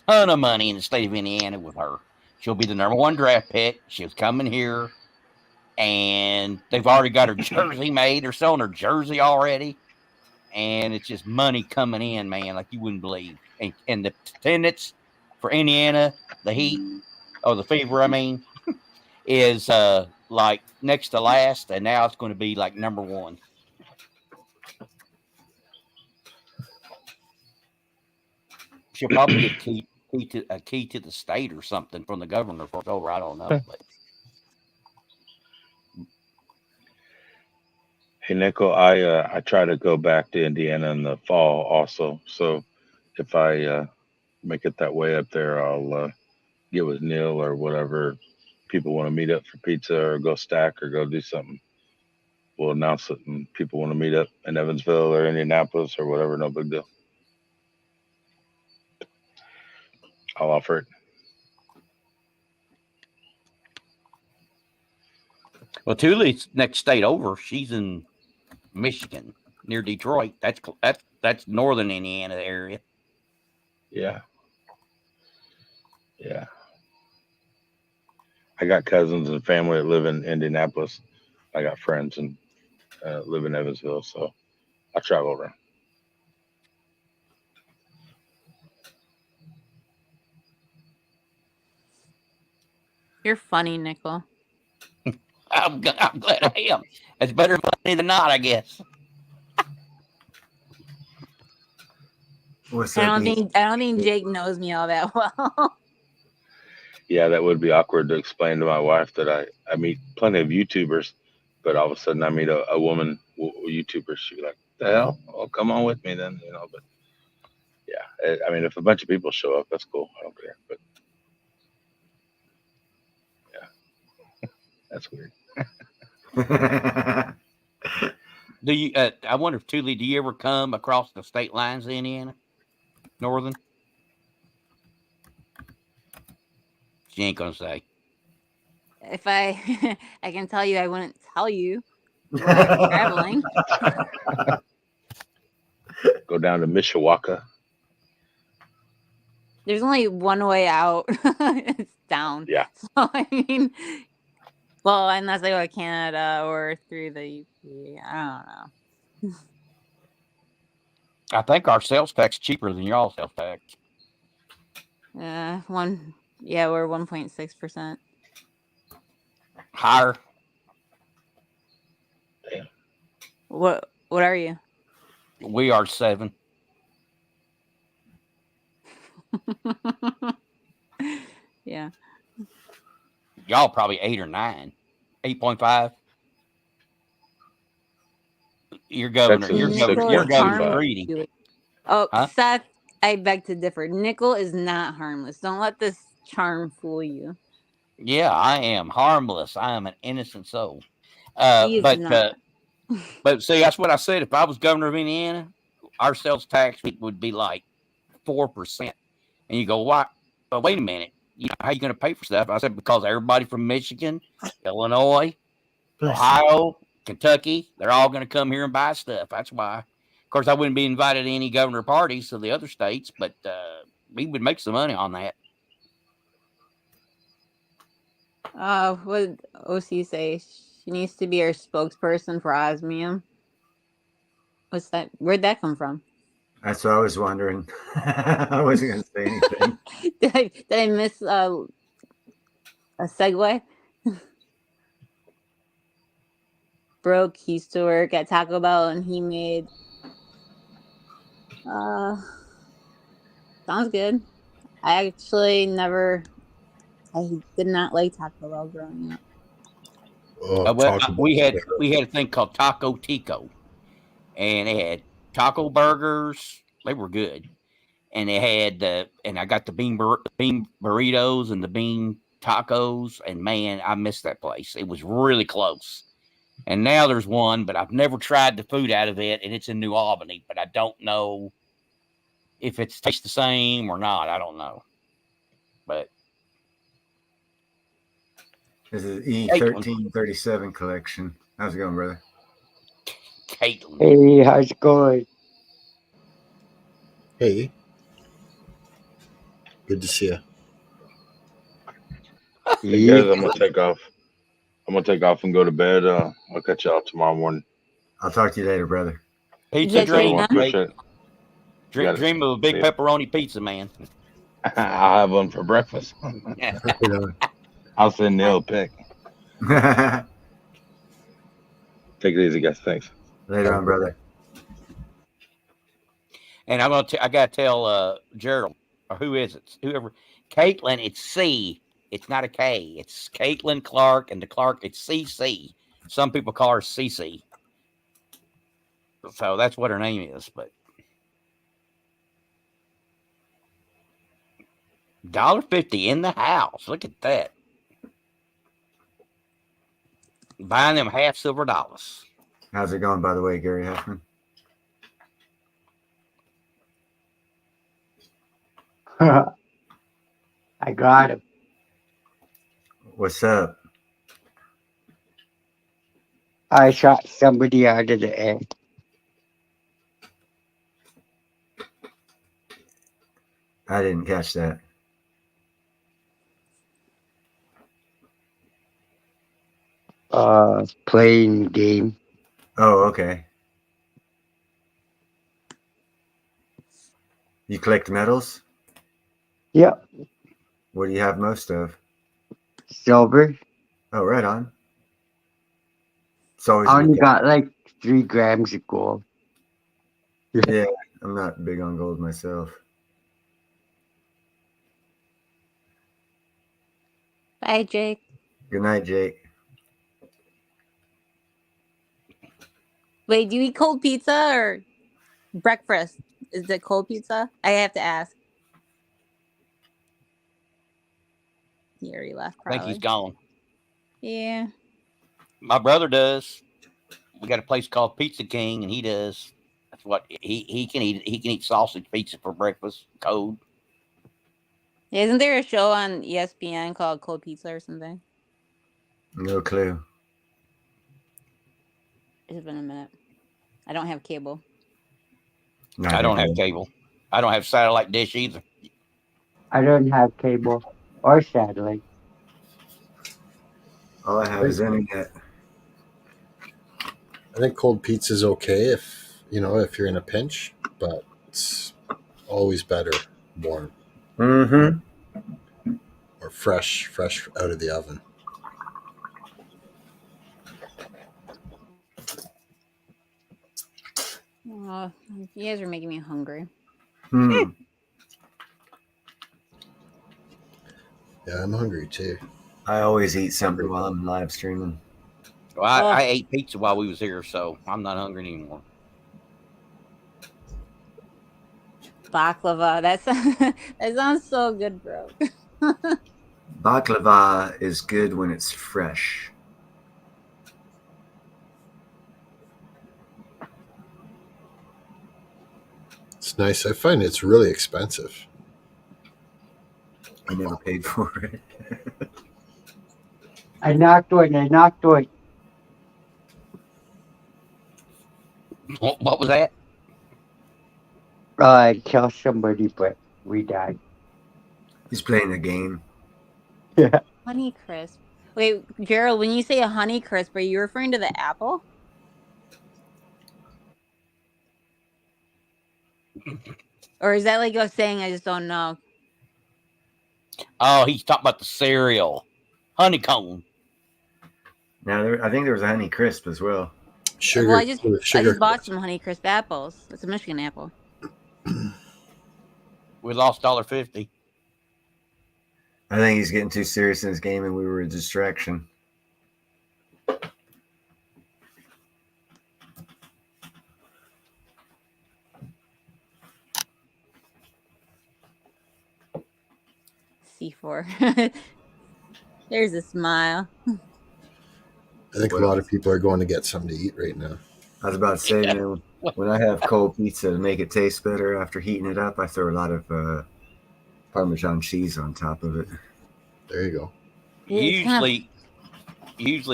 ton of money in the state of Indiana with her. She'll be the #1 draft pick. She's coming here, and they've already got her jersey made. They're selling her jersey already, and it's just money coming in, man, like you wouldn't believe. And the attendance for Indiana, the Heat, or the Fever, I mean, is like next to last, and now it's going to be like #1. She'll probably get a key to the state or something from the governor for over. I don't know. But. Hey Nickel, I try to go back to Indiana in the fall also. So if I make it that way up there, I'll get with Neil or whatever. People want to meet up for pizza or go stack or go do something. We'll announce it, and people want to meet up in Evansville or Indianapolis or whatever. No big deal. I'll offer it. Well, Thule's next state over. She's in Michigan, near Detroit. That's northern Indiana area. Yeah. I got cousins and family that live in Indianapolis. I got friends and live in Evansville, so I travel around. You're funny, Nickel. I'm glad I am. It's better funny than not, I guess. What's I up, don't think Jake knows me all that well. Yeah, that would be awkward to explain to my wife that I meet plenty of YouTubers, but all of a sudden I meet a woman YouTuber. She'd be like, "The hell? Well, come on with me then," But Yeah, I mean, if a bunch of people show up, that's cool. I don't care, but yeah, that's weird. Do you? I wonder if Thule, do you ever come across the state lines of Indiana, northern? She ain't gonna say. If I I can tell you, I wouldn't tell you where I'm traveling. Go down to Mishawaka. There's only one way out. It's down. Yeah. So I mean, well, unless I go to Canada or through the UP, I don't know. I think our sales tax cheaper than y'all sales tax. We're 1.6%. Higher. Damn. What are you? We are 7. Yeah. Y'all probably 8 or 9. 8.5. Your governor, Texas your is governor, Nickel your is 6.25. governor's harmless. greedy. Oh, Huh? Seth, I beg to differ. Nickel is not harmless. Don't let this charm fool you. Yeah, I am harmless. I am an innocent soul. He is not. But see, that's what I said. If I was governor of Indiana, our sales tax would be like 4%. And you go, why? But wait a minute. You know, how you going to pay for stuff? I said, because everybody from Michigan, Illinois, Ohio, Kentucky, they're all going to come here and buy stuff. That's why. Of course, I wouldn't be invited to any governor parties of the other states, but we would make some money on that. What did OC say? She needs to be our spokesperson for osmium. What's that? Where'd that come from? That's what I was wondering. I wasn't going to say anything. Did I miss a segue? Broke. He used to work at Taco Bell, and he made. Sounds good. I actually never. I did not like Taco Bell growing up. Oh, We had a thing called Taco Tico, and they had taco burgers. They were good, and they had and I got the bean burritos and the bean tacos, and man, I missed that place. It was really close. And now there's one, but I've never tried the food out of it, and it's in New Albany, but I don't know if it's tastes the same or not. I don't know, but This is E1337 collection. How's it going, brother? Caitlin. Hey, how's it going? Hey. Good to see you. Hey guys, I'm gonna take off. And go to bed. I'll catch y'all tomorrow morning. I'll talk to you later, brother. Pizza Yeah, dream. Everyone, appreciate it. Dream of a big See ya. pepperoni pizza, man. I'll have one for breakfast. I'll send Neil a pic. Take it easy, guys. Thanks. Later on, brother. And I gotta tell Gerald, or who is it? Whoever, Caitlin. It's C. It's not a K. It's Caitlin Clark, and the Clark. It's CC. Some people call her CC. So that's what her name is. But $1.50 in the house. Look at that. Buying them half silver dollars. How's it going, by the way, Gary Huffman? I got him. What's up? I shot somebody out of the air. I didn't catch that. Playing game. Oh, okay. You collect medals? Yep. What do you have most of? Silver. Oh, right on. It's always I only good. got like 3 grams of gold. Yeah, I'm not big on gold myself. Bye, Jake. Good night, Jake. Wait, do you eat cold pizza or breakfast? Is it cold pizza? I have to ask. He already left, I think probably. he's gone. Yeah. My brother does. We got a place called Pizza King, and he does. That's what he can eat. He can eat sausage pizza for breakfast, cold. Isn't there a show on ESPN called Cold Pizza or something? No clue. It's been a minute. I don't have cable. I don't have cable. I don't have satellite dish either. I don't have cable or satellite. All I have is internet. I think cold pizza is okay if you're in a pinch, but it's always better warm Mm-hmm. or fresh out of the oven. Oh, you guys are making me hungry. Hmm. Yeah, I'm hungry too. I always eat something while I'm live streaming. Well, I ate pizza while we was here, so I'm not hungry anymore. Baklava. That sounds so good, bro. Baklava is good when it's fresh. It's nice. I find it's really expensive. I never paid for it. I knocked one. What was that? I killed somebody, but we died. He's playing a game. Yeah. Honey crisp. Wait, Gerald, when you say a honey crisp, are you referring to the apple? Or is that like you're saying I just don't know? Oh, he's talking about the cereal, honeycomb. Now, I think there was a Honey Crisp as well. Sugar. Well, I just sugar bought some honey crisp apples. It's a Michigan apple. We lost $1.50. I think he's getting too serious in his game, and we were a distraction. C4. There's a smile. I think a lot of people are going to get something to eat right now. I was about to say, man, when I have cold pizza to make it taste better after heating it up, I throw a lot of Parmesan cheese on top of it. There you go. Usually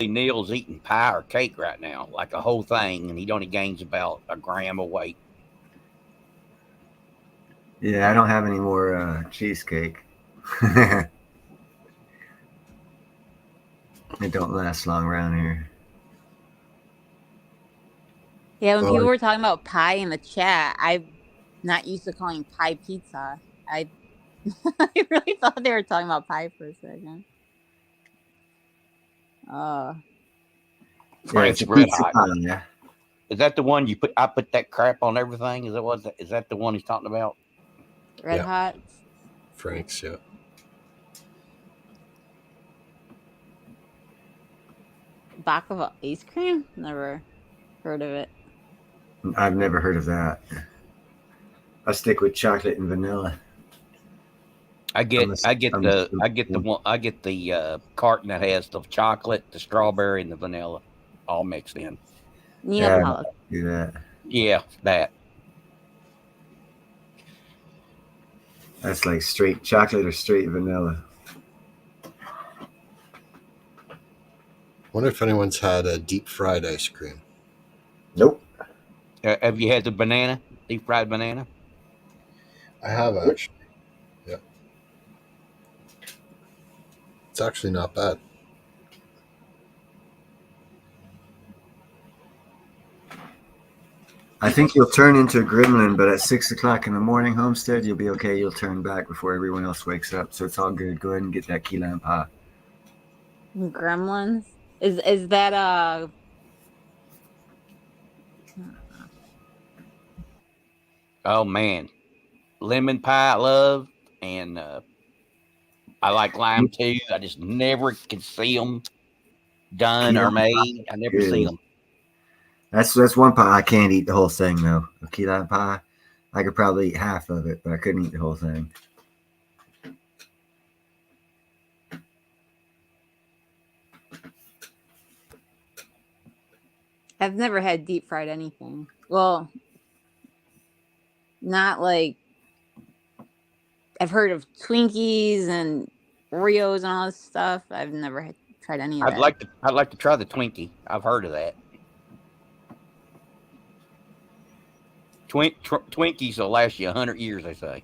Neil's eating pie or cake right now, like a whole thing, and he only gains about a gram of weight. Yeah, I don't have any more cheesecake. It don't last long around here. Yeah, when people were talking about pie in the chat, I'm not used to calling pie pizza. I really thought they were talking about pie for a second. Frank's it's a red pizza hot. pie, yeah. Is that the one you put? I put that crap on everything. Is that the one he's talking about? Red hot. Frank's, yeah. Baklava ice cream? Never heard of it. I've never heard of that. I stick with chocolate and vanilla. I get the carton that has the chocolate, the strawberry, and the vanilla all mixed in. Neapolitan. Do that. Yeah, that. That's like straight chocolate or straight vanilla. Wonder if anyone's had a deep fried ice cream. Nope. Have you had the banana, deep fried banana? I have actually. Yeah. It's actually not bad. I think you'll turn into a gremlin, but at 6 o'clock in the morning, Homestead, you'll be okay. You'll turn back before everyone else wakes up, so it's all good. Go ahead and get that key lime pie. Gremlins? Is that Oh man, lemon pie I love, and I like lime too. I just never can see them done or made. I never see them. That's one pie I can't eat the whole thing though. A key lime pie, I could probably eat half of it, but I couldn't eat the whole thing. I've never had deep fried anything. Well, not like I've heard of Twinkies and Oreos and all this stuff. I've never tried any of I'd that. like to try the Twinkie. I've heard of that. Twinkies will last you 100 years, they say.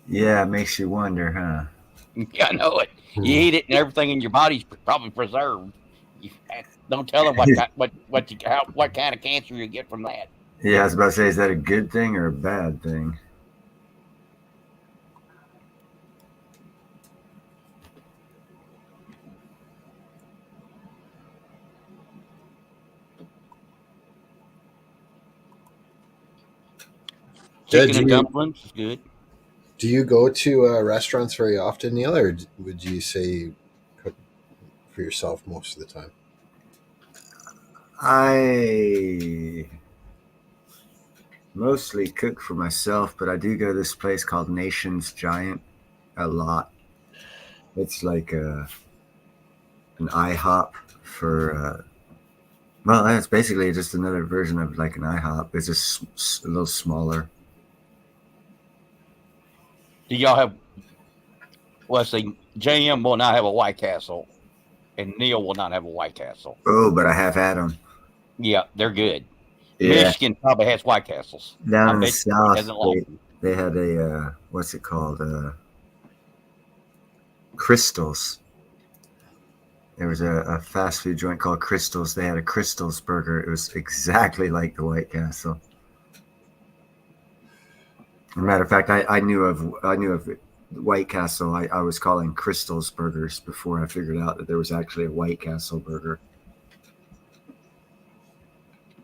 Yeah, it makes you wonder, huh? Yeah, I know it. You eat it, and everything in your body's probably preserved. You don't tell them what kind of cancer you get from that. Yeah, I was about to say, is that a good thing or a bad thing? Chicken and dumplings is good. Do you go to restaurants very often, Neil, or would you say you cook for yourself most of the time? I mostly cook for myself, but I do go to this place called Nation's Giant a lot. It's like an IHOP for, well, it's basically just another version of like an IHOP. It's just a little smaller. Do y'all have? Let's see. JM will not have a White Castle, and Neil will not have a White Castle. Oh, but I have had them. Yeah, they're good. Yeah. Michigan probably has White Castles. Down in the south, Like they had a what's it called? Crystals. There was a fast food joint called Crystals. They had a Crystals burger. It was exactly like the White Castle. As a matter of fact, I knew of White Castle. I was calling Crystals burgers before I figured out that there was actually a White Castle burger.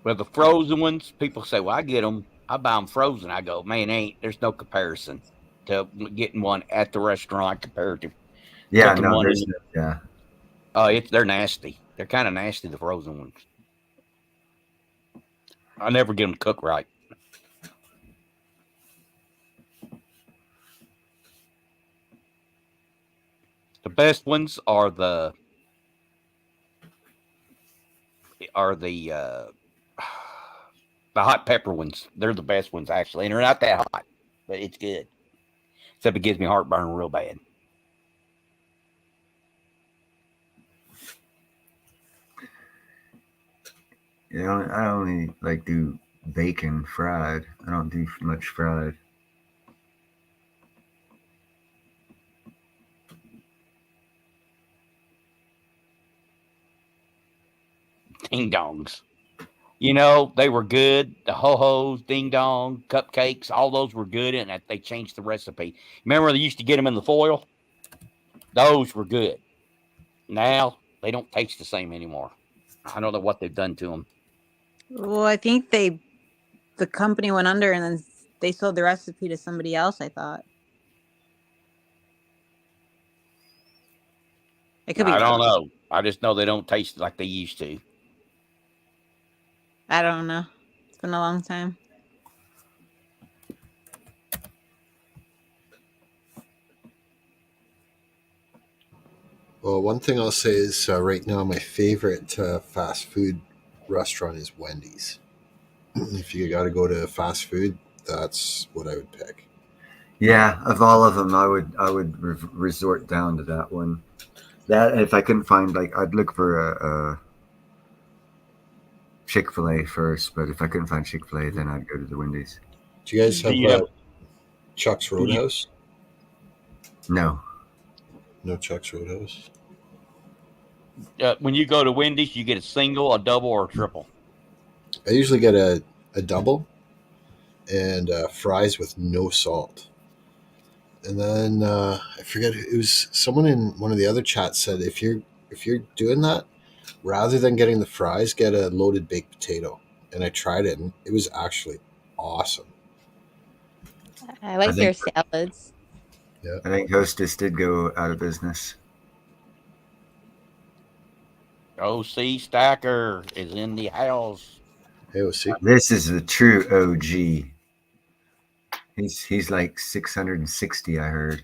Well, the frozen ones, people say, "Well, I get them. I buy them frozen." I go, "Man, there's no comparison to getting one at the restaurant compared to Yeah, cooking no, one there's in, yeah. they're nasty. They're kind of nasty, the frozen ones. I never get them cooked right. The best ones are the the hot pepper ones. They're the best ones, actually, and they're not that hot, but it's good. Except it gives me heartburn real bad. You know, I only like do bacon fried. I don't do much fried. Ding dongs. You know, they were good. The ho-hos, ding dong, cupcakes, all those were good, and they changed the recipe. Remember, they used to get them in the foil? Those were good. Now, they don't taste the same anymore. I don't know what they've done to them. Well, I think the company went under and then they sold the recipe to somebody else, I thought. It could be I don't wrong. know. I just know they don't taste like they used to. I don't know. It's been a long time. Well, one thing I'll say is right now my favorite fast food restaurant is Wendy's. If you got to go to fast food, that's what I would pick. Yeah, of all of them, I would resort down to that one. That if I couldn't find, like, I'd look for a Chick-fil-A first, but if I couldn't find Chick-fil-A, then I'd go to the Wendy's. Do you guys have Chuck's Roadhouse? No. No Chuck's Roadhouse. When you go to Wendy's, you get a single, a double, or a triple. I usually get a double and fries with no salt. And then I forget, it was someone in one of the other chats said if you're doing that, rather than getting the fries, get a loaded baked potato. And I tried it, and it was actually awesome. I like their salads. Yeah, I think Hostess did go out of business. OC Stacker is in the house. AOC. This is the true OG. He's like 660, I heard.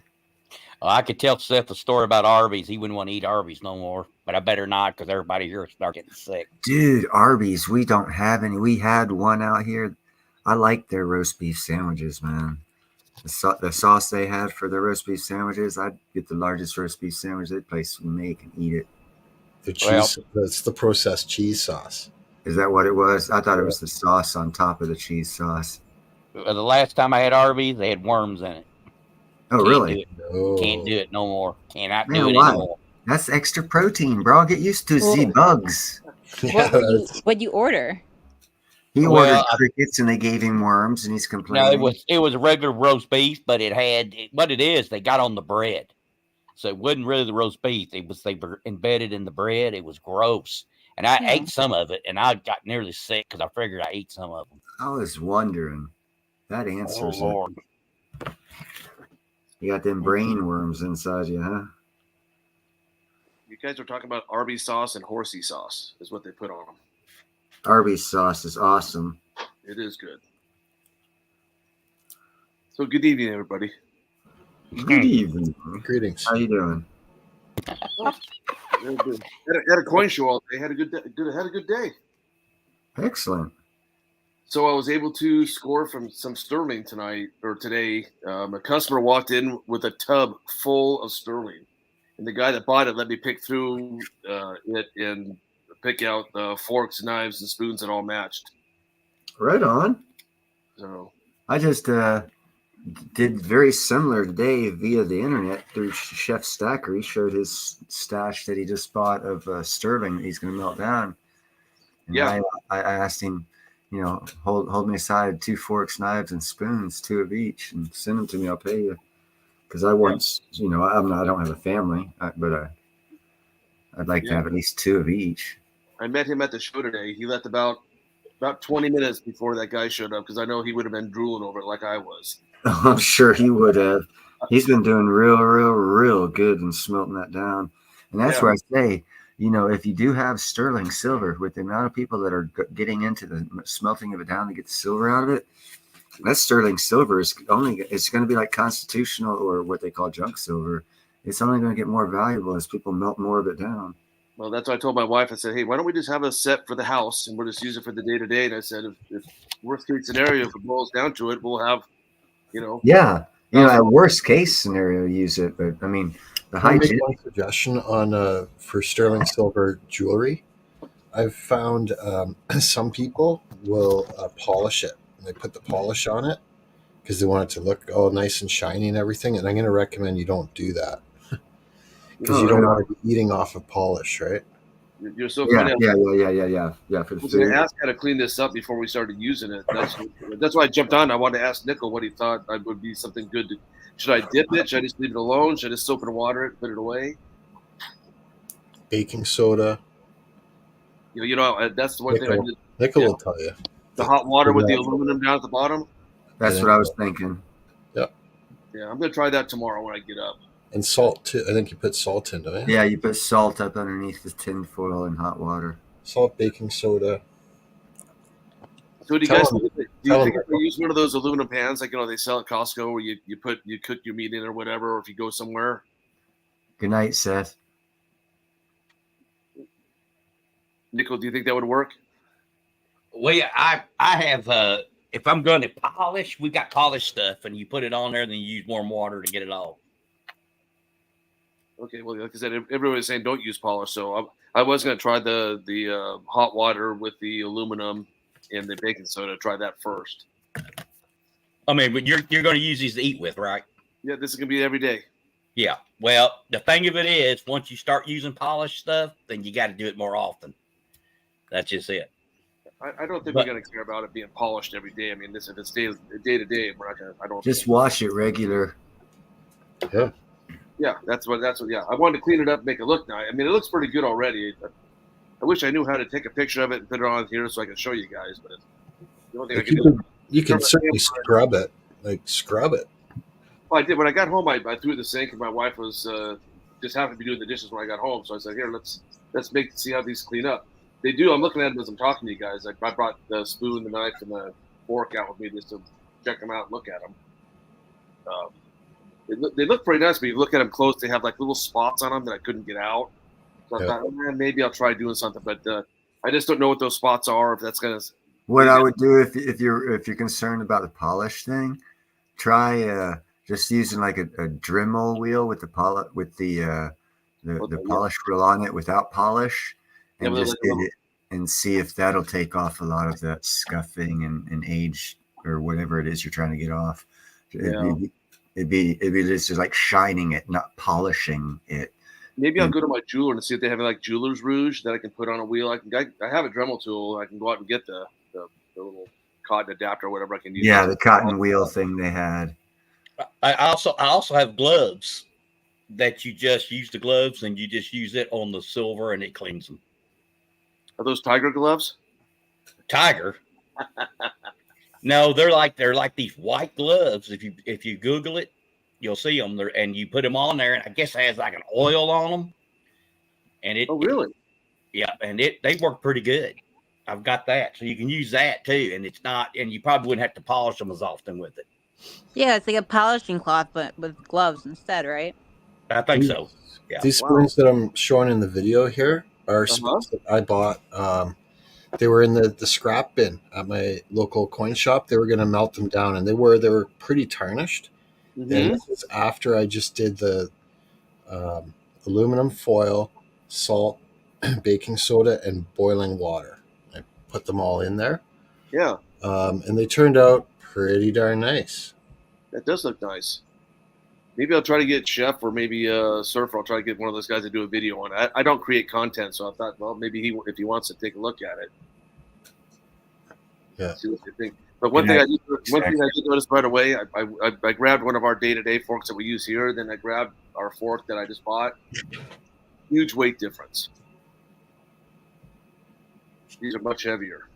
Oh, I could tell Seth a story about Arby's. He wouldn't want to eat Arby's no more, but I better not because everybody here will start getting sick. Dude, Arby's, we don't have any. We had one out here. I like their roast beef sandwiches, man. The sauce they had for their roast beef sandwiches, I'd get the largest roast beef sandwich that place would make and eat it. The cheese, it's the processed cheese sauce. Is that what it was? I thought it was the sauce on top of the cheese sauce. The last time I had Arby's, they had worms in it. Oh, really? Can't do it no more. Cannot Man, do it why? anymore. That's extra protein, bro. Get used to the bugs. What'd you order? He ordered crickets and they gave him worms and he's complaining. No, it was a regular roast beef, but it had what it is. They got on the bread, so it wasn't really the roast beef. They were embedded in the bread. It was gross, and I ate some of it, and I got nearly sick because I figured I ate some of them. I was wondering. That answers it. You got them brain worms inside you, huh? You guys are talking about Arby's sauce and horsey sauce is what they put on them. Arby's sauce is awesome. It is good. So good evening, everybody. Good evening. Greetings. How you doing? Had a coin show all day. Had a good day. Excellent. So I was able to score from some sterling tonight or today. A customer walked in with a tub full of sterling, and the guy that bought it let me pick through it and pick out the forks, knives, and spoons that all matched. Right on. So I just did very similar today via the internet through Chef Stacker. He showed his stash that he just bought of sterling that he's going to melt down. And I asked him, hold me aside 2 forks, knives, and spoons, 2 of each, and send them to me. I'll pay you. Because I once, I don't have a family, but I'd like to have at least 2 of each. I met him at the show today. He left about 20 minutes before that guy showed up because I know he would have been drooling over it like I was. I'm sure he would have. He's been doing real good in smelting that down. And that's where I say, if you do have sterling silver, with the amount of people that are getting into the smelting of it down to get the silver out of it, that sterling silver it's going to be like constitutional or what they call junk silver. It's only going to get more valuable as people melt more of it down. Well, that's what I told my wife. I said, hey, why don't we just have a set for the house and we'll just use it for the day to day? And I said, if worst case scenario, if it boils down to it, we'll have, at worst case scenario, use it. But I mean, the Can I make one suggestion on for sterling silver jewelry? I've found some people will polish it. They put the polish on it because they want it to look all nice and shiny and everything. And I'm going to recommend you don't do that because you don't want to be eating off of polish, right? You're so funny. Yeah. For the I was food. going to ask how to clean this up before we started using it. That's why I jumped on. I wanted to ask Nickel what he thought would be something good. Should I dip it? Should I just leave it alone? Should I just soap it in water it, put it away? Baking soda. That's the one thing I did. Nickel will tell you. The hot water with the aluminum down at the bottom? That's what I was thinking. Yep. Yeah, I'm going to try that tomorrow when I get up. And salt, too. I think you put salt into it. Yeah, you put salt up underneath the tin foil in hot water. Salt, baking soda. So do you guys think if you use one of those aluminum pans like they sell at Costco where you cook your meat in or whatever, or if you go somewhere? Good night, Seth. Nickel, do you think that would work? Well, I have if I'm going to polish, we got polished stuff, and you put it on there, and then you use warm water to get it off. Okay, well, like I said, everybody's saying don't use polish, so I was going to try the hot water with the aluminum and the baking soda. Try that first. I mean, but you're going to use these to eat with, right? Yeah, this is going to be every day. Yeah. Well, the thing of it is, once you start using polished stuff, then you got to do it more often. That's just it. I don't think we're going to care about it being polished every day. I mean, if it's day to day, we're not going to. I don't just wash it regular. Yeah. Yeah, that's what. Yeah, I wanted to clean it up, and make it look nice. I mean, it looks pretty good already. I wish I knew how to take a picture of it and put it on here so I can show you guys. But the only thing I can do. You can certainly scrub it. Scrub it. Well, I did. When I got home, I threw it in the sink, and my wife was just happened to be doing the dishes when I got home. So I said, "Here, let's see how these clean up." They do. I'm looking at them as I'm talking to you guys. I brought the spoon, the knife, and the fork out with me just to check them out and look at them. They look pretty nice, but you look at them close, they have like little spots on them that I couldn't get out. So I thought, maybe I'll try doing something, but I just don't know what those spots are. If that's gonna. What I would do if you're concerned about the polish thing, try just using like a Dremel wheel with the polish wheel on it without polish, and just get it and see if that'll take off a lot of that scuffing and age or whatever it is you're trying to get off. It'd be just like shining it, not polishing it. Maybe I'll go to my jeweler and see if they have like jeweler's rouge that I can put on a wheel. I have a Dremel tool. I can go out and get the little cotton adapter or whatever I can use. Yeah, the cotton wheel thing they had. I also have gloves that you just use the gloves and you just use it on the silver and it cleans them. Are those tiger gloves? Tiger? No, they're like these white gloves. If you Google it, you'll see them there, and you put them on there, and I guess it has like an oil on them. And it. Oh, really? And they work pretty good. I've got that, so you can use that too, and it's not, and you probably wouldn't have to polish them as often with it. Yeah, it's like a polishing cloth, but with gloves instead, right? I think so. Yeah. These spoons that I'm showing in the video here are spoons that I bought. They were in the scrap bin at my local coin shop. They were going to melt them down, and they were pretty tarnished. Mm-hmm. And this is after I just did the aluminum foil, salt, baking soda, and boiling water. I put them all in there. Yeah. And they turned out pretty darn nice. That does look nice. Maybe I'll try to get Chef or maybe Surfer. I'll try to get one of those guys to do a video on it. I don't create content, so I thought, well, maybe if he wants to take a look at it. Yeah. See what they think. But one thing I did notice right away, I grabbed one of our day-to-day forks that we use here. Then I grabbed our fork that I just bought. Huge weight difference. These are much heavier.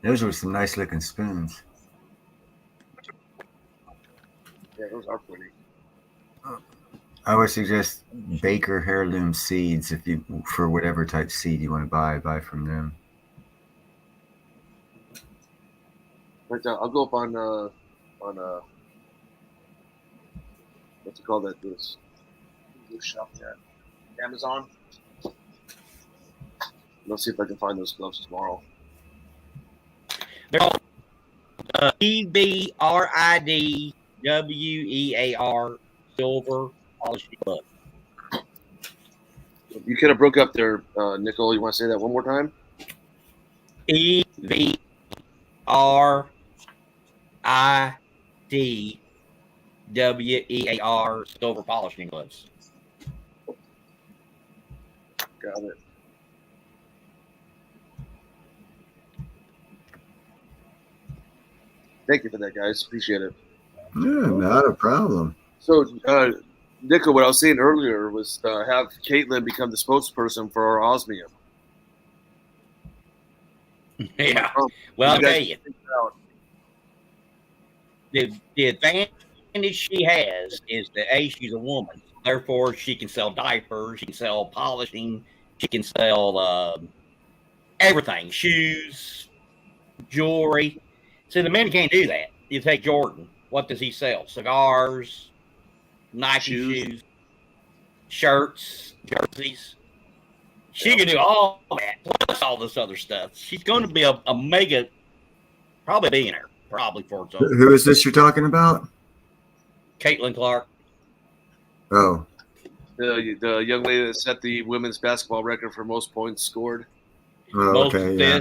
Those were some nice looking spoons. Yeah, those are pretty. I would suggest Baker heirloom seeds for whatever type seed you want to buy from them. Right now, I'll go up on what's it called, this shop there, Amazon. Let's see if I can find those gloves tomorrow. They're all EBRIDWEAR silver polishing gloves. You kind of broke up there, Nicole. You want to say that one more time? EBRIDWEAR silver polishing gloves. Got it. Thank you for that, guys. Appreciate it. Yeah, not a problem. So, Nico, what I was saying earlier was have Caitlin become the spokesperson for our osmium. Yeah. Well, I'll tell you. The advantage she has is that she's a woman. Therefore, she can sell diapers, she can sell polishing, she can sell everything, shoes, jewelry. See, the men can't do that. You take Jordan. What does he sell? Cigars, Nike shoes, shirts, jerseys. She can do all that, plus all this other stuff. She's going to be a mega, probably billionaire, probably for it's over. Who is this you're talking about? Caitlin Clark. Oh. The young lady that set the women's basketball record for most points scored. Oh, okay,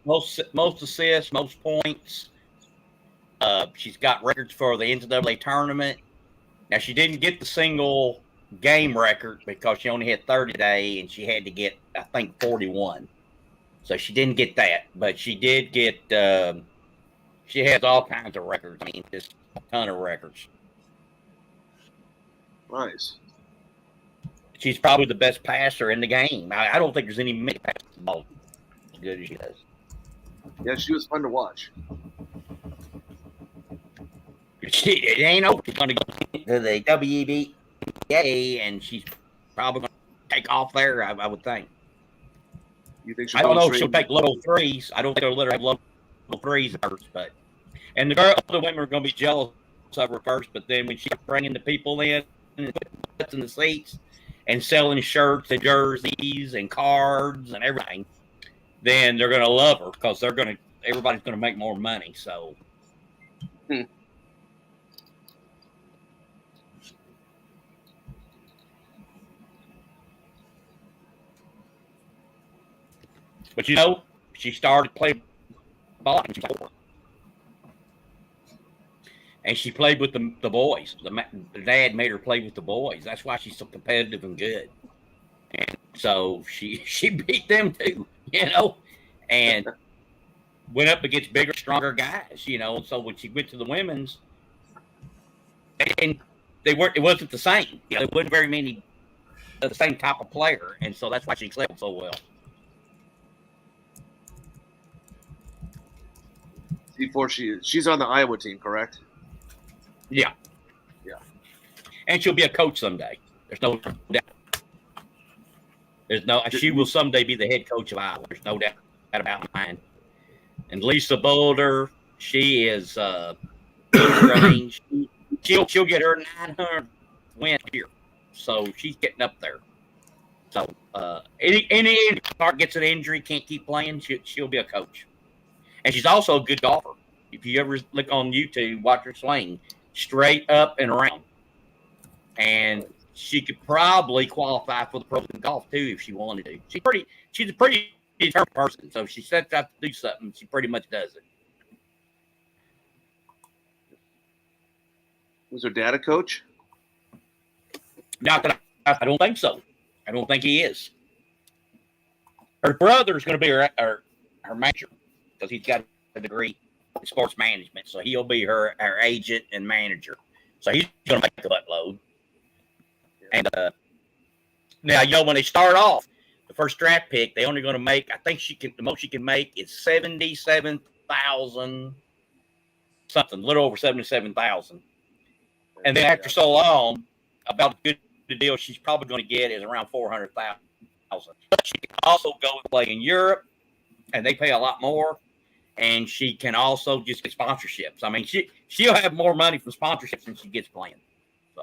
most assists, most points. She's got records for the NCAA tournament. Now, she didn't get the single game record because she only had 30 today, and she had to get, I think, 41. So she didn't get that, but she did get. She has all kinds of records. I mean, just a ton of records. Nice. She's probably the best passer in the game. I don't think there's any many passers the ball as good as she does. Yeah, she was fun to watch. It ain't over. She's going to go to the WNBA, and she's probably going to take off there, I would think. You think I don't know if she'll take level threes. I don't think they'll let her have level threes at first, but and the other women are going to be jealous of her first, but then when she bringing the people in and putting butts in the seats and selling shirts and jerseys and cards and everything, then they're going to love her because everybody's going to make more money. So. But she started playing ball and she played with the boys. The dad made her play with the boys. That's why she's so competitive and good. And so she beat them too, and went up against bigger, stronger guys, So when she went to the women's, and it wasn't the same. There wasn't very many of the same type of player, and so that's why she excelled so well. Before she's on the Iowa team, correct? Yeah. And she'll be a coach someday. There's no doubt. She will someday be the head coach of Iowa. There's no doubt about mine. And Lisa Boulder, she is. She'll get her 900 win here, so she's getting up there. So any part gets an injury, can't keep playing, she'll be a coach. And she's also a good golfer. If you ever look on YouTube, watch her swing straight up and around. And she could probably qualify for the pros in golf too if she wanted to. She's a pretty determined person. So if she sets out to do something, she pretty much does it. Was her dad a coach? Not that I don't think so. I don't think he is. Her brother's going to be her manager because he's got a degree in sports management. So he'll be her agent and manager. So he's going to make a buttload. And now, when they start off, the first draft pick, they're only going to make, I think the most she can make is 77,000 something, a little over 77,000. And then after so long, about a good deal she's probably going to get is around 400,000. She can also go and play in Europe, and they pay a lot more. And she can also just get sponsorships. I mean, she'll have more money from sponsorships than she gets playing. So,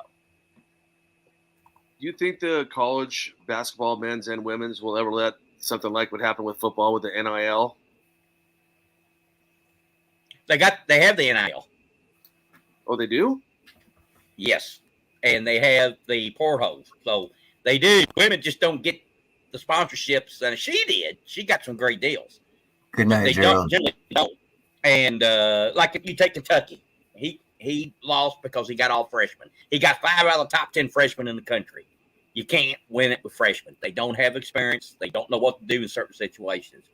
do you think the college basketball, men's and women's, will ever let something like what happened with football with the NIL? They have the NIL. Oh, they do? Yes, and they have the portholes. So they do. Women just don't get the sponsorships, and she did. She got some great deals. Good night, They Gerald. generally don't. And like if you take Kentucky, he lost because he got all freshmen. He got 5 out of the top 10 freshmen in the country. You can't win it with freshmen. They don't have experience. They don't know what to do in certain situations.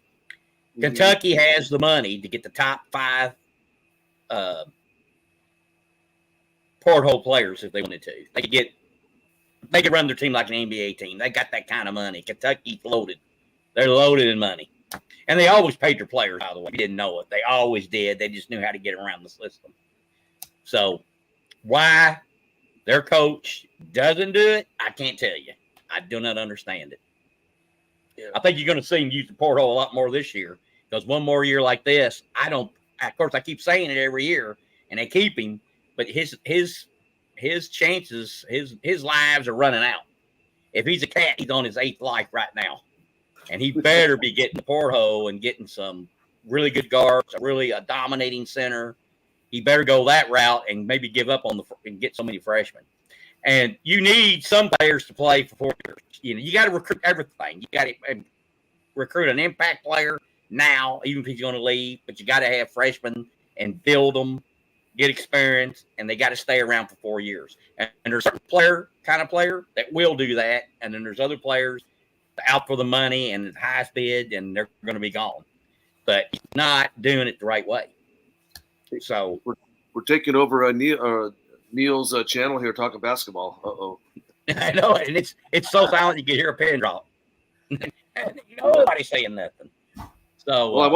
Mm-hmm. Kentucky has the money to get the top 5 porthole players if they wanted to. They could run their team like an NBA team. They got that kind of money. Kentucky's loaded. They're loaded in money. And they always paid their players, by the way. You didn't know it. They always did. They just knew how to get around the system. So why their coach doesn't do it, I can't tell you. I do not understand it. Yeah. I think you're going to see him use the porthole a lot more this year because one more year like this, of course, I keep saying it every year, and they keep him, but his chances, his lives are running out. If he's a cat, he's on his 8th life right now. And he better be getting the porthole and getting some really good guards, a dominating center. He better go that route and maybe give up on and get so many freshmen. And you need some players to play for 4 years. You got to recruit everything. You got to recruit an impact player now, even if he's going to leave. But you got to have freshmen and build them, get experience, and they got to stay around for 4 years. And there's a kind of player that will do that, and then there's other players out for the money and the highest bid, and they're going to be gone. But he's not doing it the right way. So we're taking over Neil's channel here talking basketball. Uh-oh. I know, and it's so silent you can hear a pin drop. Nobody's saying nothing. So well, I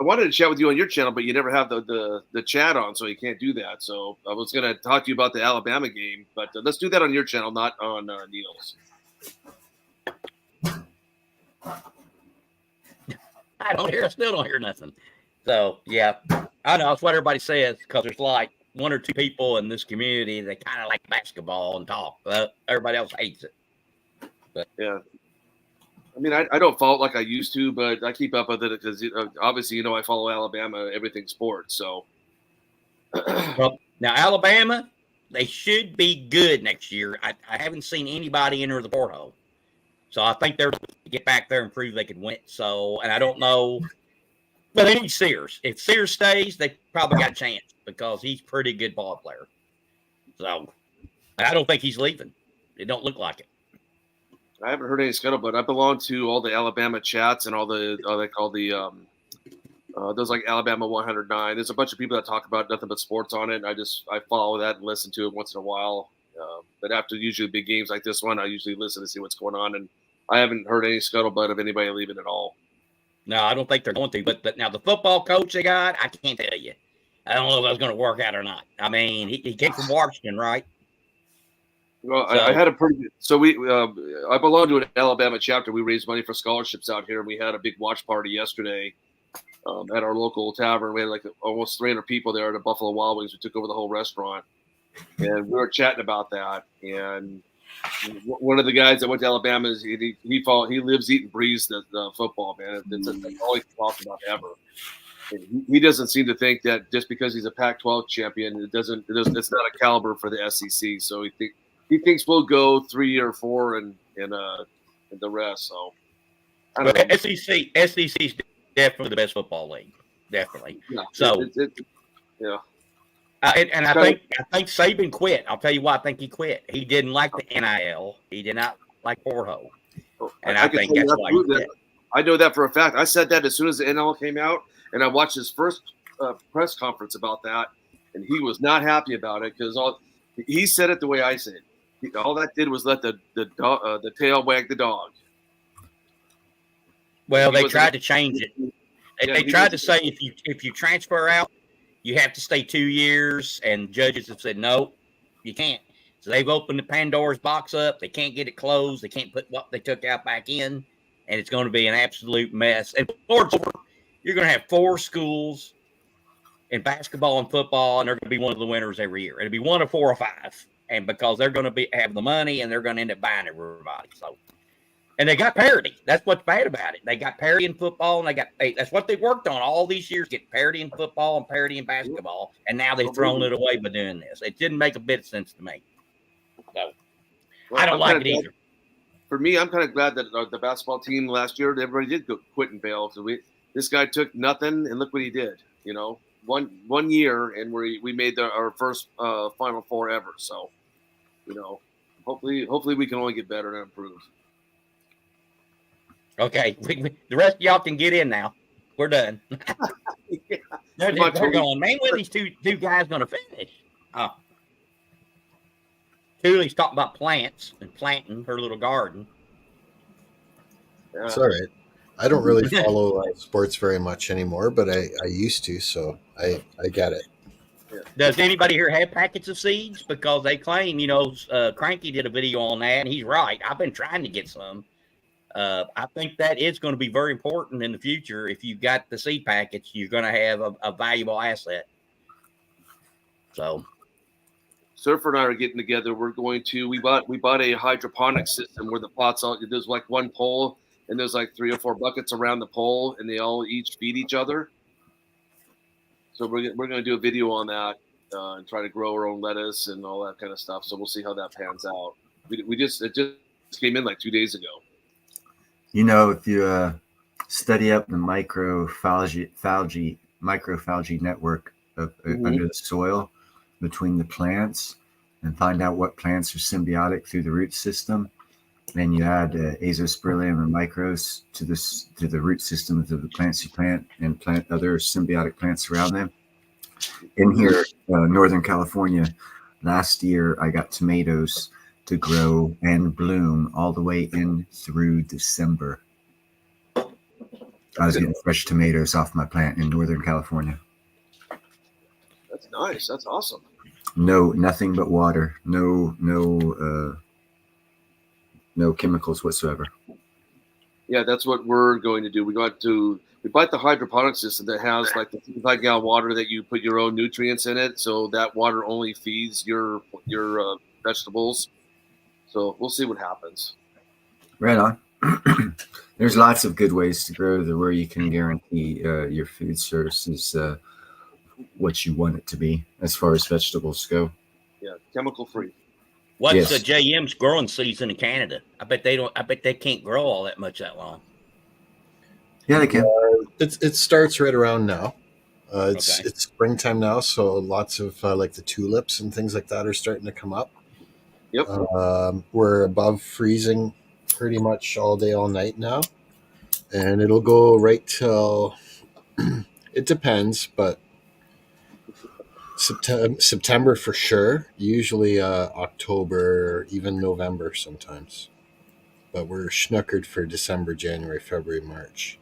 wanted to chat with you on your channel, but you never have the chat on, so you can't do that. So I was going to talk to you about the Alabama game, but let's do that on your channel, not on Neil's. I still don't hear nothing. So yeah, I know it's what everybody says because there's like one or two people in this community that kind of like basketball and talk. Everybody else hates it. But yeah. I mean, I don't follow it like I used to, but I keep up with it because obviously, I follow Alabama, everything sports. So, well, now Alabama, they should be good next year. I haven't seen anybody enter the portal, so I think they're going to get back there and prove they can win. So, and I don't know, but they need Sears. If Sears stays, they probably got a chance because he's a pretty good ball player. So, I don't think he's leaving. It don't look like it. I haven't heard any scuttlebutt. I belong to all the Alabama chats and all the those like Alabama 109. There's a bunch of people that talk about nothing but sports on it. I follow that and listen to it once in a while. But after usually big games like this one, I usually listen to see what's going on. And I haven't heard any scuttlebutt of anybody leaving at all. No, I don't think they're going to. But now the football coach they got, I can't tell you. I don't know if that's going to work out or not. I mean, he came from Washington, right? Well, I had a pretty good. So I belong to an Alabama chapter. We raised money for scholarships out here, and we had a big watch party yesterday at our local tavern. We had like almost 300 people there at the Buffalo Wild Wings. We took over the whole restaurant, and we were chatting about that. And one of the guys that went to Alabama is he lives, eat, and breathes the football, man. It's all he talks about ever. And he doesn't seem to think that just because he's a Pac-12 champion, it's not a caliber for the SEC. So he thinks we'll go 3 or 4 and the rest. So I don't know. SEC's definitely the best football league, definitely. Yeah, so yeah. I think Saban quit. I'll tell you why I think he quit. He didn't like the NIL. He did not like Porho, and I think that's why he quit. I know that for a fact. I said that as soon as the NIL came out, and I watched his first press conference about that, and he was not happy about it because he said it the way I said it. All that did was let the tail wag the dog. Well, they tried to change it. They tried to say if you transfer out, you have to stay 2 years, and judges have said no, you can't. So they've opened the Pandora's box up. They can't get it closed. They can't put what they took out back in, and it's going to be an absolute mess. And you're going to have 4 schools in basketball and football, and they're going to be one of the winners every year. It'll be 1 of 4 or 5. And because they're going to have the money and they're going to end up buying everybody. So, and they got parity. That's what's bad about it. They got parity in football, and that's what they worked on all these years, get parity in football and parity in basketball. And now they've thrown it away by doing this. It didn't make a bit of sense to me. So, I don't like it either. For me, I'm kind of glad that the basketball team last year, everybody did go quit and bail. So this guy took nothing, and look what he did. One year, and we made our first Final Four ever. So, hopefully we can only get better and improve. Okay, the rest of y'all can get in now. We're done. Yeah. They're going, man, when these two guys going to finish? Oh. Tully's talking about plants and planting her little garden. It's all right. I don't really follow sports very much anymore, but I used to, so I get it. Does anybody here have packets of seeds? Because they claim, Cranky did a video on that, and he's right. I've been trying to get some. I think that is going to be very important in the future. If you've got the seed packets, you're going to have a valuable asset. So, Surfer and I are getting together. We're going to we bought a hydroponic system where the pots there's like one pole and there's like 3 or 4 buckets around the pole, and they all each feed each other. So we're going to do a video on that and try to grow our own lettuce and all that kind of stuff. So we'll see how that pans out. It just came in like 2 days ago. If you study up the microalgae network under the soil between the plants and find out what plants are symbiotic through the root system, and you add azospirillum and micros to the root system of the plants you plant and plant other symbiotic plants around them. In here, Northern California, last year I got tomatoes to grow and bloom all the way in through December. I was getting fresh tomatoes off my plant in Northern California. That's nice. That's awesome. No, nothing but water. No chemicals whatsoever. Yeah, that's what we're going to do. We bought the hydroponic system that has like the 55-gallon water that you put your own nutrients in it, so that water only feeds your vegetables. So we'll see what happens. Right on. There's lots of good ways to grow where you can guarantee your food source is what you want it to be as far as vegetables go. Yeah, chemical free. What's Yes. JM's growing season in Canada? I bet they can't grow all that much that long. Yeah, they can. It starts right around now. It's Okay. it's springtime now, so lots of like the tulips and things like that are starting to come up. Yep. We're above freezing pretty much all day, all night now, and it'll go right till it depends, but September for sure. Usually October, even November sometimes. But we're schnookered for December, January, February, March.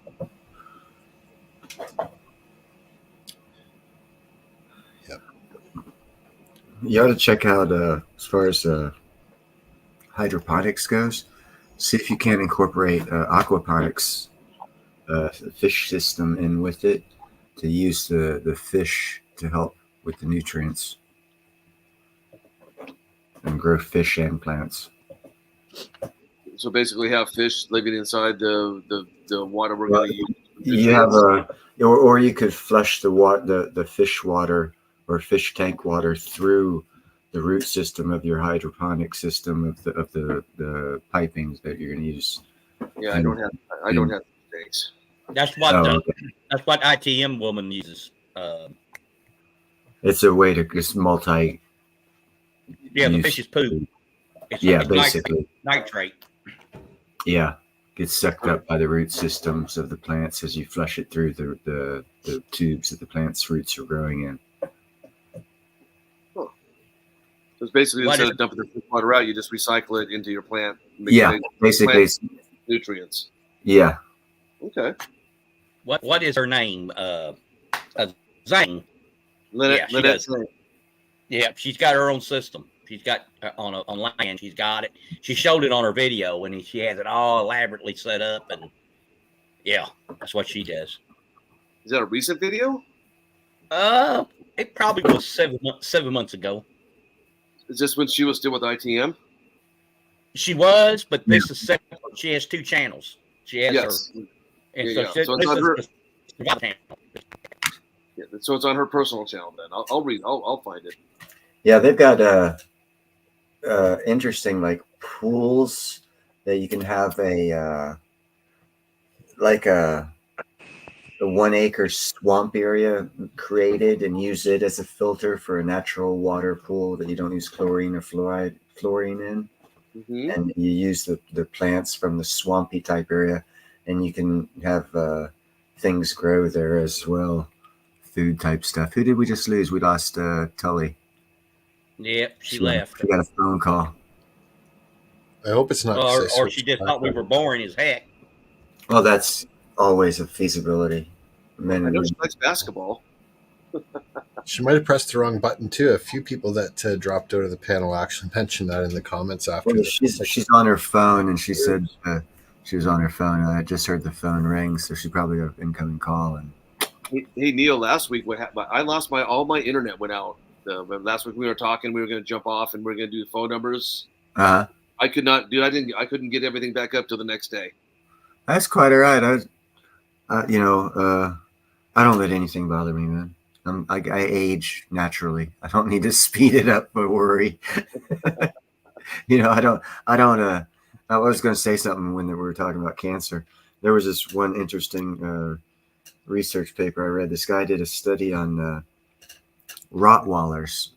Yep. You ought to check out as far as hydroponics goes. See if you can incorporate aquaponics, fish system in with it to use the fish to help with the nutrients and grow fish and plants. So basically, have fish living inside the water we're going to use. You have or you could flush the fish water or fish tank water through the root system of your hydroponic system of the pipings that you're going to use. Yeah, I don't have tanks. That's what okay. That's what ITM woman uses. It's a way to just multi. Yeah, the use fish's poop. It's basically. nitrate. Yeah, gets sucked up by the root systems of the plants as you flush it through the tubes that the plant's roots are growing in. So it's basically What instead is- of dumping the fish water out, you just recycle it into your plant. Yeah, basically. Nutrients. Yeah. Okay. What is her name? Zhang. Lynette, Yeah, she does. Yeah, she's got her own system. She's got on land. She's got it. She showed it on her video, and she has it all elaborately set up. And yeah, that's what she does. Is that a recent video? It probably was 7 months ago. Is this when she was still with ITM? She was, but this is separate. She has 2 channels. She has Yes. her. Yeah, And yeah. so So this it's on is her. the survival channel. Yeah, so it's on her personal channel. Then I'll read. I'll find it. Yeah, they've got interesting like pools that you can have a 1 acre swamp area created and use it as a filter for a natural water pool that you don't use chlorine or fluorine in. Mm-hmm. And you use the plants from the swampy type area, and you can have things grow there as well, food type stuff. Who did we just lose? We lost Tully. Yep, she left. She got a phone call. I hope it's not. Or she just thought we were boring as heck. Well, that's always a feasibility. I know she likes basketball. She might have pressed the wrong button too. A few people that dropped out of the panel actually mentioned that in the comments after. Well, she's on her phone, and she said she was on her phone. I just heard the phone ring, so she probably got an incoming call. And Hey Neil, last week what happened? I lost all my internet went out. Last week we were talking. We were going to jump off, and we were going to do phone numbers. I could not, dude. I couldn't get everything back up till the next day. That's quite all right. I don't let anything bother me, man. I age naturally. I don't need to speed it up or worry. I don't. I was going to say something when we were talking about cancer. There was this one interesting research paper I read. This guy did a study on Rottweilers.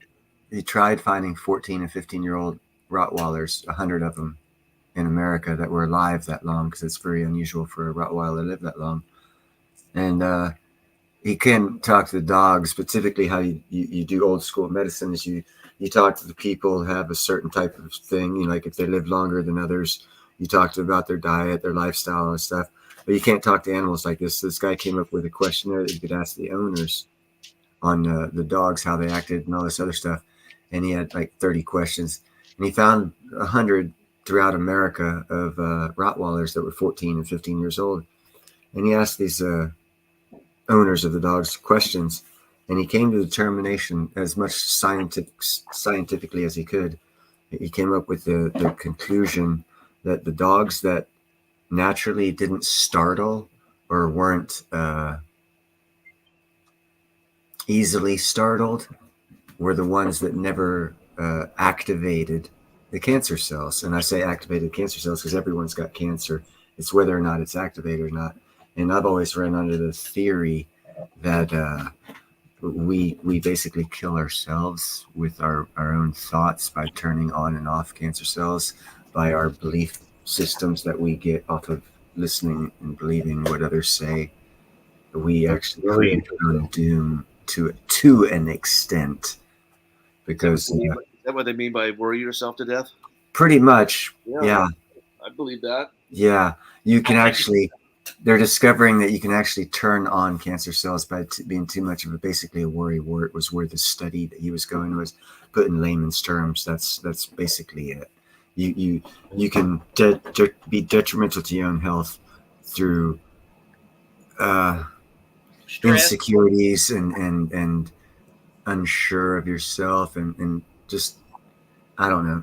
He tried finding 14 and 15-year-old Rottweilers, 100 of them in America that were alive that long, because it's very unusual for a Rottweiler to live that long. And he can talk to the dogs. Specifically, how you do old school medicine is you talk to the people who have a certain type of thing. Like if they live longer than others, you talk to them about their diet, their lifestyle and stuff. But you can't talk to animals like this. This guy came up with a questionnaire that you could ask the owners on the dogs, how they acted and all this other stuff. And he had like 30 questions. And he found 100 throughout America of Rottweilers that were 14 and 15 years old. And he asked these owners of the dogs questions, and he came to the determination as much scientifically as he could. He came up with the conclusion that the dogs that naturally didn't startle or weren't easily startled were the ones that never activated the cancer cells. And I say activated cancer cells because everyone's got cancer. It's whether or not it's activated or not. And I've always run under the theory that we basically kill ourselves with our own thoughts by turning on and off cancer cells, by our belief systems that we get off of listening and believing what others say. We actually create our own doom to an extent, because is that what they mean by worry yourself to death? pretty much, yeah. I believe that. Yeah, you can actually. They're discovering that you can actually turn on cancer cells by being too much of a basically a worry wart was where the study that he was going was. Put in layman's terms, that's basically it. You can be detrimental to your own health through insecurities and unsure of yourself and just, I don't know.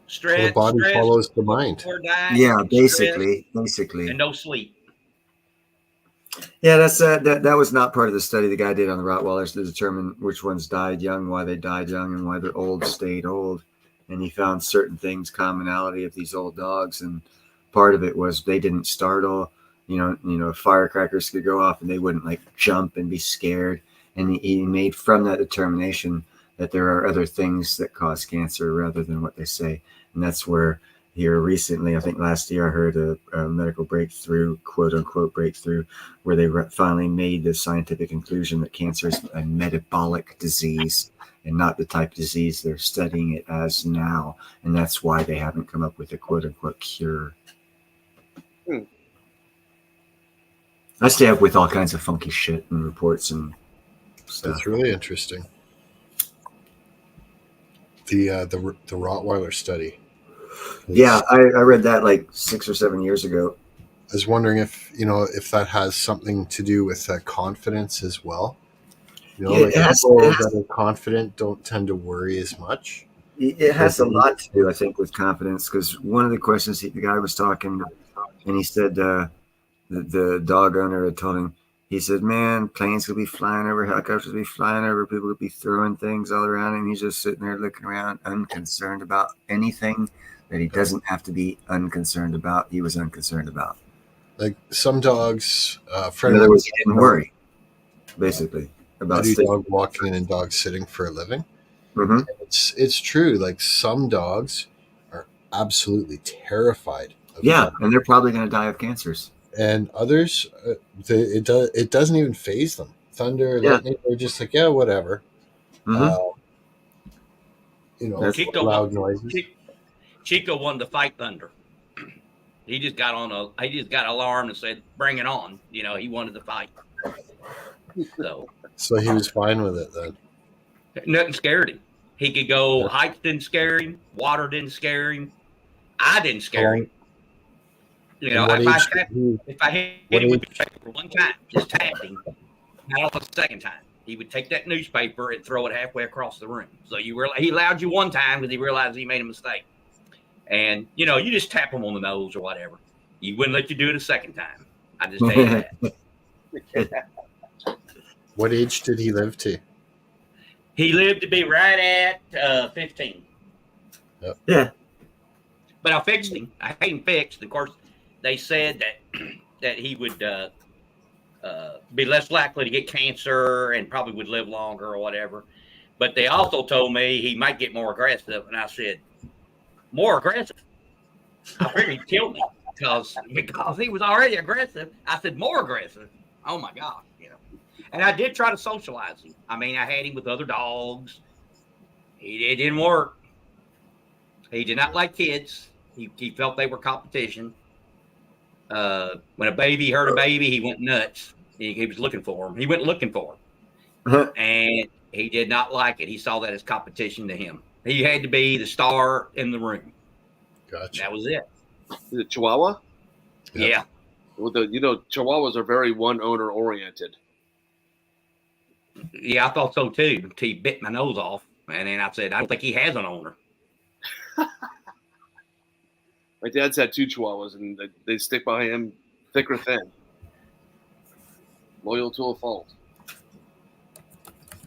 Stress. So the body follows the mind. Yeah, basically, and no sleep. Yeah, that's that was not part of the study the guy did on the Rottweilers to determine which ones died young, why they died young, and why the old stayed old. And he found certain things, commonality of these old dogs, and part of it was they didn't startle. You know, firecrackers could go off and they wouldn't like jump and be scared. And he made from that determination that there are other things that cause cancer rather than what they say. And that's where here recently, I think last year, I heard a medical breakthrough, quote unquote breakthrough, where they finally made the scientific conclusion that cancer is a metabolic disease and not the type of disease they're studying it as now. And that's why they haven't come up with a quote unquote cure. I stay up with all kinds of funky shit and reports and stuff. That's really interesting. The Rottweiler study. Yeah, I read that like 6 or 7 years ago. I was wondering if that has something to do with confidence as well. People that are confident don't tend to worry as much. It has a lot to do, I think, with confidence, because one of the questions the guy was talking, and he said the dog owner had told him, he said, man, planes could be flying over, helicopters could be flying over, people could be throwing things all around him. He's just sitting there looking around, unconcerned about anything that he doesn't have to be unconcerned about. He was unconcerned about. Like some dogs, in other words, he didn't worry, basically, about I do dog walking and dog sitting for a living. Mm-hmm. It's true. Like some dogs are absolutely terrified. And they're probably going to die of cancers. And others, it doesn't even faze them. Thunder, lightning, they're just like, yeah, whatever. Mm-hmm. Loud noises. Chico wanted to fight thunder. He just got alarmed and said, "Bring it on!" He wanted to fight. So he was fine with it then. Nothing scared him. He could go. Heights didn't scare him. Water didn't scare him. I didn't scare him. If I hit him with a newspaper one time, just tapped him, not on the second time, he would take that newspaper and throw it halfway across the room. So he allowed you one time because he realized he made a mistake. And, you just tap him on the nose or whatever. He wouldn't let you do it a second time. I just tell you that. What age did he live to? He lived to be right at 15. Yep. Yeah. But I fixed him. I had him fixed. Of course, they said that he would be less likely to get cancer and probably would live longer or whatever. But they also told me he might get more aggressive. And I said, more aggressive? I figured he'd kill me because he was already aggressive. I said, more aggressive? Oh, my God. And I did try to socialize him. I mean, I had him with other dogs. It didn't work. He did not like kids. He felt they were competition. When a baby heard a baby, he went nuts. He was looking for him. He went looking for him. And he did not like it. He saw that as competition to him. He had to be the star in the room. Gotcha. That was it. Is it Chihuahua? Yeah. Well, Chihuahuas are very one owner oriented. Yeah, I thought so too. Until he bit my nose off, and then I said, I don't think he has an owner. My dad's had 2 Chihuahuas, and they stick by him thick or thin. Loyal to a fault.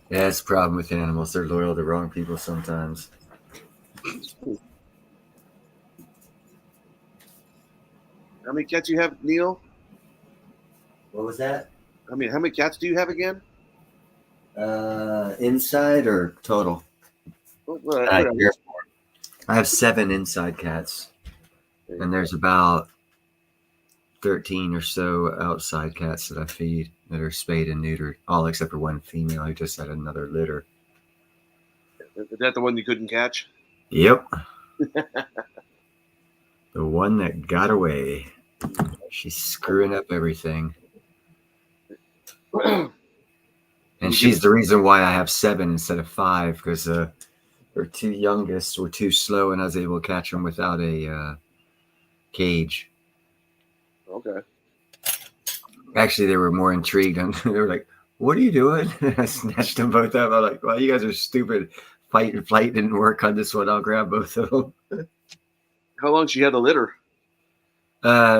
Yeah, that's the problem with animals. They're loyal to wrong people sometimes. How many cats do you have, Neil? What was that? How many cats do you have again? Inside or total? Whatever. I have 7 inside cats, and there's about 13 or so outside cats that I feed that are spayed and neutered, all except for one female who just had another litter. Is that the one you couldn't catch? Yep. The one that got away. She's screwing up everything. And she's the reason why I have 7 instead of 5, because her 2 youngest were too slow, and I was able to catch them without a cage. Okay. Actually, they were more intrigued. They were like, "What are you doing?" I snatched them both up. I'm like, "Well, you guys are stupid. Fight and flight didn't work on this one. I'll grab both of them." How long she had the litter?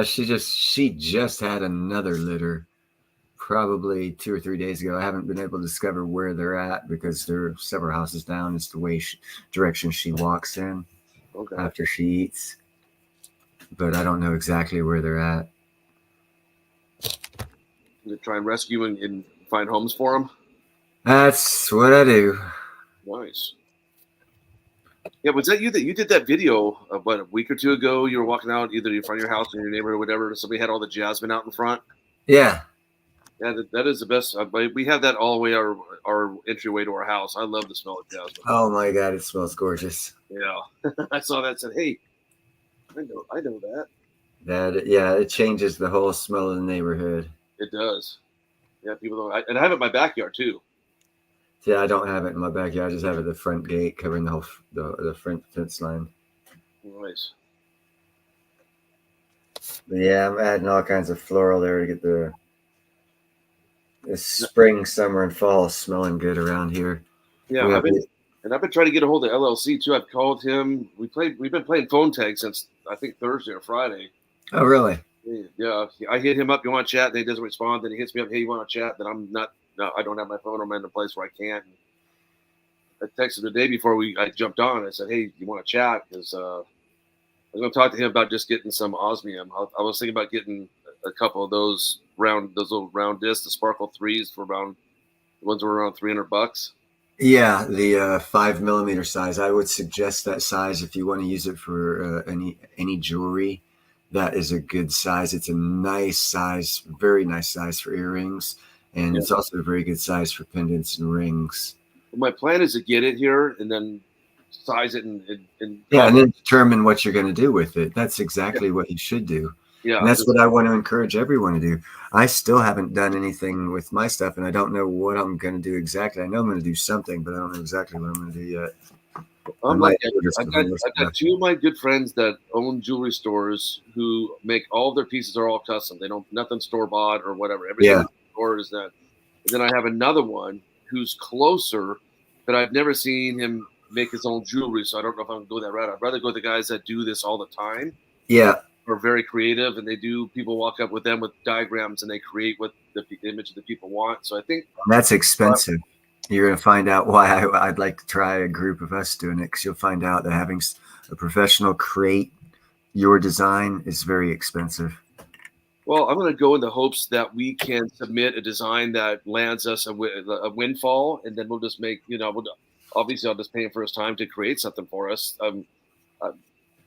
She just had another litter, probably 2 or 3 days ago. I haven't been able to discover where they're at because they're several houses down. It's the way direction she walks in after she eats, but I don't know exactly where they're at. To try and rescue and find homes for them? That's what I do. Nice. Yeah, was that you did that video a week or 2 ago? You were walking out either in front of your house or your neighborhood or whatever. Somebody had all the jasmine out in front. Yeah. Yeah, that is the best. We have that all the way our entryway to our house. I love the smell of jasmine. Oh my God, it smells gorgeous. Yeah, I saw that and said, "Hey, I know that." It changes the whole smell of the neighborhood. It does. Yeah, people don't. And I have it in my backyard too. Yeah, I don't have it in my backyard. I just have it at the front gate covering the whole the front fence line. Nice. But yeah, I'm adding all kinds of floral there to get the spring, summer, and fall smelling good around here. Yeah, I've been trying to get a hold of LLC too. I've called him. We've been playing phone tag since I think Thursday or Friday. Oh, really? Yeah, I hit him up. You want to chat? And he doesn't respond. Then he hits me up. Hey, you want to chat? Then I'm not. No, I don't have my phone. I'm in a place where I can't. I texted the day before I jumped on. I said, "Hey, you want to chat?" Because I was going to talk to him about just getting some osmium. I was thinking about getting a couple of those little round discs, the Sparkle 3s for around the ones that were around $300. Yeah, the 5 millimeter size. I would suggest that size if you want to use it for any jewelry. That is a good size. It's a nice size, very nice size for earrings, and it's also a very good size for pendants and rings. Well, my plan is to get it here and then size it and then determine what you're going to do with it. That's exactly what you should do. Yeah, and that's what I want to encourage everyone to do. I still haven't done anything with my stuff, and I don't know what I'm going to do exactly. I know I'm going to do something, but I don't know exactly what I'm going to do yet. I've got 2 of my good friends that own jewelry stores who make all of their pieces are all custom. They don't nothing store bought or whatever. Everything in the store is that. And then I have another one who's closer, but I've never seen him make his own jewelry, so I don't know if I'm going to go that route. I'd rather go with the guys that do this all the time. Yeah. Are very creative, and people walk up with them with diagrams and they create what the image that people want. So I think that's expensive. You're going to find out why I'd like to try a group of us doing it, because you'll find out that having a professional create your design is very expensive. Well, I'm going to go in the hopes that we can submit a design that lands us a windfall, and then we'll just make, obviously I'll just pay him for his time to create something for us.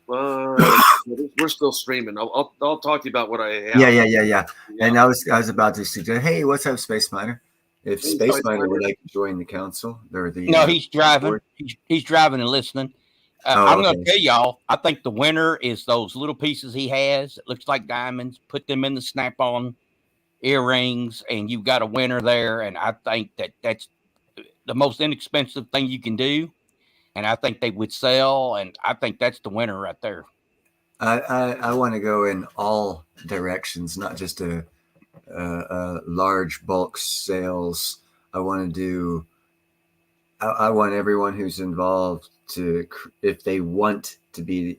We're still streaming. I'll talk to you about what I have. Yeah. And I was about to suggest, hey, what's up, Space Miner? If Space Miner would like to join the council, no, he's driving. He's driving and listening. I'm going to tell y'all, I think the winner is those little pieces he has. It looks like diamonds. Put them in the snap-on earrings, and you've got a winner there. And I think that's the most inexpensive thing you can do. And I think they would sell, and I think that's the winner right there. I want to go in all directions, not just a large bulk sales. I want to do. I want everyone who's involved to, if they want to be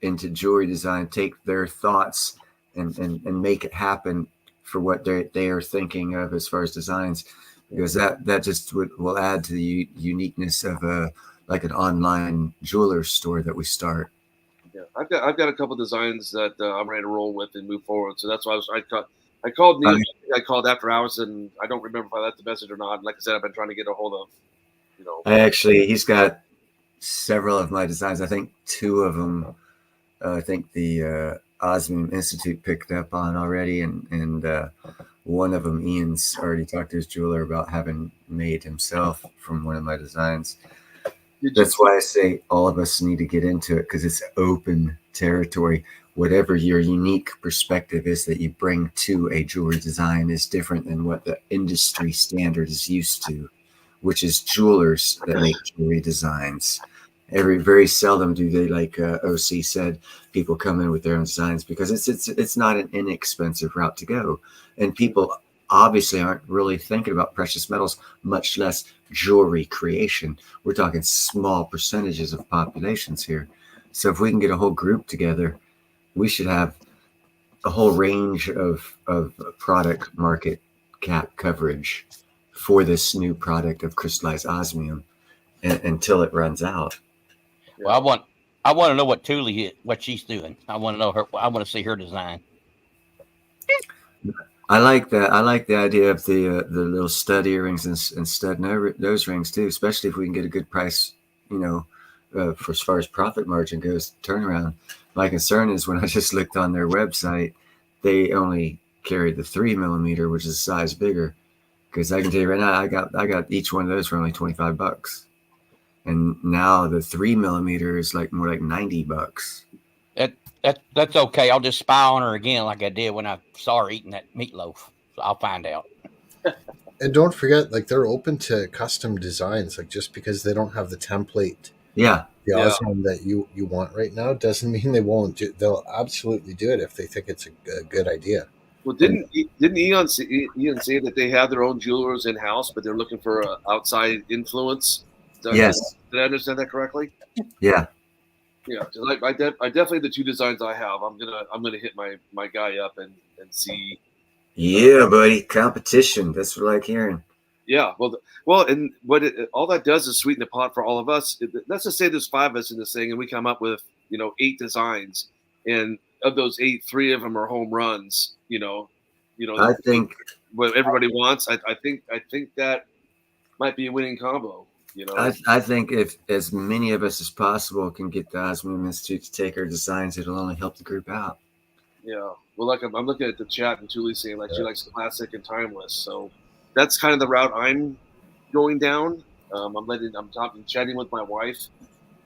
into jewelry design, take their thoughts and make it happen for what they are thinking of as far as designs, because that just will add to the uniqueness of like an online jeweler store that we start. Yeah, I've got a couple designs that I'm ready to roll with and move forward. So that's why I called Neil. I called after hours, and I don't remember if I left the message or not. Like I said, I've been trying to get a hold of, He's got several of my designs. I think two of them. I think the Osmium Institute picked up on already, and one of them, Ian's already talked to his jeweler about having made himself from one of my designs. That's why I say all of us need to get into it, because it's open territory. Whatever your unique perspective is that you bring to a jewelry design is different than what the industry standard is used to, which is jewelers that make jewelry designs. Very seldom do they, like OC said, people come in with their own designs, because it's not an inexpensive route to go, and people obviously aren't really thinking about precious metals, much less jewelry creation. We're talking small percentages of populations here. So if we can get a whole group together, we should have a whole range of product market cap coverage for this new product of crystallized osmium until it runs out. Well, I want to know what she's doing. I want to know her. I want to see her design. I like that. I like the idea of the little stud earrings and stud nose rings too, especially if we can get a good price, for as far as profit margin goes, turnaround. My concern is when I just looked on their website, they only carry the 3mm, which is a size bigger. Because I can tell you right now, I got each one of those for only $25, and now the 3mm is more like $90. That's okay. I'll just spy on her again, like I did when I saw her eating that meatloaf. So I'll find out. And don't forget, they're open to custom designs. Just because they don't have the template, the osmium that you want right now, doesn't mean they won't. They'll absolutely do it if they think it's a good idea. Well, didn't Ian say that they have their own jewelers in house, but they're looking for an outside influence? Yes. Did I understand that correctly? Yeah. Yeah, I definitely, the two designs I have, I'm gonna hit my guy up and see. Yeah, buddy, competition. That's what I like hearing. Yeah, and all that does is sweeten the pot for all of us. Let's just say there's 5 of us in this thing, and we come up with 8 designs, and of those 8, 3 of them are home runs. I think what everybody wants. I think that might be a winning combo. I think if as many of us as possible can get the Osmium Institute to take our designs, it'll only help the group out. Yeah. Well, I'm looking at the chat, and Julie's saying she likes classic and timeless. So that's kind of the route I'm going down. I'm chatting with my wife.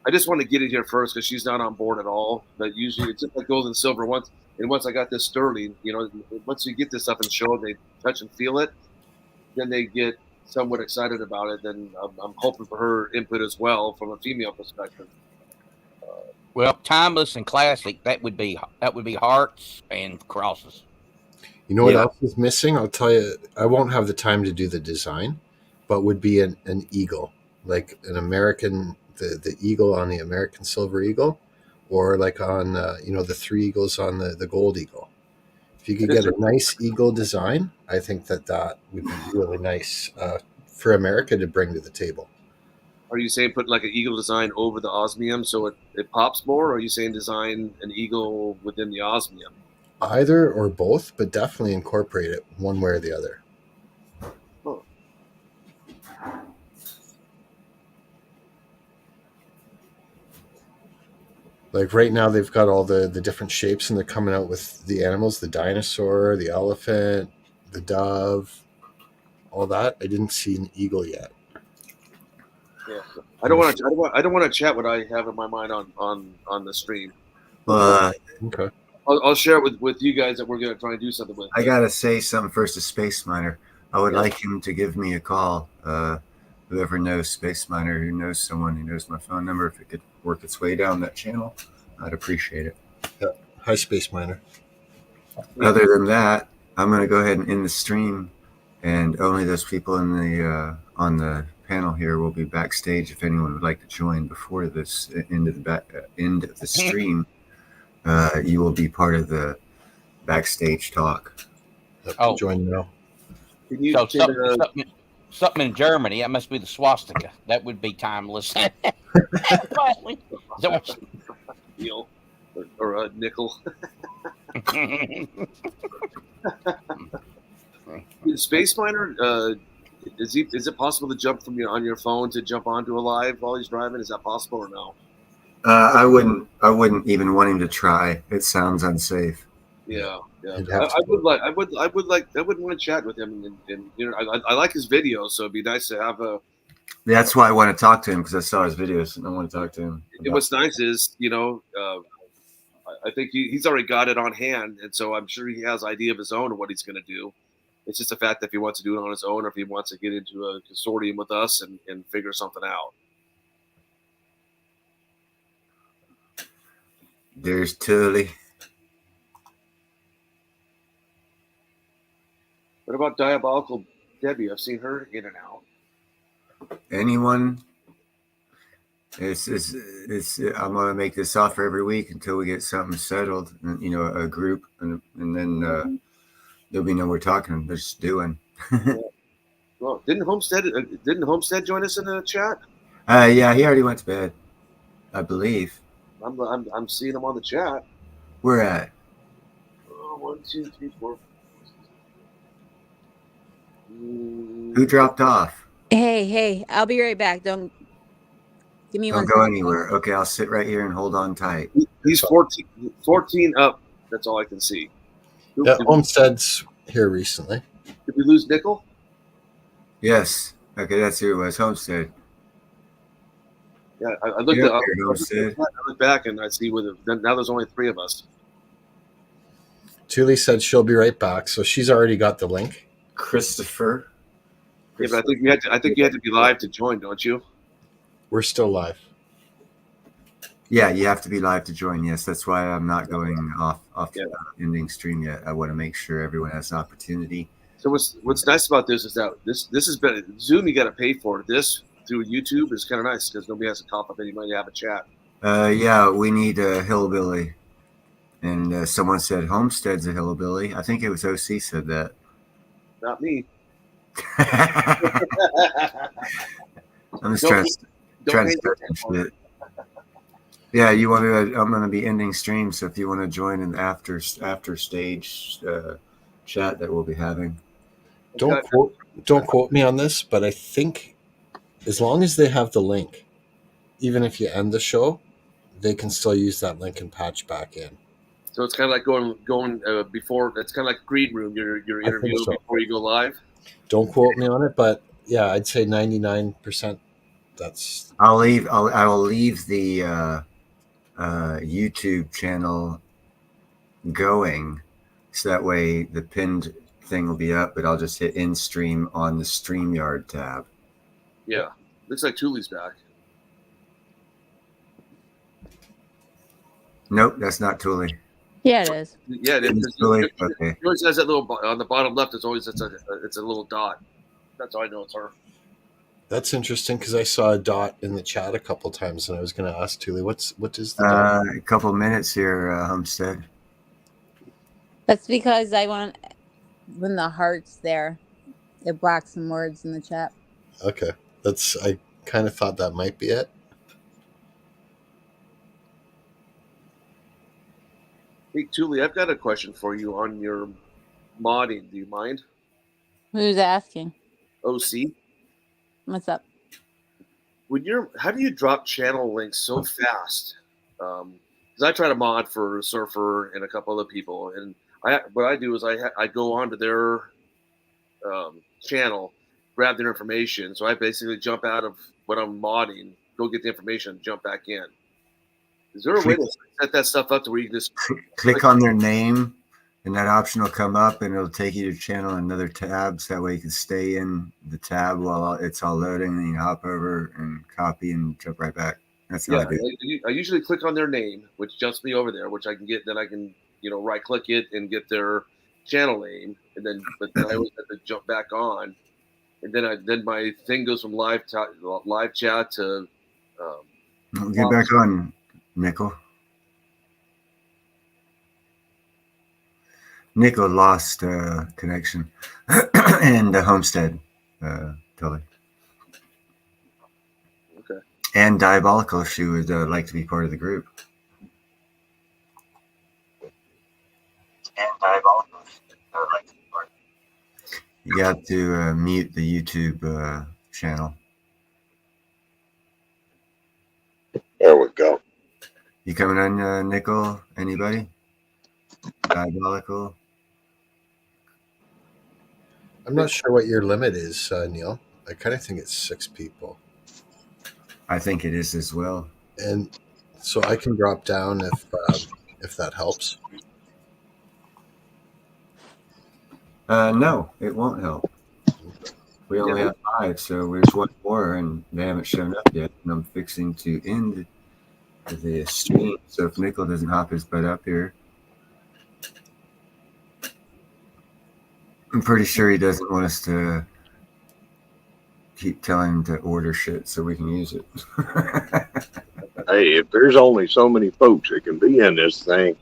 I just want to get it here first because she's not on board at all. But usually it's just like gold and silver. Once I got this sterling, once you get this stuff and show them, they touch and feel it, then they get somewhat excited about it. Then I'm hoping for her input as well from a female perspective. Well, timeless and classic, that would be hearts and crosses. You know what else is missing? I'll tell you. I won't have the time to do the design, but would be an eagle, like an American, the eagle on the American silver eagle, or like on the 3 eagles on the gold eagle. If you could get a nice eagle design, I think that would be really nice for America to bring to the table. Are you saying put like an eagle design over the osmium so it pops more, or are you saying design an eagle within the osmium? Either or both, but definitely incorporate it one way or the other. Oh. Like right now, they've got all the different shapes, and they're coming out with the animals: the dinosaur, the elephant, the dove, all that. I didn't see an eagle yet. Yeah, I don't want to chat what I have in my mind on the stream. Okay. I'll share it with you guys that we're going to try and do something with. I gotta say something first to Space Miner. I would like him to give me a call. Whoever knows Space Miner, who knows someone who knows my phone number, if it could work its way down that channel, I'd appreciate it. Yeah. Hi, Space Miner. Other than that, I'm going to go ahead and end the stream. and only those people in the on the panel here will be backstage. If anyone would like to join before this end of the end of the stream, you will be part of the backstage talk. Oh. Join now. Can you So can, something in Germany. That must be the swastika. That would be timeless. Finally. Is that what deal or a nickel? Space Miner, is it possible to jump from on your phone to jump onto a live while he's driving? Is that possible or no? I wouldn't even want him to try. It sounds unsafe. Yeah. I would want to chat with him, and you know, I like his videos, so it'd be nice to have a. That's why I want to talk to him, because I saw his videos and I want to talk to him. And what's nice is, you know, I think he's already got it on hand, and so I'm sure he has idea of his own of what he's going to do. It's just the fact that if he wants to do it on his own, or if he wants to get into a consortium with us and figure something out. There's Tully. What about Diabolical Debbie? I've seen her in and out. Anyone? It's I'm gonna make this offer every week until we get something settled. And, you know, a group, and then there'll be no more talking. They're just doing. Well, didn't Homestead join us in the chat? Yeah, he already went to bed, I believe. I'm seeing him on the chat. Where at? 1, 2, 3, 4. Who dropped off? Hey, I'll be right back. Don't give me Don't one go second. anywhere. Okay, I'll sit right here and hold on tight. He's 14 up. That's all I can see. Yeah, Homestead's here recently. Did we lose Nickel? Yes. Okay, that's who it was. Homestead. Yeah, I looked You're at up here, Homestead. I look back and I see now there's only 3 of us. Thule said she'll be right back, so she's already got the link. Christopher. Yeah, but I think you had to be live to join, don't you? We're still live. Yeah, you have to be live to join. Yes, that's why I'm not going off ending stream yet. I want to make sure everyone has an opportunity. So what's nice about this is that this has been Zoom. You got to pay for this through YouTube is kind of nice because nobody has to top up anybody to have a chat. Yeah, we need a hillbilly, and someone said Homestead's a hillbilly. I think it was OC said that. Not me. I'm just trying to start some shit. Yeah, you want to? I'm going to be ending stream, so if you want to join in the after stage chat that we'll be having. Don't quote me on this, but I think as long as they have the link, even if you end the show, they can still use that link and patch back in. So it's kind of like going before. It's kind of like green room. Your interview so. Before you go live. Don't quote me on it, but yeah, I'd say 99%. That's. I will leave the YouTube channel going, so that way the pinned thing will be up, but I'll just hit in stream on the StreamYard tab. Yeah, looks like Thule's back. Nope, that's not Thule. Yeah, it is. Yeah, it is. Okay. It always has that little on the bottom left. It's a little dot. That's how I know it's her. That's interesting because I saw a dot in the chat a couple times, and I was going to ask Thule, what is the dot? A couple minutes here, Homestead. That's because I want when the heart's there, it blocks some words in the chat. Okay, I kind of thought that might be it. Hey, Thule, I've got a question for you on your modding. Do you mind? Who's asking? OC. What's up? How do you drop channel links so fast? Because I try to mod for Surfer and a couple other people, and what I do is I go onto their channel, grab their information. So I basically jump out of what I'm modding, go get the information, and jump back in. Is there a way to set that stuff up to where you can just click on their name, and that option will come up, and it'll take you to channel and another tab, so that way you can stay in the tab while it's all loading, and you hop over and copy and jump right back. That's how I do. I usually click on their name, which jumps me over there, which I can get. Then I can right click it and get their channel name, and then I always have to jump back on, and then my thing goes from live chat to. Get back on, Nickel. Nickel lost connection and Homestead, totally. Okay. And Diabolical, if she would like to be part of the group. And Diabolical, if she would like to be part of the group. You got to mute the YouTube channel. There we go. You coming on, Nickel? Anybody? Diabolical? I'm not sure what your limit is, Neil. I kind of think it's 6 people. I think it is as well. And so I can drop down if that helps. No, it won't help. We only have 5, so there's one more, and they haven't shown up yet. And I'm fixing to end the stream. So if Nickel doesn't hop his butt up here, I'm pretty sure he doesn't want us to keep telling him to order shit so we can use it. Hey, if there's only so many folks that can be in this thing,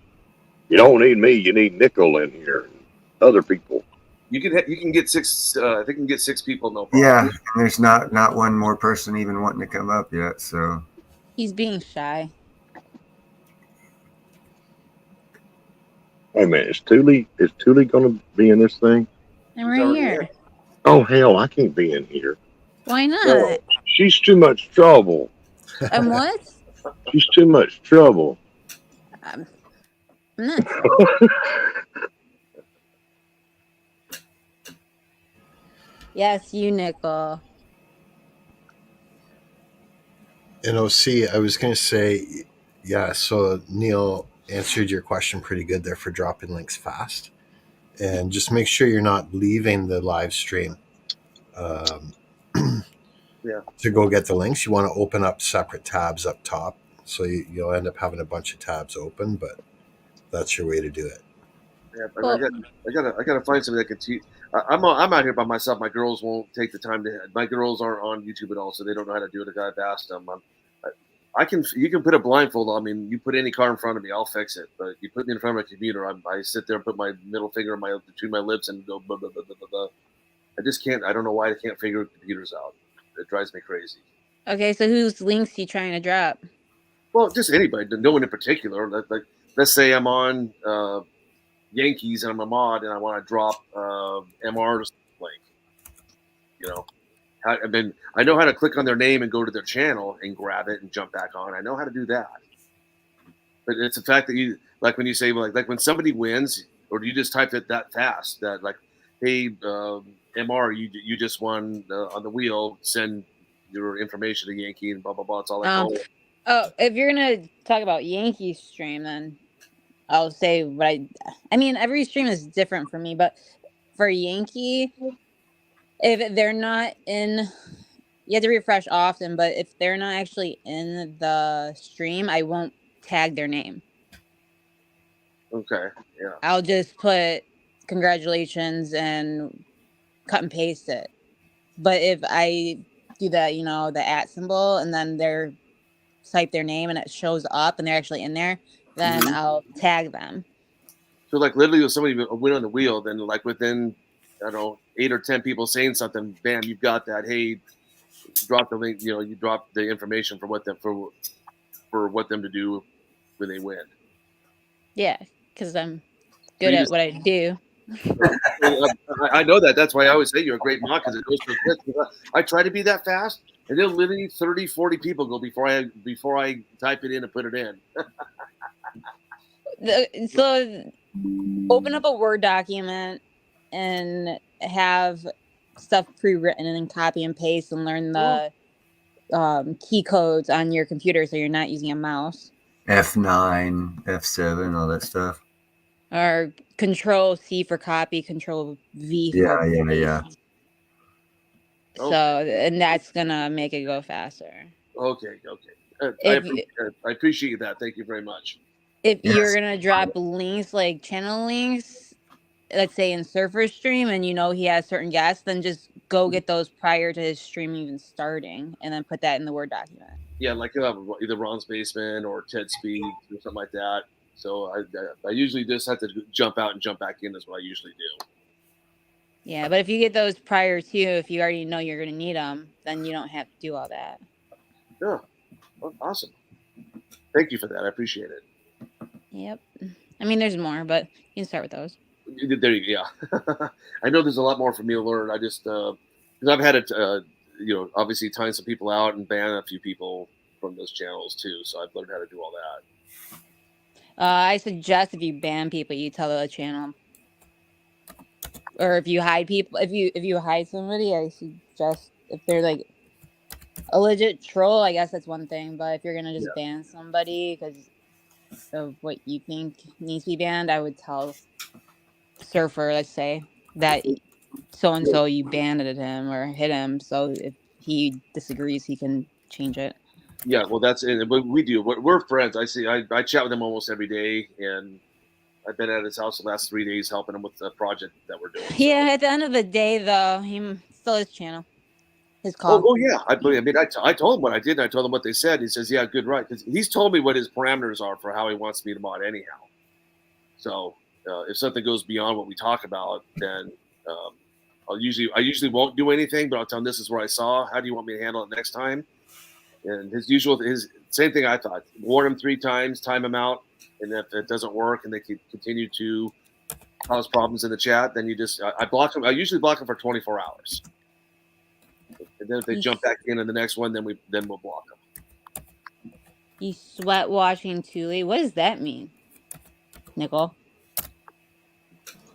you don't need me. You need Nickel in here and other people. You can get 6. I think you can get 6 people. No problem. Yeah, and there's not one more person even wanting to come up yet. So He's being shy. Hey man, is Thule going to be in this thing? I'm right here. Oh hell, I can't be in here. Why not? No, she's too much trouble. And what? She's too much trouble. I'm not. Yes, you, Nickel. And OC, I was going to say, yeah, so Neil answered your question pretty good there for dropping links fast. And just make sure you're not leaving the live stream to go get the links. You want to open up separate tabs up top. So you'll end up having a bunch of tabs open, but that's your way to do it. Yeah, but I gotta find somebody that can teach. I'm out here by myself. My girls won't take the time to. My girls aren't on YouTube at all, so they don't know how to do it. I've asked them. You can put a blindfold on me. And you put any car in front of me, I'll fix it. But you put me in front of a computer, I sit there and put my middle finger between my lips and go blah, blah, blah, blah, blah, blah. I just can't. I don't know why I can't figure computers out. It drives me crazy. Okay, so whose links you trying to drop? Well, just anybody. No one in particular. Like let's say I'm on Yankees and I'm a mod and I want to drop MR's link. You know, I know how to click on their name and go to their channel and grab it and jump back on. I know how to do that. But it's the fact that you like when you say like when somebody wins, or do you just type it that fast that like, hey, MR, you just won on the wheel. Send your information to Yankee and blah blah blah. It's all like oh, if you're gonna talk about Yankee stream, then I'll say what I mean, every stream is different for me, but for Yankee, if they're not in, you have to refresh often, but if they're not actually in the stream, I won't tag their name. Okay, yeah. I'll just put congratulations and cut and paste it. But if I do that, the @ symbol, and then they're type their name and it shows up and they're actually in there, then I'll tag them. So like literally if somebody went on the wheel, then like within, I don't know, 8 or 10 people saying something, bam, you've got that. Hey, drop the link, you drop the information for what them to do when they win. Yeah, because I'm good at what I do. I know that. That's why I always say you're a great mod, because it goes so quick. I try to be that fast, and then literally 30, 40 people go before I type it in and put it in. So open up a Word document and have stuff pre-written and then copy and paste and learn the key codes on your computer so you're not using a mouse. F9, F7, all that stuff. Or Control C for copy, Control V for paste. Yeah. So, and that's gonna make it go faster. Okay. I appreciate that. Thank you very much. If you're gonna drop links like channel links, let's say in Surfer's stream, and he has certain guests, then just go get those prior to his stream even starting, and then put that in the Word document. Yeah, like you'll have either Ron's Basement or Ted Speed or something like that. So I usually just have to jump out and jump back in. Is what I usually do. Yeah, but if you get those prior to, if you already know you're going to need them, then you don't have to do all that. Yeah, well, awesome. Thank you for that. I appreciate it. Yep. I mean, there's more, but you can start with those. There you go. Yeah. I know there's a lot more for me to learn. I just because I've had it, obviously tying some people out and ban a few people from those channels too. So I've learned how to do all that. I suggest if you ban people, you tell the channel. Or if you hide people, if you hide somebody, I suggest if they're like a legit troll, I guess that's one thing. But if you're gonna just ban somebody because of what you think needs to be banned, I would tell Surfer, let's say, that so and so you banned him or hit him. So if he disagrees, he can change it. Yeah, well, that's it. But we do. We're friends. I chat with him almost every day, and I've been at his house the last 3 days helping him with the project that we're doing. Yeah, at the end of the day, though, he still his channel, his call. Oh yeah. I told him what I did. And I told him what they said. He says, "Yeah, good, right." Because he's told me what his parameters are for how he wants me to mod, anyhow. So if something goes beyond what we talk about, then I usually won't do anything. But I'll tell him this is where I saw. How do you want me to handle it next time? And his same thing. I thought warn him 3 times, time him out, and if it doesn't work and they continue to cause problems in the chat, then I block them. I usually block them for 24 hours, and then if they jump back in the next one, then we'll block them. You sweat watching Thule. What does that mean, Nickel?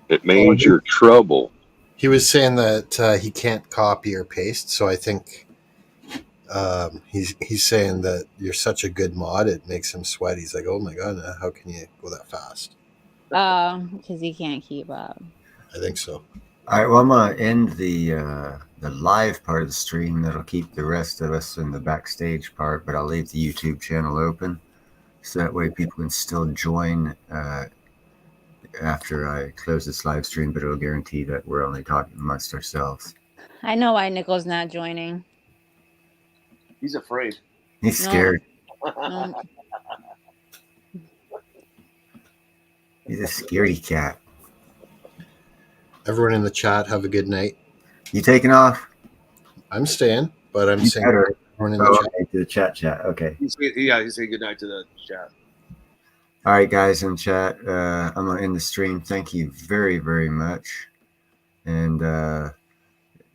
It means you're trouble. He was saying that he can't copy or paste, so I think he's saying that you're such a good mod, it makes him sweat. He's like, oh my god, how can you go that fast? Because he can't keep up. I think so. All right, well, I'm gonna end the live part of the stream. That'll keep the rest of us in the backstage part, but I'll leave the YouTube channel open so that way people can still join after I close this live stream. But it'll guarantee that we're only talking amongst ourselves. I know why Nickel's not joining. He's afraid. He's scared. No. He's a scaredy cat. Everyone in the chat, have a good night. You taking off? I'm staying, but I'm saying everyone in the chat. Okay, to the chat. Okay. He's saying good night to the chat. All right, guys in chat. I'm gonna end the stream. Thank you very, very much, and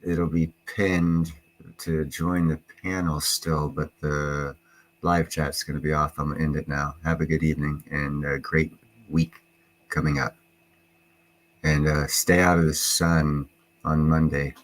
it'll be pinned to join the panel still, but the live chat's going to be off. I'm going to end it now. Have a good evening and a great week coming up. And stay out of the sun on Monday.